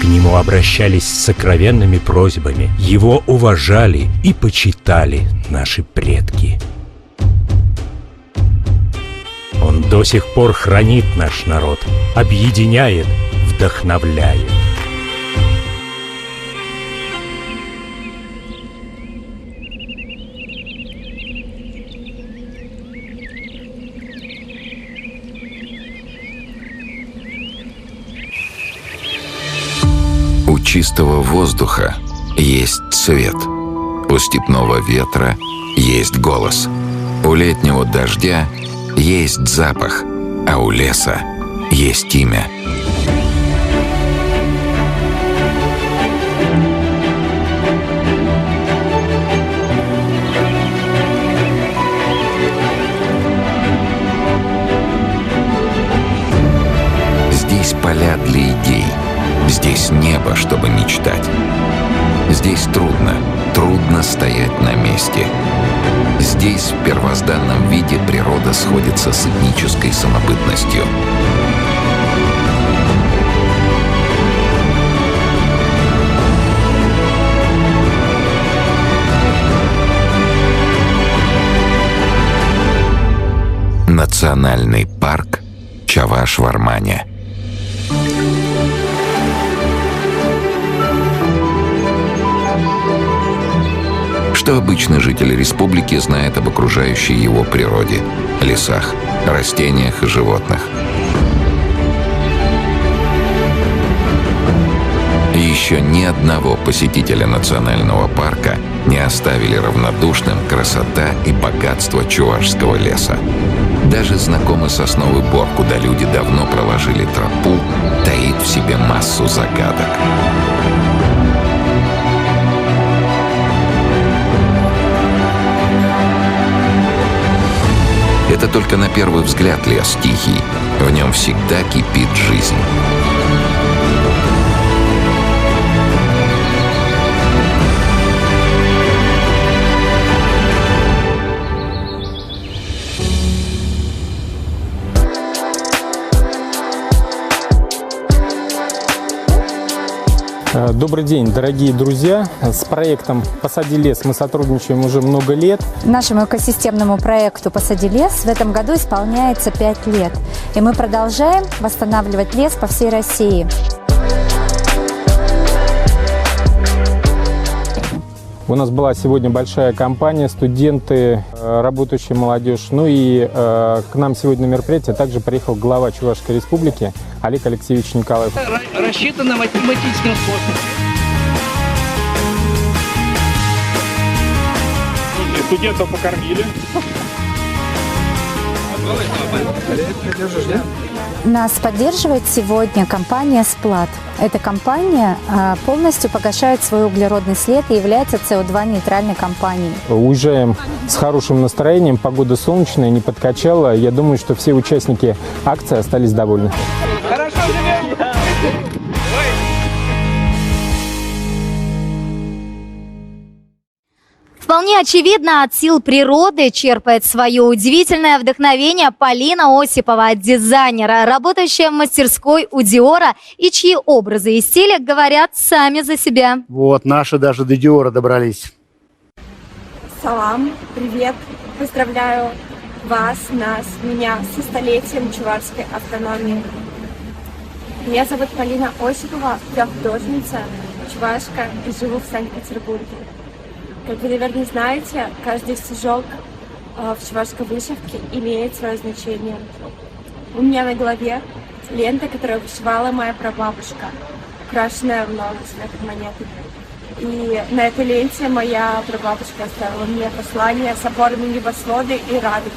К нему обращались с сокровенными просьбами, его уважали и почитали наши предки. Он до сих пор хранит наш народ, объединяет, вдохновляет. У чистого воздуха есть цвет, у степного ветра есть голос, у летнего дождя есть запах, а у леса есть имя. мечтать. Здесь трудно стоять на месте. Здесь в первозданном виде природа сходится с этнической самобытностью. Национальный парк Чаваш-Варманя. Что обычный житель республики знает об окружающей его природе, лесах, растениях и животных? И еще ни одного посетителя национального парка не оставили равнодушным красота и богатство чувашского леса. Даже знакомый сосновый бор, куда люди давно проложили тропу, таит в себе массу загадок. Это только на первый взгляд лес тихий. В нем всегда кипит жизнь. Добрый день, дорогие друзья. С проектом «Посади лес» мы сотрудничаем уже много лет. Нашему экосистемному проекту «Посади лес» в этом году исполняется 5 лет. И мы продолжаем восстанавливать лес по всей России. У нас была сегодня большая компания, студенты, работающая молодежь. Ну и к нам сегодня на мероприятие также приехал глава Чувашской республики Олег Алексеевич Николаев. Рассчитано математическим способом. Студентов покормили. Нас поддерживает сегодня компания «Сплат». Эта компания полностью погашает свой углеродный след и является СО2-нейтральной компанией. Уезжаем с хорошим настроением, погода солнечная, не подкачала. Я думаю, что все участники акции остались довольны. Хорошо живем! Вполне очевидно, от сил природы черпает свое удивительное вдохновение Полина Осипова, дизайнера, работающая в мастерской у Диора, и чьи образы и стили говорят сами за себя. Вот, наши даже до Диора добрались. Салам, привет, поздравляю вас, меня со столетием чувашской автономии. Меня зовут Полина Осипова, я художница, чувашка и живу в Санкт-Петербурге. Как вы, наверное, знаете, каждый стежок в чувашской вышивке имеет свое значение. У меня на голове лента, которую вышивала моя прабабушка, украшенная многоцветными монетами. И на этой ленте моя прабабушка оставила мне послание с опорами небосвода и радуги.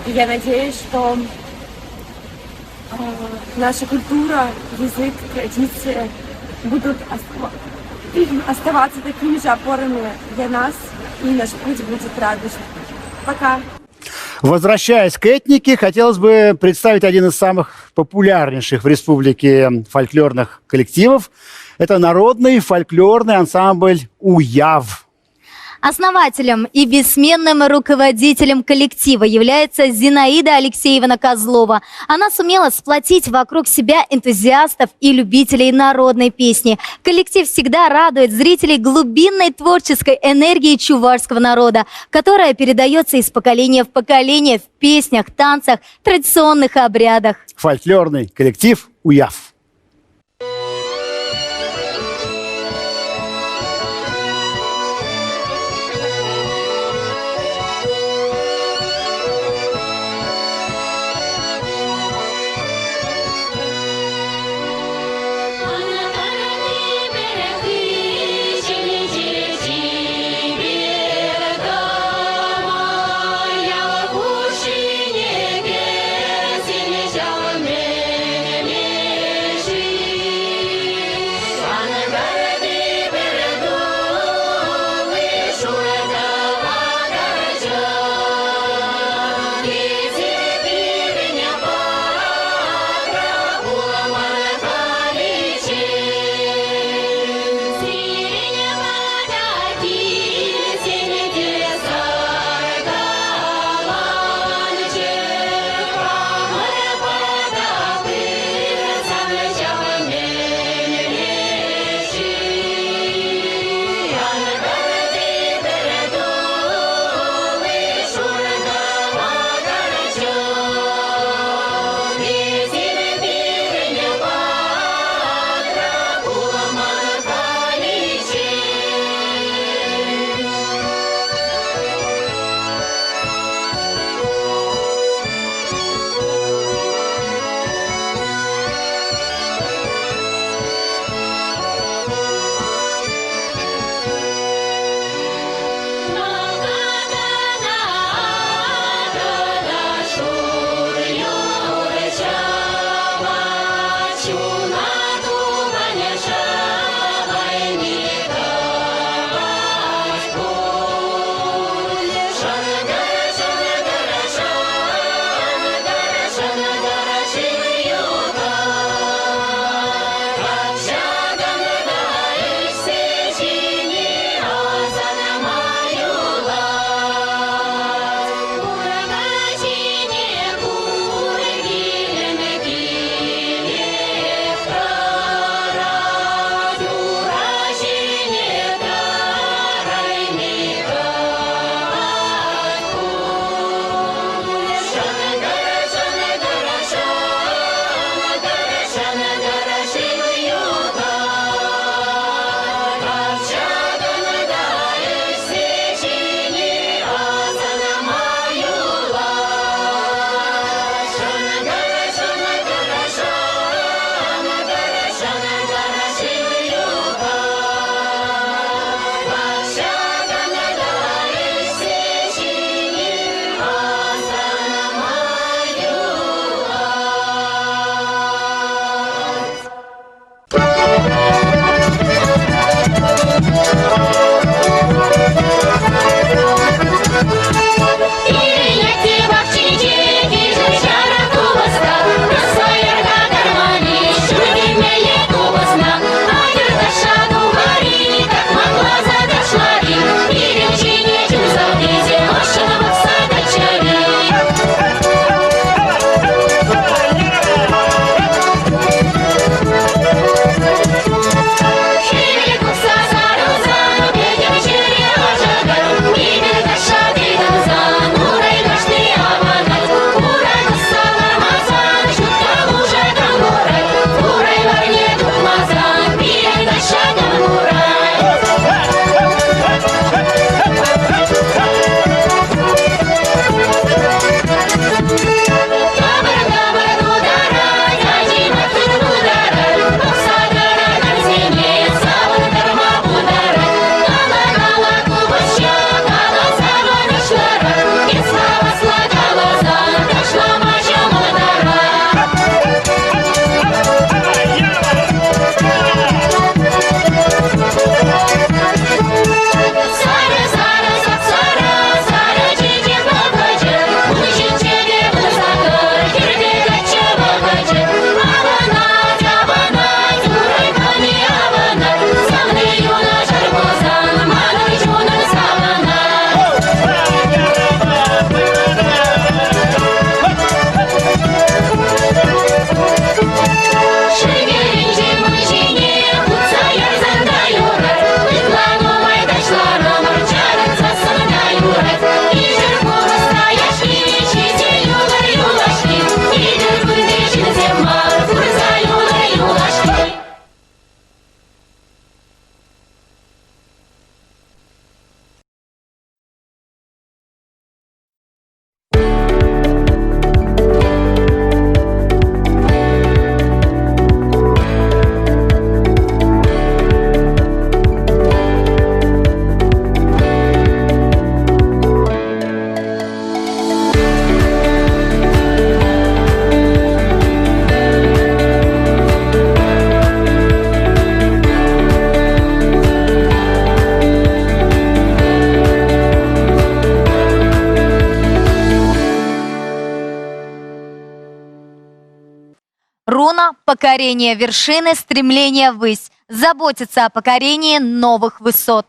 И я надеюсь, что наша культура, язык, традиции будут оставаться такими же опорами для нас, и наш путь будет радужным. Пока! Возвращаясь к этнике, хотелось бы представить один из самых популярнейших в республике фольклорных коллективов. Это народный фольклорный ансамбль «Уяв». Основателем и бессменным руководителем коллектива является Зинаида Алексеевна Козлова. Она сумела сплотить вокруг себя энтузиастов и любителей народной песни. Коллектив всегда радует зрителей глубинной творческой энергией чувашского народа, которая передается из поколения в поколение в песнях, танцах, традиционных обрядах. Фольклорный коллектив «Уяв». покорение вершины, стремление ввысь, заботиться о покорении новых высот.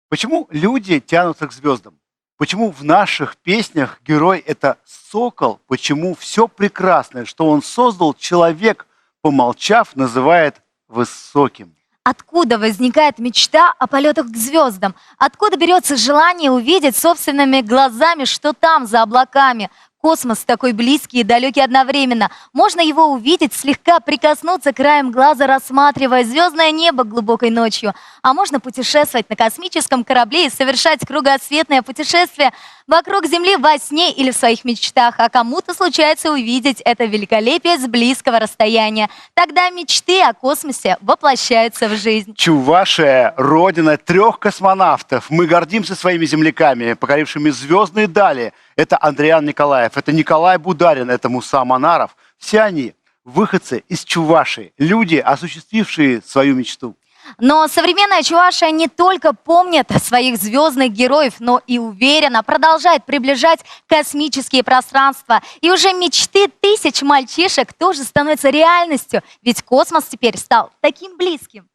Почему люди тянутся к звездам? Почему в наших песнях герой – это сокол? Почему все прекрасное, что он создал, человек, помолчав, называет высоким? Откуда возникает мечта о полетах к звездам? Откуда берется желание увидеть собственными глазами, что там за облаками? Космос такой близкий и далекий одновременно. Можно его увидеть, слегка прикоснуться краем глаза, рассматривая звездное небо глубокой ночью. А можно путешествовать на космическом корабле и совершать кругосветное путешествие вокруг Земли во сне или в своих мечтах. А кому-то случается увидеть это великолепие с близкого расстояния. Тогда мечты о космосе воплощаются в жизнь. Чувашия – родина 3 космонавтов. Мы гордимся своими земляками, покорившими звездные дали. Это Андриан Николаев, это Николай Бударин, это Муса Манаров. Все они выходцы из Чувашии, люди, осуществившие свою мечту. Но современная Чувашия не только помнит своих звездных героев, но и уверенно продолжает приближать космические пространства. И уже мечты тысяч мальчишек тоже становятся реальностью, ведь космос теперь стал таким близким.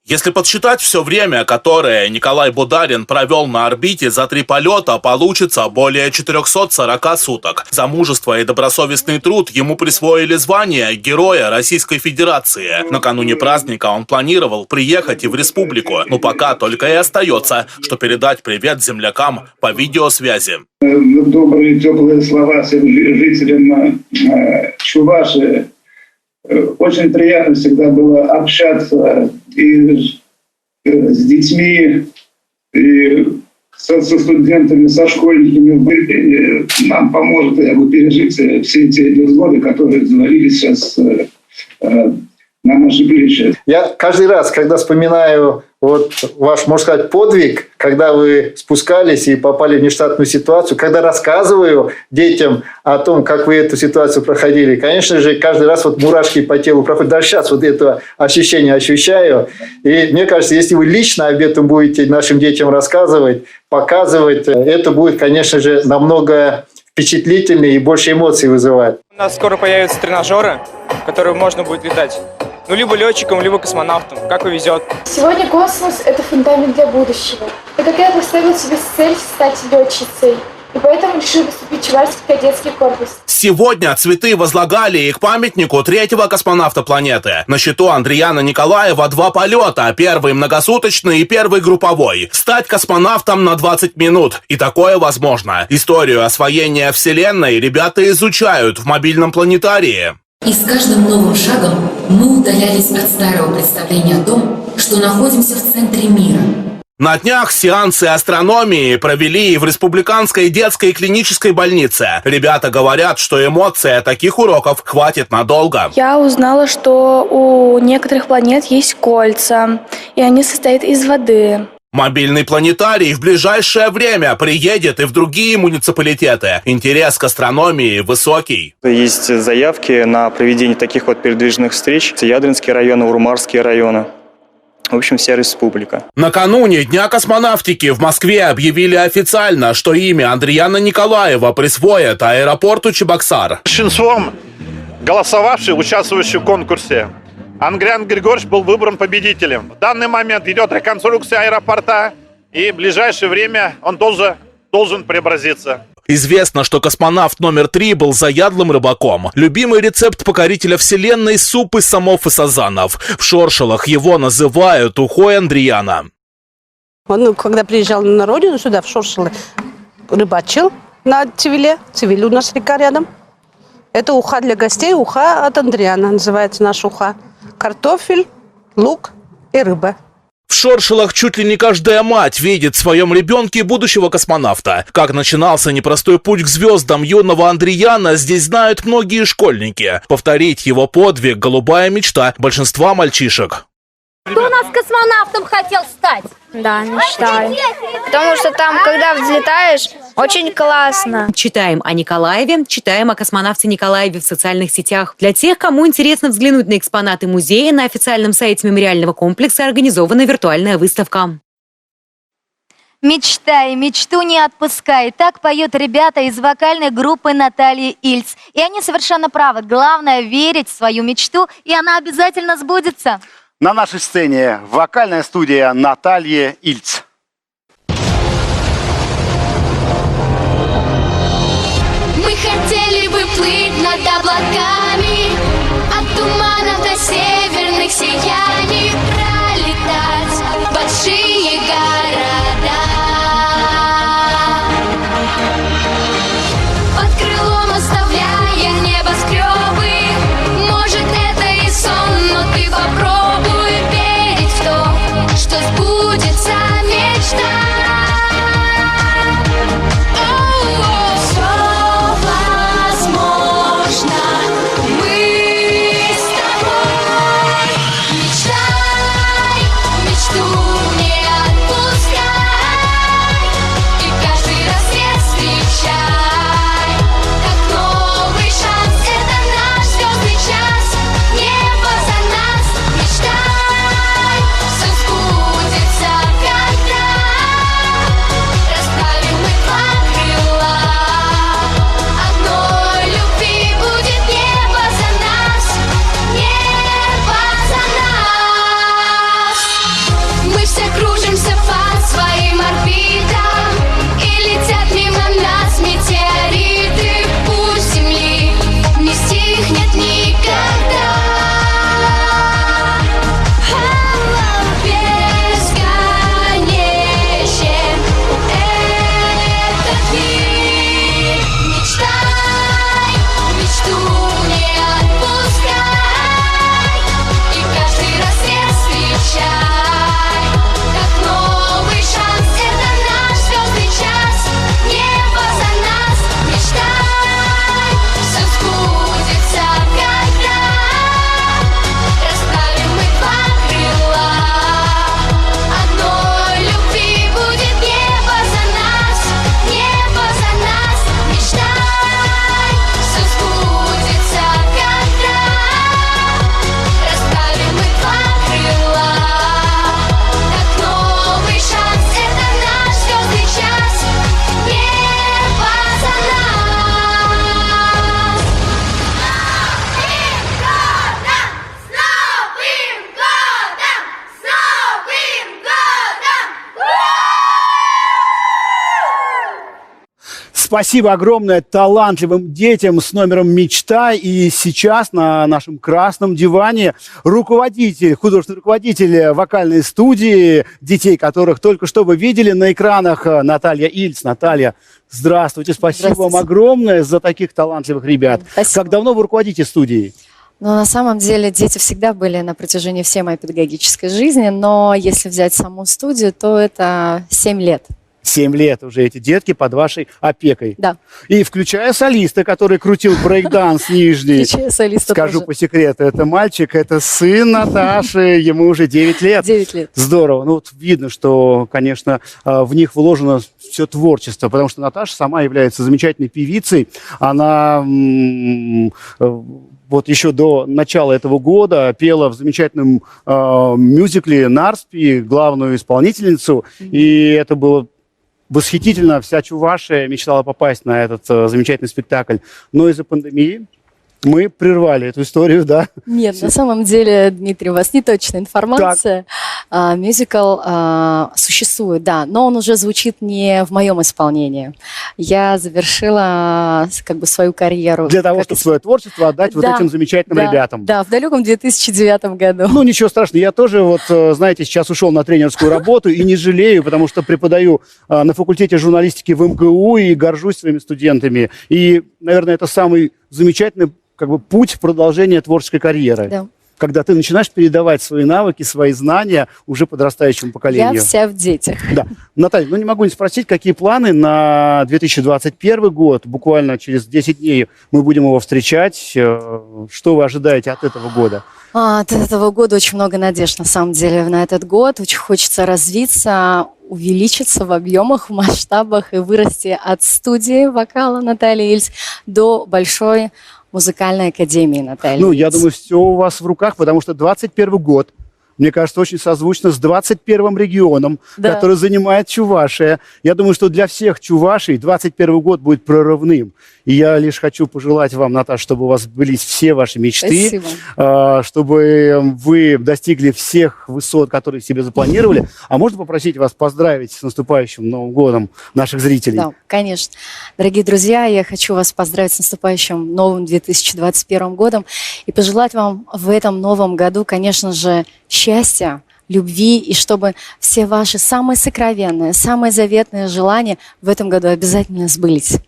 Если подсчитать все время, которое Николай Бударин провел на орбите за 3 полета, получится более 440 суток. За мужество и добросовестный труд ему присвоили звание Героя Российской Федерации. Накануне праздника он планировал приехать и в республику, но пока только и остается, что передать привет землякам по видеосвязи. Добрые, теплые слова всем жителям Чувашии. Очень приятно всегда было общаться и с детьми, и со студентами, со школьниками. Нам поможет пережить все эти невзгоды, которые завалились сейчас на наши плечи. Я каждый раз, когда вспоминаю ваш, можно сказать, подвиг, когда вы спускались и попали в нештатную ситуацию, когда рассказываю детям о том, как вы эту ситуацию проходили, конечно же, каждый раз мурашки по телу проходят. Даже сейчас это ощущение ощущаю. И мне кажется, если вы лично об этом будете нашим детям рассказывать, показывать, это будет, конечно же, намного впечатлительнее и больше эмоций вызывать. У нас скоро появятся тренажеры, в которые можно будет летать. Либо летчиком, либо космонавтом, как повезет. Сегодня космос – это фундамент для будущего. И как я поставил себе цель стать летчицей. И поэтому решил поступить в Чувашский кадетский корпус. Сегодня цветы возлагали и к памятнику 3-го космонавта планеты. На счету Андриана Николаева 2 полета, первый многосуточный и первый групповой. Стать космонавтом на 20 минут. И такое возможно. Историю освоения Вселенной ребята изучают в мобильном планетарии. И с каждым новым шагом мы удалялись от старого представления о том, что находимся в центре мира. На днях сеансы астрономии провели и в Республиканской детской клинической больнице. Ребята говорят, что эмоций от таких уроков хватит надолго. Я узнала, что у некоторых планет есть кольца, и они состоят из воды. Мобильный планетарий в ближайшее время приедет и в другие муниципалитеты. Интерес к астрономии высокий. Есть заявки на проведение таких передвижных встреч. Ядринские районы, Урмарские районы. В общем, вся республика. Накануне Дня космонавтики в Москве объявили официально, что имя Андриана Николаева присвоят аэропорту Чебоксар. Большинством голосовавших, участвующих в конкурсе, Андриан Григорьевич был выбран победителем. В данный момент идет реконструкция аэропорта, и в ближайшее время он должен преобразиться. Известно, что космонавт номер 3 был заядлым рыбаком. Любимый рецепт покорителя Вселенной – суп из самов и сазанов. В Шоршилах его называют ухой Андриана. Он, когда приезжал на родину сюда, в Шоршилы, рыбачил на Цивиле. Цивиль у нас река рядом. Это уха для гостей, уха от Андриана называется наша уха. Картофель, лук и рыба. В Шоршилах чуть ли не каждая мать видит в своем ребенке будущего космонавта. Как начинался непростой путь к звездам юного Андриана, здесь знают многие школьники. Повторить его подвиг – голубая мечта большинства мальчишек. Кто у нас космонавтом хотел стать? Да, мечтаю. Потому что там, когда взлетаешь, очень классно. Читаем о Николаеве, читаем о космонавте Николаеве в социальных сетях. Для тех, кому интересно взглянуть на экспонаты музея, на официальном сайте мемориального комплекса организована виртуальная выставка. Мечтай, мечту не отпускай. Так поют ребята из вокальной группы Натальи Ильц. И они совершенно правы. Главное верить в свою мечту, и она обязательно сбудется. На нашей сцене вокальная студия Натальи Ильц. Мы хотели бы плыть над облаками, от туманов до северных сияний, пролетать большие города. Под крылом оставляя небоскребы, может это и сон, но ты попробуй верить в то, что сбудется мечта. Спасибо огромное талантливым детям с номером «Мечта». И сейчас на нашем красном диване художественный руководитель вокальной студии, детей которых только что вы видели на экранах, Наталья Ильц. Наталья, здравствуйте. Спасибо вам огромное за таких талантливых ребят. Спасибо. Как давно вы руководите студией? Ну, на самом деле дети всегда были на протяжении всей моей педагогической жизни, но если взять саму студию, то это 7 лет. 7 лет уже эти детки под вашей опекой. Да. И включая солиста, который крутил брейк-данс нижний. Включая солиста Скажу тоже. по секрету, это мальчик, это сын Наташи, ему уже 9 лет. 9 лет. Здорово. Ну вот видно, что, конечно, в них вложено все творчество, потому что Наташа сама является замечательной певицей. Она вот еще до начала этого года пела в замечательном мюзикле «Нарспи» главную исполнительницу, и это было восхитительно. Вся Чувашия мечтала попасть на этот замечательный спектакль. Но из-за пандемии мы прервали эту историю, да? Нет, на самом деле, Дмитрий, у вас неточная информация. Мюзикл существует, да, но он уже звучит не в моем исполнении. Я завершила как бы свою карьеру. Для того, чтобы свое творчество отдать вот этим замечательным ребятам. Да, в далеком 2009 году. Ну, ничего страшного. Я тоже, вот, знаете, сейчас ушел на тренерскую работу и не жалею, потому что преподаю на факультете журналистики в МГУ и горжусь своими студентами. И, наверное, это самый замечательный как бы путь в продолжение творческой карьеры. Да. Когда ты начинаешь передавать свои навыки, свои знания уже подрастающему поколению. Я вся в детях. Да. Наталья, ну не могу не спросить, какие планы на 2021 год? Буквально через 10 дней мы будем его встречать. Что вы ожидаете от этого года? От этого года очень много надежд, на самом деле, на этот год. Очень хочется развиться, увеличиться в объемах, в масштабах и вырасти от студии вокала Натальи Ильц до большой музыкальной академии Натальи Ну, Ильц. я думаю, все у вас в руках, потому что 21 год мне кажется, очень созвучно с 21-м регионом, Да. который занимает Чувашия. Я думаю, что для всех чувашей 21 год будет прорывным. И я лишь хочу пожелать вам, Наташа, чтобы у вас сбылись все ваши мечты, чтобы вы достигли всех высот, которые себе запланировали. А можно попросить вас поздравить с наступающим Новым годом наших зрителей? Да, конечно. Дорогие друзья, я хочу вас поздравить с наступающим новым 2021 годом и пожелать вам в этом новом году, конечно же, счастья, любви, и чтобы все ваши самые сокровенные, самые заветные желания в этом году обязательно сбылись.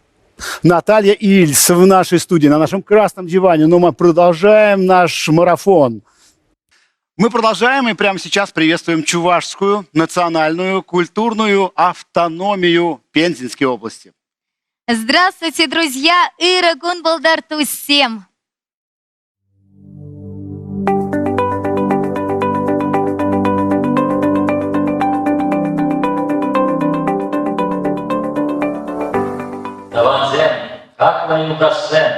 Наталья Ильс в нашей студии, на нашем красном диване. Но мы продолжаем наш марафон. Мы продолжаем и прямо сейчас приветствуем чувашскую национальную культурную автономию Пензенской области. Здравствуйте, друзья! Ира Гунбалдарту всем! Даванзем, hakklayın kassen,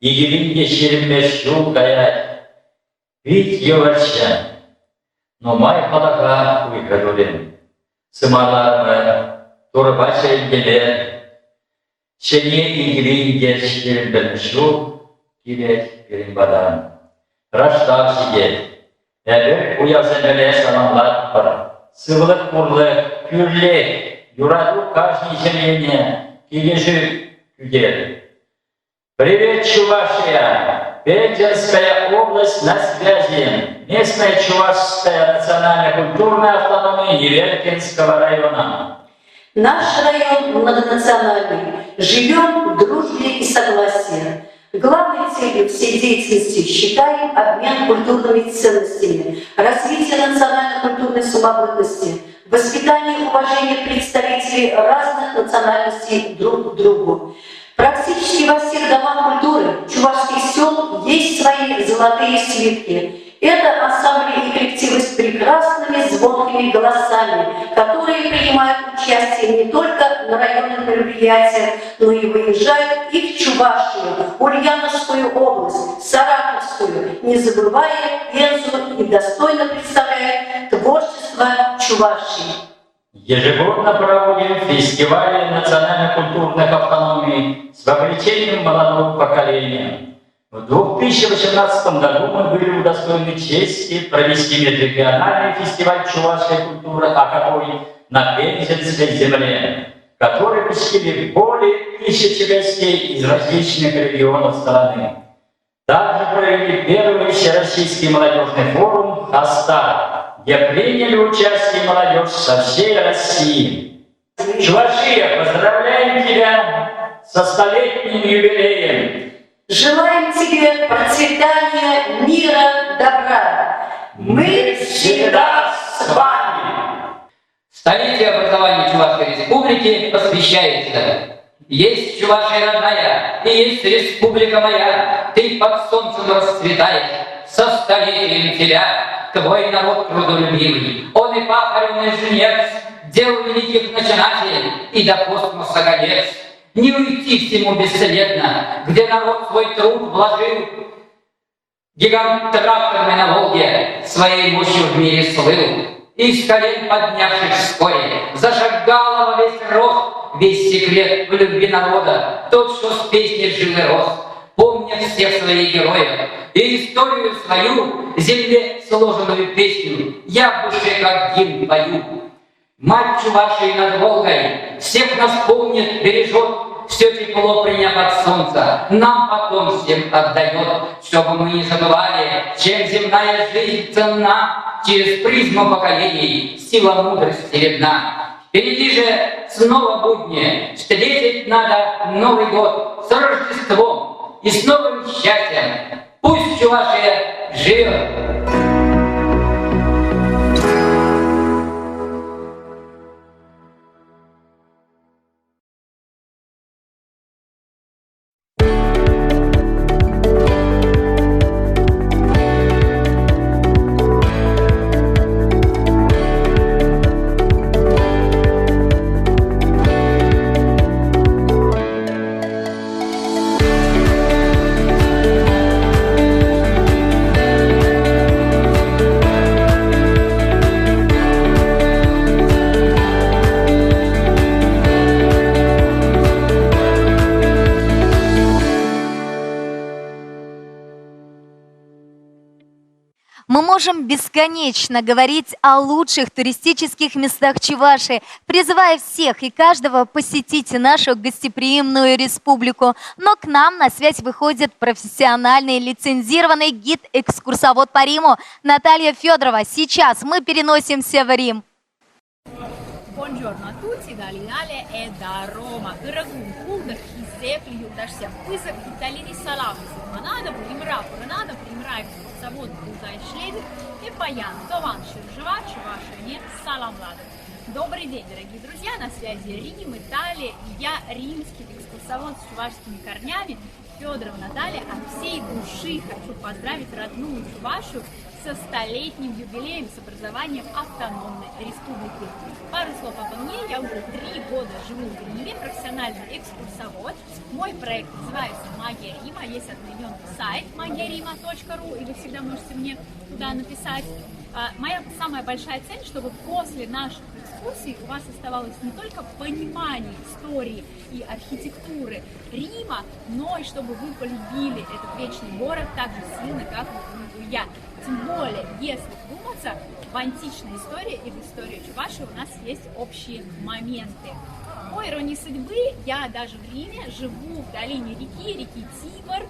игилин geçirilmez yol gayet, Вить йоварчен, но май халака уйгадолен, Сымалармы, торбача илгелер, Şene игилин geçirilmez yol, Girek birin badan, Raştav şiget, Ebir uyazemele sananlar var, Sıvılık kurlu, kürlek, Юраду каждый измерение, Кигежи Кюгер. Привет, Чувашия! Пензенская область на связи. Местная Чувашская национально-культурная автономия Неверкинского района. Наш район многонациональный. Живем в дружбе и согласии. Главной целью всей деятельности считаем обмен культурными ценностями, развитие национально-культурной самобытности, воспитание и уважение представителей разных национальностей друг к другу. Практически во всех домах культуры чувашских сел есть свои золотые слитки. Это ансамбли и коллективы с прекрасными звонкими голосами, которые принимают участие не только на районных мероприятиях, но и выезжают и в Чувашию, Ульяновскую область, Саратовскую, не забывая Пензу и достойно представляя творчество Чувашии. Ежегодно проводим фестивали национально-культурных автономий с вовлечением молодого поколения. В 2018 году мы были удостоены чести провести межрегиональный фестиваль чувашской культуры «Акакой» на Пензенской земле, который посетили более 1000 гостей из различных регионов страны. Также провели первый всероссийский молодежный форум «Хаста», где приняли участие молодежь со всей России. Чувашия, поздравляем тебя со столетним юбилеем! Желаем тебе процветания, мира, добра. Мы всегда с вами. Столетие образования Чувашской Республики посвящается. Есть Чувашия родная, и есть республика моя. Ты под солнцем расцветаешь, со столетием тебя, твой народ трудолюбивый. Он и пахарь, он и жнец, дел великих начинателей, и до космоса гонец. Не уйти всему бесследно, где народ свой труд вложил. Гигант тракторный на Волге своей мощью в мире слыл. И с колен поднявшись вскоре, зашагала во весь рост весь секрет в любви народа, тот, что с песней жил и рос, помня всех своих героев. И историю свою, земле сложенную песню, я в душе как гимн пою. Мать Чувашии над Волгой всех нас помнит, бережет, все тепло приняв от солнца, нам потом всем отдает, чтобы мы не забывали, чем земная жизнь ценна, через призму поколений сила мудрости видна. Впереди же снова будни, встретить надо Новый год с Рождеством и с новым счастьем. Пусть Чувашия живет! можем бесконечно говорить о лучших туристических местах Чувашии, призывая всех и каждого посетить нашу гостеприимную республику. Но к нам на связь выходит профессиональный лицензированный гид-экскурсовод по Риму Наталья Федорова. Сейчас мы переносимся в Рим. Buongiorno a tutti dall'Italia e da Roma. Дорогун, кулдах и зепли, юдашься, пызок, италини салам. Манада, примра, пранада, примра, экскурсовод, бузай, шледер и паян. Тован, ширжева, чувашине, салам, лада. Добрый день, дорогие друзья, на связи Рим, Италия, и я римский экскурсовод с чувашскими корнями Федорова Наталья. От всей души хочу поздравить родную Чувашию со 100-летним юбилеем, с образованием автономной республики. Пару слов обо мне. Я уже 3 года живу в Риме, профессиональный экскурсовод. Мой проект называется «Магия Рима». Есть одноименный сайт magiarima.ru, и вы всегда можете мне туда написать. Моя самая большая цель, чтобы после наших экскурсий у вас оставалось не только понимание истории и архитектуры Рима, но и чтобы вы полюбили этот вечный город так же сильно, как люблю я. Тем более, если вдуматься, в античной истории и в истории Чувашии у нас есть общие моменты. По иронии судьбы, я даже в Риме живу в долине реки Тибр,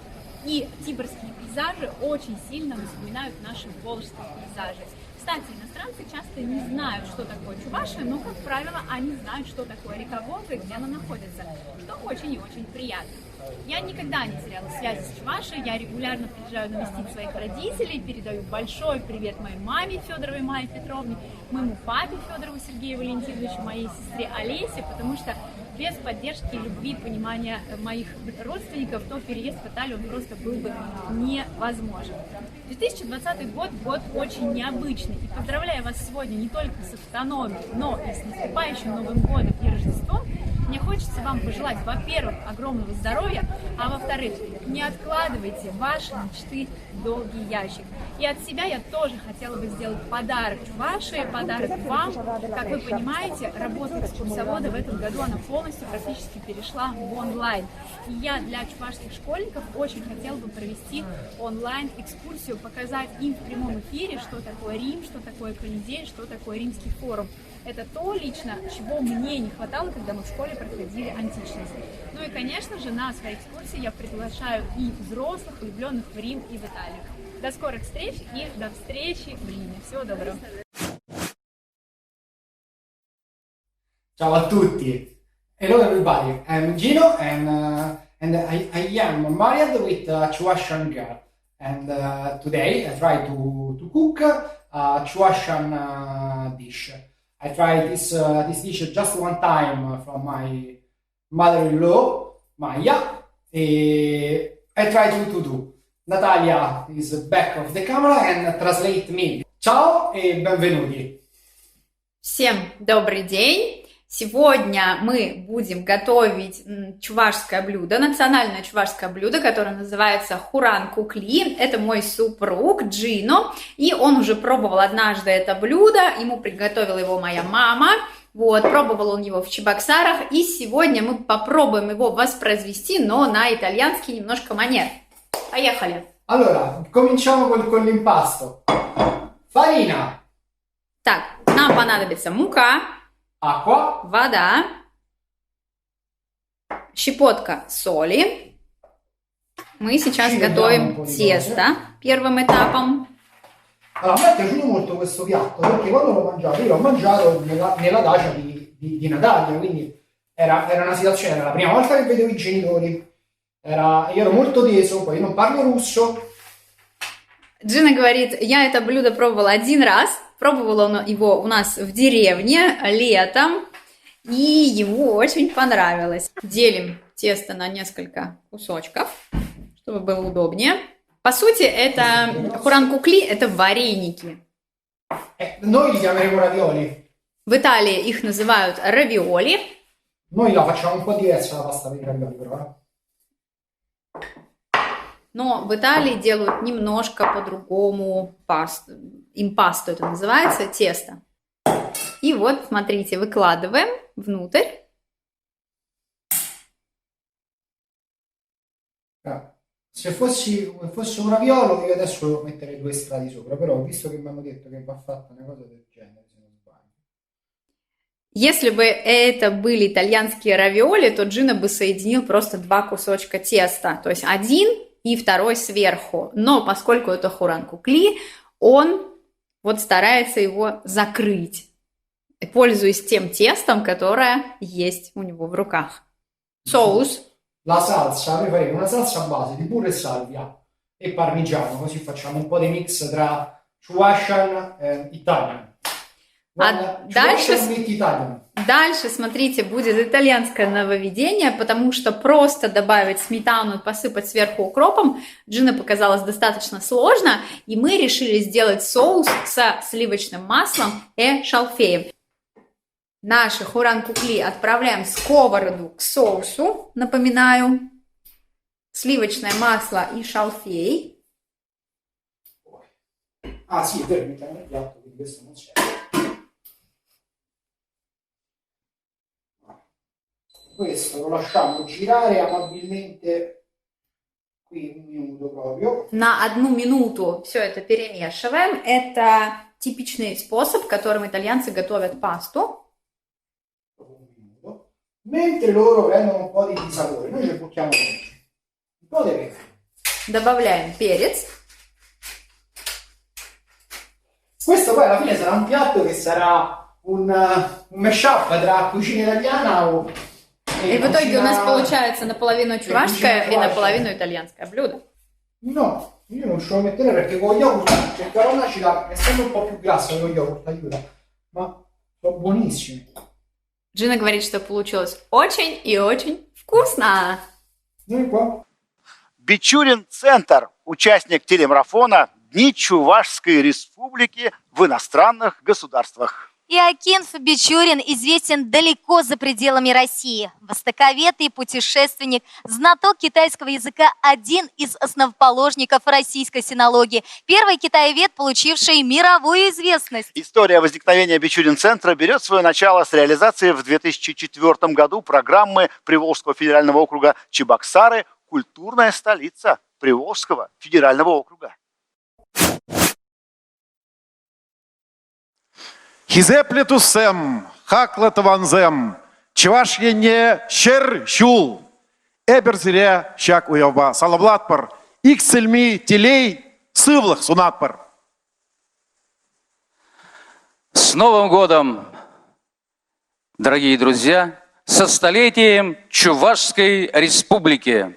и тибрские пейзажи очень сильно напоминают наши волжские пейзажи. Кстати, иностранцы часто не знают, что такое Чувашия, но, как правило, они знают, что такое река Волга и где она находится, что очень и очень приятно. Я никогда не теряла связи с Чувашией, я регулярно приезжаю навестить своих родителей, передаю большой привет моей маме Федоровой Майе Петровне, моему папе Федорову Сергею Валентиновичу, моей сестре Олесе, потому что без поддержки, любви, понимания моих родственников, то переезд в Италию он просто был бы невозможен. 2020 год очень необычный, и поздравляю вас сегодня не только с автономией, но и с наступающим Новым годом и Рождеством. Мне хочется вам пожелать, во-первых, огромного здоровья, а во-вторых, не откладывайте ваши мечты в долгий ящик. И от себя я тоже хотела бы сделать подарок Чувашии, подарок вам. Как вы понимаете, работа экскурсовода в этом году, она полностью практически перешла в онлайн. И я для чувашских школьников очень хотела бы провести онлайн-экскурсию, показать им в прямом эфире, что такое Рим, что такое Колизей, что такое Римский форум. Это то лично, чего мне не хватало, когда мы в школе проходили античность. Ну и, конечно же, на свои экскурсии я приглашаю и взрослых, влюбленных в Рим и в Италию. До скорых встреч и до встречи в Риме. Всего доброго. Ciao a tutti. Hello everybody. I'm Gino and I am married with a Chuvashian girl. And today I try to cook a Chuvashian dish. I tried this dish just one time from my mother-in-law, Maya. I tried to do. Natalia is back of the camera and translate me. Ciao e benvenuti. Всем добрый день! Сегодня мы будем готовить чувашское блюдо, национальное чувашское блюдо, которое называется хуран кукли. Это мой супруг Джино, и он уже пробовал однажды это блюдо, ему приготовила его моя мама. Вот, пробовал он его в Чебоксарах, и сегодня мы попробуем его воспроизвести, но на итальянский немножко манер. Поехали! Allora, cominciamo con l'impasto. Farina. Так, нам понадобится мука, acqua, вода, щепотка соли. Мы сейчас готовим тесто первым этапом. Allora, a me è piaciuto molto questo piatto perché quando l'ho mangiato, io l'ho mangiato nella dacia di Natalia, quindi era una situazione, era la prima volta che vedevo i genitori, io ero molto teso, poi non parlo russo. Джина говорит, я это блюдо пробовала один раз, пробовала он его у нас в деревне летом, и ему очень понравилось. Делим тесто на несколько кусочков, чтобы было удобнее. По сути, это хуран кукли, это вареники. Noi li chiameremo ravioli. В Италии их называют равиоли. Noi la facciamo un po' diversa la pasta per i ravioli, però. Но в Италии делают немножко по-другому пасту. Импасту это называется, тесто. И вот, смотрите, выкладываем внутрь. Se fosse un raviolo io adesso metterei 2 strati sopra, però visto che mi hanno detto che va fatta una cosa del genere, se non sbaglio. Если бы это были итальянские равиоли, то Джино бы соединил просто 2 кусочка теста, то есть один и второй сверху. Но поскольку это Хуран Кукли, он вот старается его закрыть, пользуясь тем тестом, которое есть у него в руках. Соус. La salsa, noi faremo una salsa a base di burro e salvia e parmigiano, così facciamo un po' di mix tra Chuvashan e Italian. Дальше, смотрите, будет итальянское нововведение, потому что просто добавить сметану и посыпать сверху укропом Джина показалось достаточно сложно, и мы решили сделать соус со сливочным маслом и шалфеем. Наши Хуран Кукли отправляем в сковороду к соусу, напоминаю, сливочное масло и шалфей. Ah sì, è vero, mettiamo nel piatto, quindi questo non c'è. Questo lo lasciamo girare amabilmente qui 1 minuto proprio. На 1 минуту все это перемешиваем. Это типичный способ, которым итальянцы готовят пасту. Mentre loro prendono un po' di sapore, noi ci buttiamo dentro. Un po' di pepe. Добавляем перец. Questo poi alla fine sarà un piatto che sarà un mashup tra cucina italiana И в итоге у нас получается наполовину чувашское и наполовину итальянское блюдо. No, io non ce lo metterei perché con gli yogurt cercherò una città, essendo un po' più grassa con gli yogurt aiuta, ma sono buonissimi. Джина говорит, что получилось очень и очень вкусно. Бичурин-центр, участник телемарафона «Дни Чувашской Республики в иностранных государствах». Иоакинф Бичурин известен далеко за пределами России. Востоковед и путешественник, знаток китайского языка, один из основоположников российской синологии. Первый китаевед, получивший мировую известность. История возникновения Бичурин-центра берет свое начало с реализации в 2004 году программы Приволжского федерального округа Чебоксары «Культурная столица Приволжского федерального округа». Хизеплетусем, хаклатаванзем, чевашьене щер щул, эберзире щак уявба, салаблатпар, иксельми телей, сывлах сунатпар. С Новым годом, дорогие друзья, со столетием Чувашской Республики.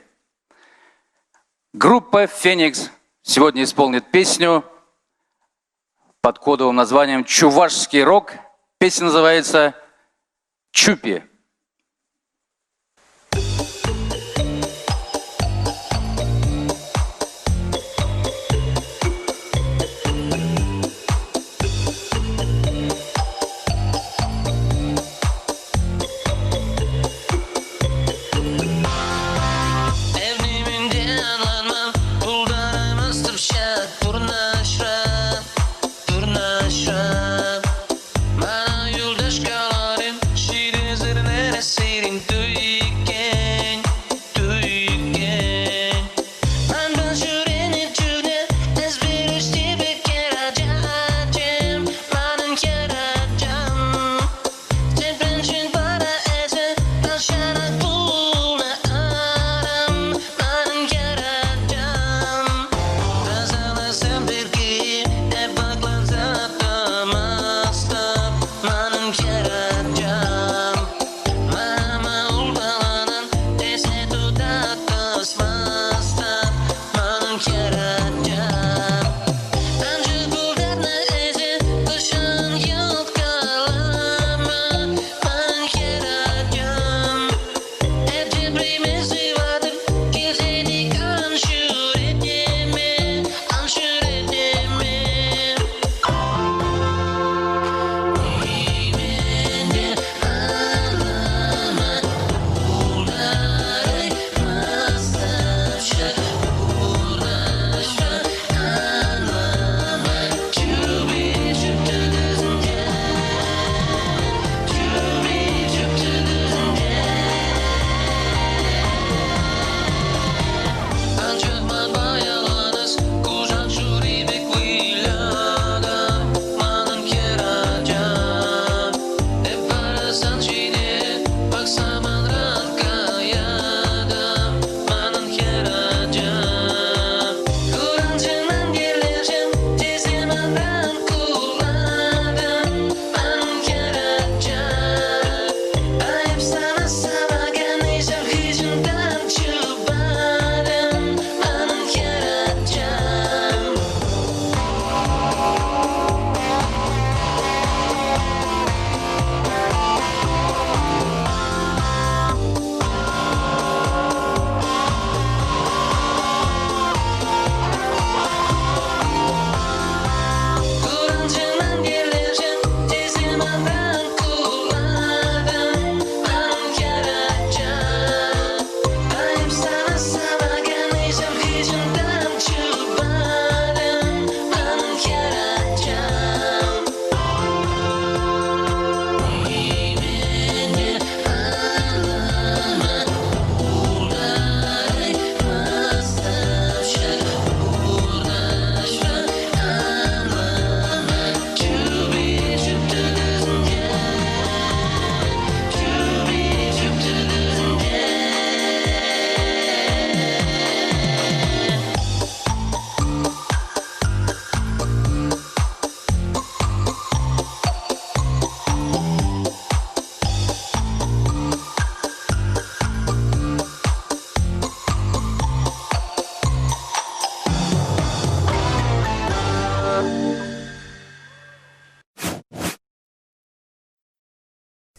Группа «Феникс» сегодня исполнит песню под кодовым названием «Чувашский рок». Песня называется «Чупи». Is it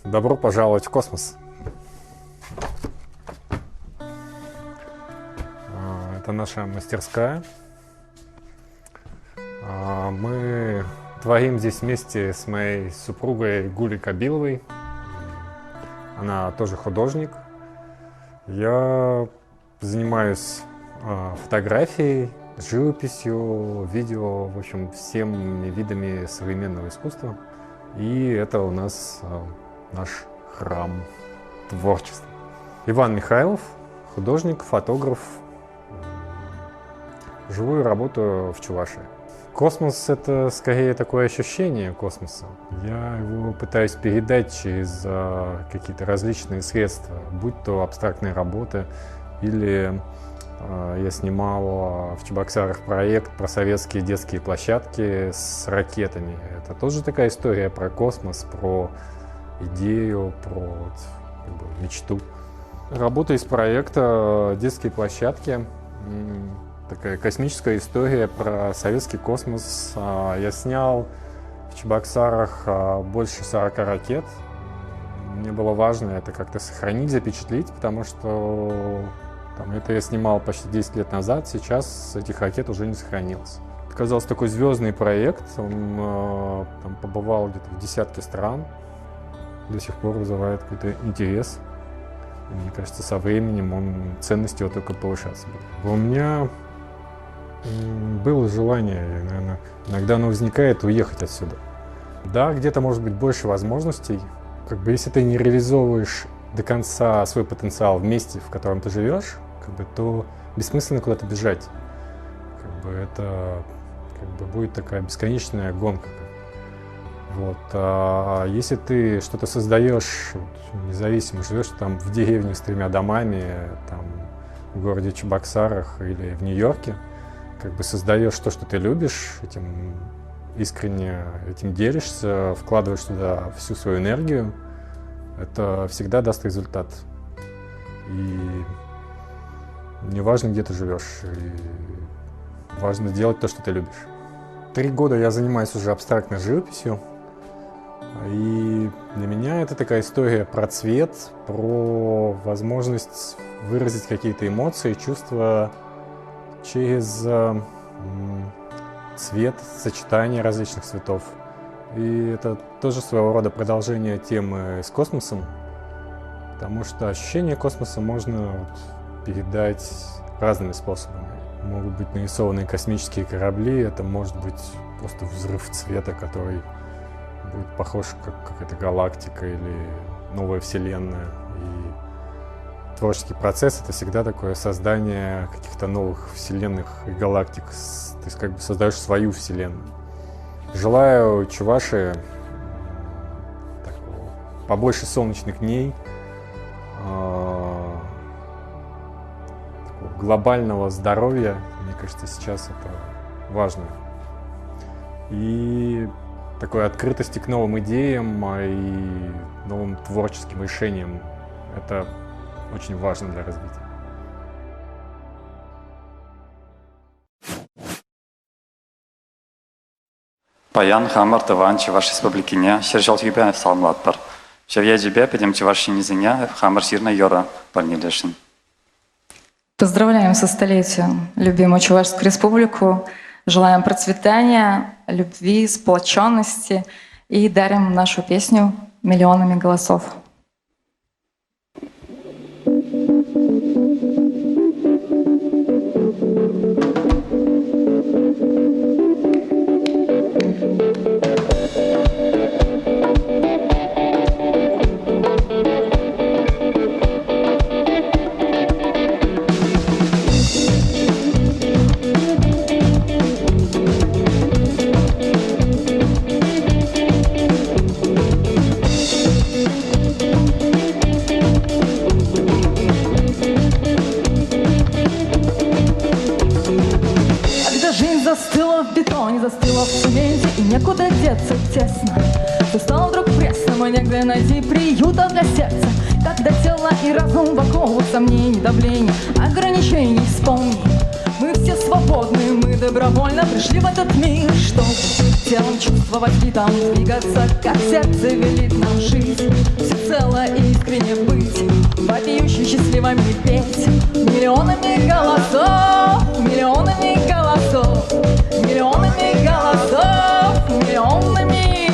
Добро пожаловать в космос. Это наша мастерская. Мы творим здесь вместе с моей супругой Гулей Кабиловой. Она тоже художник. Я занимаюсь фотографией, живописью, видео, в общем, всеми видами современного искусства. И это у нас наш храм творчества. Иван Михайлов, художник, фотограф. Живу и работаю в Чувашии. Космос — это скорее такое ощущение космоса. Я его пытаюсь передать через какие-то различные средства, будь то абстрактные работы, или я снимал в Чебоксарах проект про советские детские площадки с ракетами. Это тоже такая история про космос, про идею, про мечту. Работа из проекта «Детские площадки». Такая космическая история про советский космос. Я снял в Чебоксарах больше 40 ракет. Мне было важно это как-то сохранить, запечатлеть, потому что это я снимал почти 10 лет назад, сейчас этих ракет уже не сохранилось. Оказался такой звездный проект, он побывал где-то в десятке стран, до сих пор вызывает какой-то интерес. И мне кажется, со временем ценность его только повышаться будет. У меня было желание, наверное, иногда оно возникает, уехать отсюда. Да, где-то может быть больше возможностей. Если ты не реализовываешь до конца свой потенциал в месте, в котором ты живешь, то бессмысленно куда-то бежать. Это будет такая бесконечная гонка. Вот. А если ты что-то создаешь, независимо, живешь там в деревне с 3 домами, там, в городе Чебоксарах или в Нью-Йорке, создаешь то, что ты любишь, этим искренне этим делишься, вкладываешь туда всю свою энергию, это всегда даст результат. И не важно, где ты живешь, и важно делать то, что ты любишь. 3 года я занимаюсь уже абстрактной живописью, и для меня это такая история про цвет, про возможность выразить какие-то эмоции, чувства через цвет, сочетание различных цветов. И это тоже своего рода продолжение темы с космосом, потому что ощущение космоса можно передать разными способами. Могут быть нарисованные космические корабли, это может быть просто взрыв цвета, который будет похож как какая-то галактика или новая вселенная. И творческий процесс — это всегда такое создание каких-то новых вселенных и галактик. То есть создаешь свою вселенную. Желаю Чувашии побольше солнечных дней, глобального здоровья. Мне кажется, сейчас это важно. И такой открытости к новым идеям и новым творческим решениям. Это очень важно для развития. Баян Хамар Таван Чуваш Республикиня Сержал Тюбе Салмлатпар. Шевья Джибе Педем Чуваши Низиня Хамар Сирна Йора Парнидешин. Поздравляем со столетием любимую Чувашскую республику. Желаем процветания, любви, сплоченности и дарим нашу песню миллионами голосов. Застыла в цементе и некуда деться тесно. Все стало вдруг пресным и негде найти приюта для сердца. Когда тело и разум в оковах сомнений, давлений, ограничений вспомни. Мы все свободны, мы добровольно пришли в этот мир, чтобы телом чувствовать и там двигаться, как сердце велит нам жизнь. Все счастливыми петь миллионами голосов, миллионами голосов, миллионами голосов, миллионами.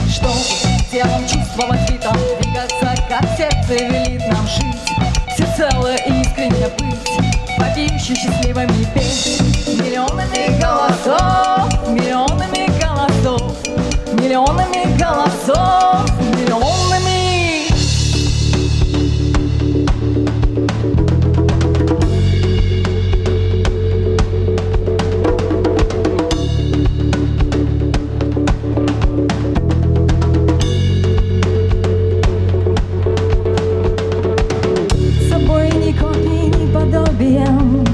Что телом чувствовать ритм, двигаться, как сердце велит нам жить, всецело и искренне быть, вопиюще счастливыми петь миллионами голосов, миллионами голосов, миллионами голосов, миллионами. Собой ни копии, ни подобием,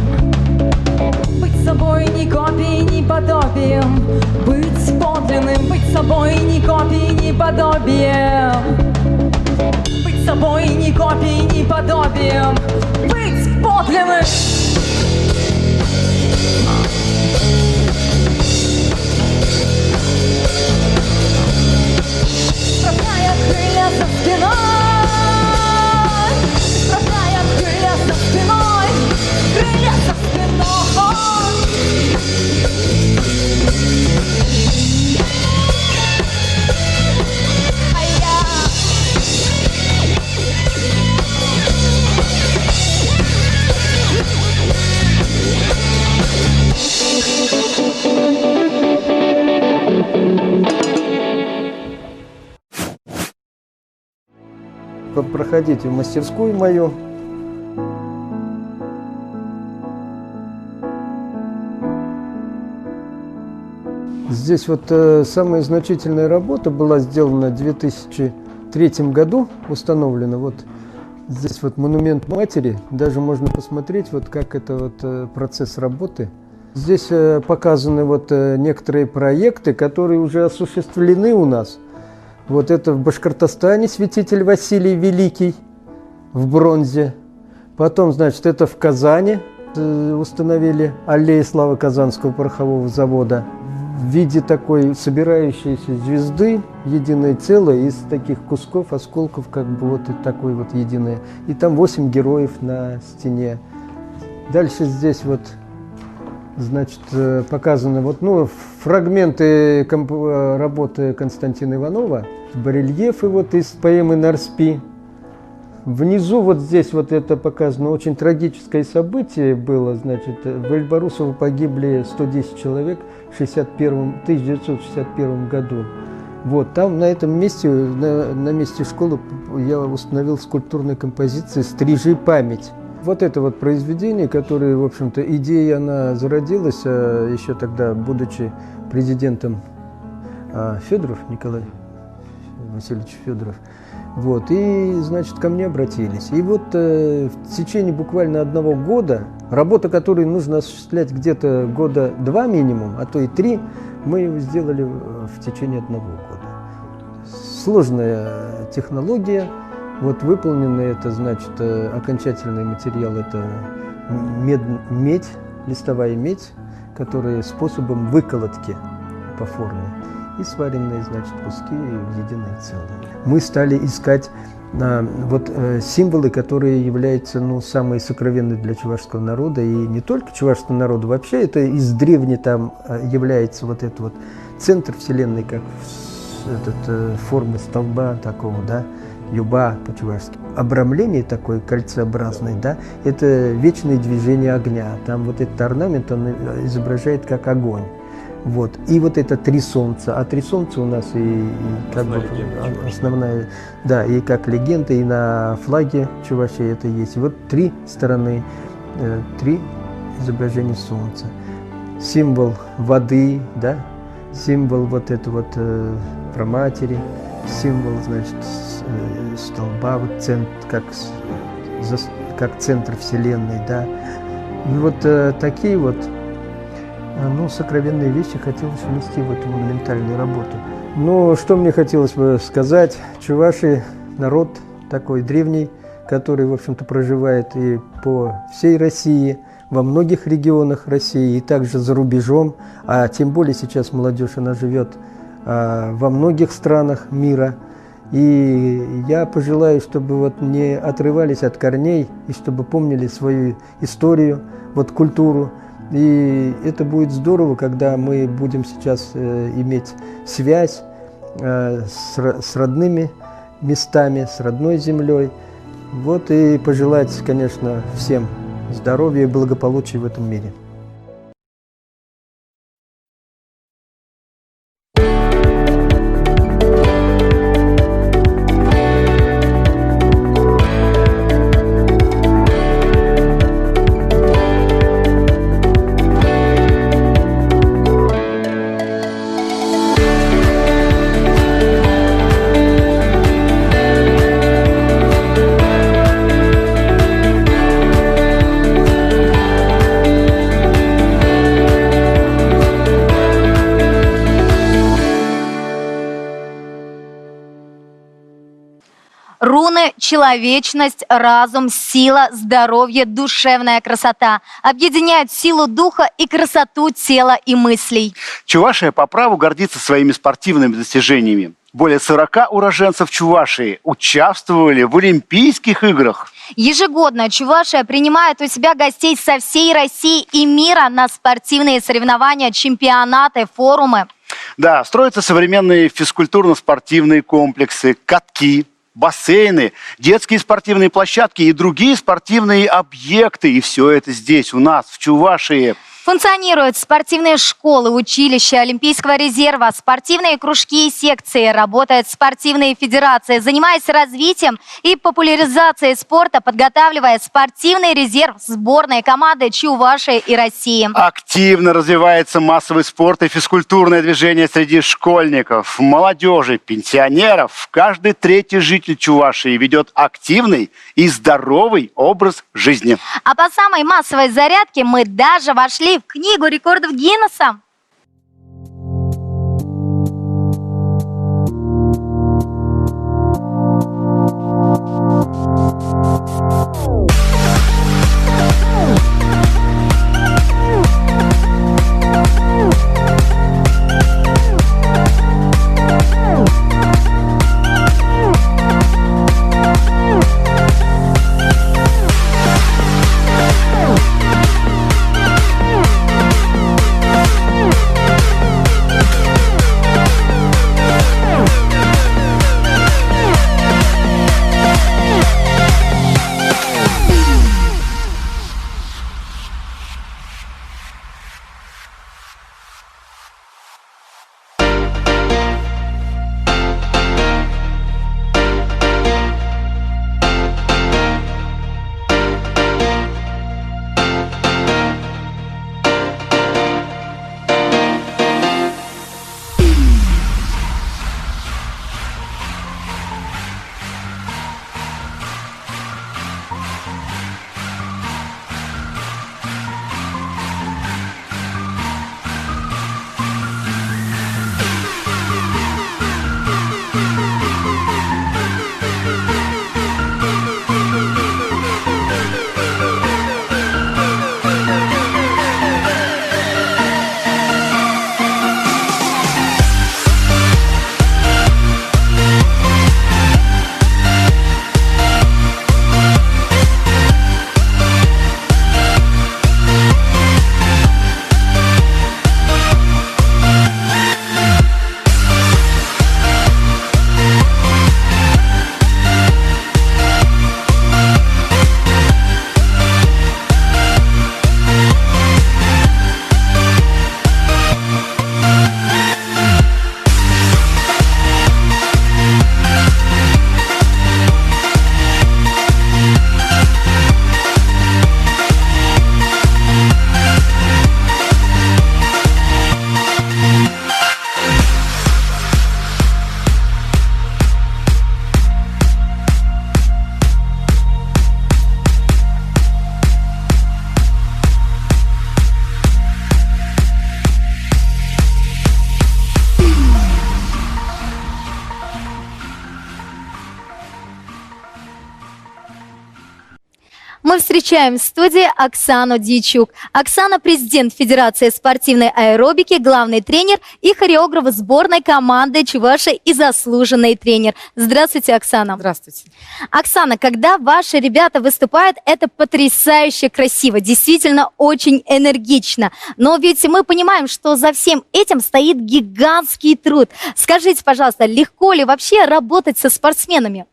быть собой ни копии, ни подобием, быть подлинным, быть собой ни копии, ни подобием, быть собой ни копии, ни подобием, быть подлинным. Расправляя крылья за спиной, расправляя крылья за спиной, крылья за спиной. Проходите в мастерскую мою. Здесь вот самая значительная работа была сделана в 2003 году, установлена. Вот здесь вот монумент матери, даже можно посмотреть, вот как это вот процесс работы. Здесь показаны вот некоторые проекты, которые уже осуществлены у нас. Вот это в Башкортостане святитель Василий Великий в бронзе. Потом, значит, это в Казани установили аллею славы Казанского порохового завода в виде такой собирающейся звезды, единое целое, из таких кусков, осколков, как бы вот и такой вот единое. И там 8 героев на стене. Дальше здесь вот, значит, показаны вот, ну, фрагменты работы Константина Иванова, барельефы вот из поэмы «Нарспи». Внизу вот здесь вот это показано очень трагическое событие было, значит, в Эльбарусово погибли 110 человек в 1961 году. Вот, там на этом месте, на месте школы я установил скульптурные композиции «Стрижи память». Вот это вот произведение, которое, в общем-то, идея, она зародилась еще тогда, будучи президентом Федоров, Николай Васильевич Федоров. Вот, и, значит, ко мне обратились. И вот в течение буквально 1 года, работа, которую нужно осуществлять где-то года 2 минимум, а то и 3, мы его сделали в течение 1 года. Сложная технология. Вот выполнено это, значит, окончательный материал, это медь, листовая медь, которая способом выколотки по форме. И сваренные, значит, куски в единое целое. Мы стали искать вот символы, которые являются, ну, самые сокровенные для чувашского народа, и не только чувашского народа, вообще это издревле там является вот этот вот центр вселенной, как формы столба такого, да, юба по-чувашски. Обрамление такое кольцеобразное, да, это вечное движение огня. Там вот этот орнамент, он изображает как огонь. Вот. И вот это 3 солнца. А 3 солнца у нас и как бы основная, да, и как легенда, и на флаге Чувашии это есть. И вот 3 стороны, 3 изображения солнца. Символ воды, да, символ вот это вот праматери, символ, значит, столба, вот центр, как центр вселенной, да. И вот такие вот, ну, сокровенные вещи хотелось внести в эту монументальную работу. Но что мне хотелось бы сказать, чуваши народ такой древний, который, в общем-то, проживает и по всей России. во многих регионах России и также за рубежом, а тем более сейчас молодежь, она живет во многих странах мира. И я пожелаю, чтобы вот не отрывались от корней и чтобы помнили свою историю, вот культуру. И это будет здорово, когда мы будем сейчас иметь связь с родными местами, с родной землей. Вот и пожелать, конечно, всем здоровья и благополучия в этом мире. Руны, человечность, разум, сила, здоровье, душевная красота объединяют силу духа и красоту тела и мыслей. Чувашия по праву гордится своими спортивными достижениями. Более 40 уроженцев Чувашии участвовали в Олимпийских играх. Ежегодно Чувашия принимает у себя гостей со всей России и мира на спортивные соревнования, чемпионаты, форумы. Да, строятся современные физкультурно-спортивные комплексы, катки, бассейны, детские спортивные площадки и другие спортивные объекты. И все это здесь, у нас, в Чувашии. Функционируют спортивные школы, училища Олимпийского резерва, спортивные кружки и секции, работают спортивные федерации, занимаясь развитием и популяризацией спорта, подготавливая спортивный резерв сборной команды Чувашии и России. Активно развивается массовый спорт и физкультурное движение среди школьников, молодежи, пенсионеров. Каждый третий житель Чувашии ведет активный и здоровый образ жизни. А по самой массовой зарядке мы даже вошли в Книгу рекордов Гиннесса. встречаем в студии Оксану Дьячук. Оксана – президент Федерации спортивной аэробики, главный тренер и хореограф сборной команды Чувашии и заслуженный тренер. Здравствуйте, Оксана. Здравствуйте. Оксана, когда ваши ребята выступают, это потрясающе красиво, действительно очень энергично. Но ведь мы понимаем, что за всем этим стоит гигантский труд. Скажите, пожалуйста, легко ли вообще работать со спортсменами?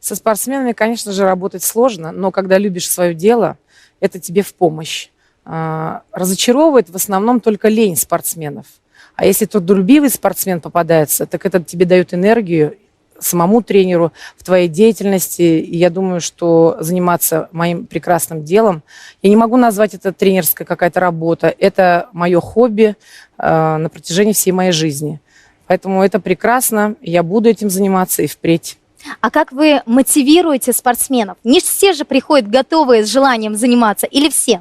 Со спортсменами, конечно же, работать сложно, но когда любишь свое дело, это тебе в помощь. Разочаровывает в основном только лень спортсменов. А если трудолюбивый спортсмен попадается, так это тебе дает энергию самому тренеру в твоей деятельности. И я думаю, что заниматься моим прекрасным делом, я не могу назвать это тренерская какая-то работа, это мое хобби на протяжении всей моей жизни. Поэтому это прекрасно, я буду этим заниматься и впредь. А как вы мотивируете спортсменов? Не все же приходят готовые с желанием заниматься, или все?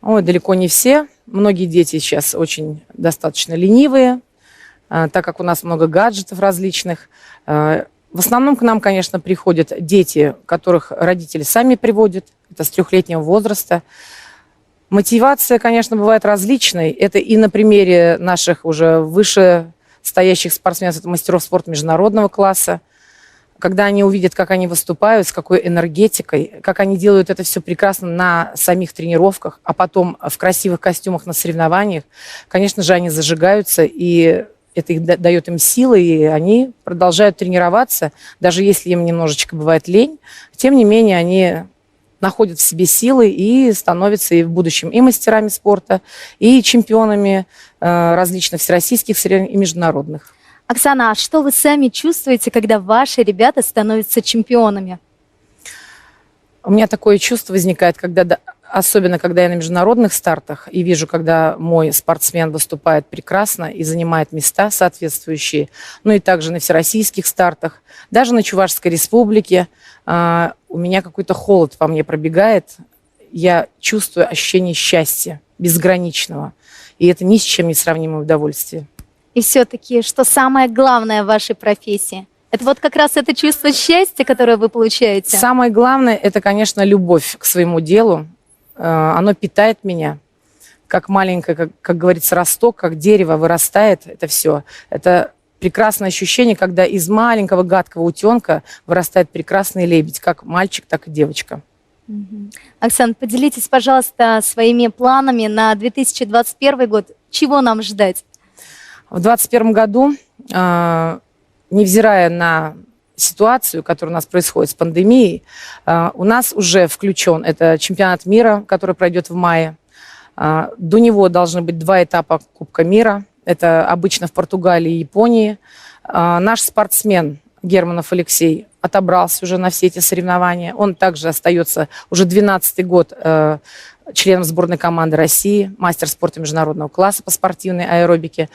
Ой, далеко не все. Многие дети сейчас очень достаточно ленивые, так как у нас много гаджетов различных. В основном к нам, конечно, приходят дети, которых родители сами приводят, это с 3-летнего возраста. Мотивация, конечно, бывает различной. Это и на примере наших уже выше стоящих спортсменов, это мастеров спорта международного класса. Когда они увидят, как они выступают, с какой энергетикой, как они делают это все прекрасно на самих тренировках, а потом в красивых костюмах на соревнованиях, конечно же, они зажигаются, и это дает им силы, и они продолжают тренироваться, даже если им немножечко бывает лень. Тем не менее, они находят в себе силы и становятся и в будущем и мастерами спорта, и чемпионами различных всероссийских соревнований и международных. Оксана, а что вы сами чувствуете, когда ваши ребята становятся чемпионами? У меня такое чувство возникает, особенно когда я на международных стартах и вижу, когда мой спортсмен выступает прекрасно и занимает места соответствующие, ну и также на всероссийских стартах, даже на Чувашской республике, у меня какой-то холод по мне пробегает, я чувствую ощущение счастья безграничного, и это ни с чем не сравнимое удовольствие. И все-таки, что самое главное в вашей профессии? Это вот как раз это чувство счастья, которое вы получаете? Самое главное, это, конечно, любовь к своему делу. Оно питает меня. Как маленькое, как говорится, росток, как дерево вырастает это все. Это прекрасное ощущение, когда из маленького гадкого утенка вырастает прекрасный лебедь, как мальчик, так и девочка. Оксана, поделитесь, пожалуйста, своими планами на 2021 год. Чего нам ждать? В 2021 году, невзирая на ситуацию, которая у нас происходит с пандемией, у нас уже включен это чемпионат мира, который пройдет в мае. До него должны быть 2 этапа Кубка мира. Это обычно в Португалии и Японии. Наш спортсмен Германов Алексей отобрался уже на все эти соревнования. Он также остается уже 12-й год членом сборной команды России, мастер спорта международного класса по спортивной аэробике.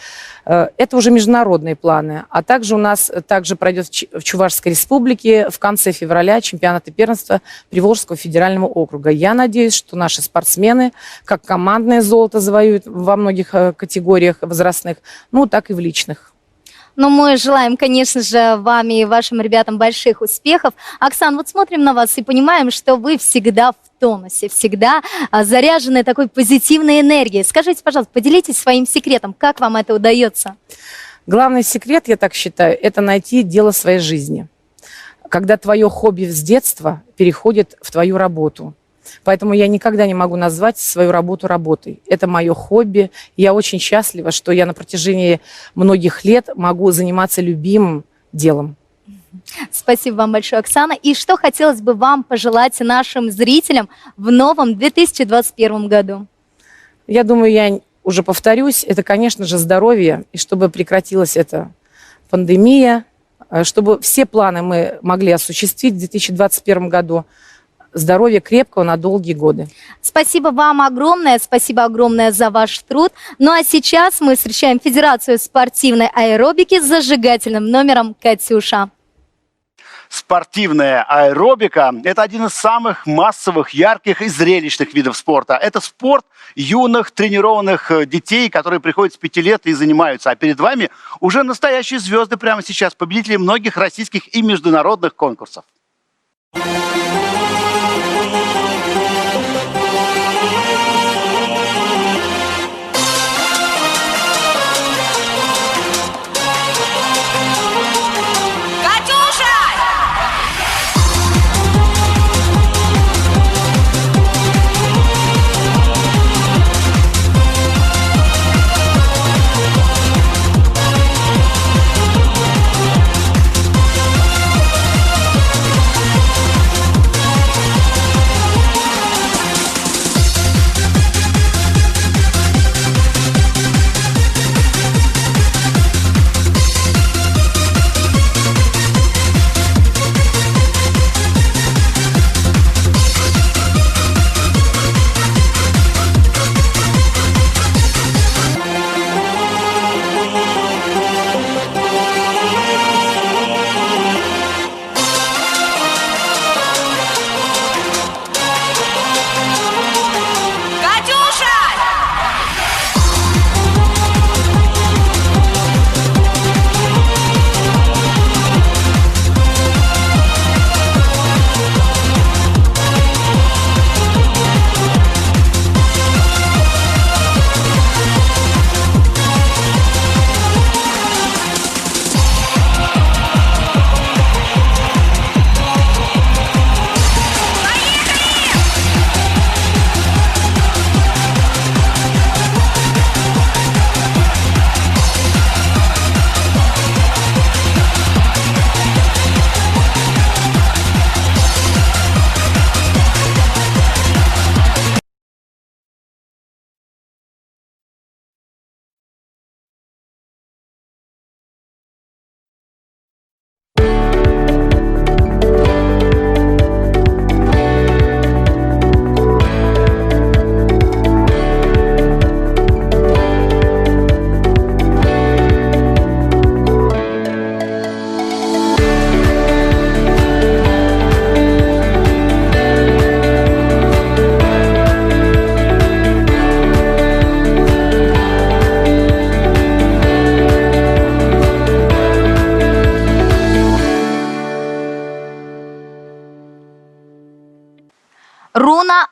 Это уже международные планы. А также у нас пройдет в Чувашской республике в конце февраля чемпионат и первенство Приволжского федерального округа. Я надеюсь, что наши спортсмены как командное золото завоюют во многих категориях возрастных, ну так и в личных. Но мы желаем, конечно же, вам и вашим ребятам больших успехов. Оксан, вот смотрим на вас и понимаем, что вы всегда в тонусе, всегда заряжены такой позитивной энергией. Скажите, пожалуйста, поделитесь своим секретом, как вам это удается? Главный секрет, я так считаю, это найти дело своей жизни. Когда твое хобби с детства переходит в твою работу. Поэтому я никогда не могу назвать свою работу работой. Это мое хобби. Я очень счастлива, что я на протяжении многих лет могу заниматься любимым делом. Спасибо вам большое, Оксана. И что хотелось бы вам пожелать нашим зрителям в новом 2021 году? Я думаю, я уже повторюсь, это, конечно же, здоровье. И чтобы прекратилась эта пандемия, чтобы все планы мы могли осуществить в 2021 году. Здоровья крепкого на долгие годы. Спасибо вам огромное за ваш труд. Ну а сейчас мы встречаем Федерацию спортивной аэробики с зажигательным номером «Катюша». Спортивная аэробика – это один из самых массовых, ярких и зрелищных видов спорта. Это спорт юных, тренированных детей, которые приходят с 5 лет и занимаются. А перед вами уже настоящие звезды прямо сейчас, победители многих российских и международных конкурсов.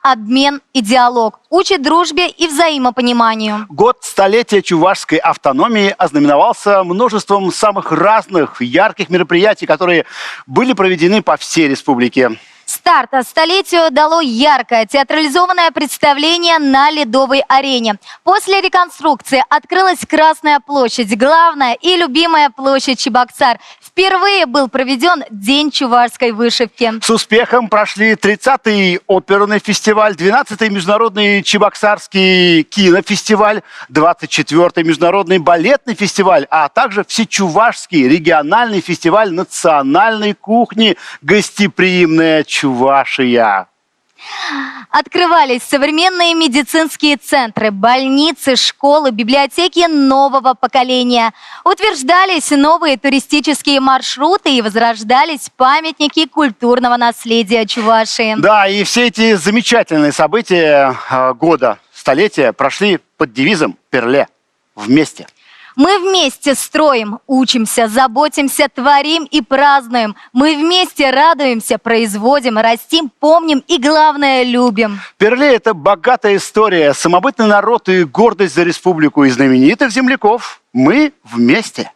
обмен и диалог, учит дружбе и взаимопониманию. Год столетия чувашской автономии ознаменовался множеством самых разных ярких мероприятий, которые были проведены по всей республике. Старт столетию дало яркое театрализованное представление на Ледовой арене. После реконструкции открылась Красная площадь, главная и любимая площадь Чебоксар. Впервые был проведен День чувашской вышивки. С успехом прошли 30-й оперный фестиваль, 12-й международный Чебоксарский кинофестиваль, 24-й международный балетный фестиваль, а также всечувашский региональный фестиваль национальной кухни «Гостеприимная Чувашия». Открывались современные медицинские центры, больницы, школы, библиотеки нового поколения. Утверждались новые туристические маршруты и возрождались памятники культурного наследия Чувашии. Да, и все эти замечательные события года, столетия прошли под девизом «Перле» – вместе. Мы вместе строим, учимся, заботимся, творим и празднуем. Мы вместе радуемся, производим, растим, помним и, главное, любим. Перле – это богатая история, самобытный народ и гордость за республику и знаменитых земляков. Мы вместе.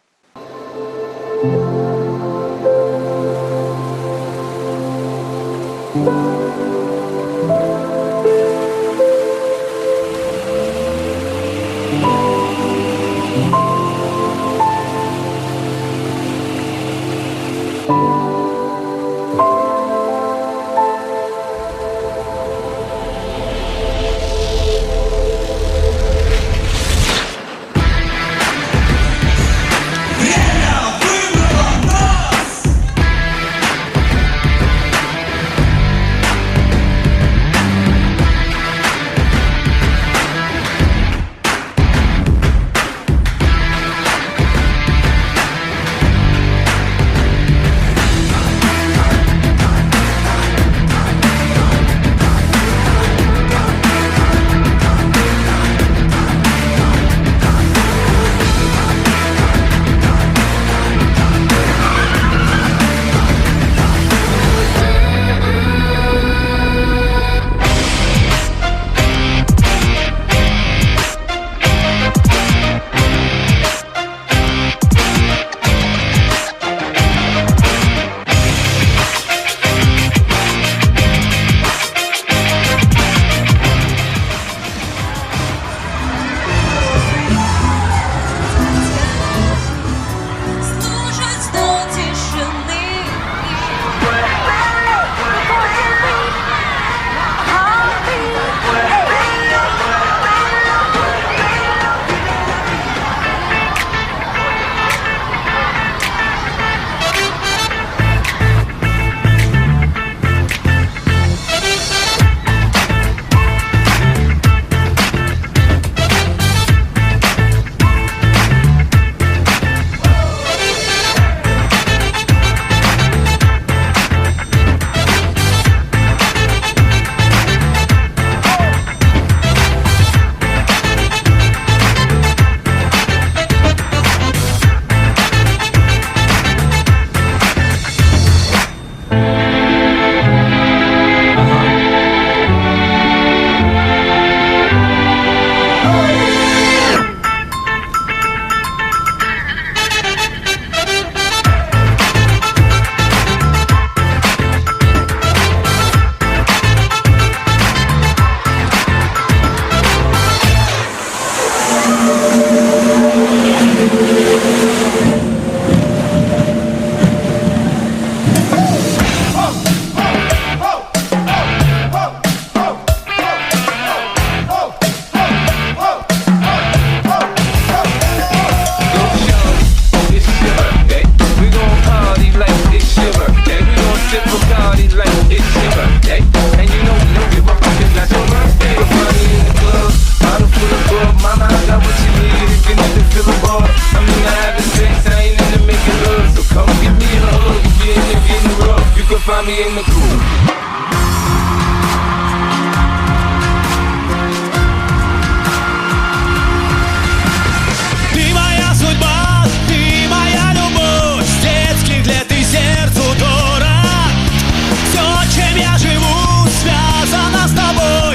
Все, чем я живу, связано с тобой.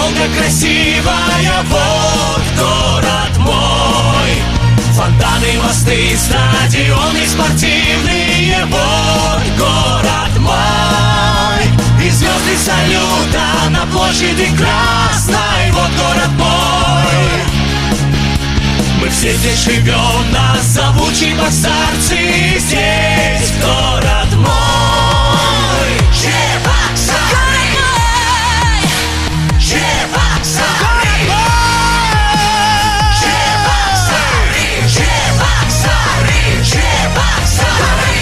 Волга красивая, вот город мой. Фонтаны, мосты, стадионы спортивные, вот город мой. И звезды салюта на площади Красной, вот город мой. Мы все здесь живем, нас зовут чебоксарцы, здесь город мой. Чебоксары, Чебоксары, Чебоксары, Чебоксары, Чебоксары.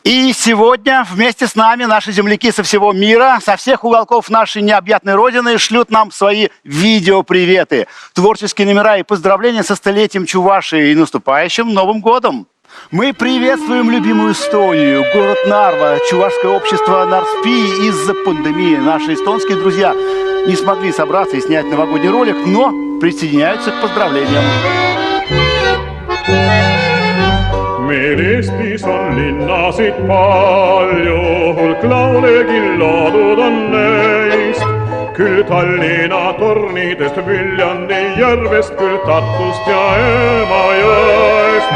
И сегодня вместе с нами наши земляки со всего мира, со всех уголков нашей необъятной родины шлют нам свои видеоприветы, творческие номера и поздравления со столетием Чувашии и наступающим Новым годом. Мы приветствуем любимую Эстонию, город Нарва, чувашское общество Нарспи. Из-за пандемии наши эстонские друзья не смогли собраться и снять новогодний ролик, но присоединяются к поздравлениям. Meil Eestis on linnasid palju, hulk laulegi loodud on neist. Küll Tallinna tornidest, Viljandi järvest, küll Tartust ja Emajõest.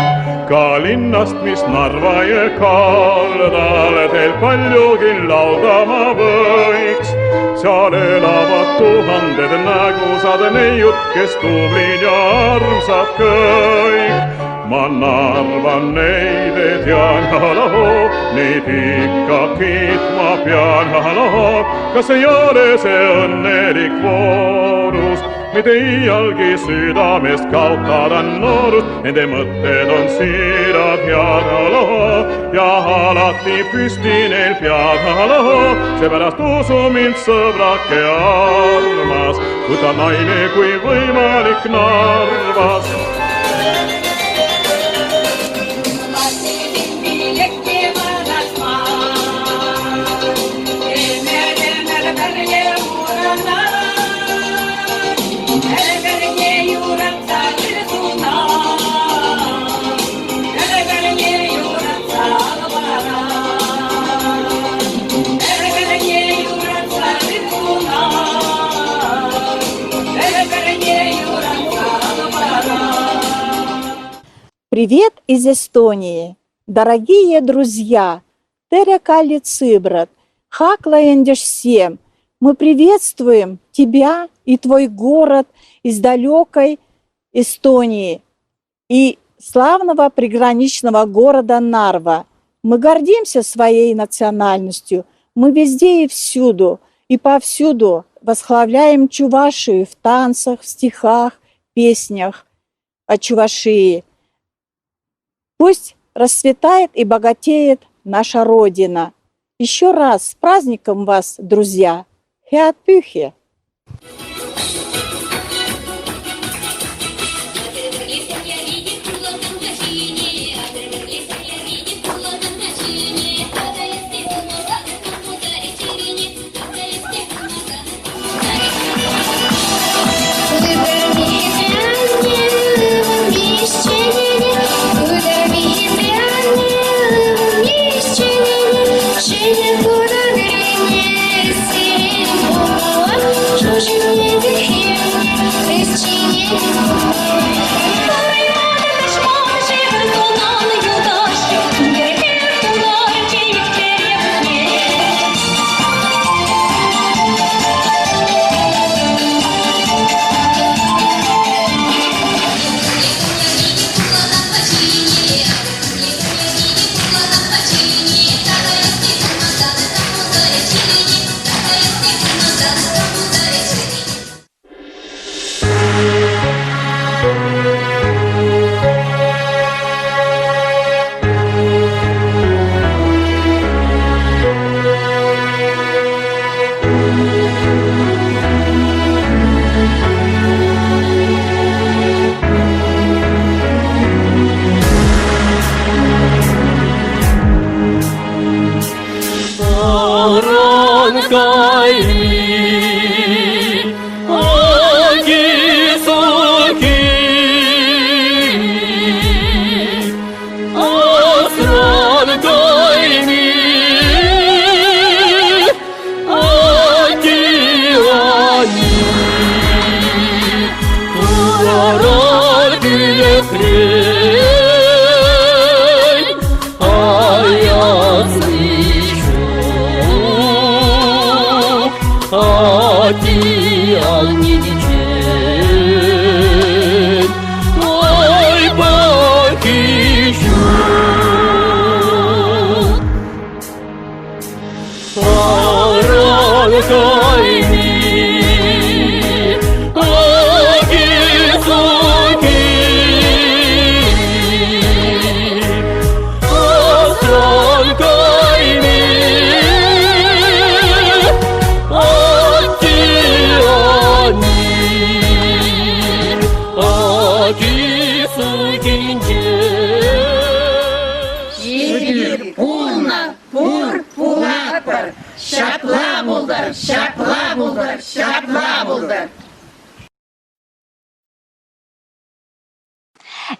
Ka linnast, mis Narva jõe kaldal, teil paljugi laulda ma võiks. Seal elavad tuhanded nägusad neiud, kes tublid ja armsad kõik. Ma Narvan neid tean, haloo, neid ikka kiitma pean, haloo. Kas ei ole see õnnelik voorus, mitte iialgi südamest kaotada noorust, nende mõtted on siirad head, haloo, ja alati püsti neil pead, haloo. Seepärast usu mind, sõbrake armas, võta naine kui võimalik Narvas. Привет из Эстонии, дорогие друзья, Tere kallit sõbrad, Хаклаендеш всем. Мы приветствуем тебя и твой город из далекой Эстонии и славного приграничного города Нарва. Мы гордимся своей национальностью, мы везде и всюду, и повсюду восславляем Чувашию в танцах, в стихах, песнях о Чувашии. Пусть расцветает и богатеет наша Родина. Еще раз с праздником вас, друзья! Head pühi!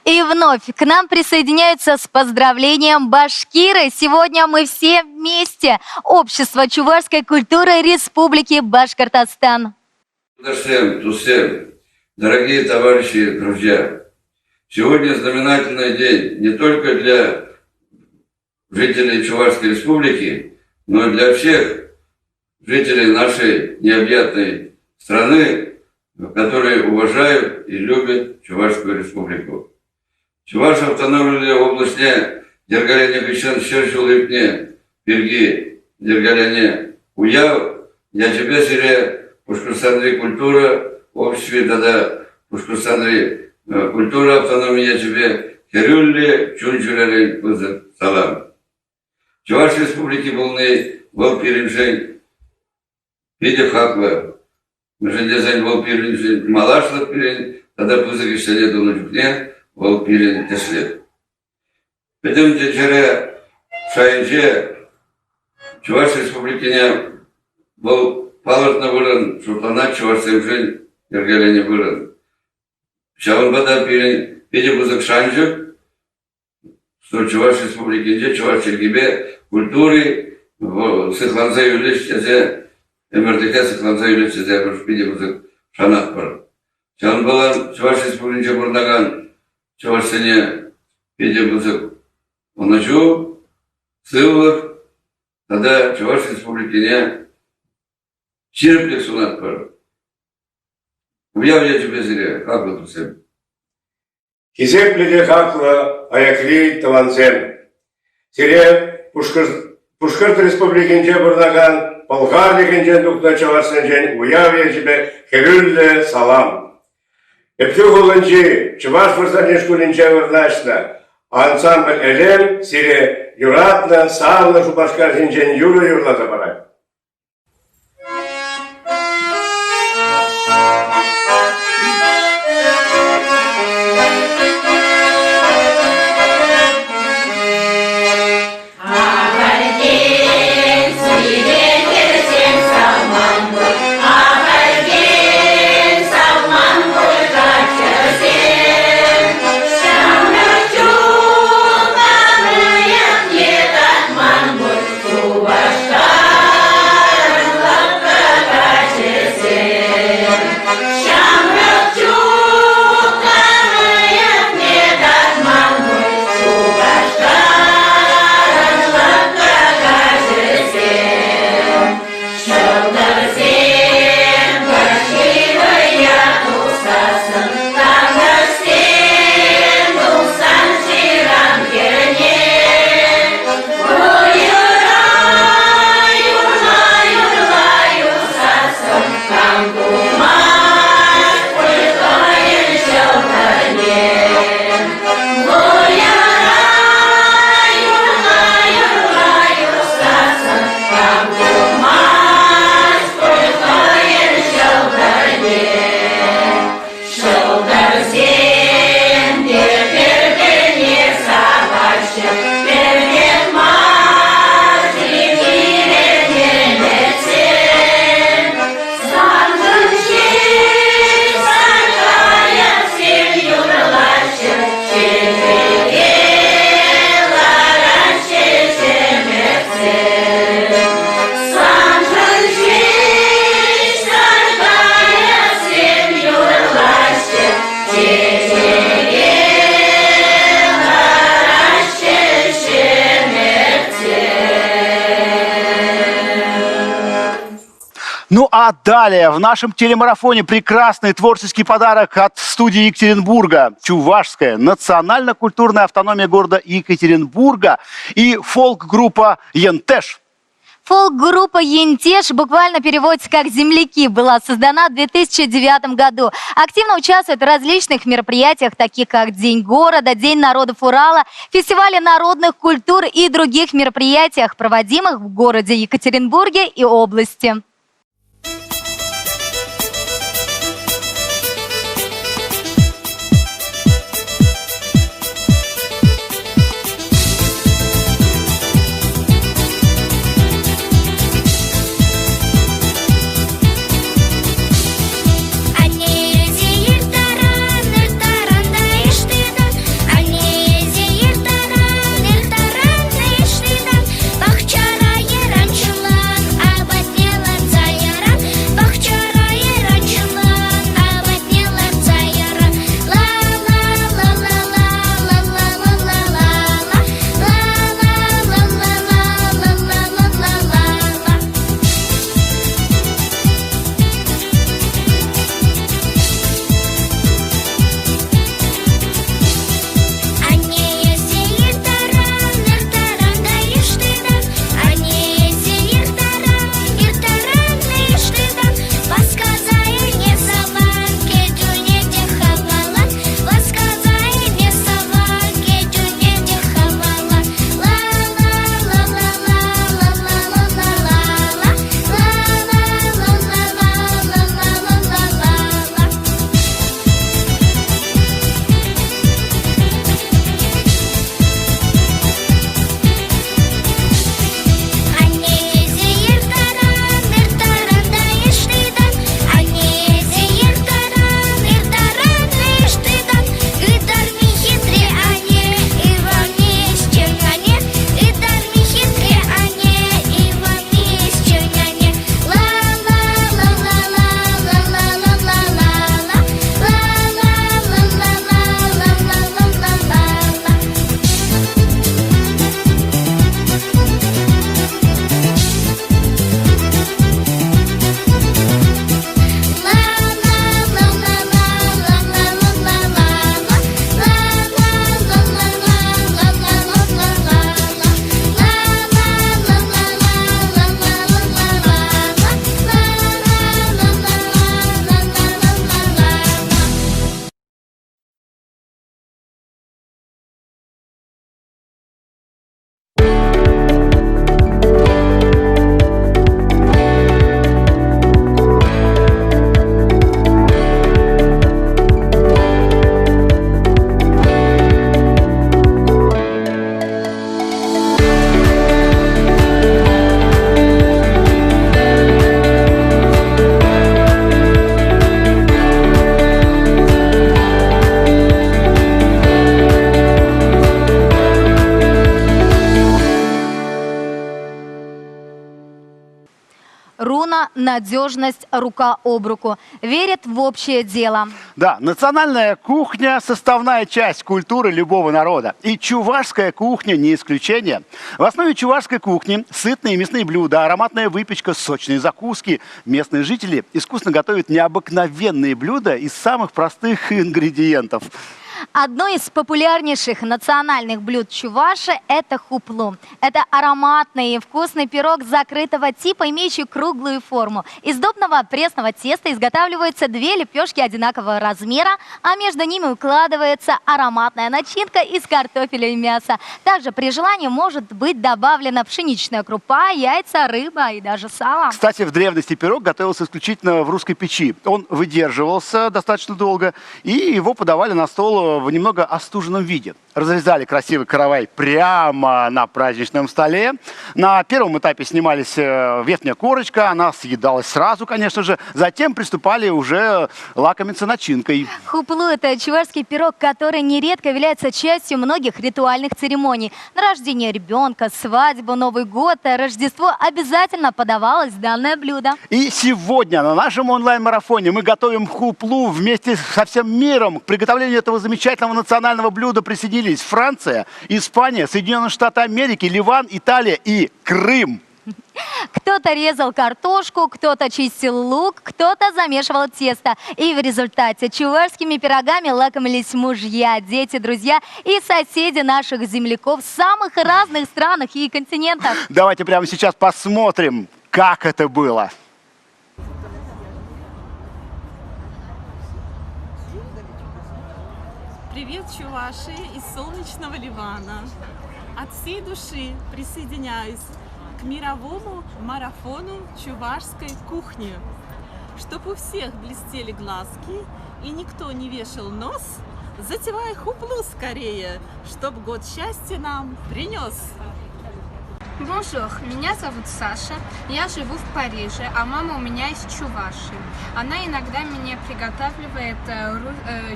И вновь к нам присоединяются с поздравлением башкиры. Сегодня мы все вместе. Общество чувашской культуры Республики Башкортостан. Всем, дорогие товарищи и друзья, сегодня знаменательный день не только для жителей Чувашской Республики, но и для всех жителей нашей необъятной страны, которые уважают и любят Чувашскую Республику. Чуваш автономия областне Дергаляне Крещен Щерчул Ипне Пирги Дергаляне Уяв я тебе сире Пушкурсанри культура обществе тогда Пушкурсанри культура автономия я тебе Херюлли Чунчурали Пузы Салам. Чуваш Республики был перенжень Пидя Хаква. Мы же дезень был перенжень Малашла перен тогда Пузы Крещене Дунучукне был пилен теслед. Потом течере шайнче Чуваш Республикине был палатно выран, шутлана Чуваш Сэмжень Дергаляне выран. Шаван бада пилен пиде бузак шанчук, что Чуваш Республикине Чуваш Чергибе культуры Сыхланза Юлич тезе МРДК Сыхланза Юлич тезе пиде бузак шанат пар. Шаван бада Чуваш Республикине бурнаган Чувашсене пиде бузак оначу сывлых тогда Чуваш Республикине черпlik сунат пар. Уяв я тебе зря, как бы тусем. Хизеплиде хакла аякли таванзем. Сире Пушкарт Республикинче бурнаган, Болгарликинче дукна Чувашсенчен, уяв я тебе херюлле салам. Эпюгулынчи, Чуваш Фурсанешкулинче вырнашна, ансамбль Элем, сире юратна, савна Шубашкарсинчен юру юрла забарай. Ну а далее в нашем телемарафоне прекрасный творческий подарок от студии Екатеринбурга. Чувашская национально-культурная автономия города Екатеринбурга и фолк-группа «Ентеш». Фолк-группа «Ентеш» буквально переводится как «земляки», была создана в 2009 году. Активно участвует в различных мероприятиях, таких как День города, День народов Урала, фестивале народных культур и других мероприятиях, проводимых в городе Екатеринбурге и области. традиционно надежность рука об руку. Верит в общее дело. Да, национальная кухня – составная часть культуры любого народа. И чувашская кухня не исключение. В основе чувашской кухни сытные мясные блюда, ароматная выпечка, сочные закуски. Местные жители искусно готовят необыкновенные блюда из самых простых ингредиентов. Одно из популярнейших национальных блюд Чуваши – это хуплу. Это ароматный и вкусный пирог закрытого типа, имеющий круглую форму. Из сдобного пресного теста изготавливаются две лепешки одинакового размера, а между ними укладывается ароматная начинка из картофеля и мяса. Также при желании может быть добавлена пшеничная крупа, яйца, рыба и даже сало. Кстати, в древности пирог готовился исключительно в русской печи. Он выдерживался достаточно долго, и его подавали на стол в немного остуженном виде. Разрезали красивый каравай прямо на праздничном столе. На первом этапе снимались верхняя корочка, она съедалась сразу, конечно же. Затем приступали уже лакомиться начинкой. Хуплу – это чувашский пирог, который нередко является частью многих ритуальных церемоний. На рождение ребенка, свадьбу, Новый год, Рождество обязательно подавалось данное блюдо. И сегодня на нашем онлайн-марафоне мы готовим хуплу вместе со всем миром. К приготовлению этого замечательного национального блюда присоединились Франция, Испания, Соединенные Штаты Америки, Ливан, Италия и Крым. Кто-то резал картошку, кто-то чистил лук, кто-то замешивал тесто. И в результате чувашскими пирогами лакомились мужья, дети, друзья и соседи наших земляков в самых разных странах и континентах. Давайте прямо сейчас посмотрим, как это было. Привет, Чуваши из солнечного Ливана. От всей души присоединяюсь к мировому марафону чувашской кухни. Чтоб у всех блестели глазки и никто не вешал нос, затевай хуплу скорее, чтоб год счастья нам принес. Бонжур, меня зовут Саша, я живу в Париже, а мама у меня из Чувашии. Она иногда мне приготавливает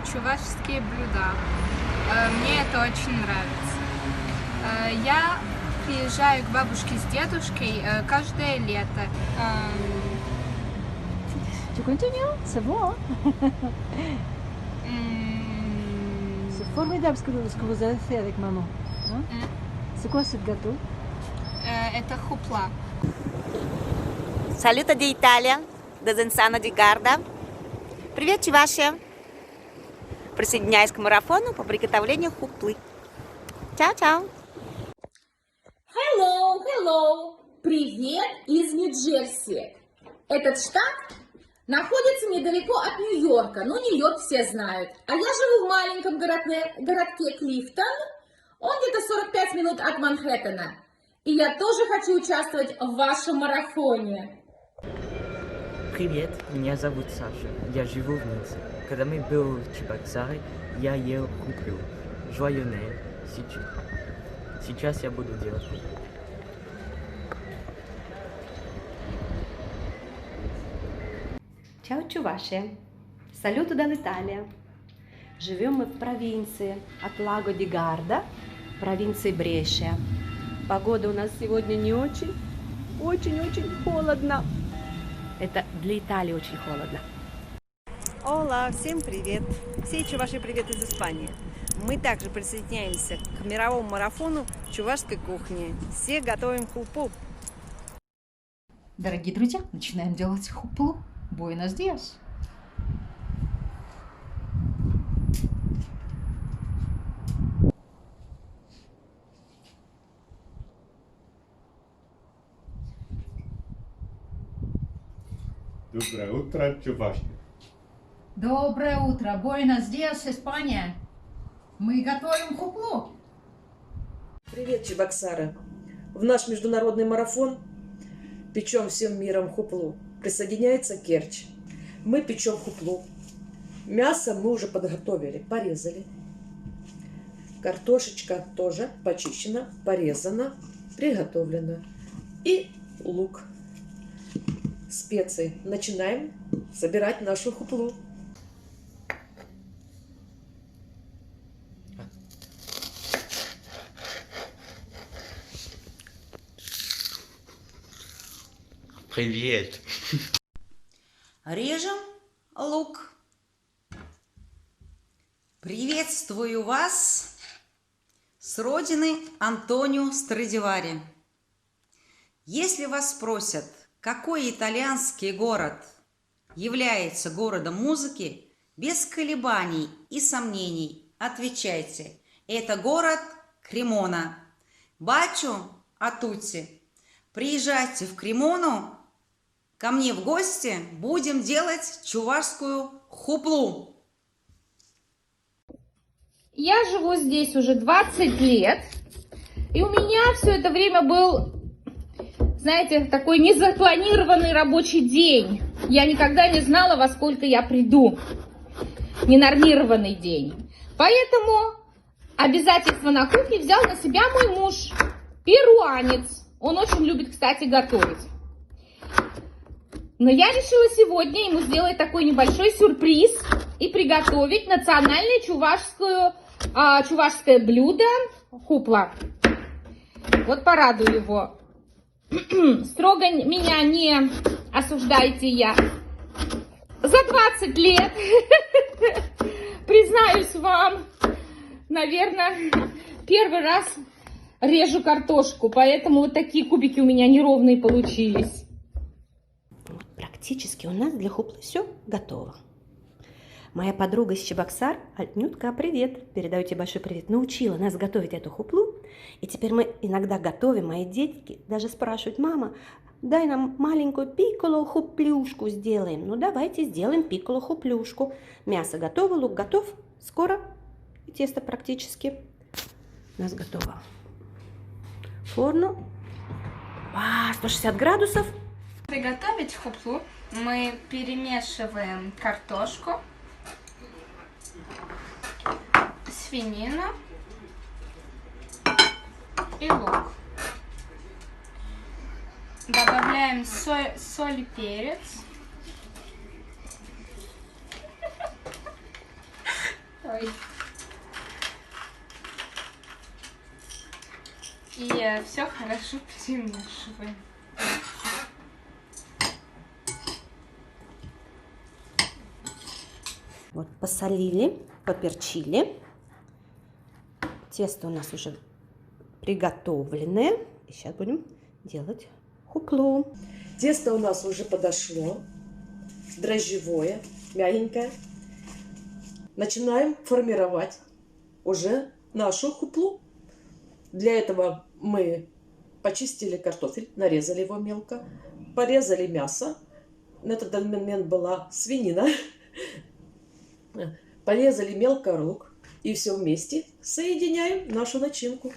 чувашские блюда. Мне это очень нравится. Я приезжаю к бабушке с дедушкой каждое лето. Tu continues? C'est bon, hein? C'est formidable ce que vous avez fait avec maman. Hein? C'est quoi ce gâteau? Это хупла. Saluto di Italia, da Zensano di Garda. Привет, Чувашия. Присоединяюсь к марафону по приготовлению хуплы. Чао-чао. Hello, hello. Привет из Нью-Джерси. Этот штат находится недалеко от Нью-Йорка. Ну, Нью-Йорк все знают. А я живу в маленьком городке Клифтон. Он где-то 45 минут от Манхэттена. И я тоже хочу участвовать в вашем марафоне. Привет, меня зовут Саша. Я живу в Ницце. Когда мы были в Чебоксаре, я ел хуплю. Joyeux Noël. Сейчас я буду делать хуплю. Ciao Чувашия. Saluto dall'Italia. Живем мы в провинции от Лаго ди Гарда, провинции Брешия. Погода у нас сегодня не очень холодно. Это для Италии очень холодно. Ола, всем привет! Все чуваши привет из Испании. Мы также присоединяемся к мировому марафону чувашской кухни. Все готовим хупу. Дорогие друзья, начинаем делать хуплу. Буэнос диас! Доброе утро, Чувашия. Доброе утро! Буэнос диас, Испания! Мы готовим хуплу. Привет, Чебоксары! В наш международный марафон печем всем миром хуплу. Присоединяется Керчь. Мы печем хуплу. Мясо мы уже подготовили, порезали. Картошечка тоже почищена, порезана, приготовлена. И лук. Специи. Начинаем собирать нашу хуплу. Привет! Режем лук. Приветствую вас с родины Антонио Страдивари. Если вас спросят, какой итальянский город является городом музыки, без колебаний и сомнений отвечайте: это город Кремона. Бачу атути. Приезжайте в Кремону ко мне в гости, будем делать чувашскую хуплу. Я живу здесь уже 20 лет, и у меня все это время был, знаете, такой незапланированный рабочий день. Я никогда не знала, во сколько я приду. Ненормированный день. Поэтому обязательство на кухне взял на себя мой муж, перуанец. Он очень любит, кстати, готовить. Но я решила сегодня ему сделать такой небольшой сюрприз и приготовить национальное чувашское блюдо хупла. Вот порадую его. Строго меня не осуждайте, я за 20 лет, признаюсь вам, наверное, первый раз режу картошку, поэтому вот такие кубики у меня неровные получились. Практически у нас для хуплы все готово. Моя подруга из Чебоксар, Альтнютка, привет. Передаю тебе большой привет. Научила нас готовить эту хуплу. И теперь мы иногда готовим, мои детки даже спрашивают: мама, дай нам маленькую пикколо хуплюшку сделаем. Ну давайте сделаем пикколо хуплюшку. Мясо готово, лук готов. Скоро и тесто практически у нас готово. Форму 160 градусов. Приготовить хуплу мы перемешиваем картошку, свинину и лук. Добавляем соль и перец. Ой. И все хорошо перемешиваем. Вот посолили, поперчили. Тесто у нас уже приготовленное. И сейчас будем делать хуплу. Тесто у нас уже подошло. Дрожжевое, мягенькое. Начинаем формировать уже нашу хуплу. Для этого мы почистили картофель, нарезали его мелко, порезали мясо. На этот момент была свинина. Порезали мелко лук. И все вместе соединяем нашу начинку.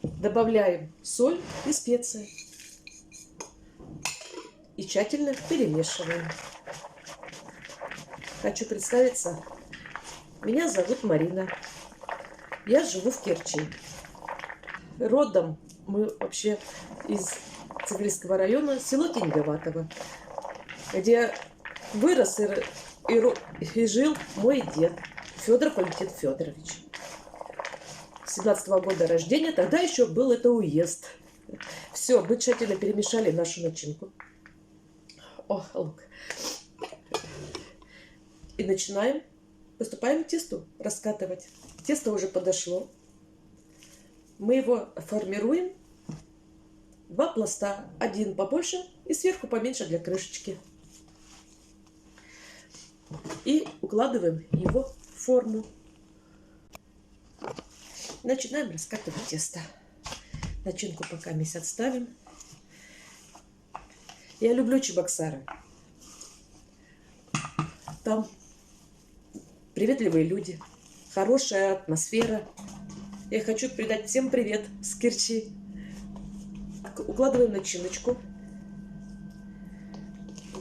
Добавляем соль и специи. И тщательно перемешиваем. Хочу представиться. Меня зовут Марина. Я живу в Керчи. Родом мы вообще из Цивильского района, село Теньговатово, где вырос и жил мой дед Федор Валентин Федорович. 17-го года рождения, тогда еще был это уезд. Все, мы тщательно перемешали нашу начинку. О, лук. И начинаем, приступаем к тесту раскатывать. Тесто уже подошло. Мы его формируем. 2 пласта. Один побольше и сверху поменьше для крышечки. И укладываем его в форму. Начинаем раскатывать тесто. Начинку пока отставим. Я люблю Чебоксары. Там приветливые люди, хорошая атмосфера. Я хочу передать всем привет с Керчи. Укладываем начиночку.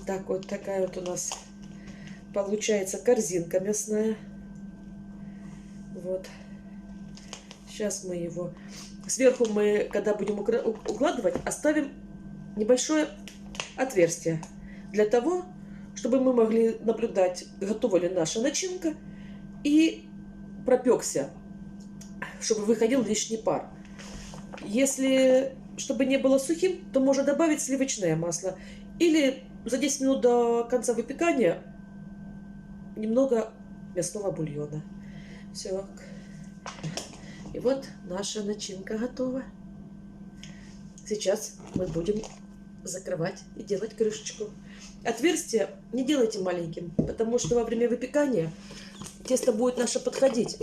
Так вот, такая вот у нас получается корзинка мясная. Вот. Сейчас мы его... Сверху мы, когда будем укладывать, оставим небольшое отверстие. Для того, чтобы мы могли наблюдать, готова ли наша начинка. И пропекся, чтобы выходил лишний пар. Если чтобы не было сухим, то можно добавить сливочное масло. Или за 10 минут до конца выпекания немного мясного бульона. Все. И вот наша начинка готова. Сейчас мы будем закрывать и делать крышечку. Отверстие не делайте маленьким, потому что во время выпекания тесто будет наше подходить.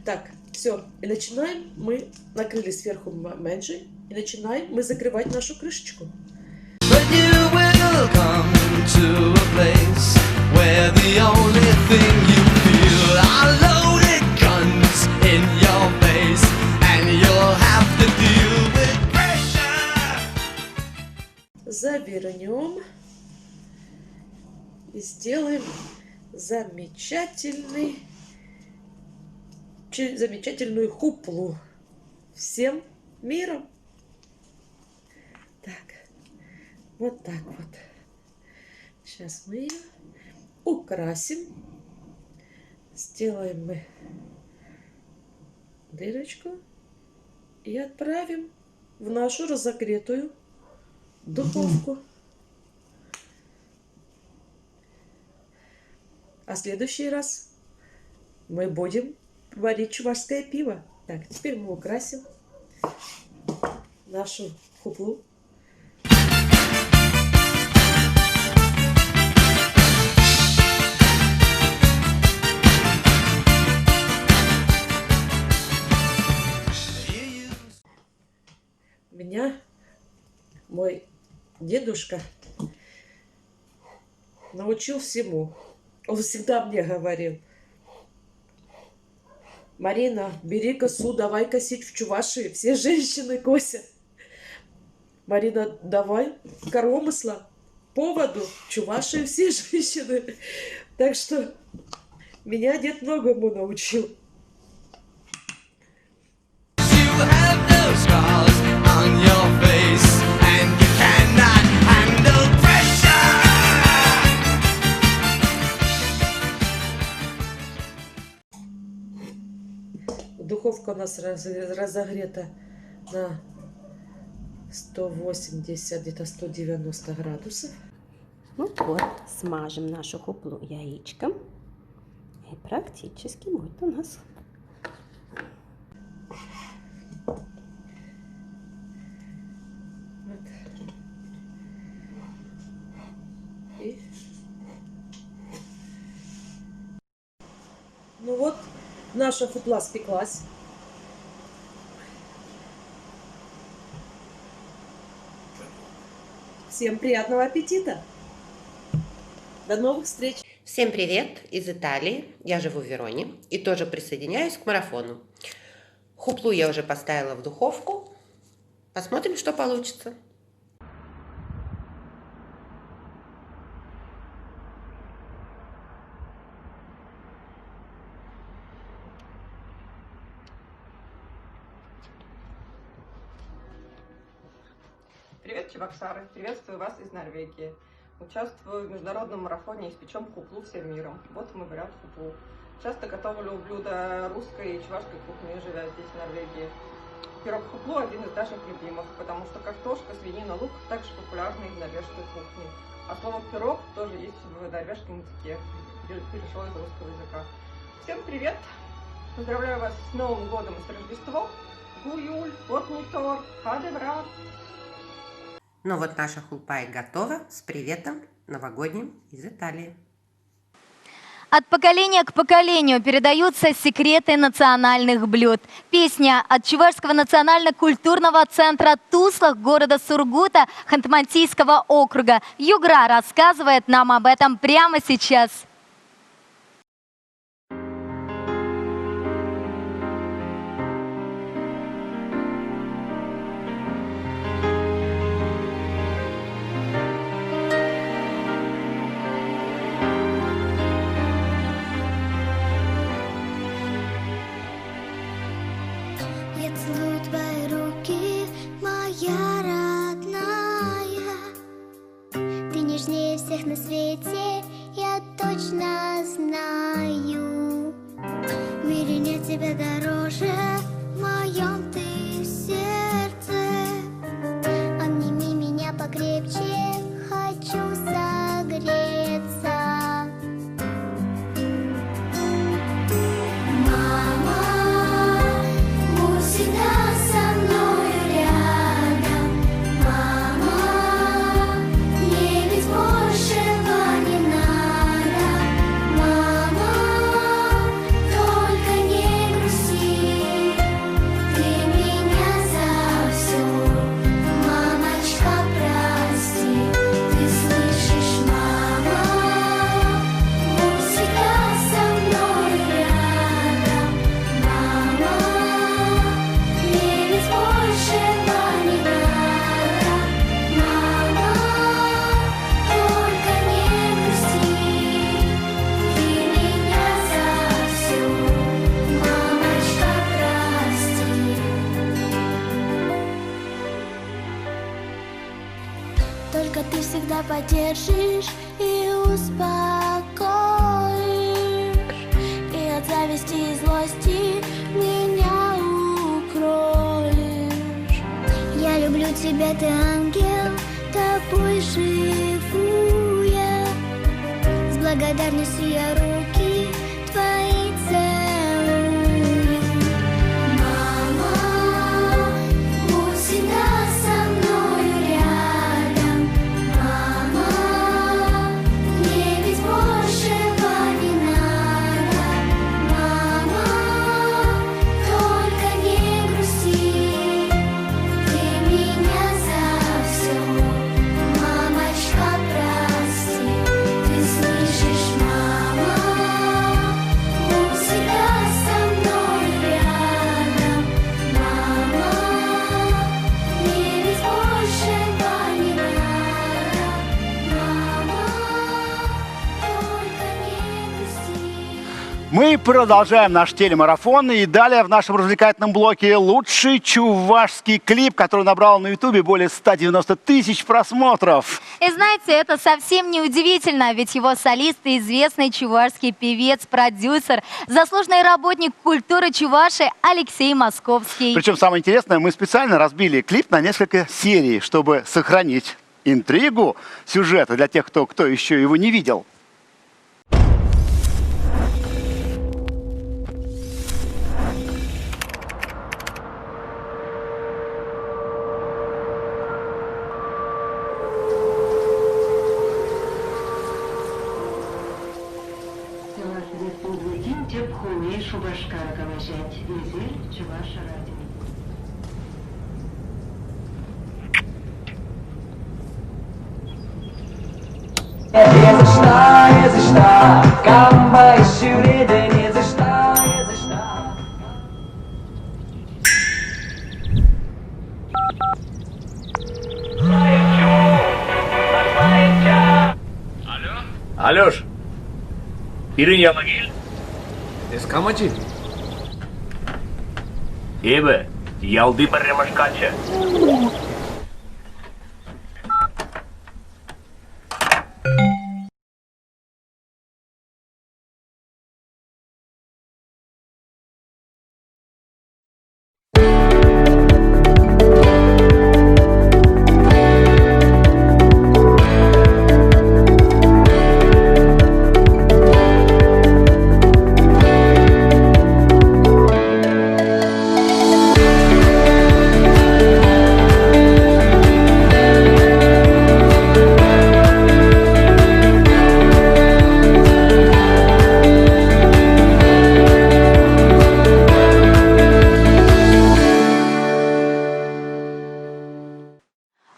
Так, все. И начинаем. Мы накрыли сверху меньше. И начинаем мы закрывать нашу крышечку. But you will come to a place where the only thing you feel are loaded guns in your face, and you'll have to deal with pressure. Завернем и сделаем замечательную хуплу всем миром. Так, вот так вот. Сейчас мы ее украсим. Сделаем мы дырочку и отправим в нашу разогретую духовку. А в следующий раз мы будем варить чувашское пиво. Так, теперь мы украсим нашу хуплу. Меня мой дедушка научил всему. Он всегда мне говорил: Марина, бери косу, давай косить в Чувашии. Все женщины косят. Марина, давай коромысла, поводу. В Чувашии все женщины. Так что меня дед многому научил. Духовка у нас разогрета на 180, где-то 190 градусов. Ну вот, смажем нашу хуплу яичком. И практически будет у нас. Вот. И... Ну вот, наша хупла спеклась. Всем приятного аппетита! До новых встреч! Всем привет из Италии. Я живу в Вероне и тоже присоединяюсь к марафону. Хуплу я уже поставила в духовку. Посмотрим, что получится. Привет, Чебоксары! Приветствую вас из Норвегии. Участвую в международном марафоне «Испечем хуплу всем миром». Вот мой вариант хуплу. Часто готовлю блюда русской и чувашской кухни, живя здесь, в Норвегии. Пирог хуплу – один из наших любимых, потому что картошка, свинина, лук также популярны в норвежской кухне. А слово «пирог» тоже есть в норвежском языке, перешло из русского языка. Всем привет! Поздравляю вас с Новым годом и с Рождеством! Гуюль, Год-Нитор, Хадевра! Ну вот наша хулпа и готова с приветом новогодним из Италии. От поколения к поколению передаются секреты национальных блюд. Песня от Чувашского национально-культурного центра Туслах города Сургута Ханты-Мансийского округа. Югра рассказывает нам об этом прямо сейчас. Я целую твои руки, моя родная. Ты не важнее всех на свете, я точно знаю. В мире нет тебя дороже, в моем ты сердце. Обними меня покрепче, хочу согреться. Мама, будь всегда со мною рядом. Мама, мне ведь большего не надо. Мама, только не грусти, ты меня за все. Мамочка, прости, ты слышишь, мама, будь всегда со мной рядом. Мама, мне ведь большего не надо. Мама, только не грусти, ты меня за все. Мамочка, прости. Только ты всегда поддержишь и успокоишь, и от зависти и злости меня укроешь. Я люблю тебя, ты ангел, тобой живу я. С благодарностью я руки твои целую. Мама, будь всегда со мною рядом. Мама, мне ведь большего не надо. Мама, только не грусти, ты меня за все. Мамочка, прости, ты слышишь, мама, будь всегда со мной рядом. Мама, мне ведь большего не надо. Мама, только не грусти. Мы продолжаем наш телемарафон. И далее в нашем развлекательном блоке лучший чувашский клип, который набрал на Ютубе более 190 тысяч просмотров. И знаете, это совсем не удивительно, ведь его солист и известный чувашский певец, продюсер, заслуженный работник культуры Чувашии Алексей Московский. Причем самое интересное, мы специально разбили клип на несколько серий, чтобы сохранить интригу сюжета для тех, кто еще его не видел. Алёш, Ирин Ямагил? Эскамачи? Эбе, ялды паремашкача.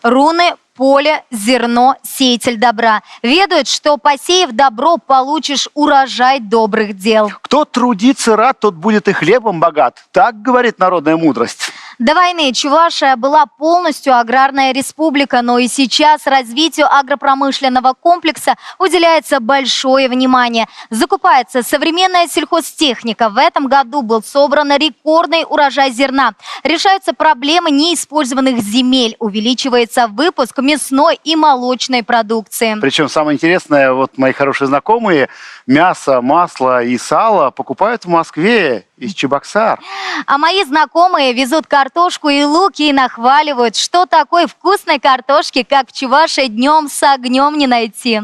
Руны, поле, зерно, сеятель добра. Ведают, что посеяв добро, получишь урожай добрых дел. Кто трудится рад, тот будет и хлебом богат. Так говорит народная мудрость. До войны Чувашия была полностью аграрная республика, но и сейчас развитию агропромышленного комплекса уделяется большое внимание. Закупается современная сельхозтехника. В этом году был собран рекордный урожай зерна. Решаются проблемы неиспользованных земель. Увеличивается выпуск мясной и молочной продукции. Причем самое интересное, вот мои хорошие знакомые, мясо, масло и сало покупают в Москве из Чебоксар. А мои знакомые везут картошку и лук и нахваливают, что такой вкусной картошки, как в Чувашии, днем с огнем не найти.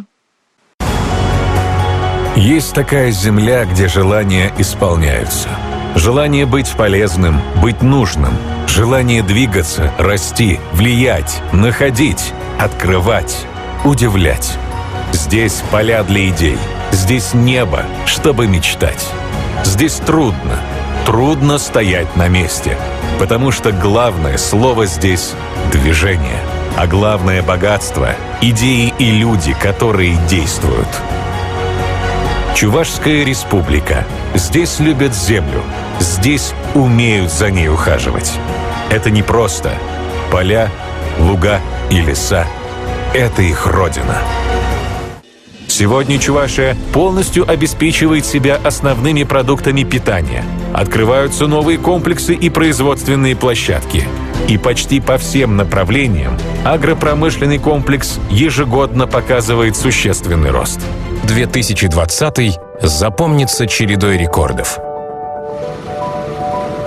Есть такая земля, где желания исполняются. Желание быть полезным, быть нужным. Желание двигаться, расти, влиять, находить, открывать, удивлять. Здесь поля для идей. Здесь небо, чтобы мечтать. Здесь трудно стоять на месте, потому что главное слово здесь – движение, а главное богатство – идеи и люди, которые действуют. Чувашская республика. Здесь любят землю, здесь умеют за ней ухаживать. Это не просто поля, луга и леса. Это их родина. Сегодня Чувашия полностью обеспечивает себя основными продуктами питания. Открываются новые комплексы и производственные площадки. И почти по всем направлениям агропромышленный комплекс ежегодно показывает существенный рост. 2020 запомнится чередой рекордов.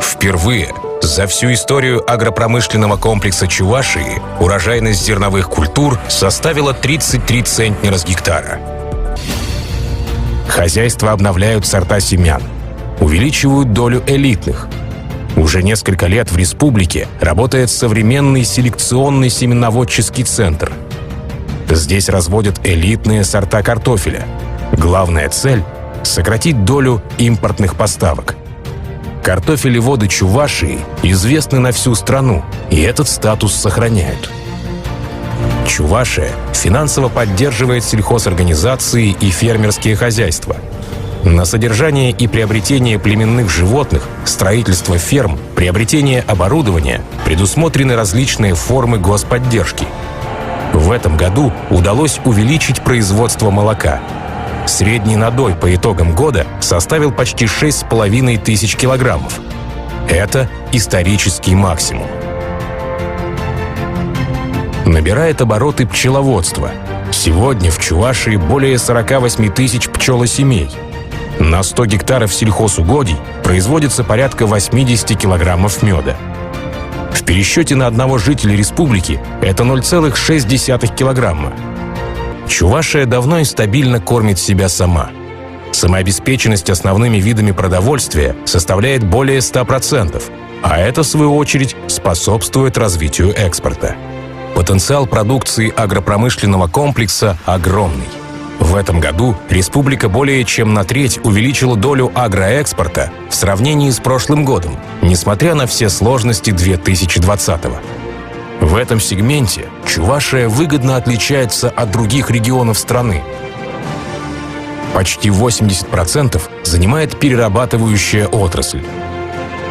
Впервые за всю историю агропромышленного комплекса Чувашии урожайность зерновых культур составила 33 центнера с гектара. Хозяйства обновляют сорта семян, увеличивают долю элитных. Уже несколько лет в республике работает современный селекционный семеноводческий центр. Здесь разводят элитные сорта картофеля. Главная цель – сократить долю импортных поставок. Картофелеводы Чувашии известны на всю страну, и этот статус сохраняют. Чувашия финансово поддерживает сельхозорганизации и фермерские хозяйства. На содержание и приобретение племенных животных, строительство ферм, приобретение оборудования предусмотрены различные формы господдержки. В этом году удалось увеличить производство молока. Средний надой по итогам года составил почти 6,5 тысяч килограммов. Это исторический максимум. Набирает обороты пчеловодство. Сегодня в Чувашии более 48 тысяч пчелосемей. На 100 гектаров сельхозугодий производится порядка 80 килограммов меда. В пересчете на одного жителя республики это 0,6 килограмма. Чувашия давно и стабильно кормит себя сама. Самообеспеченность основными видами продовольствия составляет более 100%, а это, в свою очередь, способствует развитию экспорта. Потенциал продукции агропромышленного комплекса огромный. В этом году республика более чем на треть увеличила долю агроэкспорта в сравнении с прошлым годом, несмотря на все сложности 2020-го. В этом сегменте Чувашия выгодно отличается от других регионов страны. Почти 80% занимает перерабатывающая отрасль.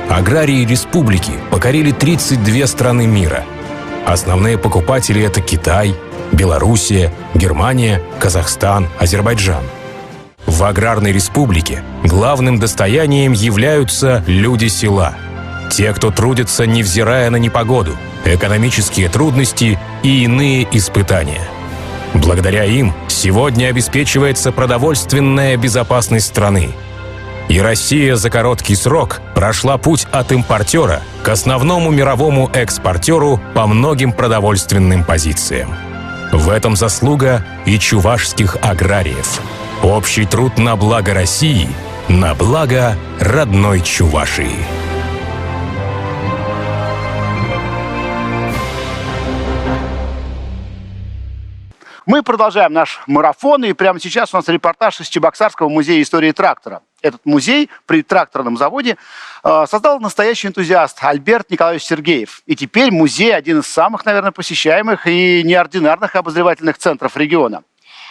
Аграрии республики покорили 32 страны мира. Основные покупатели – это Китай, Белоруссия, Германия, Казахстан, Азербайджан. В аграрной республике главным достоянием являются люди села. Те, кто трудится, невзирая на непогоду, экономические трудности и иные испытания. Благодаря им сегодня обеспечивается продовольственная безопасность страны. И Россия за короткий срок прошла путь от импортера к основному мировому экспортеру по многим продовольственным позициям. В этом заслуга и чувашских аграриев. Общий труд на благо России, на благо родной Чувашии. Мы продолжаем наш марафон, и прямо сейчас у нас репортаж из Чебоксарского музея истории трактора. Этот музей при тракторном заводе создал настоящий энтузиаст Альберт Николаевич Сергеев. И теперь музей один из самых, наверное, посещаемых и неординарных обозревательных центров региона.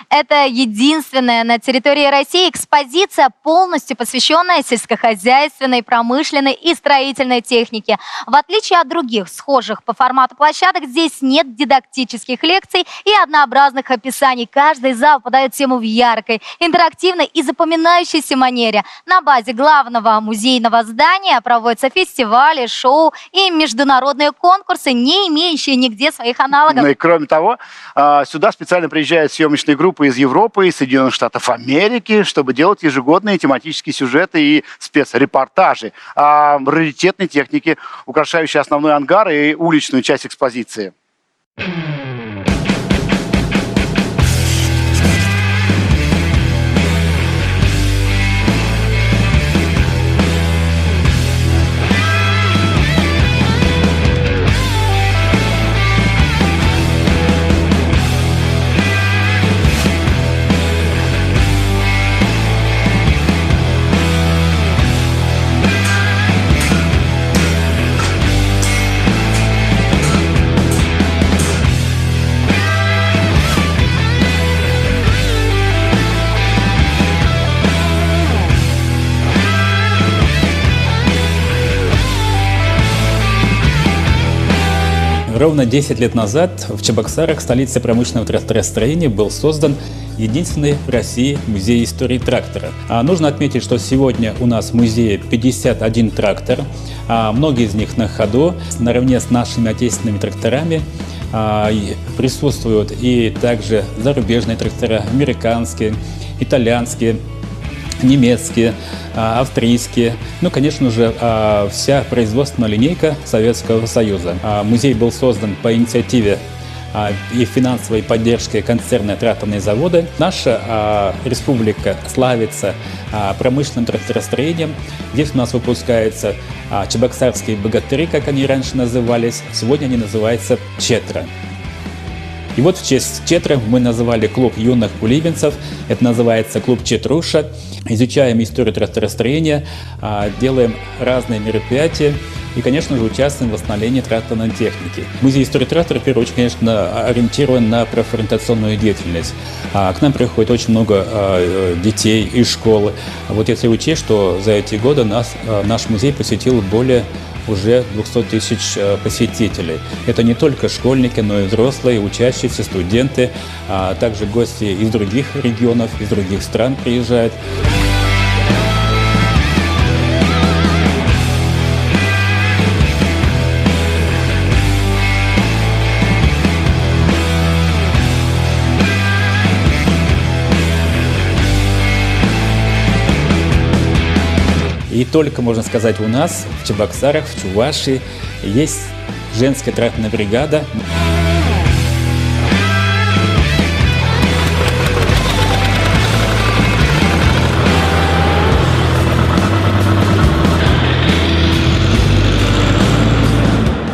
Это единственная на территории России экспозиция, полностью посвященная сельскохозяйственной, промышленной и строительной технике. В отличие от других схожих по формату площадок, здесь нет дидактических лекций и однообразных описаний. Каждый зал подает тему в яркой, интерактивной и запоминающейся манере. На базе главного музейного здания проводятся фестивали, шоу и международные конкурсы, не имеющие нигде своих аналогов. Ну и кроме того, сюда специально приезжают съемочные группы из Европы и Соединенных Штатов Америки, чтобы делать ежегодные тематические сюжеты и спецрепортажи о раритетной технике, украшающей основной ангар и уличную часть экспозиции. Ровно 10 лет назад в Чебоксарах, столице промышленного тракторостроения, был создан единственный в России музей истории трактора. Нужно отметить, что сегодня у нас в музее 51 трактор, многие из них на ходу. Наравне с нашими отечественными тракторами присутствуют и также зарубежные трактора, американские, итальянские, немецкие, австрийские, ну, конечно же, вся производственная линейка Советского Союза. Музей был создан по инициативе и финансовой поддержки концерна «Тракторные заводы». Наша республика славится промышленным тракторостроением. Здесь у нас выпускаются чебоксарские богатыри, как они раньше назывались. Сегодня они называются «Четра». И вот в честь Четра мы называли клуб юных кулибинцев. Это называется клуб Четруша. Изучаем историю тракторостроения, делаем разные мероприятия и, конечно же, участвуем в восстановлении тракторной техники. Музей истории трактора, в первую очередь, конечно, ориентирован на профориентационную деятельность. К нам приходит очень много детей из школы. Вот если учесть, что за эти годы наш музей посетил более уже 200 тысяч посетителей. Это не только школьники, но и взрослые, учащиеся, студенты, а также гости из других регионов, из других стран приезжают. И только, можно сказать, у нас в Чебоксарах, в Чувашии есть женская тракторная бригада.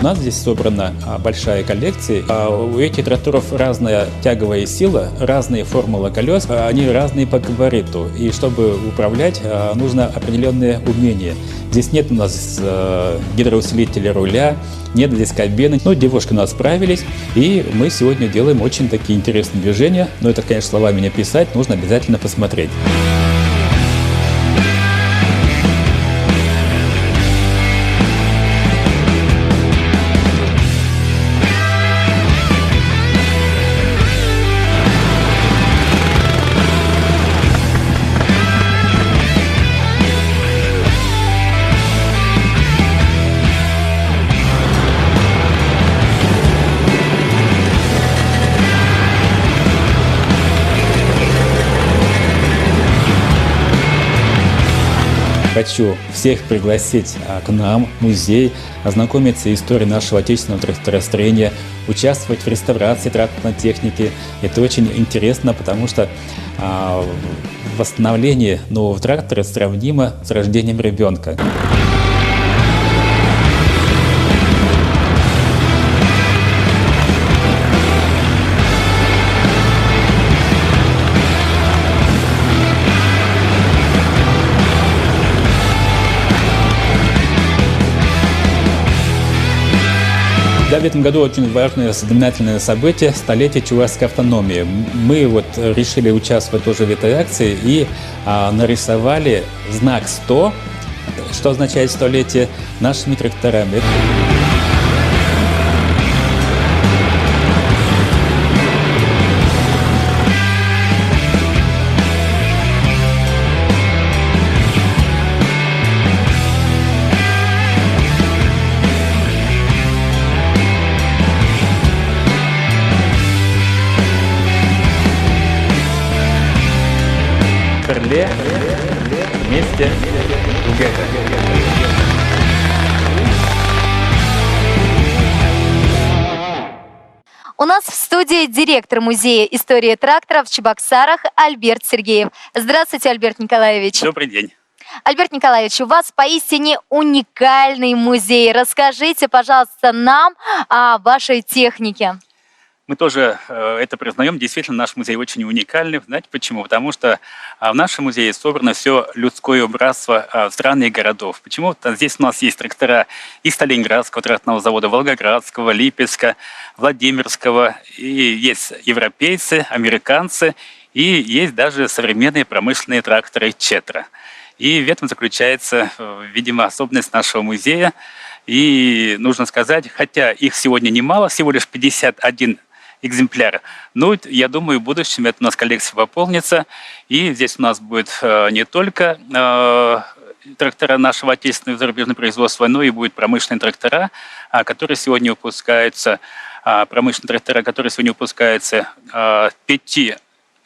У нас здесь собрана большая коллекция. У этих тракторов разная тяговая сила, разные формулы колес, они разные по габариту. И чтобы управлять, нужно определенное умение. Здесь нет у нас гидроусилителя руля, нет здесь кабины. Но девушки у нас справились, и мы сегодня делаем очень такие интересные движения. Но это, конечно, словами не писать, нужно обязательно посмотреть. Хочу всех пригласить к нам в музей, ознакомиться с историей нашего отечественного тракторостроения, участвовать в реставрации тракторной техники. Это очень интересно, потому что восстановление нового трактора сравнимо с рождением ребенка. Да, в этом году очень важное, знаменательное событие – столетие чувашской автономии. Мы вот решили участвовать тоже в этой акции и нарисовали знак 100, что означает столетие, нашими тракторами. Вместе. У нас в студии директор музея истории тракторов в Чебоксарах Альберт Сергеев. Здравствуйте, Альберт Николаевич. Добрый день. Альберт Николаевич, у вас поистине уникальный музей. Расскажите, пожалуйста, нам о вашей технике. Мы тоже это признаем. Действительно, наш музей очень уникальный. Знаете почему? Потому что в нашем музее собрано все людское братство стран и городов. Почему? Здесь у нас есть трактора из Сталинградского тракторного завода, Волгоградского, Липецка, Владимирского. И есть европейцы, американцы, и есть даже современные промышленные тракторы Четра. И в этом заключается, видимо, особенность нашего музея. И нужно сказать, хотя их сегодня немало, всего лишь 51 экземпляр. Но я думаю, в будущем это у нас коллекция пополнится. И здесь у нас будет не только трактора нашего отечественного зарубежного производства, но и будут промышленные трактора, которые сегодня выпускаются,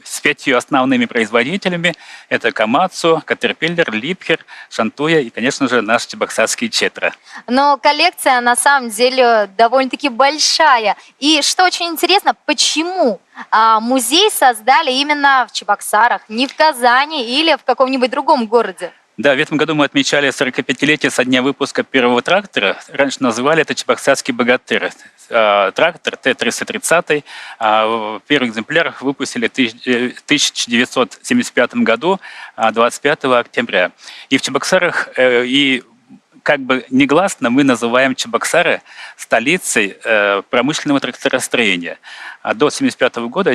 с 5 основными производителями. Это Камацу, Caterpillar, Liebherr, Шантуя и, конечно же, наш чебоксарский Четра. Но коллекция на самом деле довольно-таки большая. И что очень интересно, почему музей создали именно в Чебоксарах, не в Казани или в каком-нибудь другом городе? Да, в этом году мы отмечали 45-летие со дня выпуска первого трактора. Раньше называли это чебоксарский богатырь. Трактор Т-330. Первый экземпляр выпустили в 1975 году, 25 октября. И в Чебоксарах, и как бы негласно мы называем Чебоксары столицей промышленного тракторостроения. А до 1975 года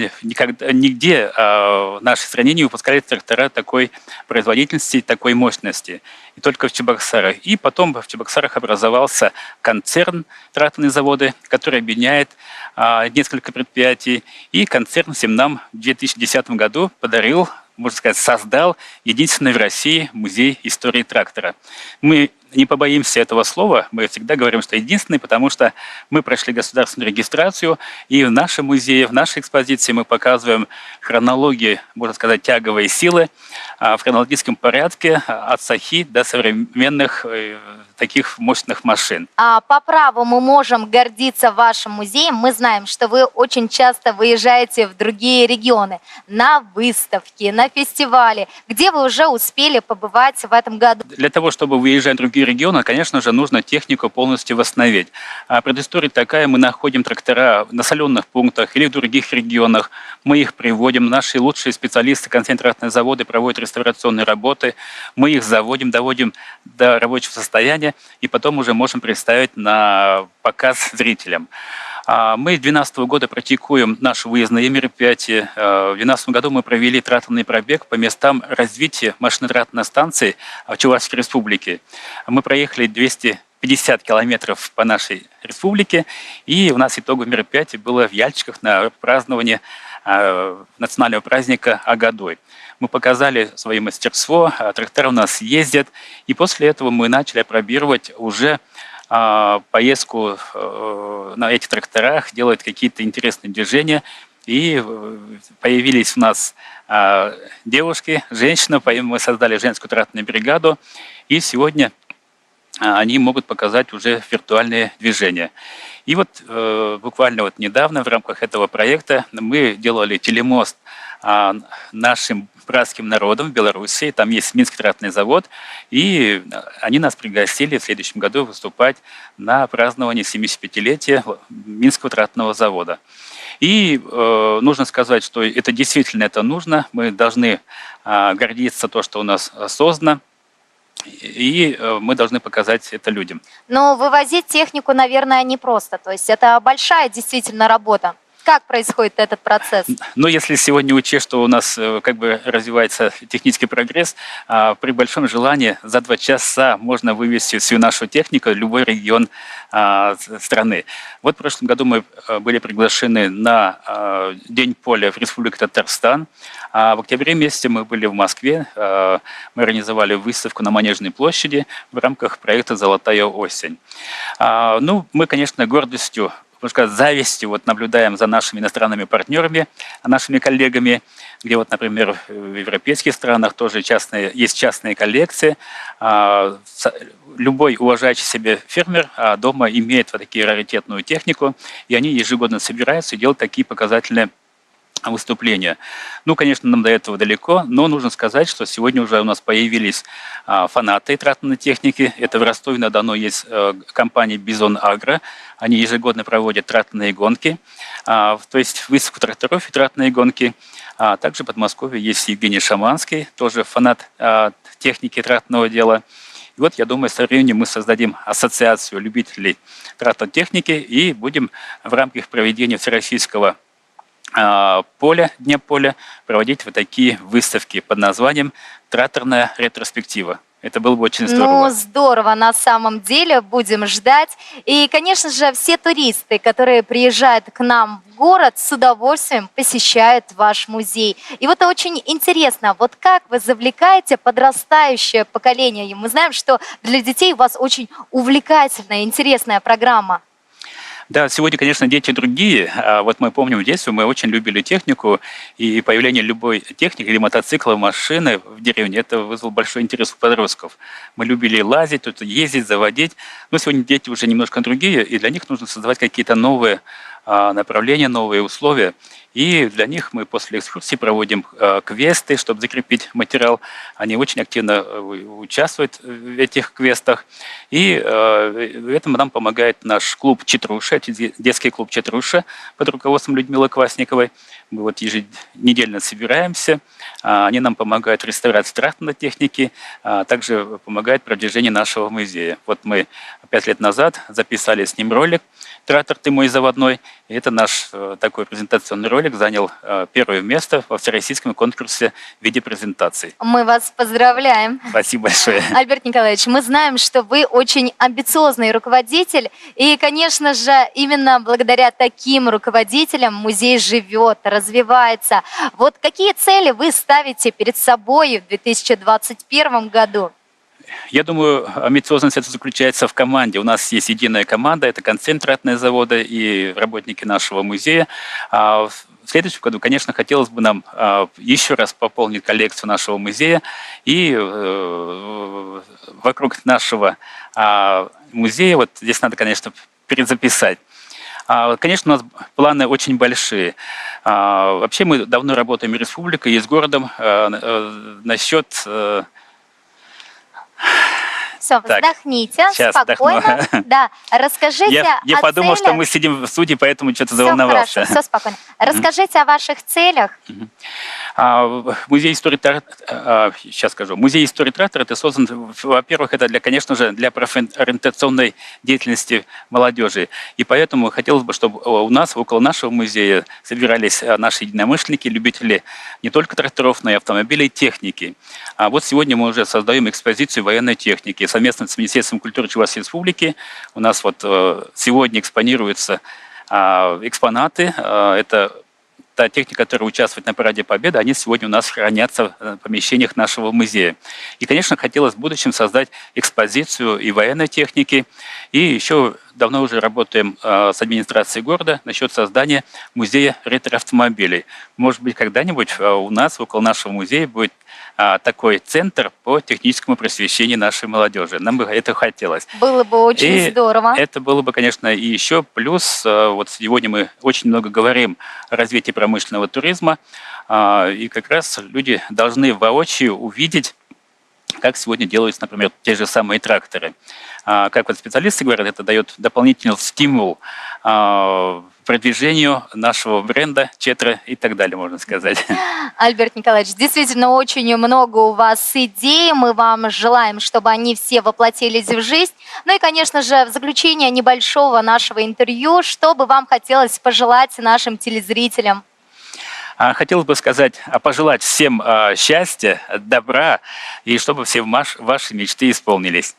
нигде в нашей стране не выпускали трактора такой производительности, такой мощности. И только в Чебоксарах. И потом в Чебоксарах образовался концерн тракторные заводы, который объединяет несколько предприятий. И концерн всем нам в 2010 году подарил, можно сказать, создал единственный в России музей истории трактора. Мы не побоимся этого слова, мы всегда говорим, что единственный, потому что мы прошли государственную регистрацию, и в нашем музее, в нашей экспозиции мы показываем хронологию, можно сказать, тяговой силы в хронологическом порядке от сахи до современных таких мощных машин. По праву мы можем гордиться вашим музеем. Мы знаем, что вы очень часто выезжаете в другие регионы на выставки, на фестивали. Где вы уже успели побывать в этом году? Для того, чтобы выезжать в другие регионы, конечно же, нужно технику полностью восстановить. Предыстория такая: мы находим трактора в населенных пунктах или в других регионах, мы их приводим, наши лучшие специалисты, концентраторные заводы проводят реставрационные работы, мы их заводим, доводим до рабочего состояния, и потом уже можем представить на показ зрителям. Мы с 2012 года практикуем наши выездные мероприятия. В 2012 году мы провели тракторный пробег по местам развития машино-тракторной станции в Чувашской республике. Мы проехали 250 километров по нашей республике, и у нас итоговое мероприятие было в Яльчиках на праздновании национального праздника Агадой. Мы показали свое мастерство, трактора у нас ездят, и после этого мы начали опробировать уже поездку на этих тракторах, делать какие-то интересные движения. И появились у нас девушки, женщины, мы создали женскую тракторную бригаду, и сегодня они могут показать уже виртуальные движения. И вот буквально недавно в рамках этого проекта мы делали телемост нашим братским народом в Беларуси. Там есть Минский тракторный завод, и они нас пригласили в следующем году выступать на праздновании 75-летия Минского тракторного завода. И нужно сказать, что это действительно нужно. Мы должны гордиться то, что у нас создано. и мы должны показать это людям. Но вывозить технику, наверное, непросто. То есть это большая действительно работа. Как происходит этот процесс? Но если сегодня учесть, что у нас как бы развивается технический прогресс, при большом желании за 2 часа можно вывести всю нашу технику в любой регион страны. Вот в прошлом году мы были приглашены на День поля в Республике Татарстан. А в октябре месяце мы были в Москве. Мы организовали выставку на Манежной площади в рамках проекта «Золотая осень». Ну, мы, конечно, гордостью, можно сказать, завистью наблюдаем за нашими иностранными партнерами, нашими коллегами, где например, в европейских странах тоже есть частные коллекции. Любой уважающий себя фермер дома имеет такие раритетную технику, и они ежегодно собираются и делают такие показательные выступления. Ну, конечно, нам до этого далеко, но нужно сказать, что сегодня уже у нас появились фанаты тракторной техники. Это в Ростове-на-Дону есть компания «Бизон Агро». Они ежегодно проводят тракторные гонки, то есть выставку тракторов и тракторные гонки. Также в Подмосковье есть Евгений Шаманский, тоже фанат техники тракторного дела. И вот, я думаю, со временем мы создадим ассоциацию любителей тракторной техники и будем в рамках проведения всероссийского Дня поля проводить такие выставки под названием «Тракторная ретроспектива». Это было бы очень здорово. Ну, здорово, на самом деле, будем ждать. И, конечно же, все туристы, которые приезжают к нам в город, с удовольствием посещают ваш музей. И вот очень интересно, вот как вы завлекаете подрастающее поколение? И мы знаем, что для детей у вас очень увлекательная, интересная программа. Да, сегодня, конечно, дети другие. Вот мы помним в детстве, мы очень любили технику, и появление любой техники, или мотоцикла, машины в деревне, это вызвало большой интерес у подростков. Мы любили лазить, тут ездить, заводить. Но сегодня дети уже немножко другие, и для них нужно создавать какие-то новые направления, новые условия. И для них мы после экскурсии проводим квесты, чтобы закрепить материал. Они очень активно участвуют в этих квестах. И в этом нам помогает наш клуб «Четруша», детский клуб «Четруша» под руководством Людмилы Квасниковой. Мы вот еженедельно собираемся. Они нам помогают в реставрации тракторной техники, также помогают в продвижении нашего музея. Вот мы 5 лет назад записали с ним ролик «Трактор, ты мой заводной». И это наш такой презентационный ролик занял 1 место во всероссийском конкурсе в виде презентации. Мы вас поздравляем. Спасибо большое. Альберт Николаевич, мы знаем, что вы очень амбициозный руководитель. И, конечно же, именно благодаря таким руководителям музей живет, развивается. Вот какие цели вы ставите перед собой в 2021 году? Я думаю, амбициозность это заключается в команде. У нас есть единая команда, это концентратные заводы и работники нашего музея. В следующем году, конечно, хотелось бы нам еще раз пополнить коллекцию нашего музея. И вокруг нашего музея, вот здесь надо, конечно, перезаписать. Конечно, у нас планы очень большие. Вообще мы давно работаем и республикой, и с городом насчет... Все, вздохните, сейчас спокойно. Вдохну. Да, расскажите Я о подумал, целях. что мы сидим в студии, поэтому что-то Все заволновался. хорошо, все спокойно. Расскажите о ваших целях. Музей истории трактора, сейчас скажу. Музей истории трактора это создан, во-первых, это конечно же, для профориентационной деятельности молодежи. И поэтому хотелось бы, чтобы у нас, около нашего музея, собирались наши единомышленники, любители не только тракторов, но и автомобилей, и техники. А вот сегодня мы уже создаем экспозицию военной техники. Совместно с Министерством культуры Чувашской Республики у нас вот сегодня экспонируются экспонаты. Это та техника, которая участвует на Параде Победы, они сегодня у нас хранятся в помещениях нашего музея. И, конечно, хотелось в будущем создать экспозицию и военной техники. И еще давно уже работаем с администрацией города насчет создания музея ретроавтомобилей. Может быть, когда-нибудь у нас, около нашего музея, будет такой центр по техническому просвещению нашей молодежи. Нам бы это хотелось. Было бы очень здорово. Это было бы, конечно, и еще плюс. Вот сегодня мы очень много говорим о развитии промышленного туризма. И как раз люди должны воочию увидеть как сегодня делаются, например, те же самые тракторы. Как вот специалисты говорят, это дает дополнительный стимул продвижению нашего бренда, Четра и так далее, можно сказать. Альберт Николаевич, действительно очень много у вас идей. Мы вам желаем, чтобы они все воплотились в жизнь. Ну и, конечно же, в заключение небольшого нашего интервью, что бы вам хотелось пожелать нашим телезрителям? Хотелось бы сказать, пожелать всем счастья, добра, и чтобы все ваши мечты исполнились.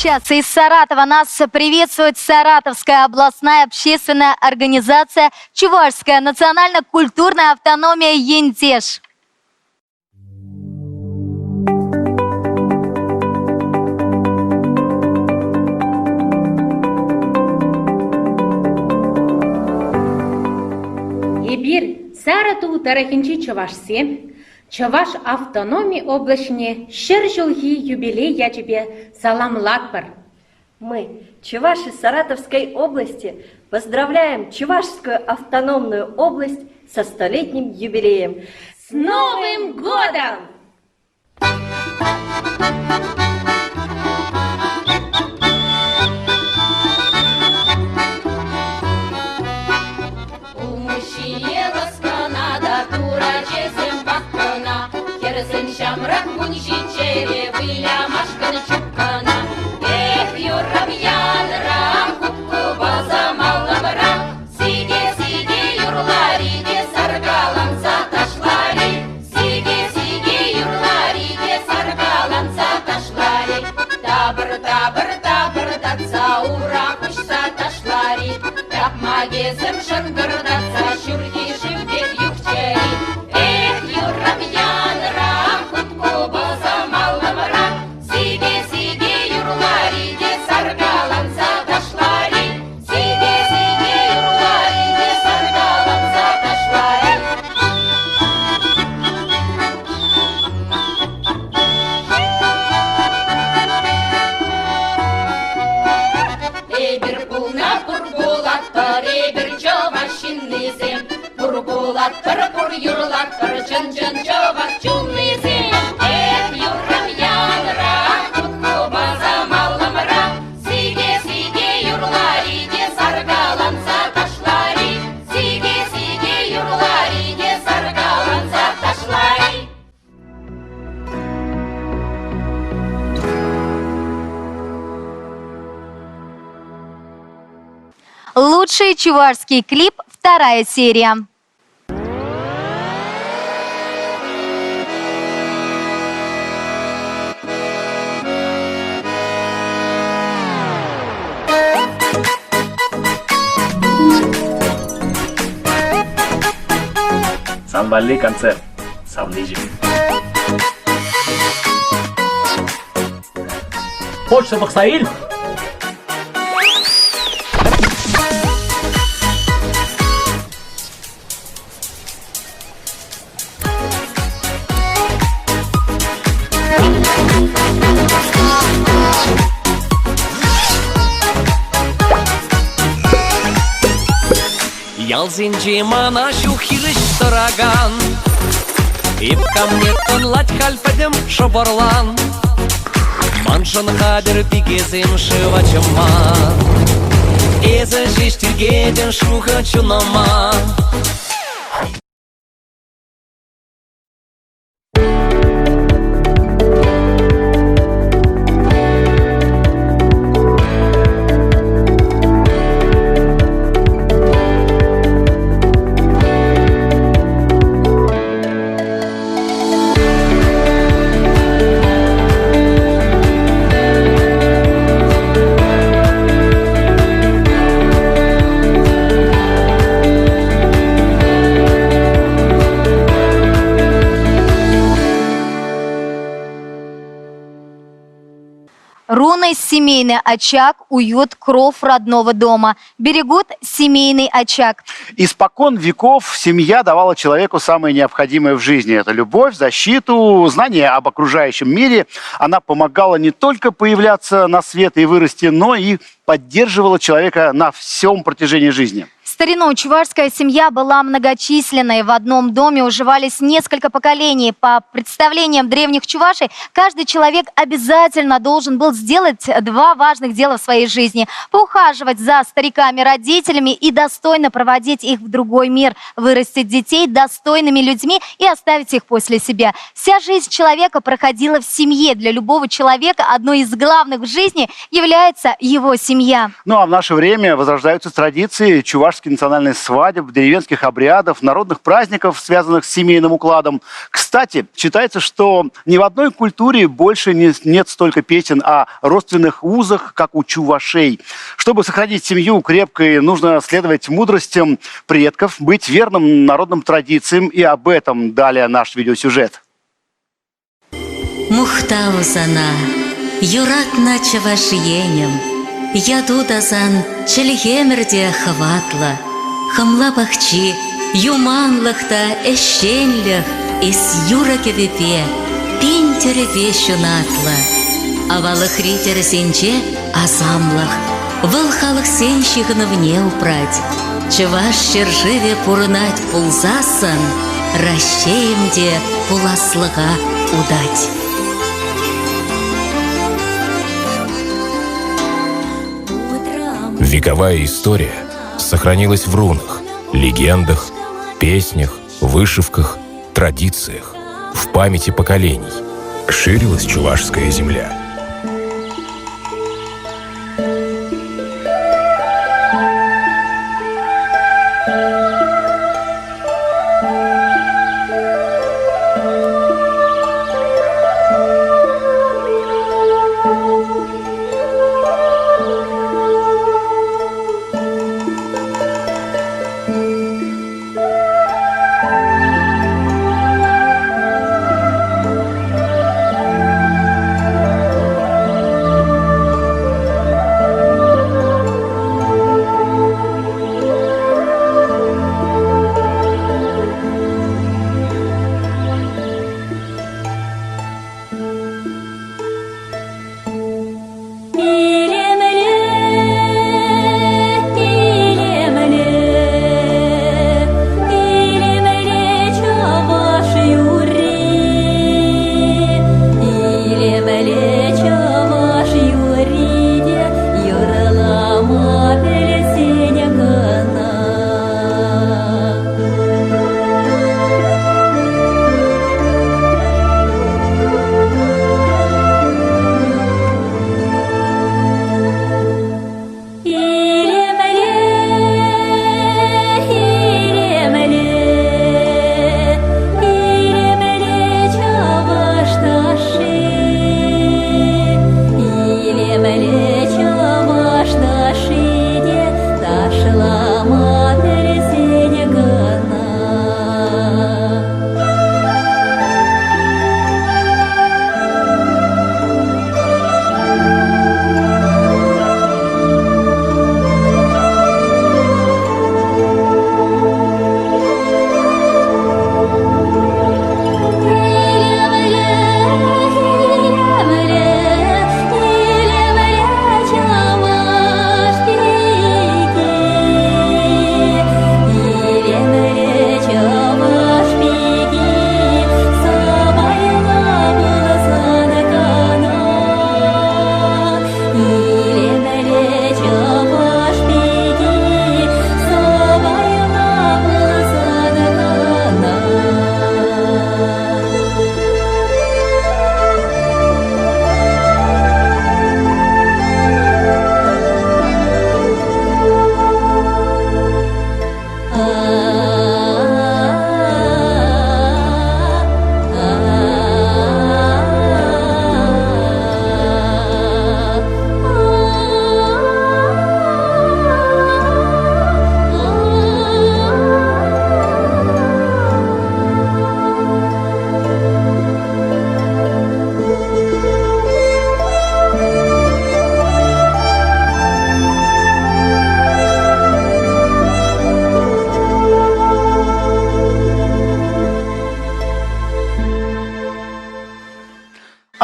сейчас из Саратова нас приветствует Саратовская областная общественная организация «Чувашская национально-культурная автономия Ентеш». Ебир Сарату тарахинчи Чувашсе, Чуваш автономии облачне, щержулги юбилей я тебе саламлат бар. Мы, чуваши Саратовской области, поздравляем Чувашскую автономную область со 100-летним юбилеем. С Новым годом! Şamrak bunşi çereviyle maşkını çukkana. Юрабьян рам, кубку базамалым рам. Сиге юрлариге саргаламса ташлари. Сиге юрлариге саргаламса ташлари. Табыр татса ура кушса ташлари. Тапмагезем шынгырдатса шүрги шүрдек юкчари. Юрабьян рам, кубку базамалым рам. Сиге юрлариге саргаламса ташлари. Сиге юрлариге саргаламса ташлари. Эбир пулна пургулаттыр, эбир чувашиннизем. Пургулаттыр, пур юрлаттыр, чын чуваш чулнизем. Юрабьян рам, кутку базамалым рам. Сиге юрлариге саргаламса ташлари. Сиге юрлариге саргаламса ташлари. Лучший чувашский клип, 2-я серия. Самбалли концерт. Самнижи. Хочется Бахсаиль? Ялзинчи мана шухилыш тараган. Ипка мне тонлать кальпадем шоборлан. Маншон хадер пигезем шивачама. Эза жиштиргеден шуха чунама. Руны семейный очаг, уют, кров родного дома. Берегут семейный очаг. Испокон веков семья давала человеку самое необходимое в жизни. Это любовь, защиту, знание об окружающем мире. Она помогала не только появляться на свет и вырасти, но и поддерживала человека на всем протяжении жизни. В старину чувашская семья была многочисленной. В одном доме уживались несколько поколений. По представлениям древних чувашей, каждый человек обязательно должен был сделать 2 важных дела в своей жизни. Поухаживать за стариками-родителями и достойно проводить их в другой мир. Вырастить детей достойными людьми и оставить их после себя. Вся жизнь человека проходила в семье. Для любого человека одной из главных в жизни является его семья. Ну а в наше время возрождаются традиции чувашских сказки национальных свадеб, деревенских обрядов, народных праздников, связанных с семейным укладом. Кстати, считается, что ни в одной культуре больше нет столько песен о родственных узах, как у чувашей. Чтобы сохранить семью крепкой, нужно следовать мудростям предков, быть верным народным традициям, и об этом далее наш видеосюжет. Мухтаузана, юратна чавашиенем, ядудазан челгемерде хватла, хамла бахчи, юманлахта эщенлях, из юракевепе, пинтереве шунатла, авалах ритер сенче азамлах, вылхалах сенщихнов не упрать, чаваш щерживе пурнать пулзасан, расщеемде пуласлага удать. Вековая история сохранилась в рунах, легендах, песнях, вышивках, традициях, в памяти поколений. Ширилась чувашская земля.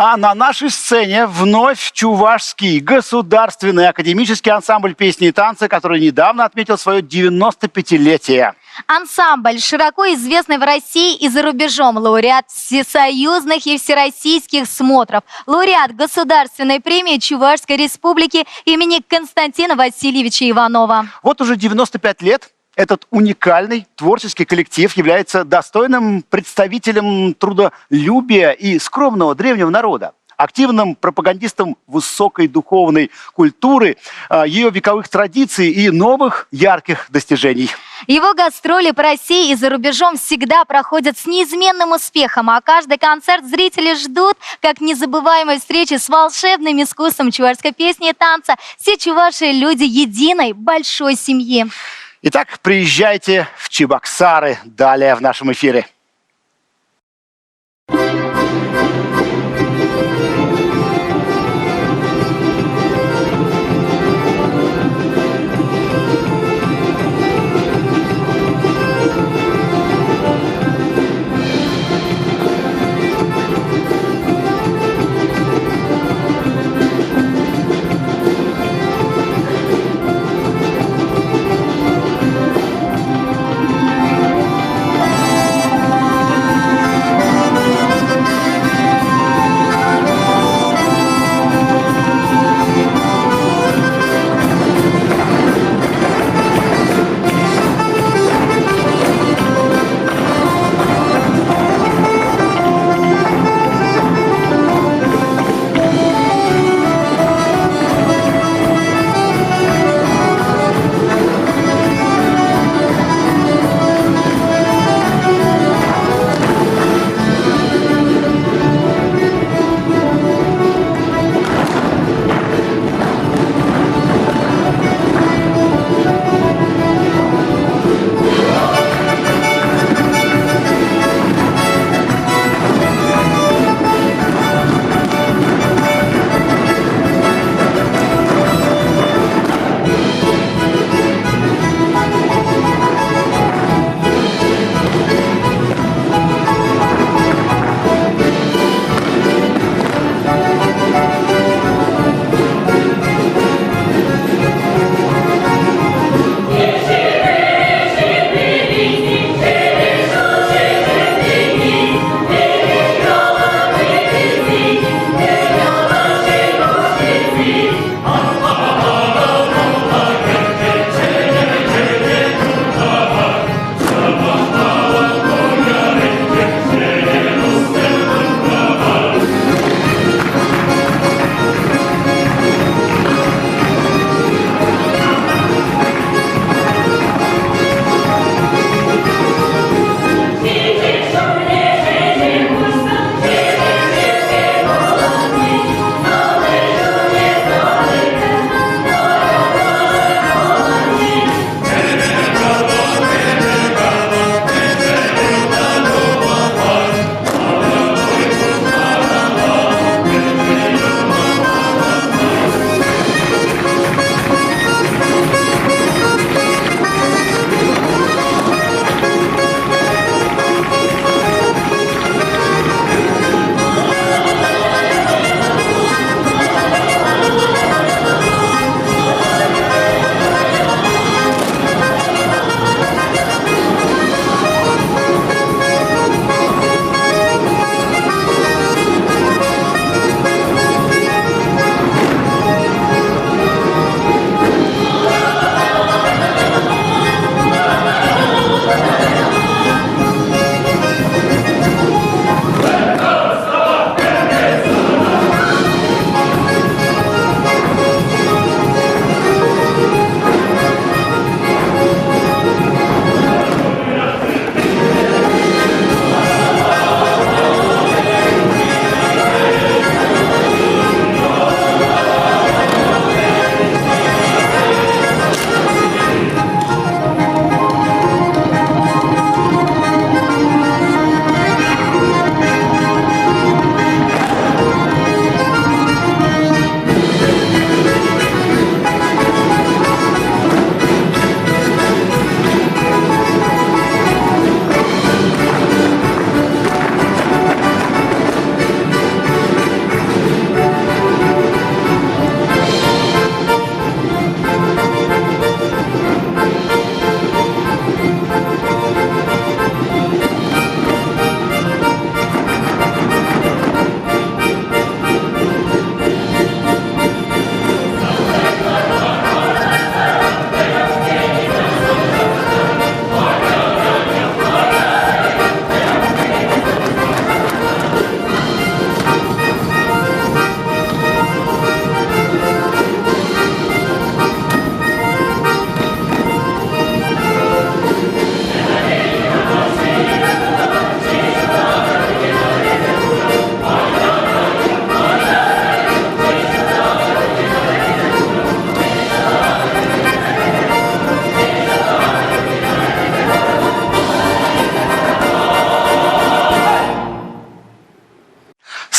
А на нашей сцене вновь чувашский государственный академический ансамбль песни и танца, который недавно отметил свое 95-летие. Ансамбль широко известный в России и за рубежом, лауреат всесоюзных и всероссийских смотров, лауреат Государственной премии Чувашской Республики имени Константина Васильевича Иванова. Вот уже 95 лет этот уникальный творческий коллектив является достойным представителем трудолюбия и скромного древнего народа. активным пропагандистом высокой духовной культуры, ее вековых традиций и новых ярких достижений. Его гастроли по России и за рубежом всегда проходят с неизменным успехом, а каждый концерт зрители ждут как незабываемой встречи с волшебным искусством чувашской песни и танца. Все чуваши – люди единой большой семьи. Итак, приезжайте в Чебоксары. Далее в нашем эфире.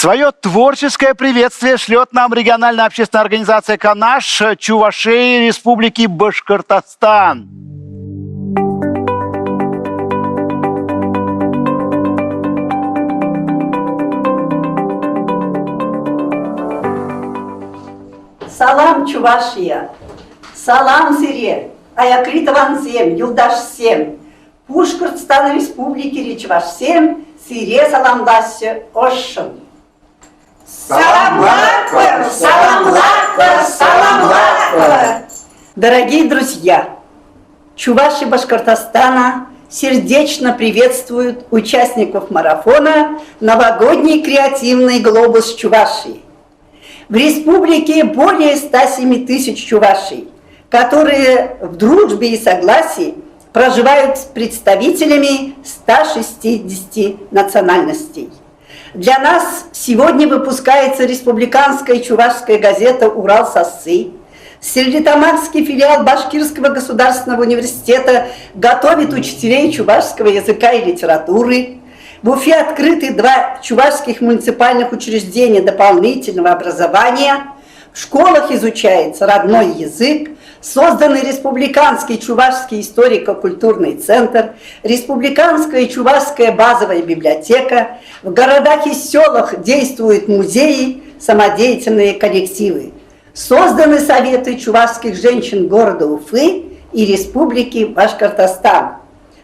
Свое творческое приветствие шлет нам региональная общественная организация «Канаш» Чувашии Республики Башкортостан. Салам, Чувашия! Салам, Сире! Аякритовансем, Юлдашсем! Башкортостан Республики Речвашсем, Сире саламдаще Ошшым! Салам лаквар! Салам лаквар! Салам лаквар! Дорогие друзья, Чуваши Башкортостана сердечно приветствуют участников марафона «Новогодний креативный глобус Чувашии». В республике более 107 тысяч чувашей, которые в дружбе и согласии проживают с представителями 160 национальностей. Для нас сегодня выпускается республиканская чувашская газета «Урал-Сассы». Стерлитамакский филиал Башкирского государственного университета готовит учителей чувашского языка и литературы. В Уфе открыты 2 чувашских муниципальных учреждения дополнительного образования. В школах изучается родной язык. Созданный Республиканский чувашский историко-культурный центр, Республиканская чувашская базовая библиотека. В городах и селах действуют музеи, самодеятельные коллективы. Созданы советы чувашских женщин города Уфы и Республики Башкортостан.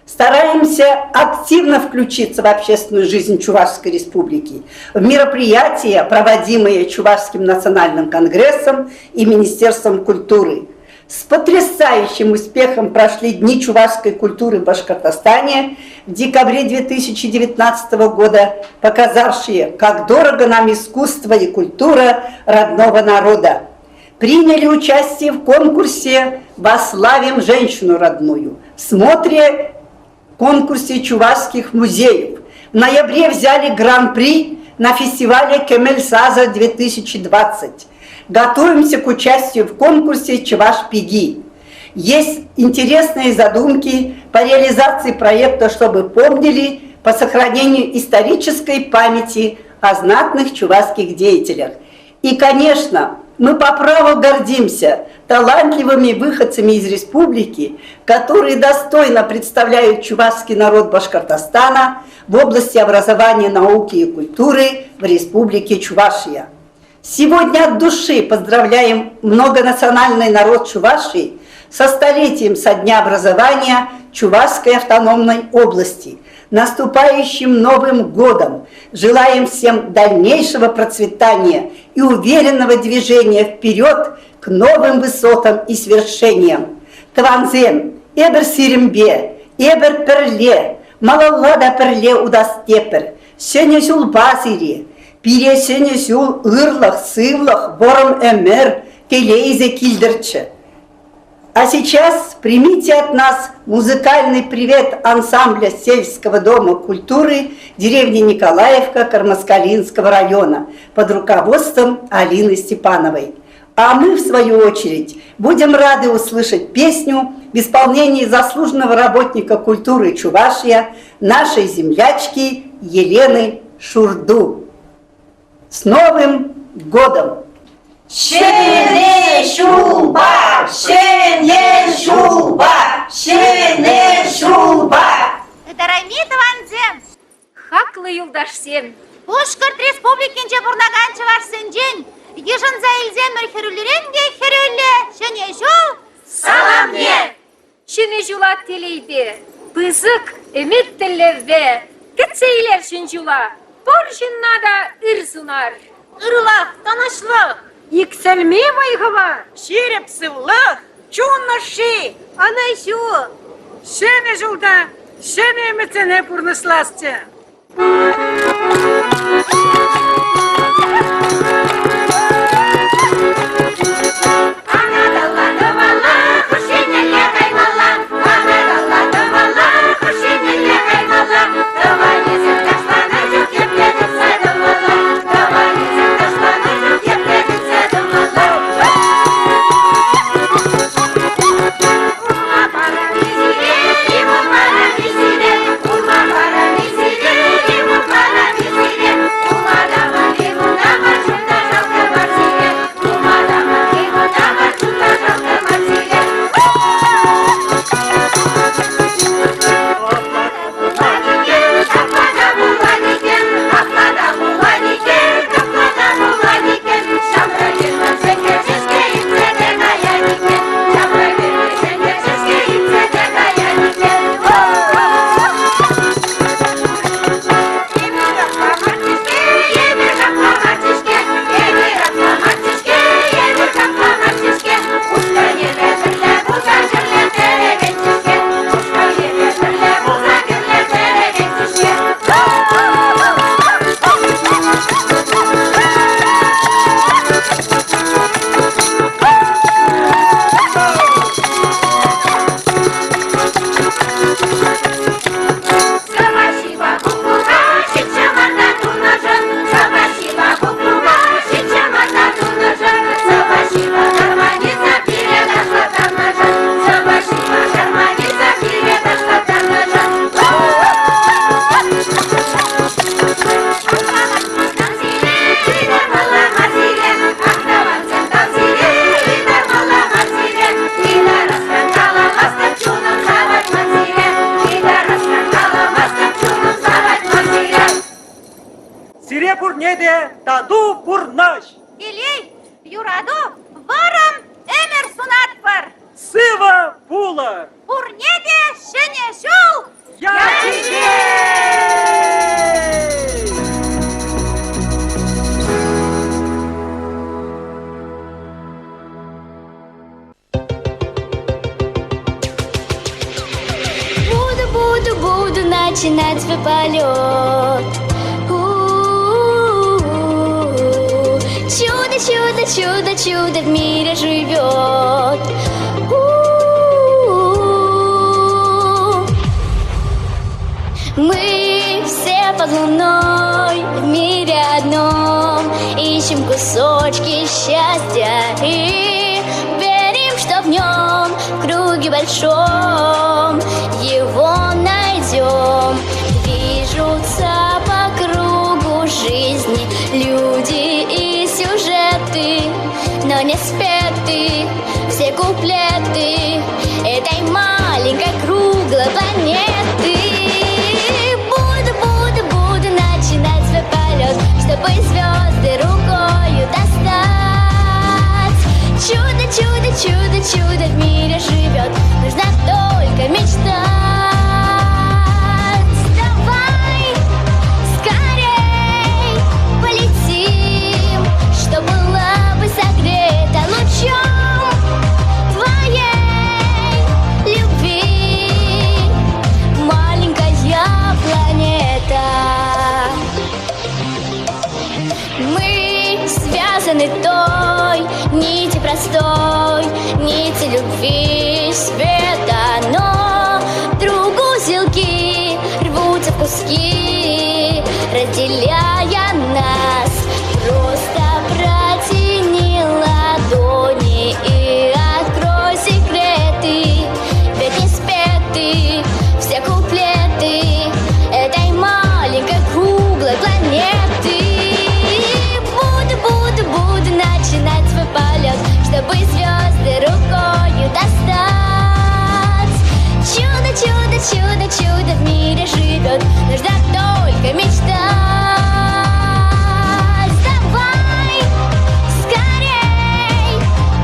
Стараемся активно включиться в общественную жизнь Чувашской Республики, в мероприятия, проводимые Чувашским национальным конгрессом и Министерством культуры. С потрясающим успехом прошли Дни чувашской культуры в Башкортостане в декабре 2019 года, показавшие, как дорого нам искусство и культура родного народа. Приняли участие в конкурсе «Вославим женщину родную», в смотре конкурсе чувашских музеев. В ноябре взяли гран-при на фестивале Кемель-Саза 2020. Готовимся к участию в конкурсе «Чуваш-Пиги». Есть интересные задумки по реализации проекта «Чтобы помнили» по сохранению исторической памяти о знатных чувашских деятелях. И, конечно, мы по праву гордимся талантливыми выходцами из республики, которые достойно представляют чувашский народ Башкортостана в области образования, науки и культуры в республике Чувашия. Сегодня от души поздравляем многонациональный народ Чувашии со столетием со дня образования Чувашской автономной области, наступающим Новым годом. Желаем всем дальнейшего процветания и уверенного движения вперед к новым высотам и свершениям. Тванзен, эбер сиримбе, эбер перле, малаллада перле удастепер, сенесюл басири, пире сенесюл ырлах, сывлах, бором эмер, келейзе кильдерче. А сейчас примите от нас музыкальный привет ансамбля сельского дома культуры деревни Николаевка Кармаскалинского района под руководством Алины Степановой. А мы, в свою очередь, будем рады услышать песню в исполнении заслуженного работника культуры Чувашия, нашей землячки Елены Шурду. С Новым годом! Шене шуба, шене шуба, шене шуба. Дарамит ванзем, хаклы юлдашсен. Башкорт республикинче бурнаган чувашсенжен. Ежен заилзен херюлеренге херюле, шене шул. Саламне! Шене жула телейде, пызык эмет телеве, кетсейлер шенжула, боржиннада ырсунар. Ырлах, танышлых. Иксельме майгава, шереп сывлах, чуннаши, Анайшу. шене жулда, шене метене пурнысласте. Урма Иле таду бурнаш. Илей, юраду, варам эмер сунатпар. Сыва була. Бурнеде шене шул. Буду начинать свой полет. Чудо, чудо, чудо, чудо в мире живет. Мы все под луной в мире одном ищем кусочки счастья и верим, что в нем, в круге большом, его найдем. Движутся по кругу жизни люди и сюжеты, но не спеты все куплеты этой маленькой круглой планеты. Буду начинать свой полет, чтобы звезды рукою достать. Чудо, чудо, чудо, чудо в мире живет, нужно только мечтать. Давай скорей полетим, что была бы согрета лучом твоей любви, маленькая планета. Мы связаны той нити простой, нити любви света, но друг узелки рвутся в куски, разделяя нас. Просто протяни ладони и открой секреты, ведь не спеты все куплеты этой маленькой круглой планеты. Буду начинать свой полет, чтобы звезды рукою достать. Чудо, чудо, чудо, чудо в мире живет, нужно только мечтать. Давай скорей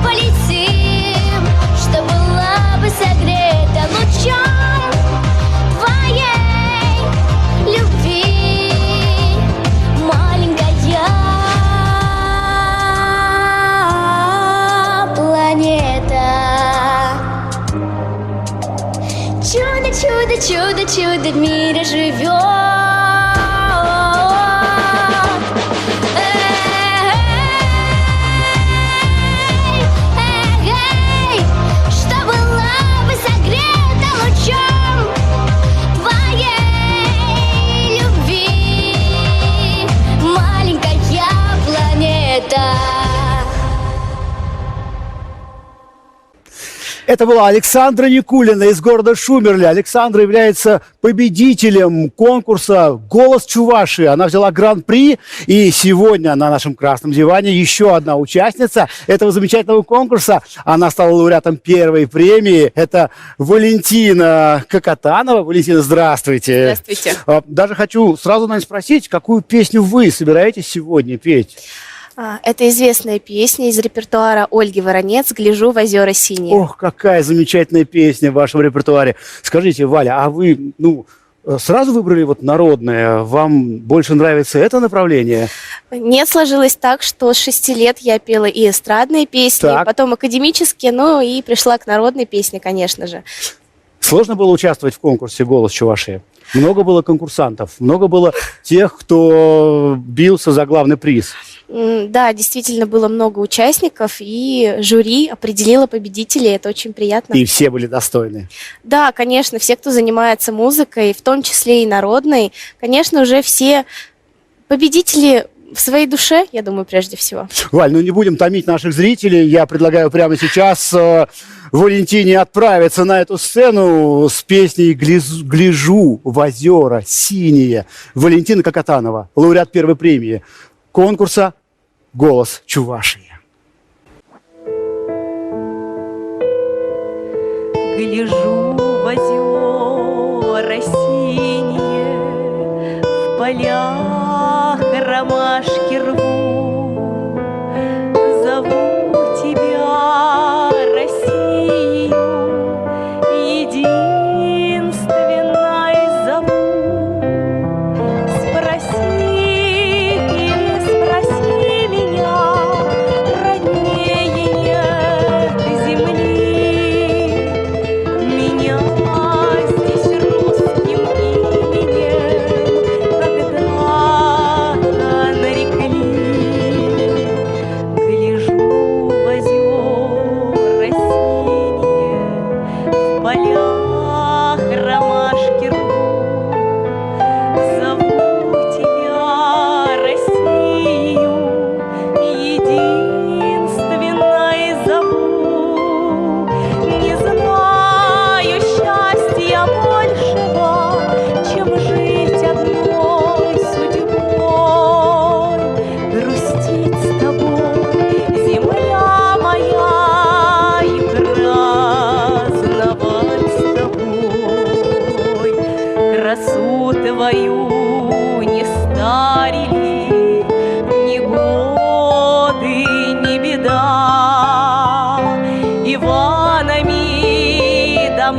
полетим, что была бы согрета лучом твоей любви, маленькая планета. Чудо, чудо, чудо, чудо в мире живет. Что была бы согрета лучом твоей любви, маленькая планета. Это была Александра Никулина из города Шумерли. Александра является победителем конкурса «Голос Чувашии». Она взяла гран-при, и сегодня на нашем красном диване еще одна участница этого замечательного конкурса. Она стала лауреатом первой премии. Это Валентина Кокотанова. Валентина, здравствуйте. Здравствуйте. Даже хочу сразу, наверное, спросить, какую песню вы собираетесь сегодня петь? Это известная песня из репертуара Ольги Воронец «Гляжу в озера синие». Ох, какая замечательная песня в вашем репертуаре. Скажите, Валя, а вы, сразу выбрали вот народное? Вам больше нравится это направление? Нет, сложилось так, что с 6 лет я пела и эстрадные песни, Так. потом академические, и пришла к народной песне, конечно же. Сложно было участвовать в конкурсе «Голос Чувашии»? Много было конкурсантов, много было тех, кто бился за главный приз. Да, действительно было много участников, и жюри определило победителей, это очень приятно. И все были достойны. Да, конечно, все, кто занимается музыкой, в том числе и народной, конечно, уже все победители в своей душе, я думаю, прежде всего. Валь, не будем томить наших зрителей. Я предлагаю прямо сейчас Валентине отправиться на эту сцену с песней «Гляжу в озера синие». Валентина Кокотанова, лауреат первой премии конкурса «Голос Чувашии». Гляжу в озера синие, в полях ромашки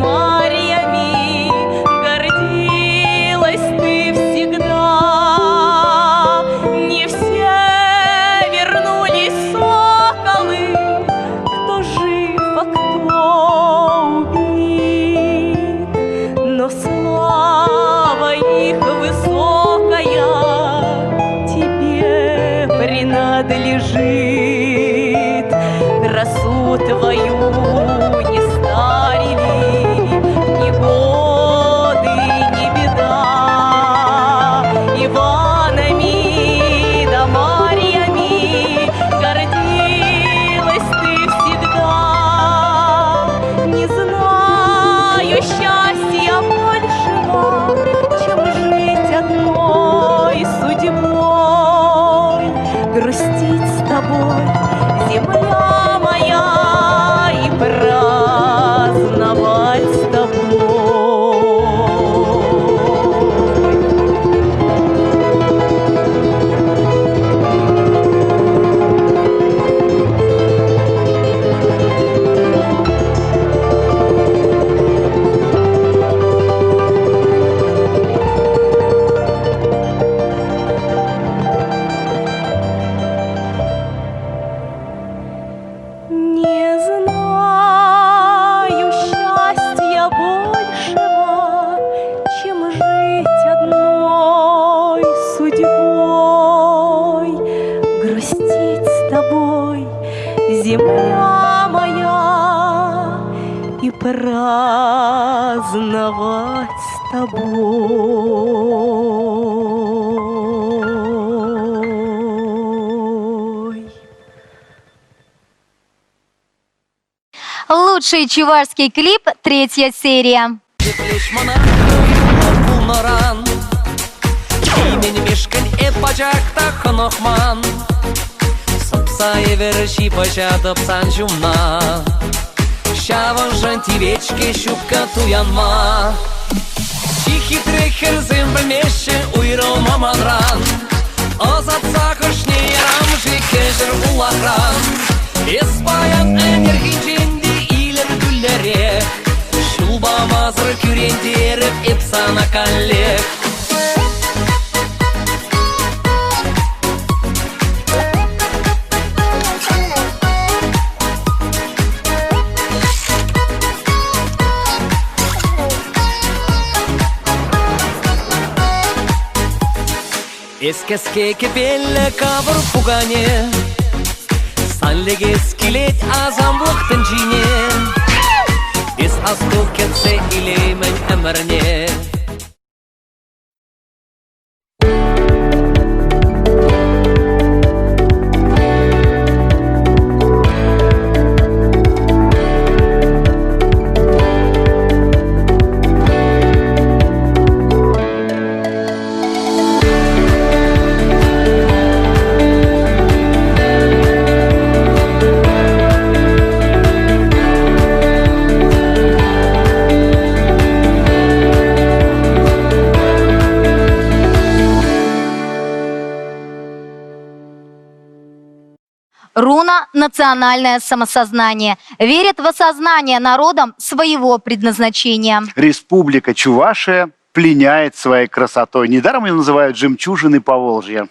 Марьями гордилась ты всегда. Не все вернулись соколы, кто жив, а кто убит, но слава их высокая тебе принадлежит. Красу твою не старили ни годы, ни беда. Иванами да Марьями гордилась ты всегда. Не знаю счастья большего, чем жить одной судьбой, грустить с тобой, земля моя, и праздновать с тобой. Не знаю счастья большего, чем жить одной судьбой, грустить с тобой, земля моя, и праздновать с тобой. Лучший чувашский клип, 3-я серия. Мешкін епачақта қынықман Сыпсайы верші пачатып сан жумна Шавын тивечке шубка туянма Чихи трехерзім білмеші уйрылма манран Озатса күшне ярам жекежір улахран Еспаян энергиченде илер гүллере Шулбамазыр күрендеріп епсана каллек Ескеске кепелі кавыр пугане Санлегес келет азамлықтың жине Бес асқу кетсе илеймін әмірне Руна – национальное самосознание. Верит в осознание народом своего предназначения. Республика Чувашия пленяет своей красотой. Недаром ее называют «жемчужиной Поволжья».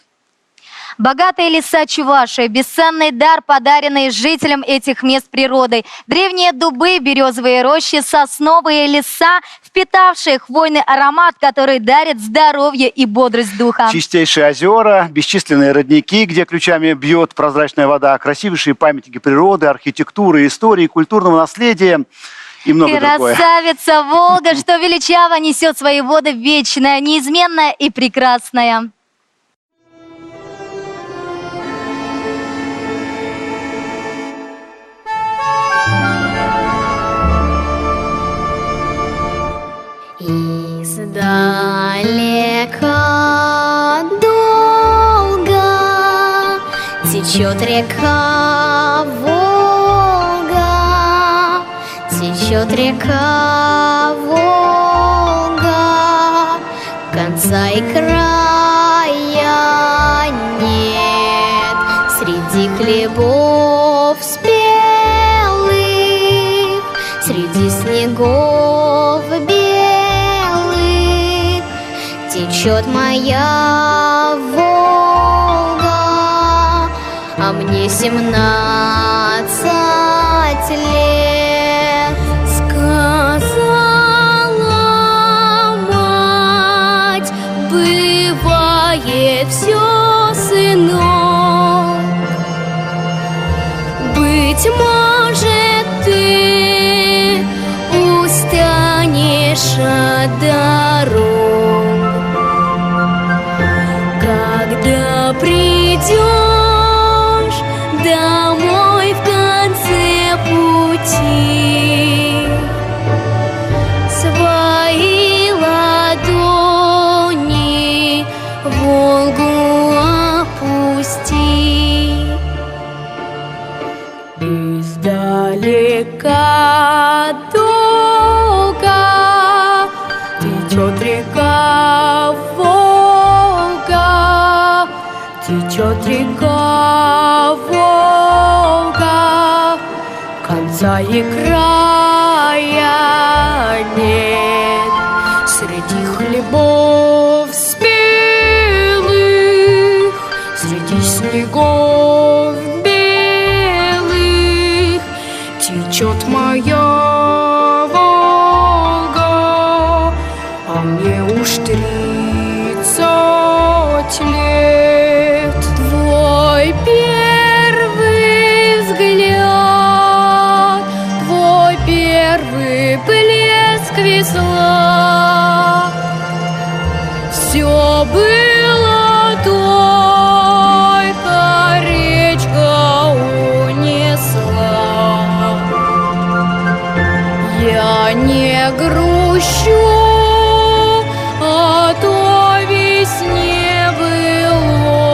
Богатые леса Чувашии – бесценный дар, подаренный жителям этих мест природой. Древние дубы, березовые рощи, сосновые леса, впитавшие хвойный аромат, который дарит здоровье и бодрость духа. Чистейшие озера, бесчисленные родники, где ключами бьет прозрачная вода, красивейшие памятники природы, архитектуры, истории, культурного наследия и многое другое. Красавица Волга, что величаво несет свои воды вечное, неизменное и прекрасное. Издалека долго течет река Волга, течет река Волга, конца и края нет среди хлебов спелых, среди снегов. течет моя Волга, а мне 17 лет. Сказала мать, бывает все, сынок. Быть может, ты устанешь от дорог, когда придешь домой в конце пути. Свои ладони Волгу опусти. Издалека долго течет река Волга, течет река Волга, конца и края нет. Среди хлебов спелых, среди снегов белых течет моя Волга, а мне уж 30 лет. Твой первый взгляд, твой первый блеск весла, все было только речка унесла. Я не грущу о той весне былой,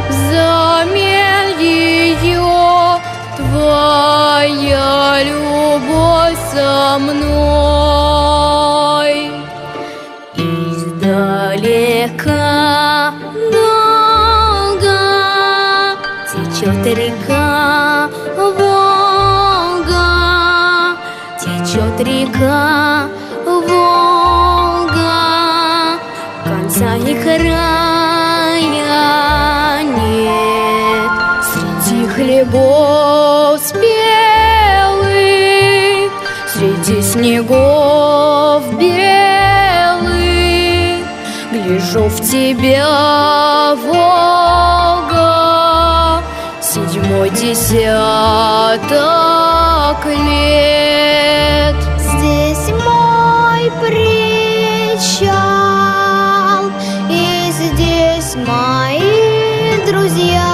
взамен ее твоя любовь со мной. Издалека долго течет река Волга, течет река Волга, конца и края нет. Среди хлебов спелых, среди снегов белых, гляжу в тебя, Волга, 7-й десяток лет. Здесь мой причал, и здесь мои друзья.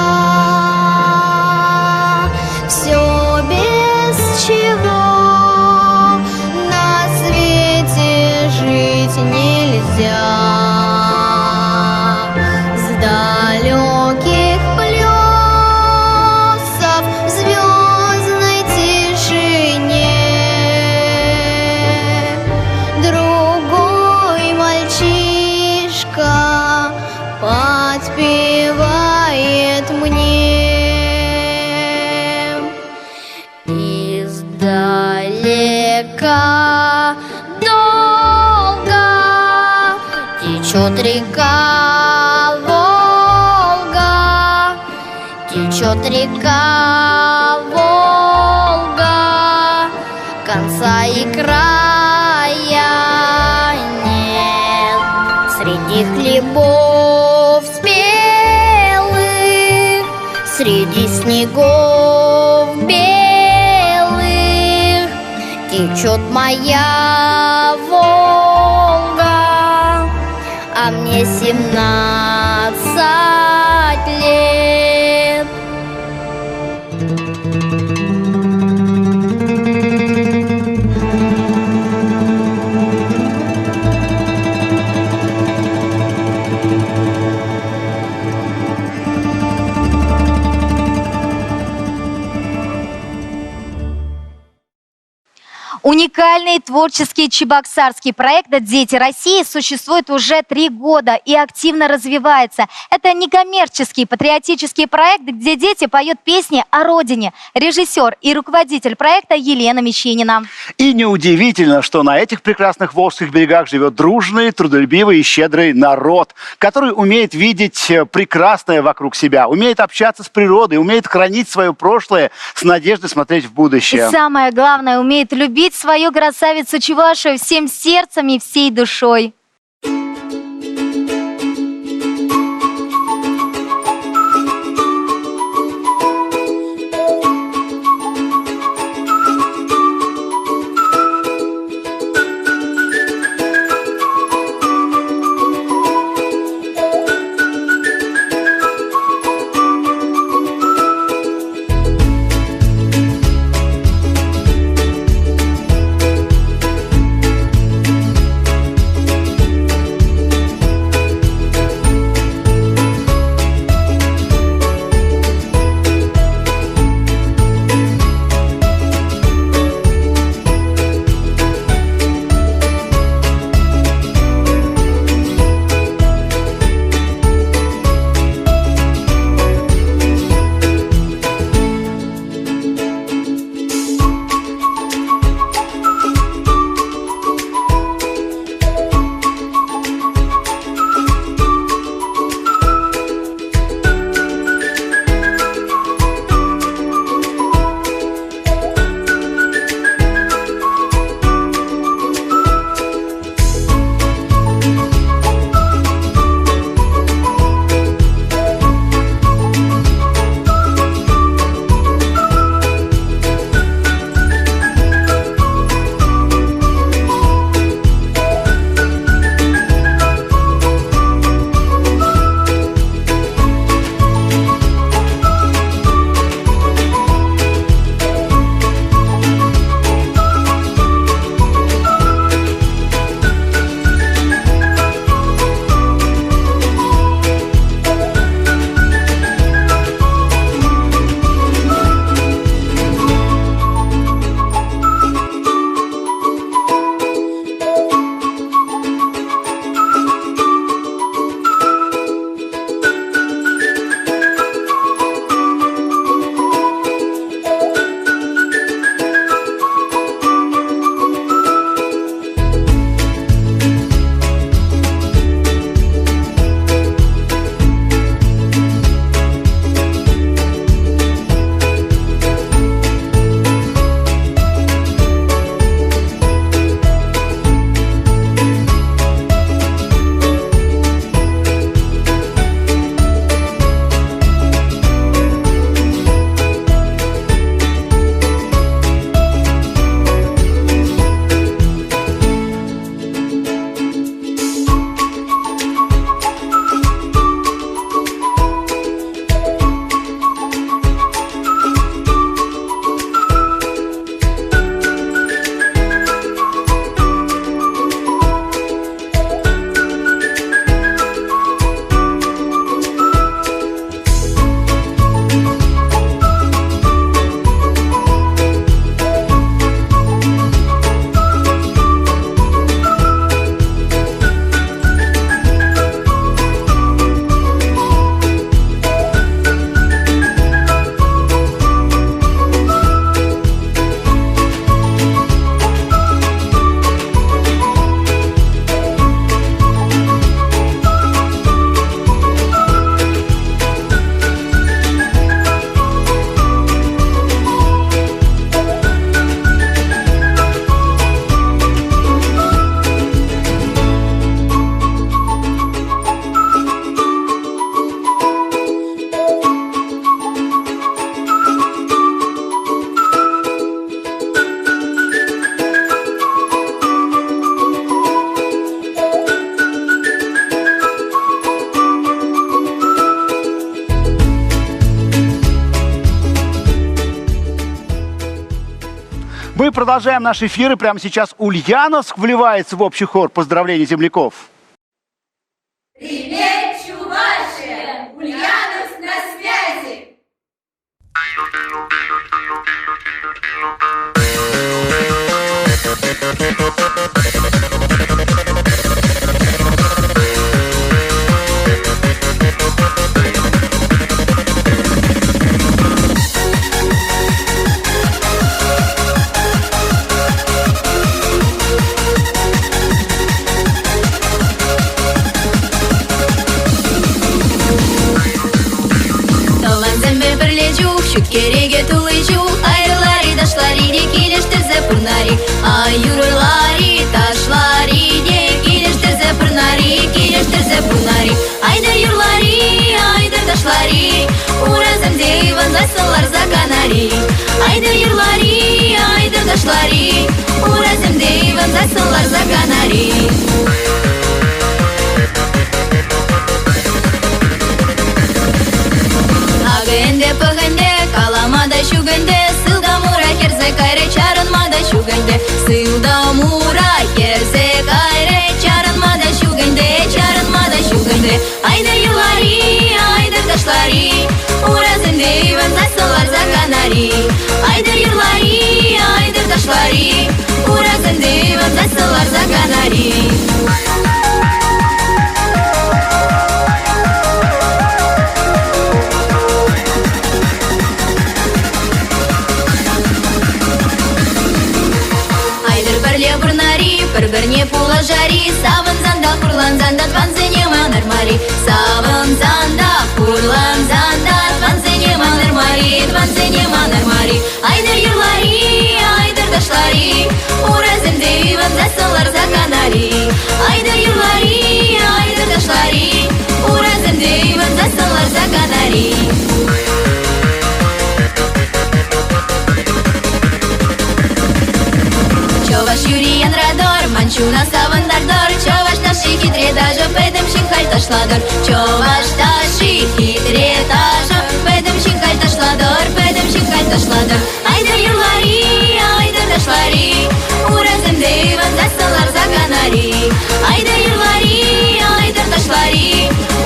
Все без чего на свете жить нельзя. С далеких плесов в звездной тишине другой мальчишка подпевает мне. Издалека долго течет река Волга, течет река Волга, конца и края нет. Среди хлебов спелых, среди снегов белых течет моя Волга, а мне 17 лет. Уникальный творческий чебоксарский проект «Дети России» существует уже 3 года и активно развивается. Это некоммерческий патриотический проект, где дети поют песни о родине. Режиссер и руководитель проекта Елена Мещинина. И неудивительно, что на этих прекрасных волжских берегах живет дружный, трудолюбивый и щедрый народ, который умеет видеть прекрасное вокруг себя, умеет общаться с природой, умеет хранить свое прошлое, с надеждой смотреть в будущее. И самое главное, умеет любить свою красавицу Чувашию всем сердцем и всей душой. Мы продолжаем наш эфир, и прямо сейчас Ульяновск вливается в общий хор поздравлений земляков. Привет, Чувашия! Ульяновск на связи! Айдар юрлари, айдар ташлари, уразым дейван засылар заканари. Айдар юрлари, айдар ташлари, уразым дейван засылар заканари. Агенде пыгенде, каламада шугенде, сылда мура керзе кайре чарынмада шугенде, сылда мура керзе кайре чарынмада шугенде. Айдар юлари, айдар ташлари, уразым дейван засылар заканари. Айдар юлари, айдар ташлари, уразым дейван засылар заканари. Бір-біріне пула жари, савын занда, хурлан занда, тванзене манар мари. Савын занда, хурлан занда, тванзене манар мари, тванзене манар мари. Айдар юрлари, айдар ташлари, уразым дейван засылар заканари. Айдар юрлари, айдар ташлари, уразым дейван засылар заканари. Чуваш юриян радор, манчуна савандардор, чуваш наши хитре даже пэдэм шинкаль ташладор. Чуваш наши хитре даже пэдэм шинкаль ташладор, пэдэм шинкаль ташладор. Айдар юрлари, айдар ташлари, уразым дейван засылар заканари. Айдар юрлари, айдар ташлари,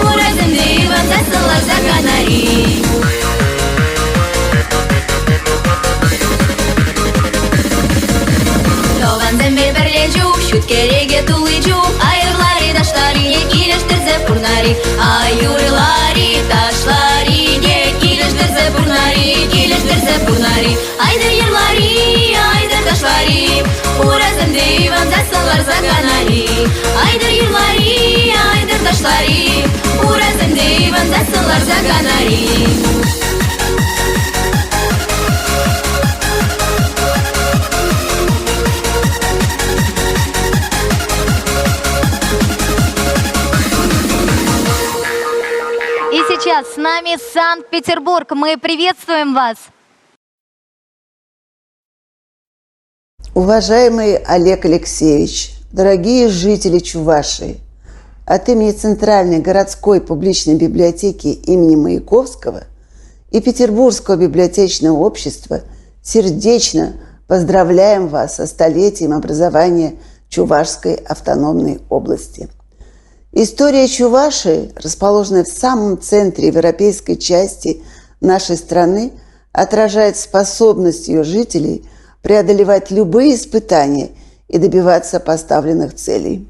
уразым дейван засылар заканари. Шут кереге тулычу, айырлари ташлари, килештірзе пурнари. Айырлари ташлари, килештірзе пурнари. Айдар юрлари, айдар ташлари, уразым дейван засылар заканари. Айдар юрлари, айдар ташлари, уразым дейван засылар заканари. Сейчас с нами Санкт-Петербург. Мы приветствуем вас. Уважаемый Олег Алексеевич, дорогие жители Чувашии, от имени Центральной городской публичной библиотеки имени Маяковского и Петербургского библиотечного общества сердечно поздравляем вас со столетием образования Чувашской автономной области. История Чувашии, расположенная в самом центре европейской части нашей страны, отражает способность ее жителей преодолевать любые испытания и добиваться поставленных целей.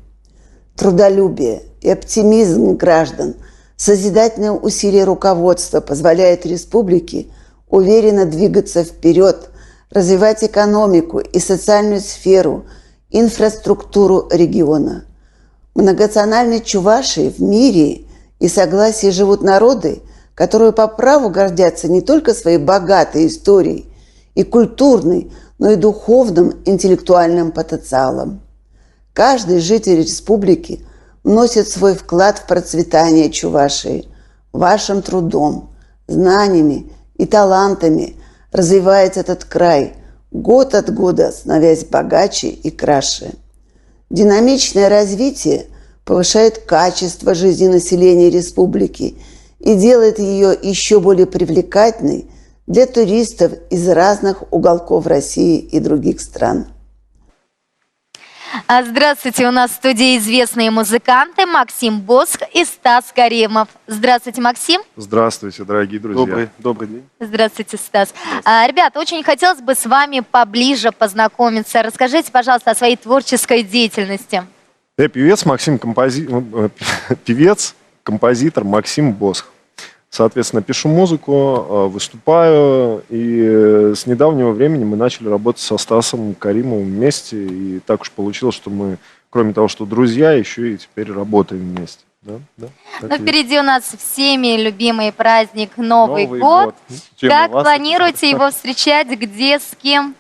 Трудолюбие и оптимизм граждан, созидательное усилие руководства позволяет республике уверенно двигаться вперед, развивать экономику и социальную сферу, инфраструктуру региона. В многонациональной Чувашии в мире и согласии живут народы, которые по праву гордятся не только своей богатой историей и культурной, но и духовным, интеллектуальным потенциалом. Каждый житель республики вносит свой вклад в процветание Чувашии. Вашим трудом, знаниями и талантами развивается этот край, год от года становясь богаче и краше. Динамичное развитие повышает качество жизни населения республики и делает ее еще более привлекательной для туристов из разных уголков России и других стран. Здравствуйте, у нас в студии известные музыканты Максим Босх и Стас Каримов. Здравствуйте, Максим. Здравствуйте, дорогие друзья. Добрый день. Здравствуйте, Стас. Ребят, очень хотелось бы с вами поближе познакомиться. Расскажите, пожалуйста, о своей творческой деятельности. Я певец, композитор Максим Босх. Соответственно, пишу музыку, выступаю, и с недавнего времени мы начали работать со Стасом Каримовым вместе, и так уж получилось, что мы, кроме того, что друзья, еще и теперь работаем вместе. Да, Ну, впереди у нас всеми любимый праздник Новый год. Как планируете его встречать, где, с кем?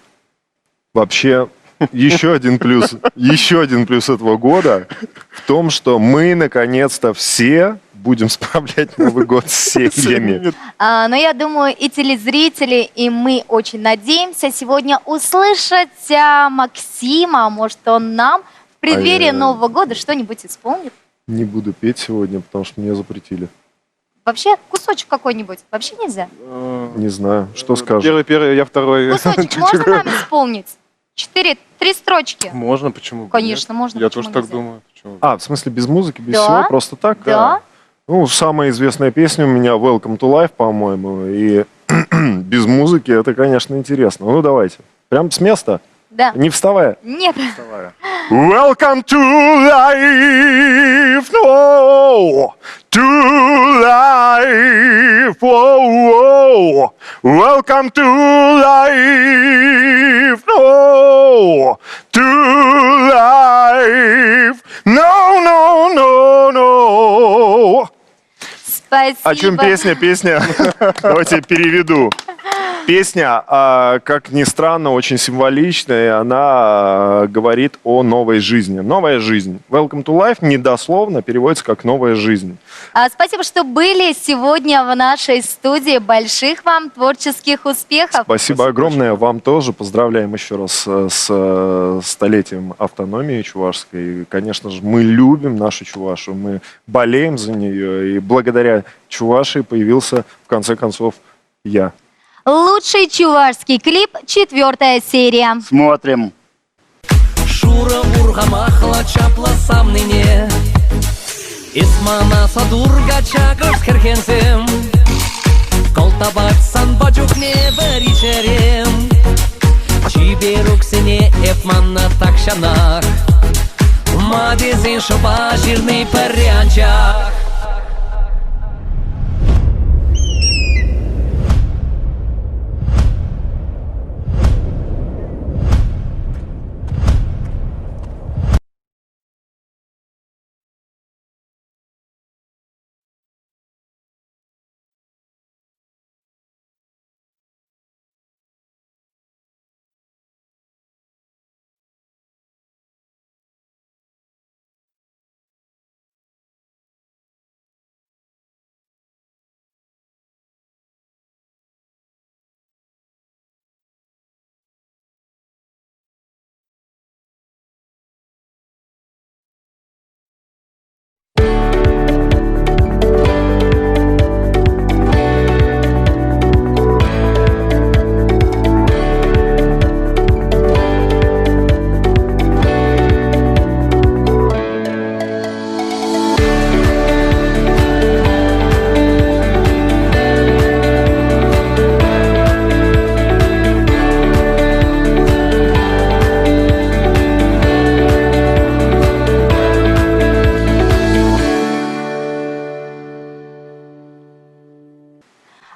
Вообще, еще один плюс этого года в том, что мы наконец-то все будем справлять Новый год с семьями. Но я думаю, и телезрители, и мы очень надеемся сегодня услышать Максима. Может, он нам в преддверии Нового года что-нибудь исполнит? Не буду петь сегодня, потому что мне запретили. Вообще, кусочек какой-нибудь вообще нельзя? Не знаю, что скажешь? Первый, я второй. Кусочек можно нам исполнить? 3 строчки? Можно, почему? Конечно, можно. Я тоже так думаю. В смысле без музыки, без Да. всего, просто так? Да. Ну, самая известная песня у меня Welcome to Life, по-моему, и без музыки это, конечно, интересно. Ну, давайте. Прям с места? Да. Не вставая? Нет. Welcome to life, no, to life, oh, oh. Welcome to life, no, to life, no, no, no, no. Спасибо. О чем песня? Песня, давайте я переведу. Песня, как ни странно, очень символичная, и она говорит о новой жизни. Новая жизнь. Welcome to life недословно переводится как новая жизнь. Спасибо, что были сегодня в нашей студии. Больших вам творческих успехов. Спасибо огромное вам тоже. Поздравляем еще раз с столетием автономии чувашской. И, конечно же, мы любим нашу Чувашу, мы болеем за нее. И благодаря Чувашии появился, в конце концов, я. Лучший чувашский клип, 4-я серия. Смотрим. Шура ургамахла чапла сам ныне Исмана садурга чагаш херхенсем Колтабат сан баджук не варичерем Чиберук сине эпманна такшанах Мадизин шоба жирный парянчах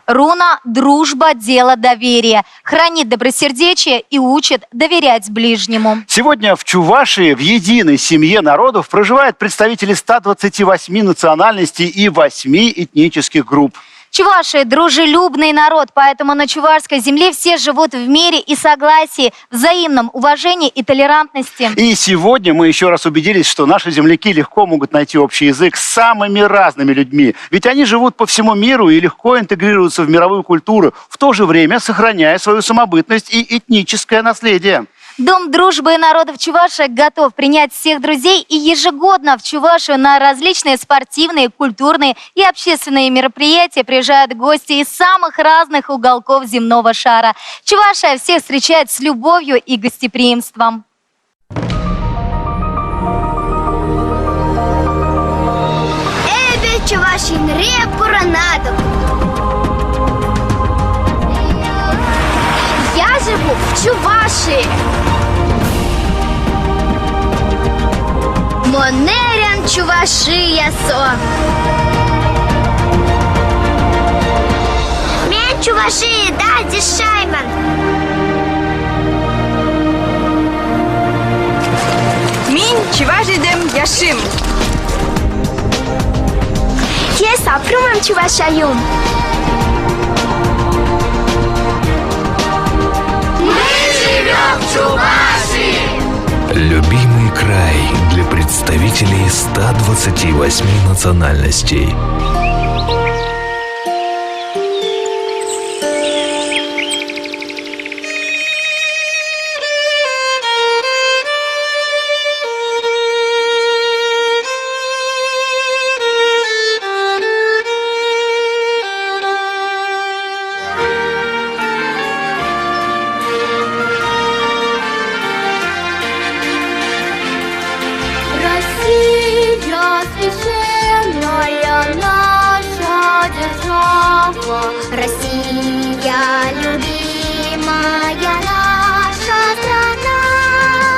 Руна «Дружба, дело, доверие». Хранит добросердечие и учит доверять ближнему. Сегодня в Чувашии в единой семье народов проживают представители 128 национальностей и 8 этнических групп. Чуваши – дружелюбный народ, поэтому на чувашской земле все живут в мире и согласии, взаимном уважении и толерантности. И сегодня мы еще раз убедились, что наши земляки легко могут найти общий язык с самыми разными людьми. Ведь они живут по всему миру и легко интегрируются в мировую культуру, в то же время сохраняя свою самобытность и этническое наследие. Дом дружбы народов Чувашии готов принять всех друзей, и ежегодно в Чувашию на различные спортивные, культурные и общественные мероприятия приезжают гости из самых разных уголков земного шара. Чувашия всех встречает с любовью и гостеприимством. Эбе Чувашин репуранадов. Я живу в Чувашии. Монерян Чувашия со. Мен Чувашии да дешайман. Мин Чувашидем яшим. Ке сапрумам Чувашаюм. Мы живем в Чувашии! Любимый край для представителей 128 национальностей. Россия, любимая наша страна,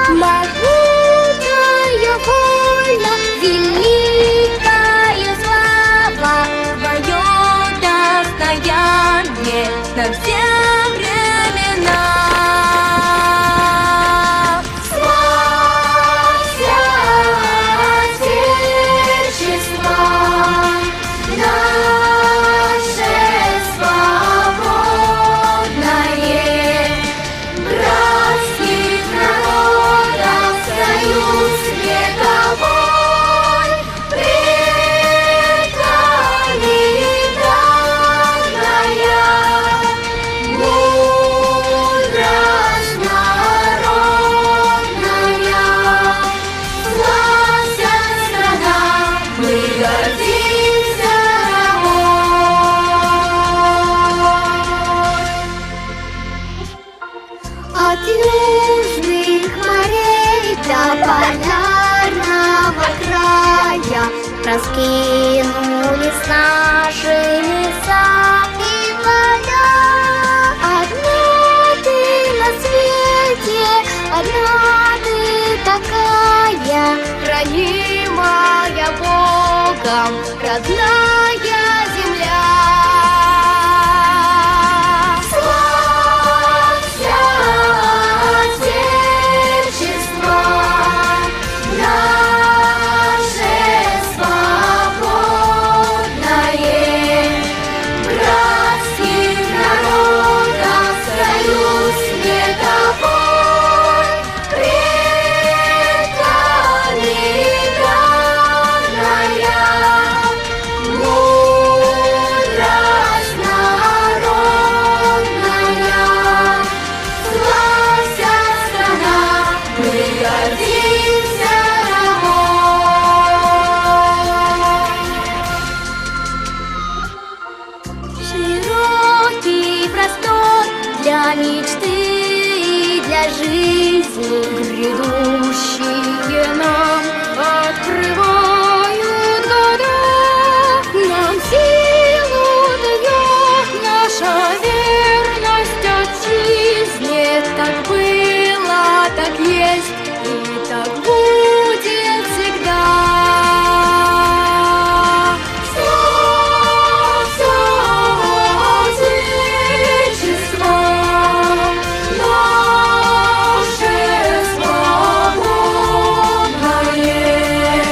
могучая, вольна, великая слава, Твое достояние на все времена. Славься, Отечество наше свободное, братских народов союз вековой, предками данная, мудрость народная. Славься, страна, мы гордимся тобой. От южных морей до полярного края раскинулись наши леса и поля. Одна ты на свете, одна ты такая, хранимая Богом, родная земля. Славься, Отечество наше свободное, братских народов союз вековой, предками данная, мудрость народная. Славься, страна, мы гордимся тобой. Широкий простор для мечты и для жизни, грядущие нам открывают года. Нам силу дает наша верность отчизне. Так было, так есть и так будет всегда. Славься, Отечество наше свободное,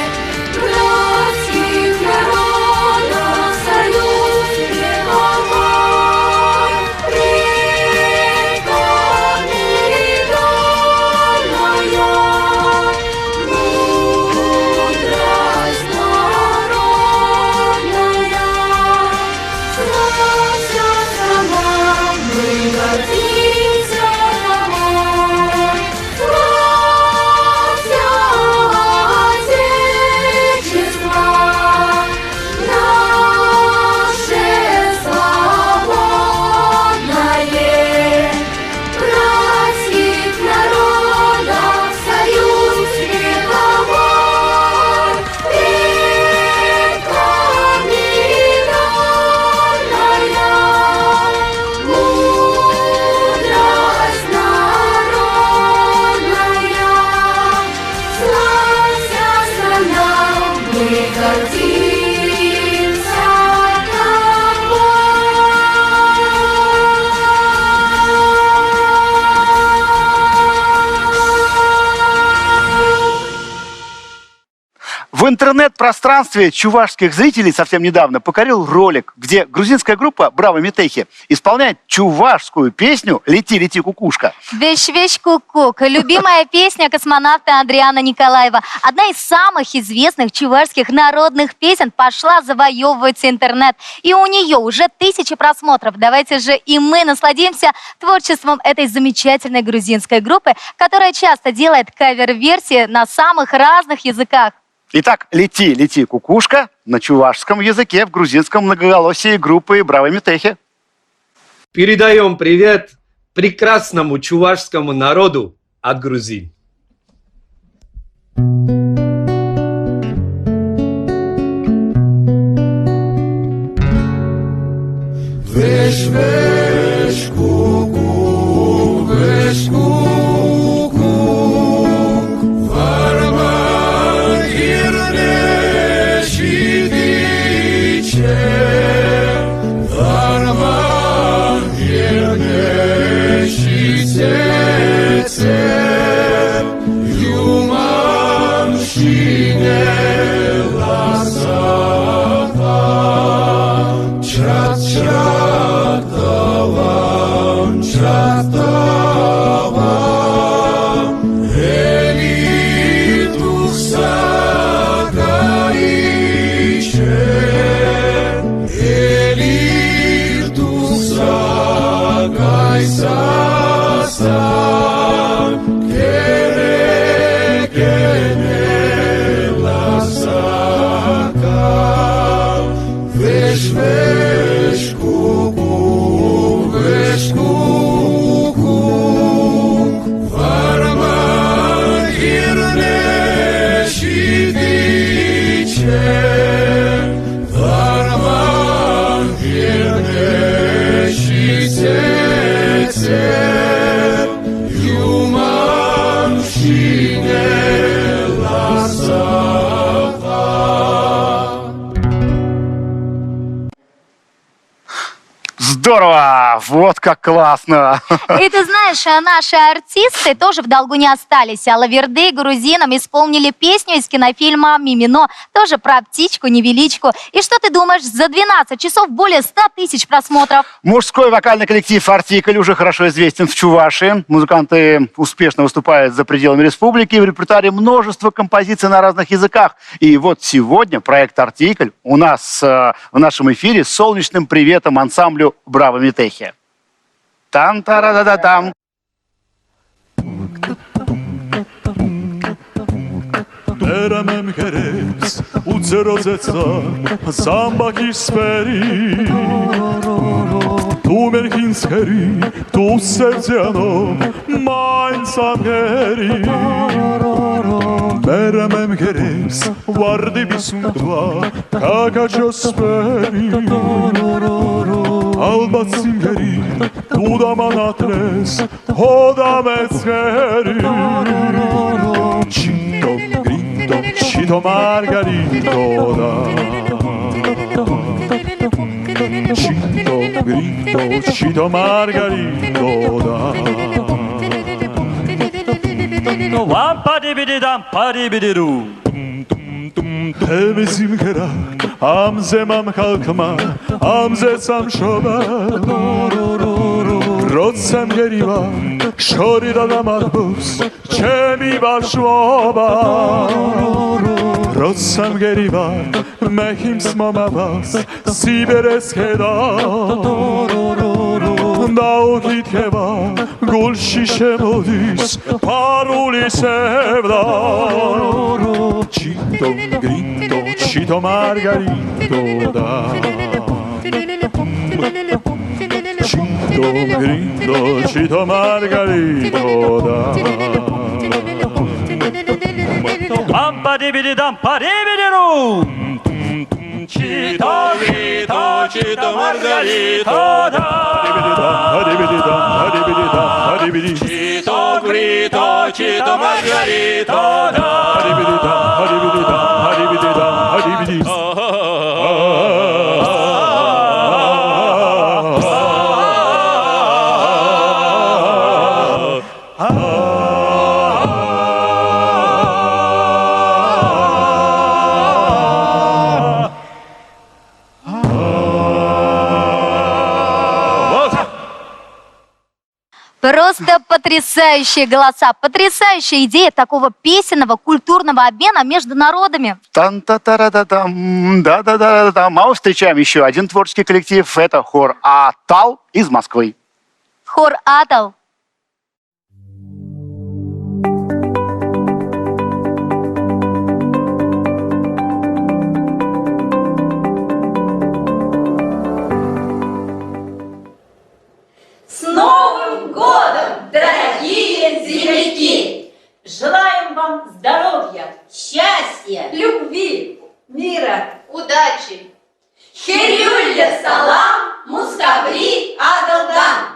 братских народов союз вековой, предками данная, В интернет-пространстве чувашских зрителей совсем недавно покорил ролик, где грузинская группа «Браво Метехи» исполняет чувашскую песню «Лети, лети, кукушка». Вещь-вещь кукук. Любимая песня космонавта Андриана Николаева. Одна из самых известных чувашских народных песен пошла завоевывать интернет. И у нее уже 1000 просмотров. Давайте же и мы насладимся творчеством этой замечательной грузинской группы, которая часто делает кавер-версии на самых разных языках. Итак, «Лети, лети, кукушка» на чувашском языке в грузинском многоголосии группы «Браво Метехи». Передаем привет прекрасному чувашскому народу от грузин. Веш, веш, ку-ку, веш, ку-ку, варман гирне шидиче, варман гирне шидице, юман шине ласата, чат-чат. Здорово! Вот как классно! И ты знаешь, наши артисты тоже в долгу не остались. А Лаверды грузинам исполнили песню из кинофильма «Мимино». Тоже про птичку-невеличку. И что ты думаешь, за 12 часов более 100 000 просмотров. Мужской вокальный коллектив «Артикль» уже хорошо известен в Чувашии. Музыканты успешно выступают за пределами республики. В репертуаре множество композиций на разных языках. И вот сегодня проект «Артикль» у нас в нашем эфире с солнечным приветом ансамблю «Браво Метехи». Там-та-ра-да-да-там. Beremem herez, ucerozeca, zambakis speri. Tu merhins heri, tu serdziano, main samheri. Beremem herez, vardi bisundva, kakačo speri. Albatsim heri, tu da manatres, hodamec heri. Cinto, grinto, cito margarito da. Cinto, grinto, cito margarito da. Вам-па-ди-би-ди-дам, па-ди-би-ди-ду. Temizim gerak, amzemam halkma, amzesam şoba. Rotsam geriva, şori dadam arbus, çemi başvoba. Rotsam geriva, mehim smomavas, siberes keda. Daugit heva, gul şişe modis, paruli sevda. Cinto, grinto, cito margarito da. Cinto, grinto, cito margarito da. Вам-па-ди-би-ди-дам, па-ди-би-ди-ду. Чито, грито, чито, маргарито, да. Чито, грито, чито, маргарито, да. Просто потрясающие голоса, потрясающая идея такого песенного культурного обмена между народами. Тан-та-та-ра-та-там, да-да-да-да-там. А мы встречаем еще один творческий коллектив. Это хор «Атал» из Москвы. Хор «Атал». С Новым годом, дорогие земляки! Желаем вам здоровья, счастья, любви, мира, удачи! Херюлья салам, мустабри адалдан!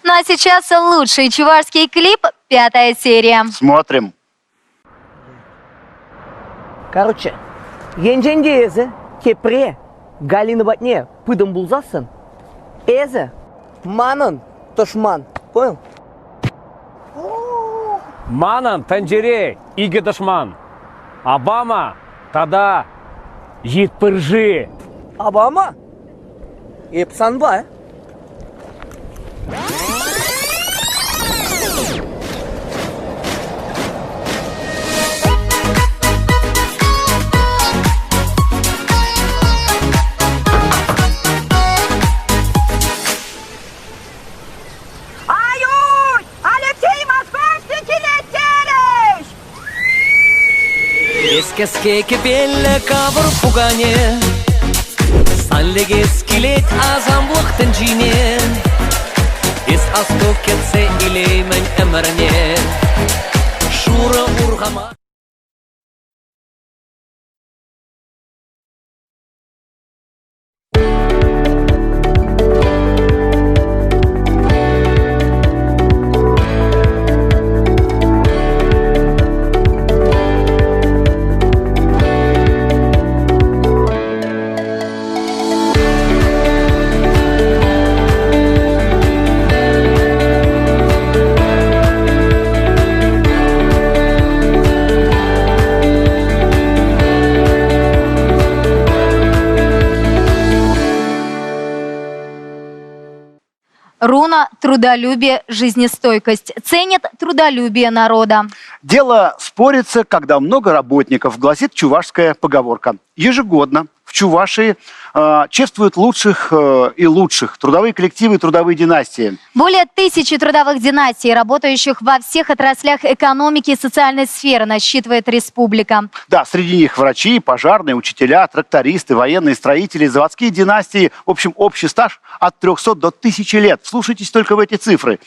Ну а сейчас лучший чувашский клип, 5-я серия. Смотрим. Короче, енженгезе, кепре, галина батне, пыдым булзасын. Эзе, манын, тошман, понял? Манан, танжере, иге дошман. Обама, тада, йитпыржи. Обама? Епсанба, Ескеске кепелле кавыр пугане, Санлегес килет азамлыктын жине, Ес асту кетсе илеймен эмерне. Мансура Урхама. Руна – трудолюбие, жизнестойкость. Ценит трудолюбие народа. Дело спорится, когда много работников, гласит чувашская поговорка. Ежегодно в Чувашии чествуют лучших и лучших трудовые коллективы и трудовые династии. Более 1000 трудовых династий, работающих во всех отраслях экономики и социальной сферы, насчитывает республика. Да, среди них врачи, пожарные, учителя, трактористы, военные, строители, заводские династии. В общем, общий стаж от 300 до 1000 лет. Вслушайтесь только в эти цифры.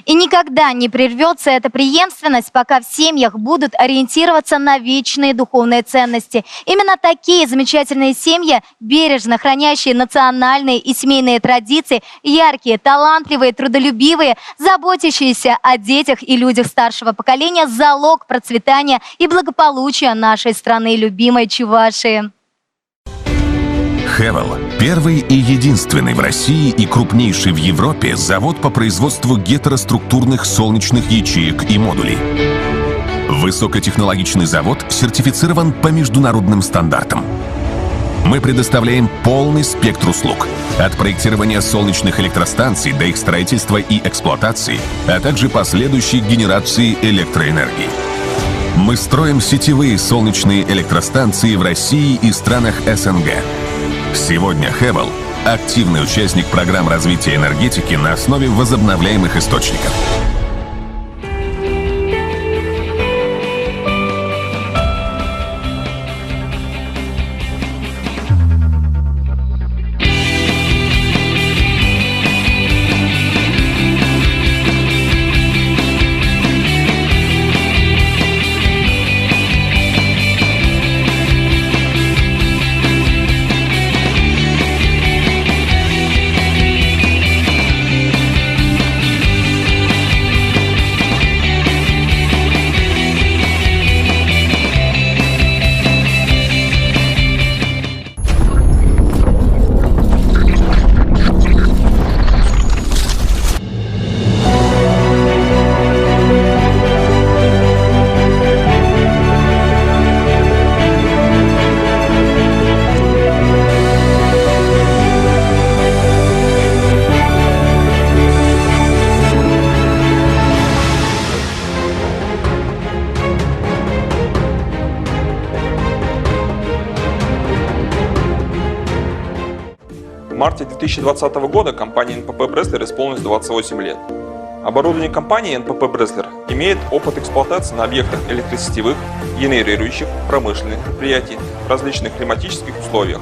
И никогда не прервется эта преемственность, пока в семьях будут ориентироваться на вечные духовные ценности. Именно такие замечательные семьи, бережно хранящие национальные и семейные традиции, яркие, талантливые, трудолюбивые, заботящиеся о детях и людях старшего поколения – залог процветания и благополучия нашей страны, любимой Чувашии. Хевел – первый и единственный в России и крупнейший в Европе завод по производству гетероструктурных солнечных ячеек и модулей. Высокотехнологичный завод сертифицирован по международным стандартам. Мы предоставляем полный спектр услуг – от проектирования солнечных электростанций до их строительства и эксплуатации, а также последующей генерации электроэнергии. Мы строим сетевые солнечные электростанции в России и странах СНГ. Сегодня Хевел – активный участник программ развития энергетики на основе возобновляемых источников. В марте 2020 года компании НПП Бреслер исполнилось 28 лет. Оборудование компании НПП Бреслер имеет опыт эксплуатации на объектах электросетевых, генерирующих, промышленных предприятий в различных климатических условиях.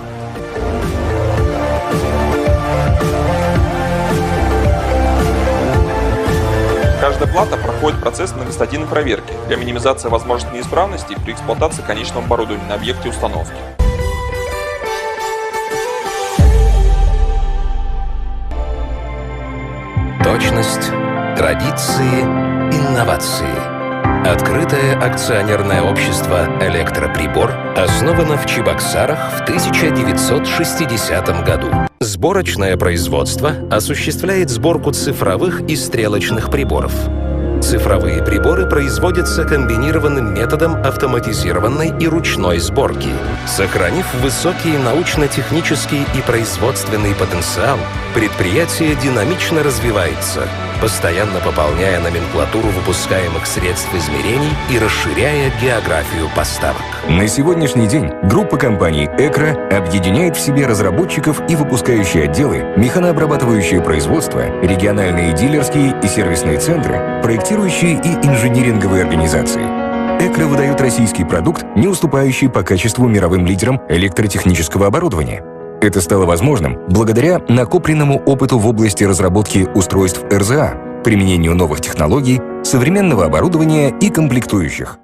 Каждая плата проходит процесс многостадийной проверки для минимизации возможных неисправностей при эксплуатации конечного оборудования на объекте установки. Точность, традиции, инновации. Открытое акционерное общество «Электроприбор» основано в Чебоксарах в 1960 году. Сборочное производство осуществляет сборку цифровых и стрелочных приборов. Цифровые приборы производятся комбинированным методом автоматизированной и ручной сборки. Сохранив высокий научно-технический и производственный потенциал, предприятие динамично развивается, постоянно пополняя номенклатуру выпускаемых средств измерений и расширяя географию поставок. На сегодняшний день группа компаний «Экра» объединяет в себе разработчиков и выпускающие отделы, механообрабатывающее производство, региональные дилерские и сервисные центры, проектирующие и инжиниринговые организации. «Экра» выдает российский продукт, не уступающий по качеству мировым лидерам электротехнического оборудования. Это стало возможным благодаря накопленному опыту в области разработки устройств РЗА, применению новых технологий, современного оборудования и комплектующих.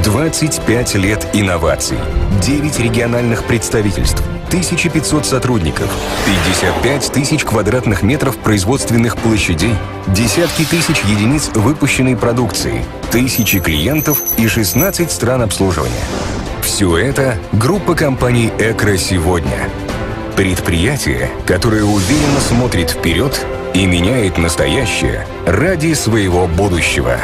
25 лет инноваций, 9 региональных представительств, 1500 сотрудников, 55 тысяч квадратных метров производственных площадей, десятки тысяч единиц выпущенной продукции, тысячи клиентов и 16 стран обслуживания. Все это группа компаний «Экра» сегодня. Предприятие, которое уверенно смотрит вперед и меняет настоящее ради своего будущего.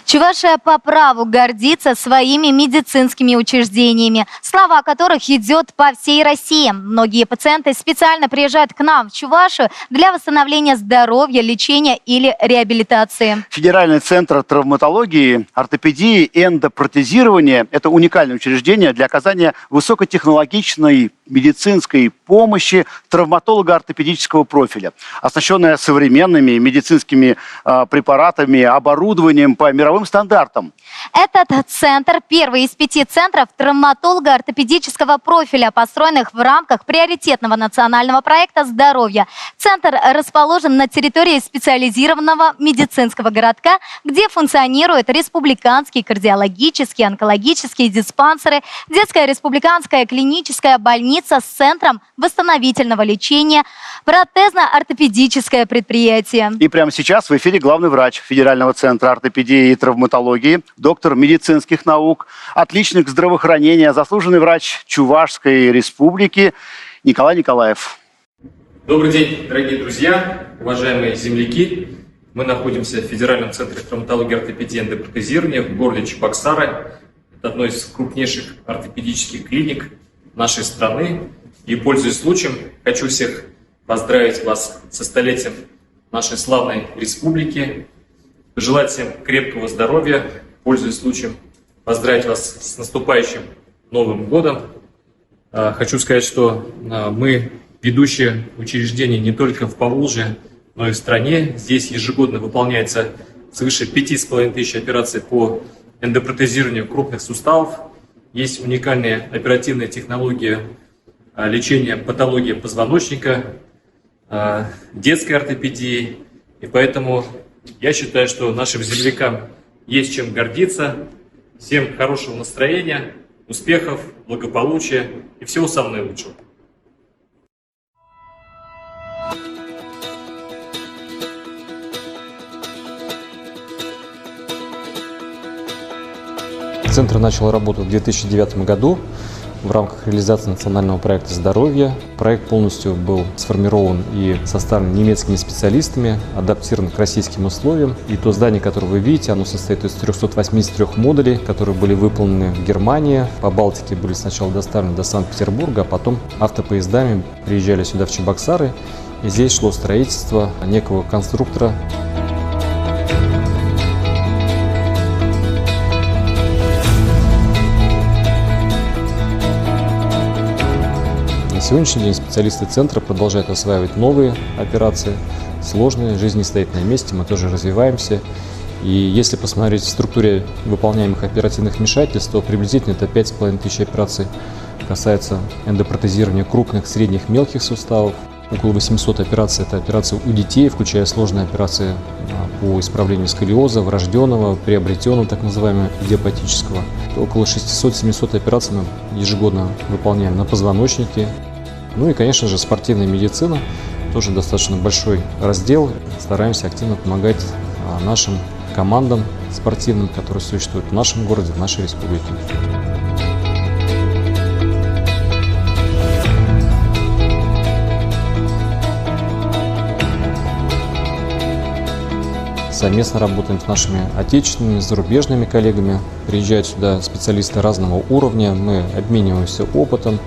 Чувашия по праву гордится своими медицинскими учреждениями, слава о которых идет по всей России. Многие пациенты специально приезжают к нам в Чувашию для восстановления здоровья, лечения или реабилитации. Федеральный центр травматологии, ортопедии и эндопротезирования – это уникальное учреждение для оказания высокотехнологичной медицинской помощи травматолого-ортопедического профиля, оснащенная современными медицинскими препаратами, оборудованием по мировым стандартам. Этот центр – первый из 5 центров травматолого-ортопедического профиля, построенных в рамках приоритетного национального проекта «Здоровье». Центр расположен на территории специализированного медицинского городка, где функционируют республиканские кардиологические, онкологические диспансеры, детская республиканская клиническая больница с центром восстановительного лечения, протезно-ортопедическое предприятие. И прямо сейчас в эфире главный врач Федерального центра ортопедии и травматологии, доктор медицинских наук, отличник здравоохранения, заслуженный врач Чувашской республики Николай Николаев. Добрый день, дорогие друзья, уважаемые земляки. Мы находимся в Федеральном центре травматологии, ортопедии и эндопротезирования в городе Чебоксары. Это одной из крупнейших ортопедических клиник нашей страны. И, пользуясь случаем, хочу всех поздравить вас со столетием нашей славной республики, пожелать всем крепкого здоровья, пользуясь случаем, поздравить вас с наступающим Новым годом. Хочу сказать, что мы ведущее учреждение не только в Поволжье, но и в стране. Здесь ежегодно выполняется свыше 5500 операций по эндопротезированию крупных суставов. Есть уникальные оперативные технологии лечения патологии позвоночника, детской ортопедии. И поэтому я считаю, что нашим землякам есть чем гордиться. Всем хорошего настроения, успехов, благополучия и всего самого наилучшего. Центр начал работу в 2009 году в рамках реализации национального проекта «Здоровье». Проект полностью был сформирован и составлен немецкими специалистами, адаптирован к российским условиям. И то здание, которое вы видите, оно состоит из 383 модулей, которые были выполнены в Германии. По Балтике были сначала доставлены до Санкт-Петербурга, а потом автопоездами приезжали сюда, в Чебоксары. И здесь шло строительство некого конструктора. На сегодняшний день специалисты центра продолжают осваивать новые операции, сложные, жизнь не стоит на месте, мы тоже развиваемся. И если посмотреть в структуре выполняемых оперативных вмешательств, то приблизительно это 5500 операций касается эндопротезирования крупных, средних, мелких суставов. Около 800 операций – это операции у детей, включая сложные операции по исправлению сколиоза, врожденного, приобретенного, так называемого, идиопатического. Около 600-700 операций мы ежегодно выполняем на позвоночнике. Ну и, конечно же, спортивная медицина, тоже достаточно большой раздел. Стараемся активно помогать нашим командам спортивным, которые существуют в нашем городе, в нашей республике. Совместно работаем с нашими отечественными, зарубежными коллегами. Приезжают сюда специалисты разного уровня, мы обмениваемся опытом.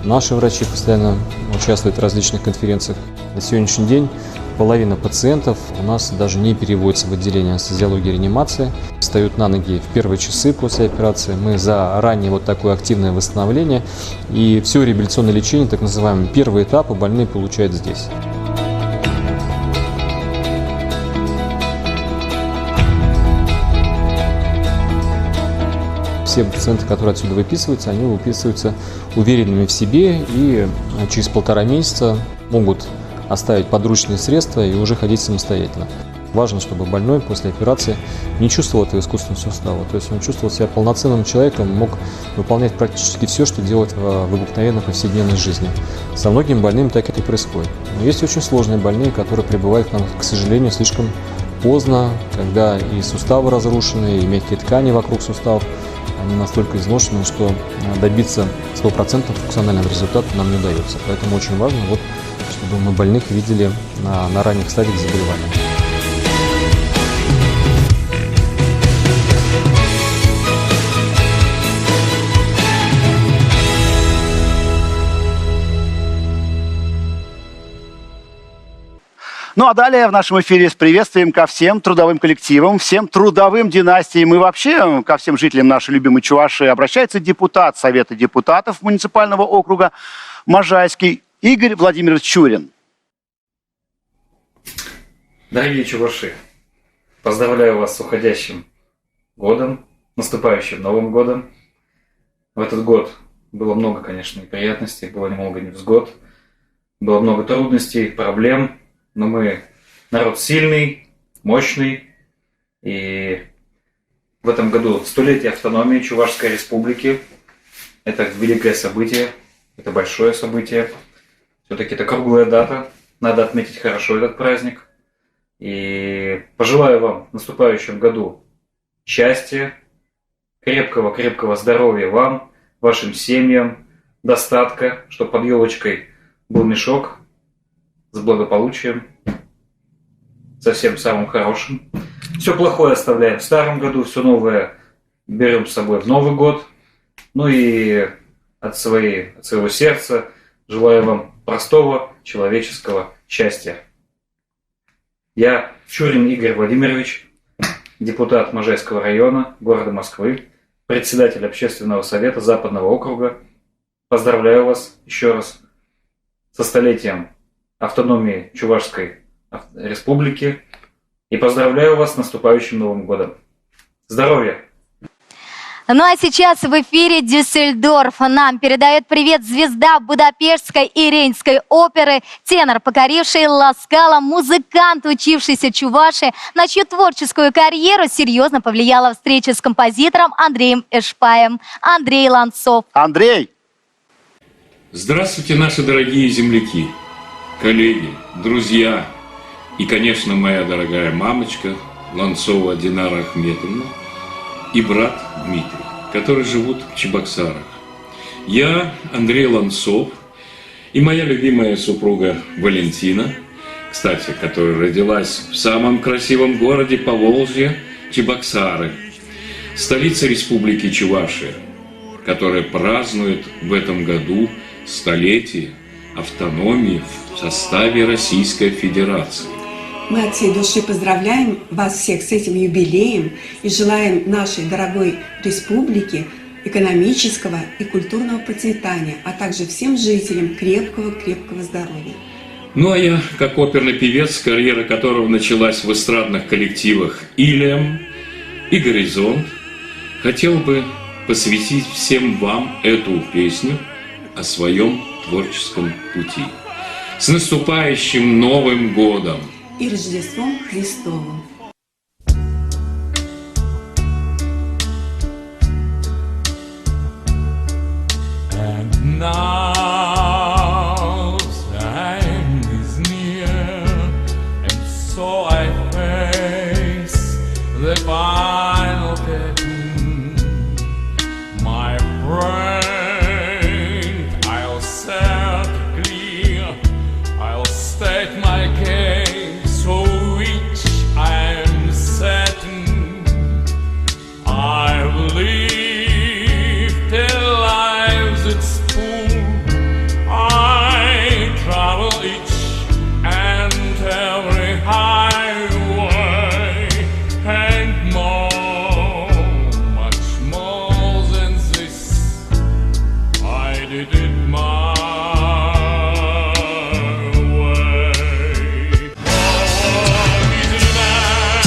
Наши врачи постоянно участвуют в различных конференциях. На сегодняшний день половина пациентов у нас даже не переводится в отделение анестезиологии и реанимации. Встают на ноги в первые часы после операции. Мы за раннее вот такое активное восстановление. И все реабилитационное лечение, так называемые первые этапы, больные получают здесь. все пациенты, которые отсюда выписываются, они выписываются уверенными в себе и через 1,5 месяца могут оставить подручные средства и уже ходить самостоятельно. Важно, чтобы больной после операции не чувствовал этого искусственного сустава. То есть он чувствовал себя полноценным человеком, мог выполнять практически все, что делает в обыкновенной повседневной жизни. Со многими больными так это и происходит. Но есть очень сложные больные, которые прибывают к нам, к сожалению, слишком поздно, когда и суставы разрушены, и мягкие ткани вокруг суставов, они настолько изношены, что добиться 100% функционального результата нам не удается. Поэтому очень важно, чтобы мы больных видели на ранних стадиях заболевания. Ну а далее в нашем эфире с приветствием ко всем трудовым коллективам, всем трудовым династиям и вообще ко всем жителям нашей любимой Чувашии обращается депутат Совета депутатов муниципального округа Можайский Игорь Владимирович Чурин. Дорогие чуваши, поздравляю вас с уходящим годом, наступающим Новым годом. В этот год было много, конечно, неприятностей, было немного невзгод, было много трудностей, проблем. Но мы народ сильный, мощный, и в этом году 100-летие автономии Чувашской Республики. Это великое событие, это большое событие. Все-таки это круглая дата, надо отметить хорошо этот праздник. И пожелаю вам в наступающем году счастья, крепкого здоровья вам, вашим семьям, достатка, чтобы под елочкой был мешок с благополучием, со всем самым хорошим. Все плохое оставляем в старом году, все новое берем с собой в Новый год. Ну и от своего сердца желаю вам простого человеческого счастья. Я Чурин Игорь Владимирович, депутат Можайского района города Москвы, председатель Общественного совета Западного округа. Поздравляю вас еще раз со 100-летием автономии Чувашской Республики и поздравляю вас с наступающим Новым годом. Здоровья! Ну а сейчас в эфире Дюссельдорф нам передает привет звезда Будапештской и Рейнской оперы, тенор, покоривший Ласкало, музыкант, учившийся Чуваши, на чью творческую карьеру серьезно повлияла встреча с композитором Андреем Эшпаем. Андрей Ланцов. Андрей! Здравствуйте, наши дорогие земляки, коллеги, друзья и, конечно, моя дорогая мамочка Ланцова Динара Ахметовна и брат Дмитрий, которые живут в Чебоксарах. Я Андрей Ланцов и моя любимая супруга Валентина, кстати, которая родилась в самом красивом городе Поволжья Чебоксары, столица Республики Чувашия, которая празднует в этом году 100-летие автономии в составе Российской Федерации. Мы от всей души поздравляем вас всех с этим юбилеем и желаем нашей дорогой республике экономического и культурного процветания, а также всем жителям крепкого здоровья. Ну а я, как оперный певец, карьера которого началась в эстрадных коллективах «Илем» и «Горизонт», хотел бы посвятить всем вам эту песню о своем творческом пути. С наступающим Новым годом! И Рождеством Христовым! And now time is near, and so I face the final curtain. My brain, I'll set clear, I'll state my case, for which I'm certain. I've lived a life that's full. I travel each and every highway, and more, much more than this, I did it my way. Oh, is it man?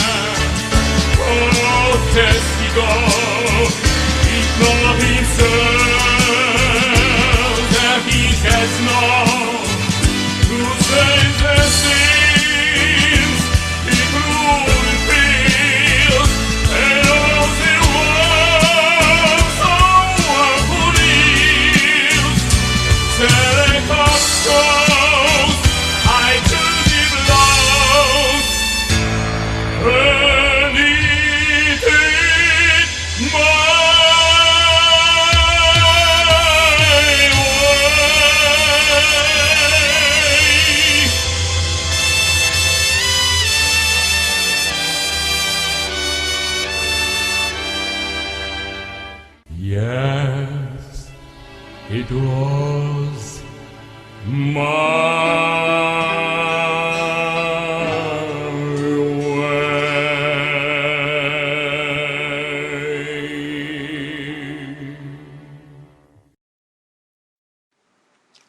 Oh, testigo, it that he has known. To save the sins he truly feels, and all the world someone who lives. Telecom shows I could be lost, and it is my way. Yes, it was my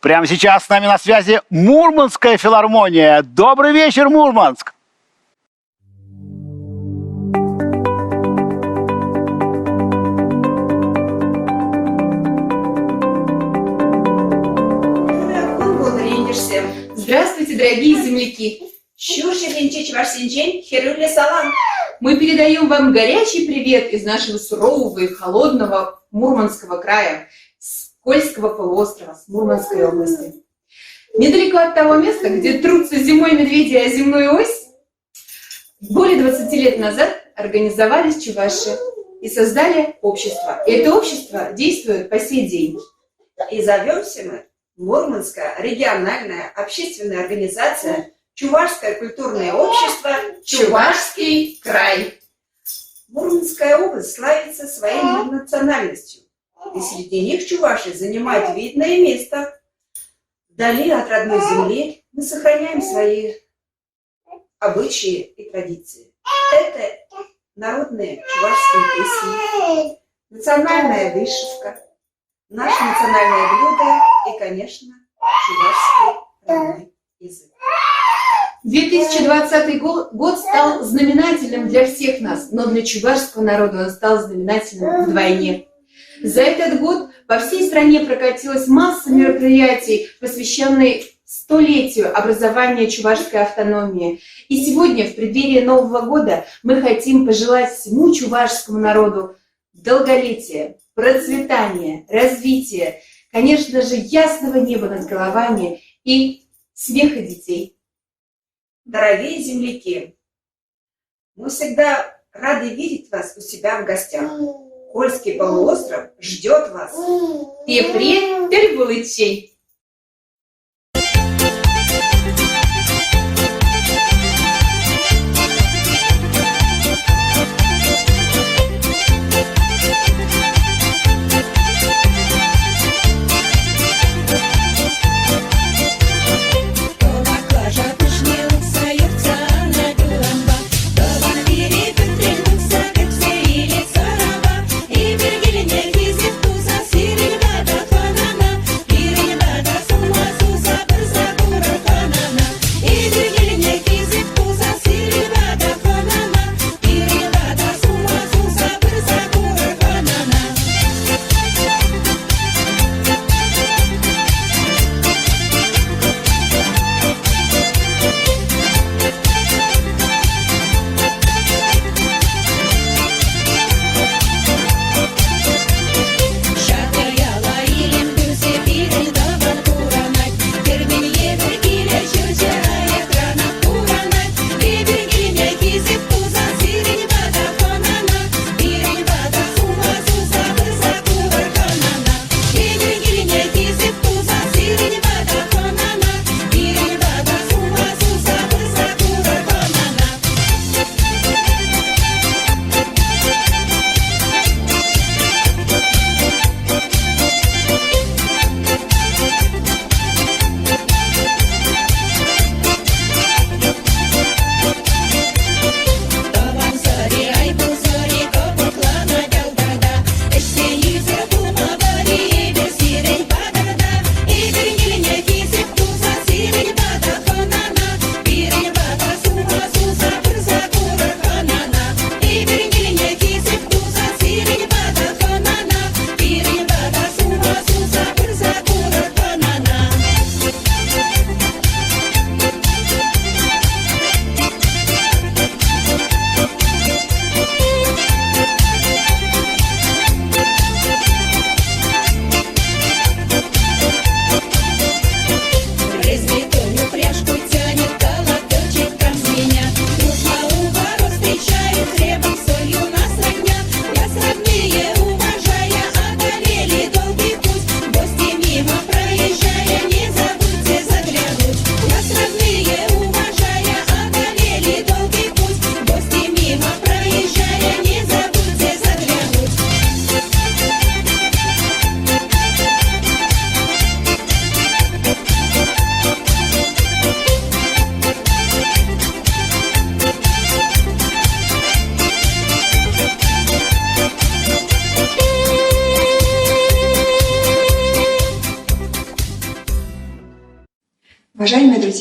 Прямо сейчас с нами на связи Мурманская филармония. Добрый вечер, Мурманск! Здравствуйте, дорогие земляки! Мы передаем вам горячий привет из нашего сурового и холодного Мурманского края, с Кольского полуострова, с Мурманской области. Недалеко от того места, где трутся зимой медведи о земную ось, более 20 лет назад организовались чуваши и создали общество. И это общество действует по сей день. И зовемся мы Мурманская региональная общественная организация Чувашское культурное общество Чувашский край. Мурманская область славится своей многонациональностью. И среди них чуваши занимают видное место. Вдали от родной земли мы сохраняем свои обычаи и традиции. Это народные чувашские песни, национальная вышивка, наше национальное блюдо и, конечно, чувашский родной язык. 2020 год стал знаменательным для всех нас, но для чувашского народа он стал знаменательным вдвойне. За этот год по всей стране прокатилась масса мероприятий, посвященных столетию образования чувашской автономии. И сегодня, в преддверии Нового года, мы хотим пожелать всему чувашскому народу долголетия, процветания, развития, конечно же, ясного неба над головами и смеха детей. Дорогие земляки, мы всегда рады видеть вас у себя в гостях. Кольский полуостров ждет вас. Тепре Тербулычей. И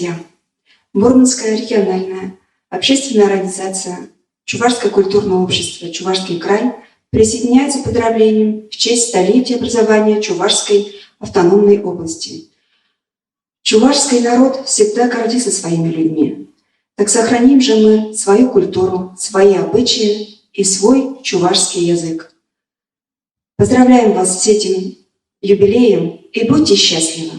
друзья! Мурманская региональная общественная организация Чувашское культурное общество «Чувашский край» присоединяется к поздравлениям в честь столетия образования Чувашской автономной области. Чувашский народ всегда гордится своими людьми. Так сохраним же мы свою культуру, свои обычаи и свой чувашский язык. Поздравляем вас с этим юбилеем и будьте счастливы!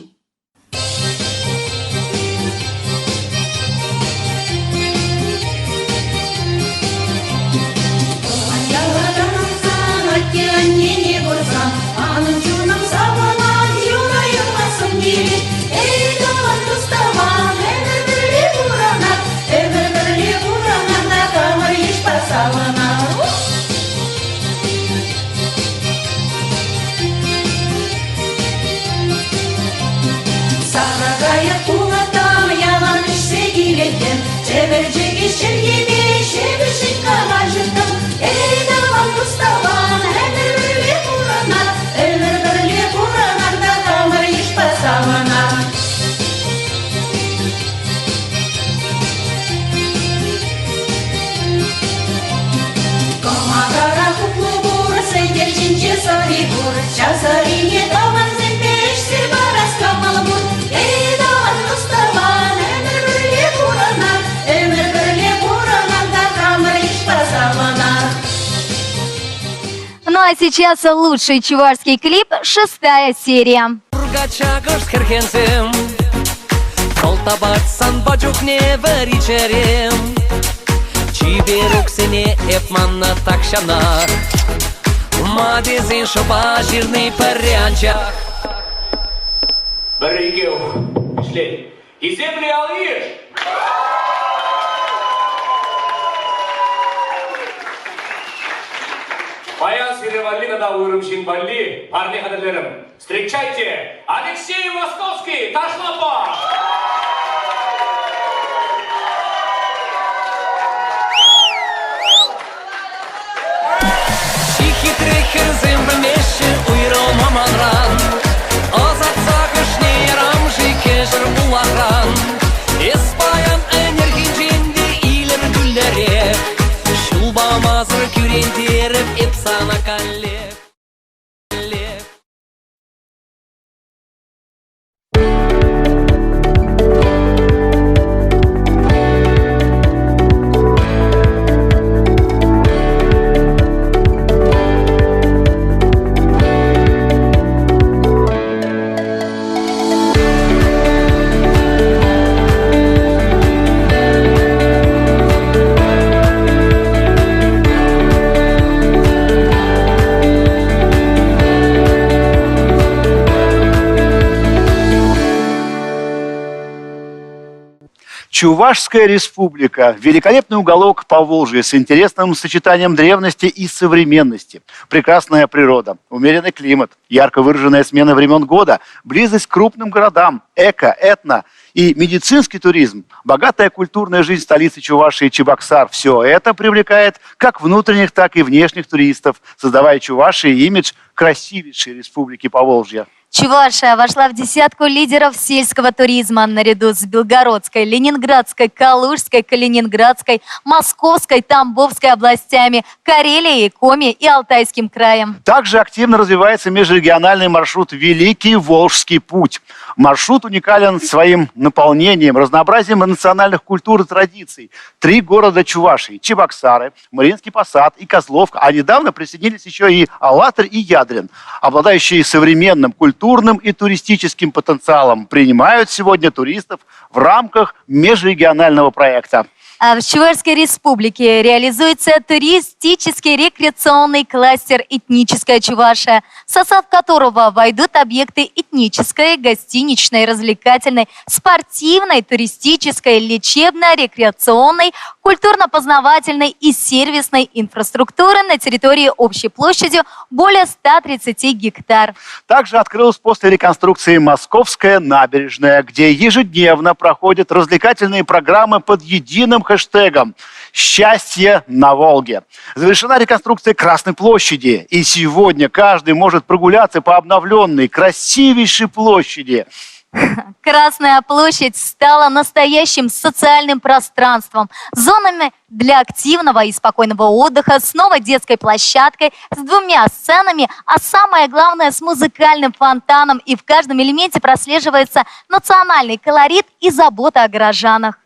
Ну а сейчас лучший чувашский клип, 6-я серия. Баян Сиревалина да Урумшин Балли, парни хадалерам. Встречайте, Алексей Московский, Ташлапа! Хитрый херзем вместе уйром аманран. Озат сагышне рамжи кешер булахран. Испаян энергин дженди илер гүллере. Шулбамазыр күрендеріп епсана калле. Чувашская республика – великолепный уголок Поволжья с интересным сочетанием древности и современности. Прекрасная природа, умеренный климат, ярко выраженная смена времен года, близость к крупным городам, эко, этно и медицинский туризм, богатая культурная жизнь столицы Чувашии Чебоксар – все это привлекает как внутренних, так и внешних туристов, создавая Чувашии имидж красивейшей республики Поволжья. Чувашия вошла в десятку лидеров сельского туризма наряду с Белгородской, Ленинградской, Калужской, Калининградской, Московской, Тамбовской областями, Карелией, Коми и Алтайским краем. Также активно развивается межрегиональный маршрут «Великий Волжский путь». Маршрут уникален своим наполнением, разнообразием национальных культур и традиций. 3 города Чувашии – Чебоксары, Мариинский Посад и Козловка. А недавно присоединились еще и Алатырь и Ядрин, обладающие современным культурным и туристическим потенциалом, принимают сегодня туристов в рамках межрегионального проекта. В Чувашской республике реализуется туристический рекреационный кластер «Этническая Чувашия», в состав которого войдут объекты этнической, гостиничной, развлекательной, спортивной, туристической, лечебно-рекреационной, культурно-познавательной и сервисной инфраструктуры на территории общей площадью более 130 гектар. Также открылась после реконструкции Московская набережная, где ежедневно проходят развлекательные программы под единым хэштегом «Счастье на Волге». Завершена реконструкция Красной площади, и сегодня каждый может прогуляться по обновленной, красивейшей площади. Красная площадь стала настоящим социальным пространством, зонами для активного и спокойного отдыха, с новой детской площадкой, с 2 сценами, а самое главное, с музыкальным фонтаном. И в каждом элементе прослеживается национальный колорит и забота о горожанах.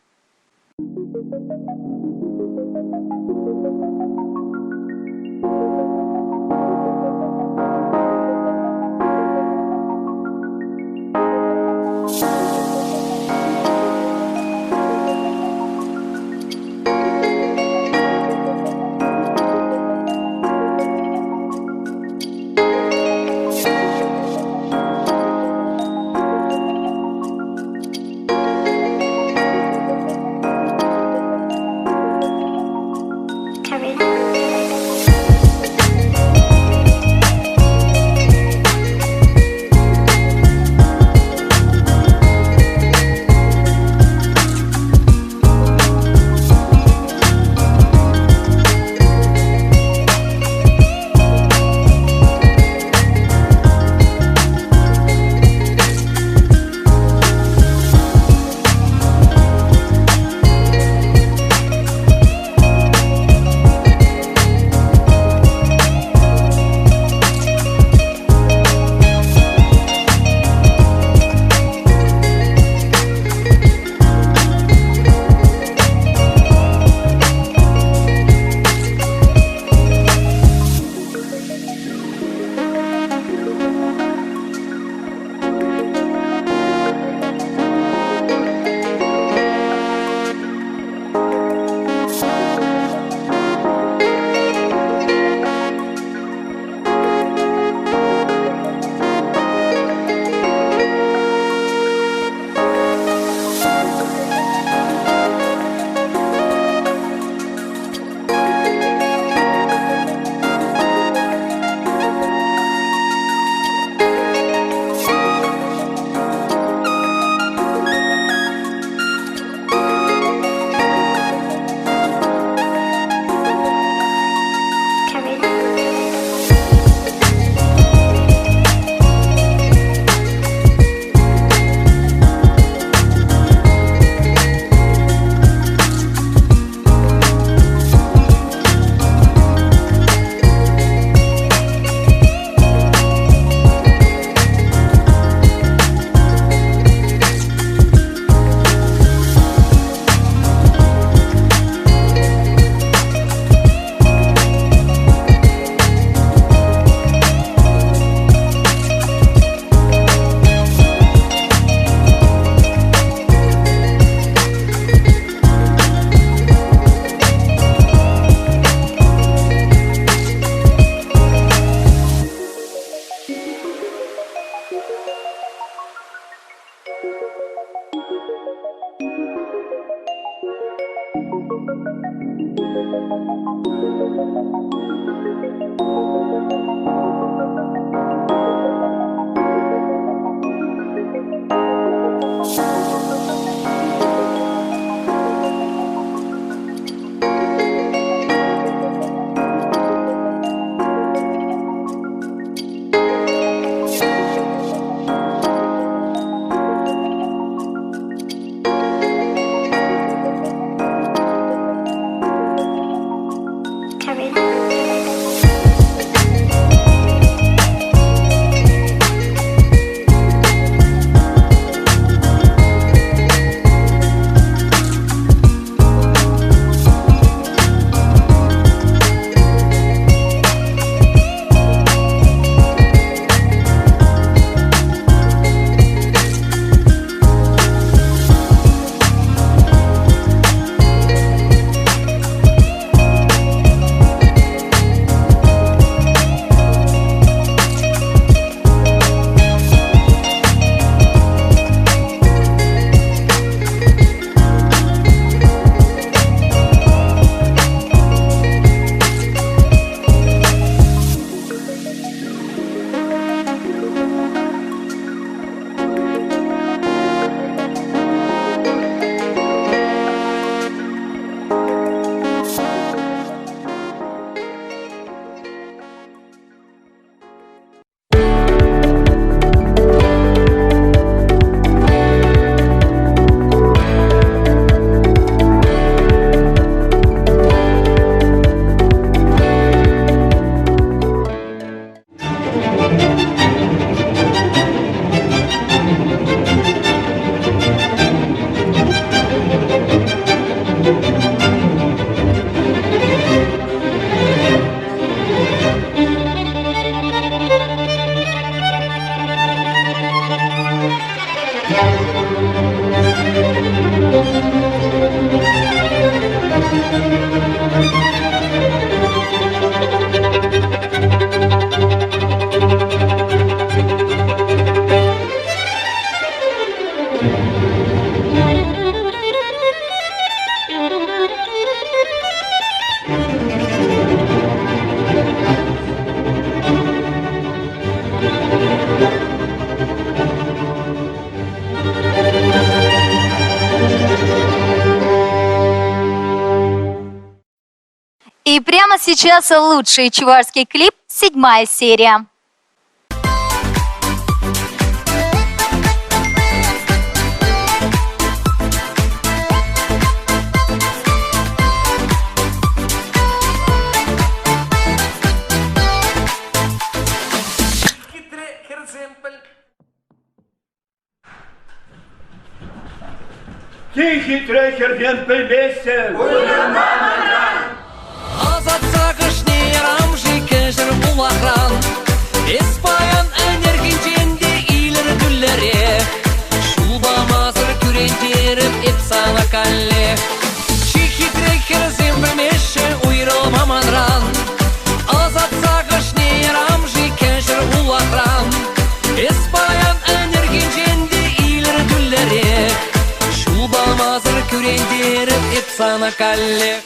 сейчас лучший чувашский клип, 7-я серия. Тихий трехер гемпель бесен. Азат сагышны ярамжы кежір булахран. Еспаян энергинченде илер гүлләре. Шулбамазыр күрендеріп епсана калле. Тихий трехер зембемеше уйрылмаманран. Азат сагышны ярамжы кежір булахран. Еспаян энергинченде илер гүлләре. Шулбамазыр күрендеріп епсана калле.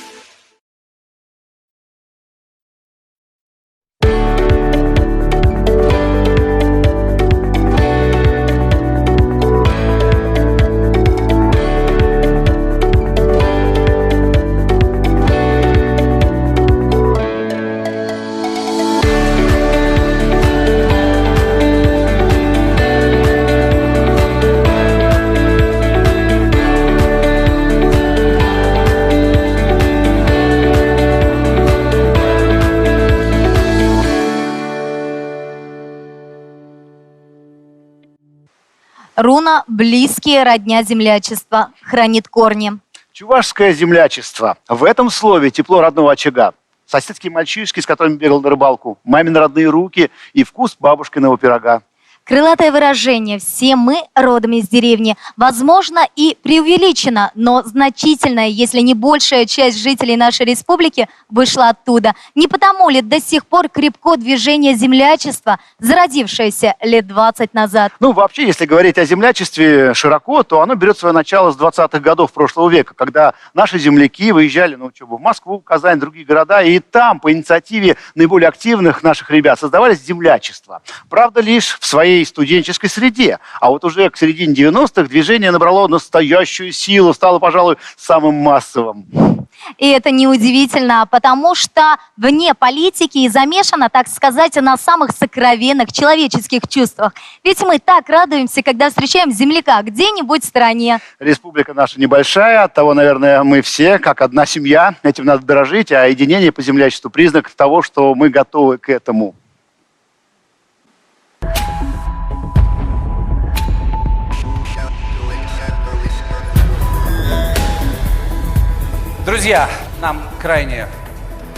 Руна «Близкие родня землячества» хранит корни. Чувашское землячество. В этом слове тепло родного очага. Соседские мальчишки, с которыми бегал на рыбалку, мамины родные руки и вкус бабушкиного пирога. Крылатое выражение «все мы родом из деревни» возможно и преувеличено, но значительная, если не большая часть жителей нашей республики вышла оттуда. Не потому ли до сих пор крепко движение землячества, зародившееся лет 20 назад? Ну, вообще, если говорить о землячестве широко, то оно берет свое начало с 20-х годов прошлого века, когда наши земляки выезжали на учебу в Москву, Казань, другие города, и там, по инициативе наиболее активных наших ребят, создавались землячества. Правда, лишь в своей студенческой среде. А вот уже к середине 90-х движение набрало настоящую силу, стало, пожалуй, самым массовым. И это неудивительно, потому что вне политики и замешано, так сказать, на самых сокровенных человеческих чувствах. Ведь мы так радуемся, когда встречаем земляка где-нибудь в стране. Республика наша небольшая, оттого, наверное, мы все как одна семья. Этим надо дорожить, а единение по землячеству – признак того, что мы готовы к этому. Друзья, нам крайне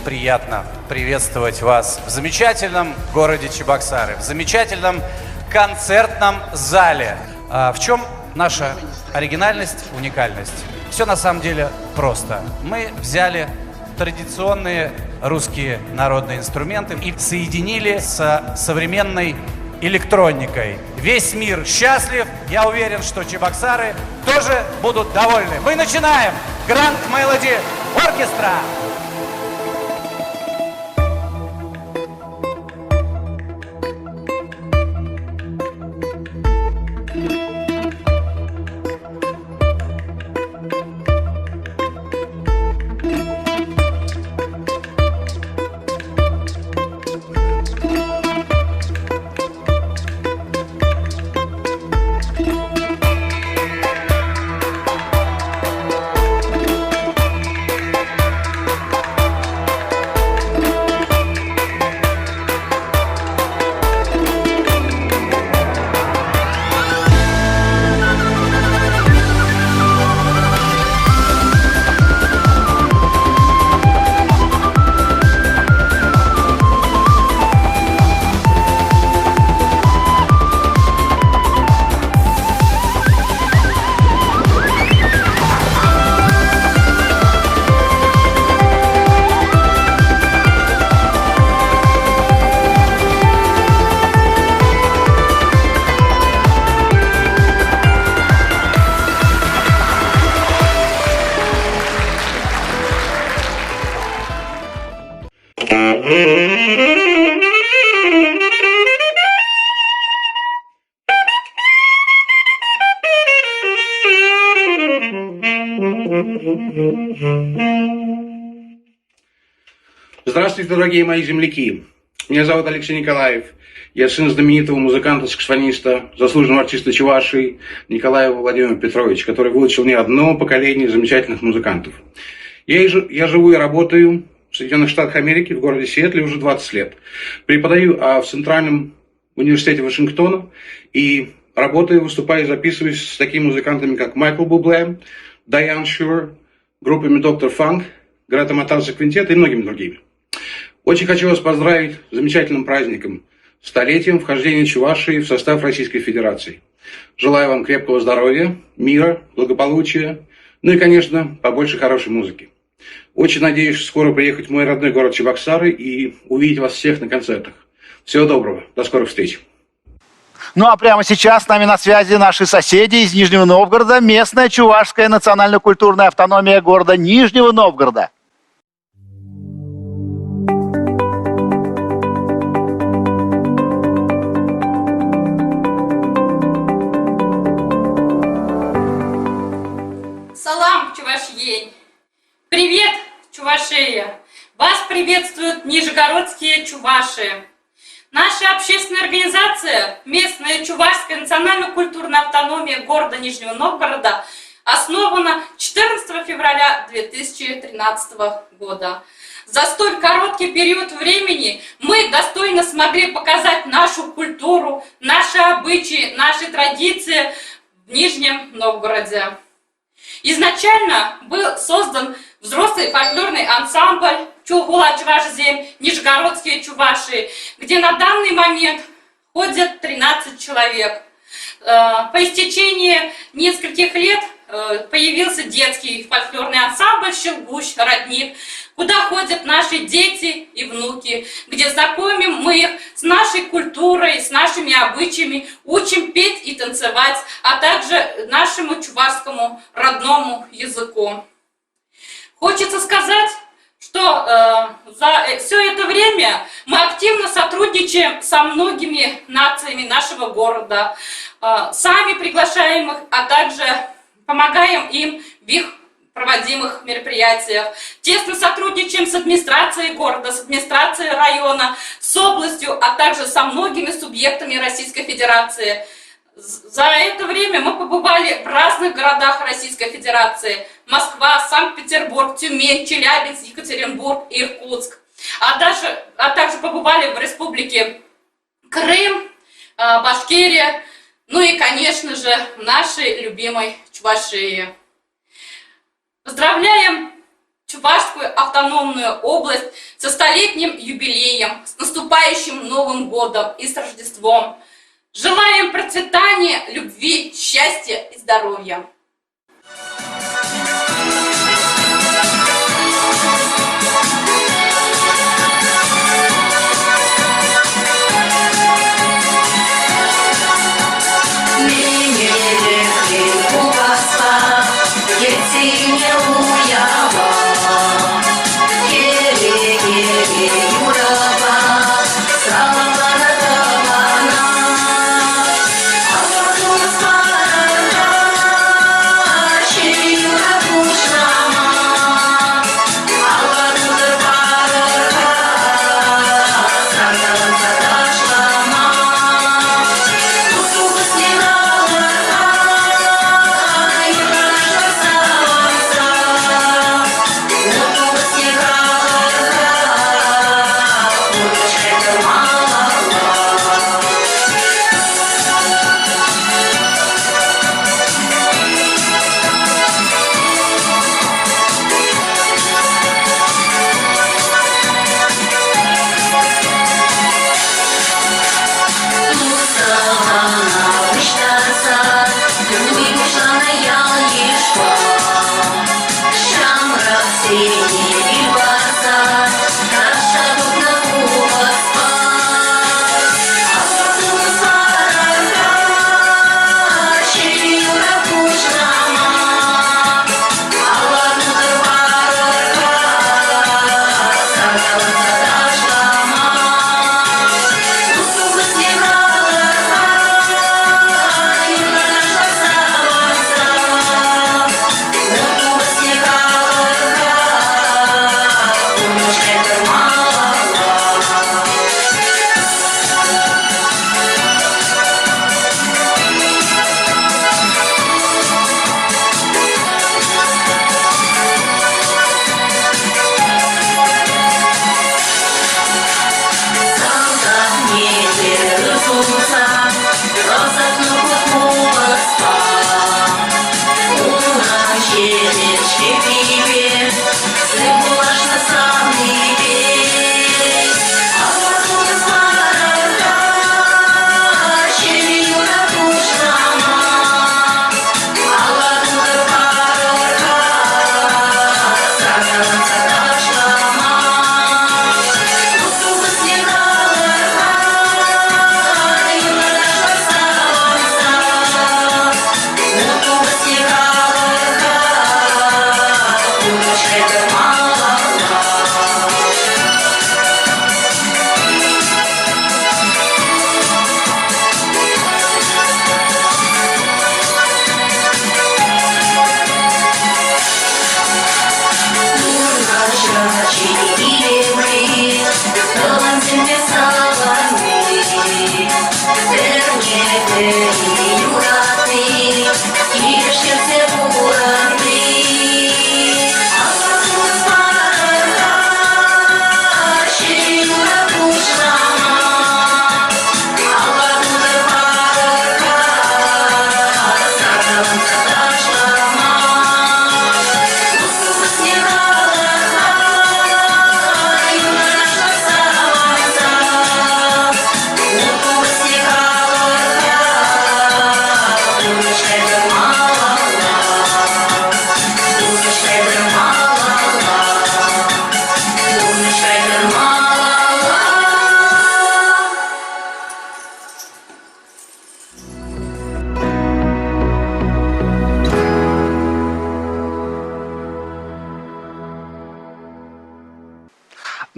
приятно приветствовать вас в замечательном городе Чебоксары, в замечательном концертном зале. В чем наша оригинальность, уникальность? Все на самом деле просто. Мы взяли традиционные русские народные инструменты и соединили с современной электроникой. Весь мир счастлив. Я уверен, что чебоксары тоже будут довольны. Мы начинаем! Grand Melody Orchestra! Здравствуйте, дорогие мои земляки. Меня зовут Алексей Николаев. Я сын знаменитого музыканта-саксофониста, заслуженного артиста Чувашии Николаева Владимира Петровича, который выучил не одно поколение замечательных музыкантов. Я живу и работаю в Соединенных Штатах Америки, в городе Сиэтле уже 20 лет. Преподаю в Центральном университете Вашингтона и работаю, выступаю и записываюсь с такими музыкантами, как Майкл Бубле, Дайан Шур, группами Доктор Фанк, Грета Матарса Квинтет и многими другими. Очень хочу вас поздравить с замечательным праздником, столетием вхождения Чувашии в состав Российской Федерации. Желаю вам крепкого здоровья, мира, благополучия, ну и, конечно, побольше хорошей музыки. Очень надеюсь скоро приехать в мой родной город Чебоксары и увидеть вас всех на концертах. Всего доброго, до скорых встреч. Ну а прямо сейчас с нами на связи наши соседи из Нижнего Новгорода, местная чувашская национально-культурная автономия города Нижнего Новгорода. Салам, Чувашьень! Привет, Чувашия! Вас приветствуют нижегородские чуваши. Наша общественная организация, местная чувашская национально-культурная автономия города Нижнего Новгорода, основана 14 февраля 2013 года. За столь короткий период времени мы достойно смогли показать нашу культуру, наши обычаи, наши традиции в Нижнем Новгороде. Изначально был создан взрослый фольклорный ансамбль Чулгула Чувашзем, Нижегородские чуваши, где на данный момент ходят 13 человек. По истечении нескольких лет появился детский фольклорный ансамбль Щелгущ, Родник, куда ходят наши дети и внуки, где знакомим мы их с нашей культурой, с нашими обычаями, учим петь и танцевать, а также нашему чувашскому родному языку. Хочется сказать, что за все это время мы активно сотрудничаем со многими нациями нашего города, сами приглашаем их, а также помогаем им в их проводимых мероприятиях. Тесно сотрудничаем с администрацией города, с администрацией района, с областью, а также со многими субъектами Российской Федерации. За это время мы побывали в разных городах Российской Федерации. Москва, Санкт-Петербург, Тюмень, Челябинск, Екатеринбург, Иркутск. А также побывали в республике Крым, Башкирия, ну и, конечно же, в нашей любимой Чувашии. Поздравляем Чувашскую автономную область со столетним юбилеем, с наступающим Новым годом и с Рождеством. Желаем процветания, любви, счастья и здоровья.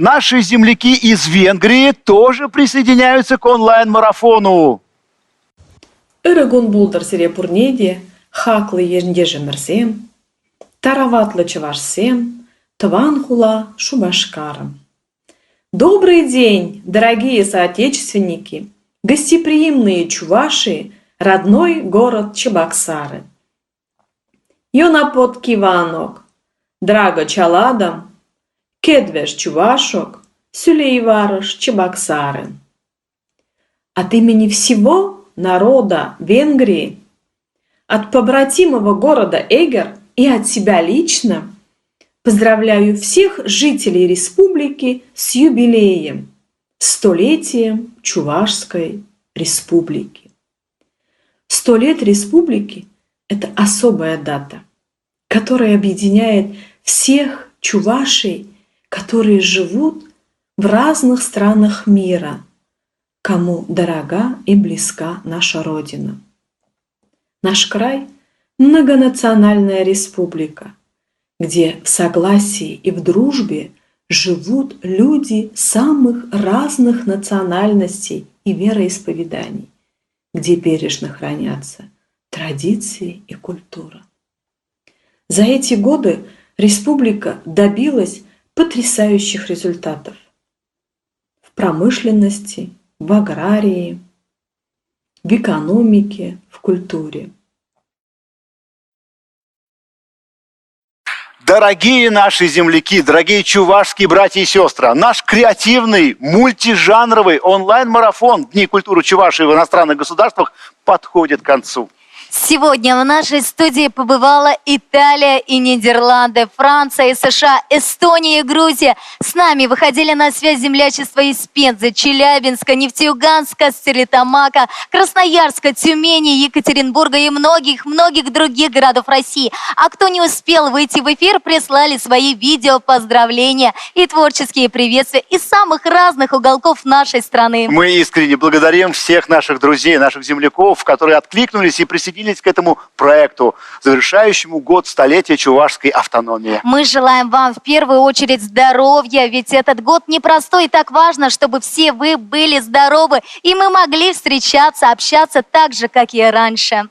наши земляки из Венгрии тоже присоединяются к онлайн-марафону. Ырыгун булдыр сире пурнеде, хаклы ежемерсем, тараватлы чувашсем, тван хула шубашкаром. Добрый день, дорогие соотечественники, гостеприимные чуваши, родной город Чебоксары. Йонапот киванок, драго чаладам, кедвеш чувашок, сюлейварыш Чебоксары. От имени всего народа Венгрии, от побратимого города Эгер и от себя лично поздравляю всех жителей республики с юбилеем, столетием Чувашской республики. 100 лет республики – это особая дата, которая объединяет всех чувашей, которые живут в разных странах мира, кому дорога и близка наша Родина. Наш край – многонациональная республика, где в согласии и в дружбе живут люди самых разных национальностей и вероисповеданий, где бережно хранятся традиции и культура. За эти годы республика добилась потрясающих результатов в промышленности, в аграрии, в экономике, в культуре. Дорогие наши земляки, дорогие чувашские братья и сестры, наш креативный, мультижанровый онлайн-марафон «Дни культуры Чувашии в иностранных государствах» подходит к концу. Сегодня в нашей студии побывала Италия и Нидерланды, Франция и США, Эстония и Грузия. С нами выходили на связь землячества из Пензы, Челябинска, Нефтеюганска, Стерлитамака, Красноярска, Тюмени, Екатеринбурга и многих других городов России. А кто не успел выйти в эфир, прислали свои видео, поздравления и творческие приветствия из самых разных уголков нашей страны. Мы искренне благодарим всех наших друзей, наших земляков, которые откликнулись и присоединились к этому проекту, завершающему год столетия чувашской автономии. Мы желаем вам в первую очередь здоровья, ведь этот год непростой, и так важно, чтобы все вы были здоровы, и мы могли встречаться, общаться так же, как и раньше.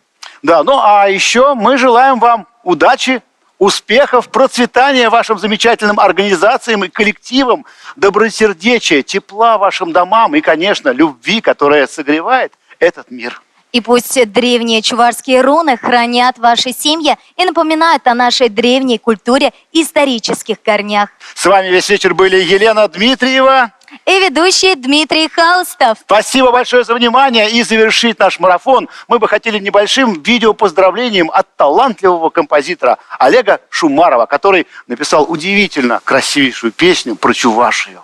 Да, ну а еще мы желаем вам удачи, успехов, процветания вашим замечательным организациям и коллективам, добросердечия, тепла вашим домам и, конечно, любви, которая согревает этот мир. И пусть древние чувашские руны хранят ваши семьи и напоминают о нашей древней культуре и исторических корнях. С вами весь вечер были Елена Дмитриева и ведущий Дмитрий Хаустов. Спасибо большое за внимание. И завершить наш марафон мы бы хотели небольшим видеопоздравлением от талантливого композитора Олега Шумарова, который написал удивительно красивейшую песню про Чувашию.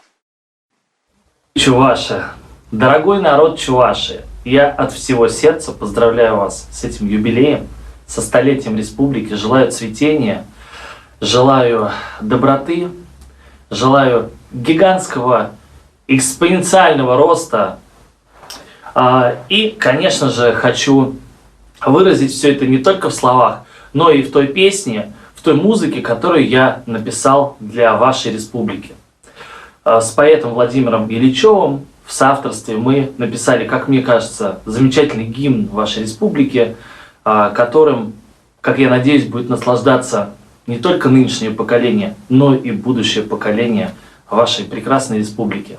Чуваша, дорогой народ Чувашии, я от всего сердца поздравляю вас с этим юбилеем, со столетием республики. Желаю цветения, желаю доброты, желаю гигантского экспоненциального роста. И, конечно же, хочу выразить все это не только в словах, но и в той песне, в той музыке, которую я написал для вашей республики. С поэтом Владимиром Ильичевым в соавторстве мы написали, как мне кажется, замечательный гимн вашей республики, которым, как я надеюсь, будет наслаждаться не только нынешнее поколение, но и будущее поколение вашей прекрасной республики.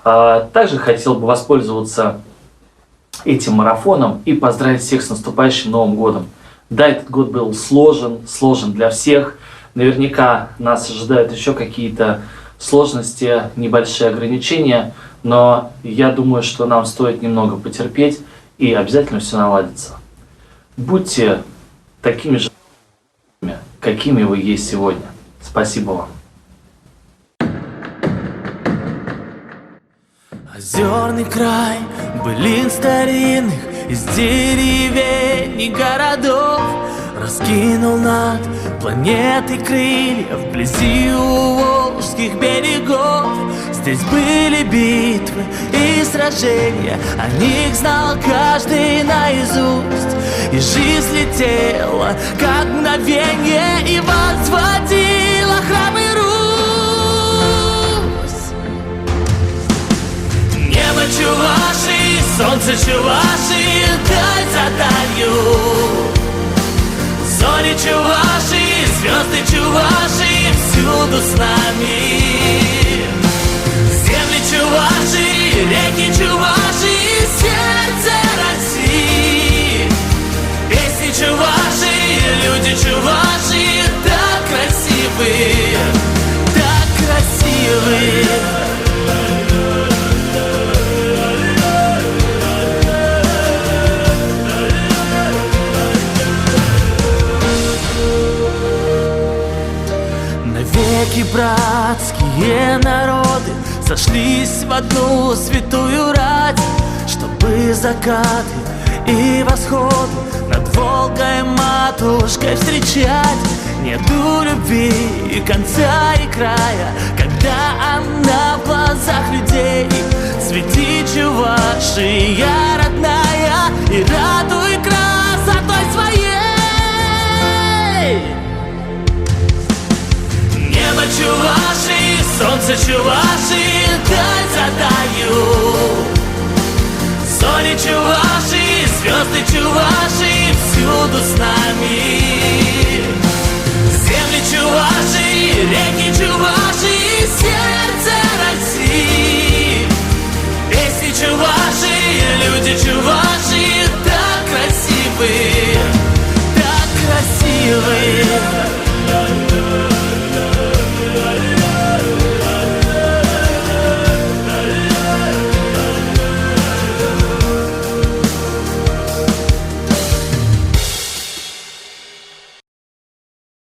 Также хотел бы воспользоваться этим марафоном и поздравить всех с наступающим Новым годом. Да, этот год был сложен для всех. Наверняка нас ожидают еще какие-то сложности, небольшие ограничения, но я думаю, что нам стоит немного потерпеть, и обязательно все наладится. Будьте такими же, какими вы есть сегодня. Спасибо вам. Озерный край, былин старинных, из деревень и городов, раскинул над планетой крылья вблизи у волжских берегов. Здесь были битвы и сражения, о них знал каждый наизусть. И жизнь летела, как мгновенье, и возводила храмы Русь. солнце Чувашии, даль за далью. Зори Чувашии, звезды Чувашии всюду с нами. Земли Чувашии, реки Чувашии, сердце России. Песни Чувашии, люди Чувашии, так красивые, так красивые. Навеки братские народы сошлись в одну святую рать, чтобы закаты и восходы над Волгой матушкой встречать. Нету любви и конца и края, когда она в глазах людей. Свети, Чувашия родная, и радуй красотой своей. Небо Чувашии, солнце Чувашии,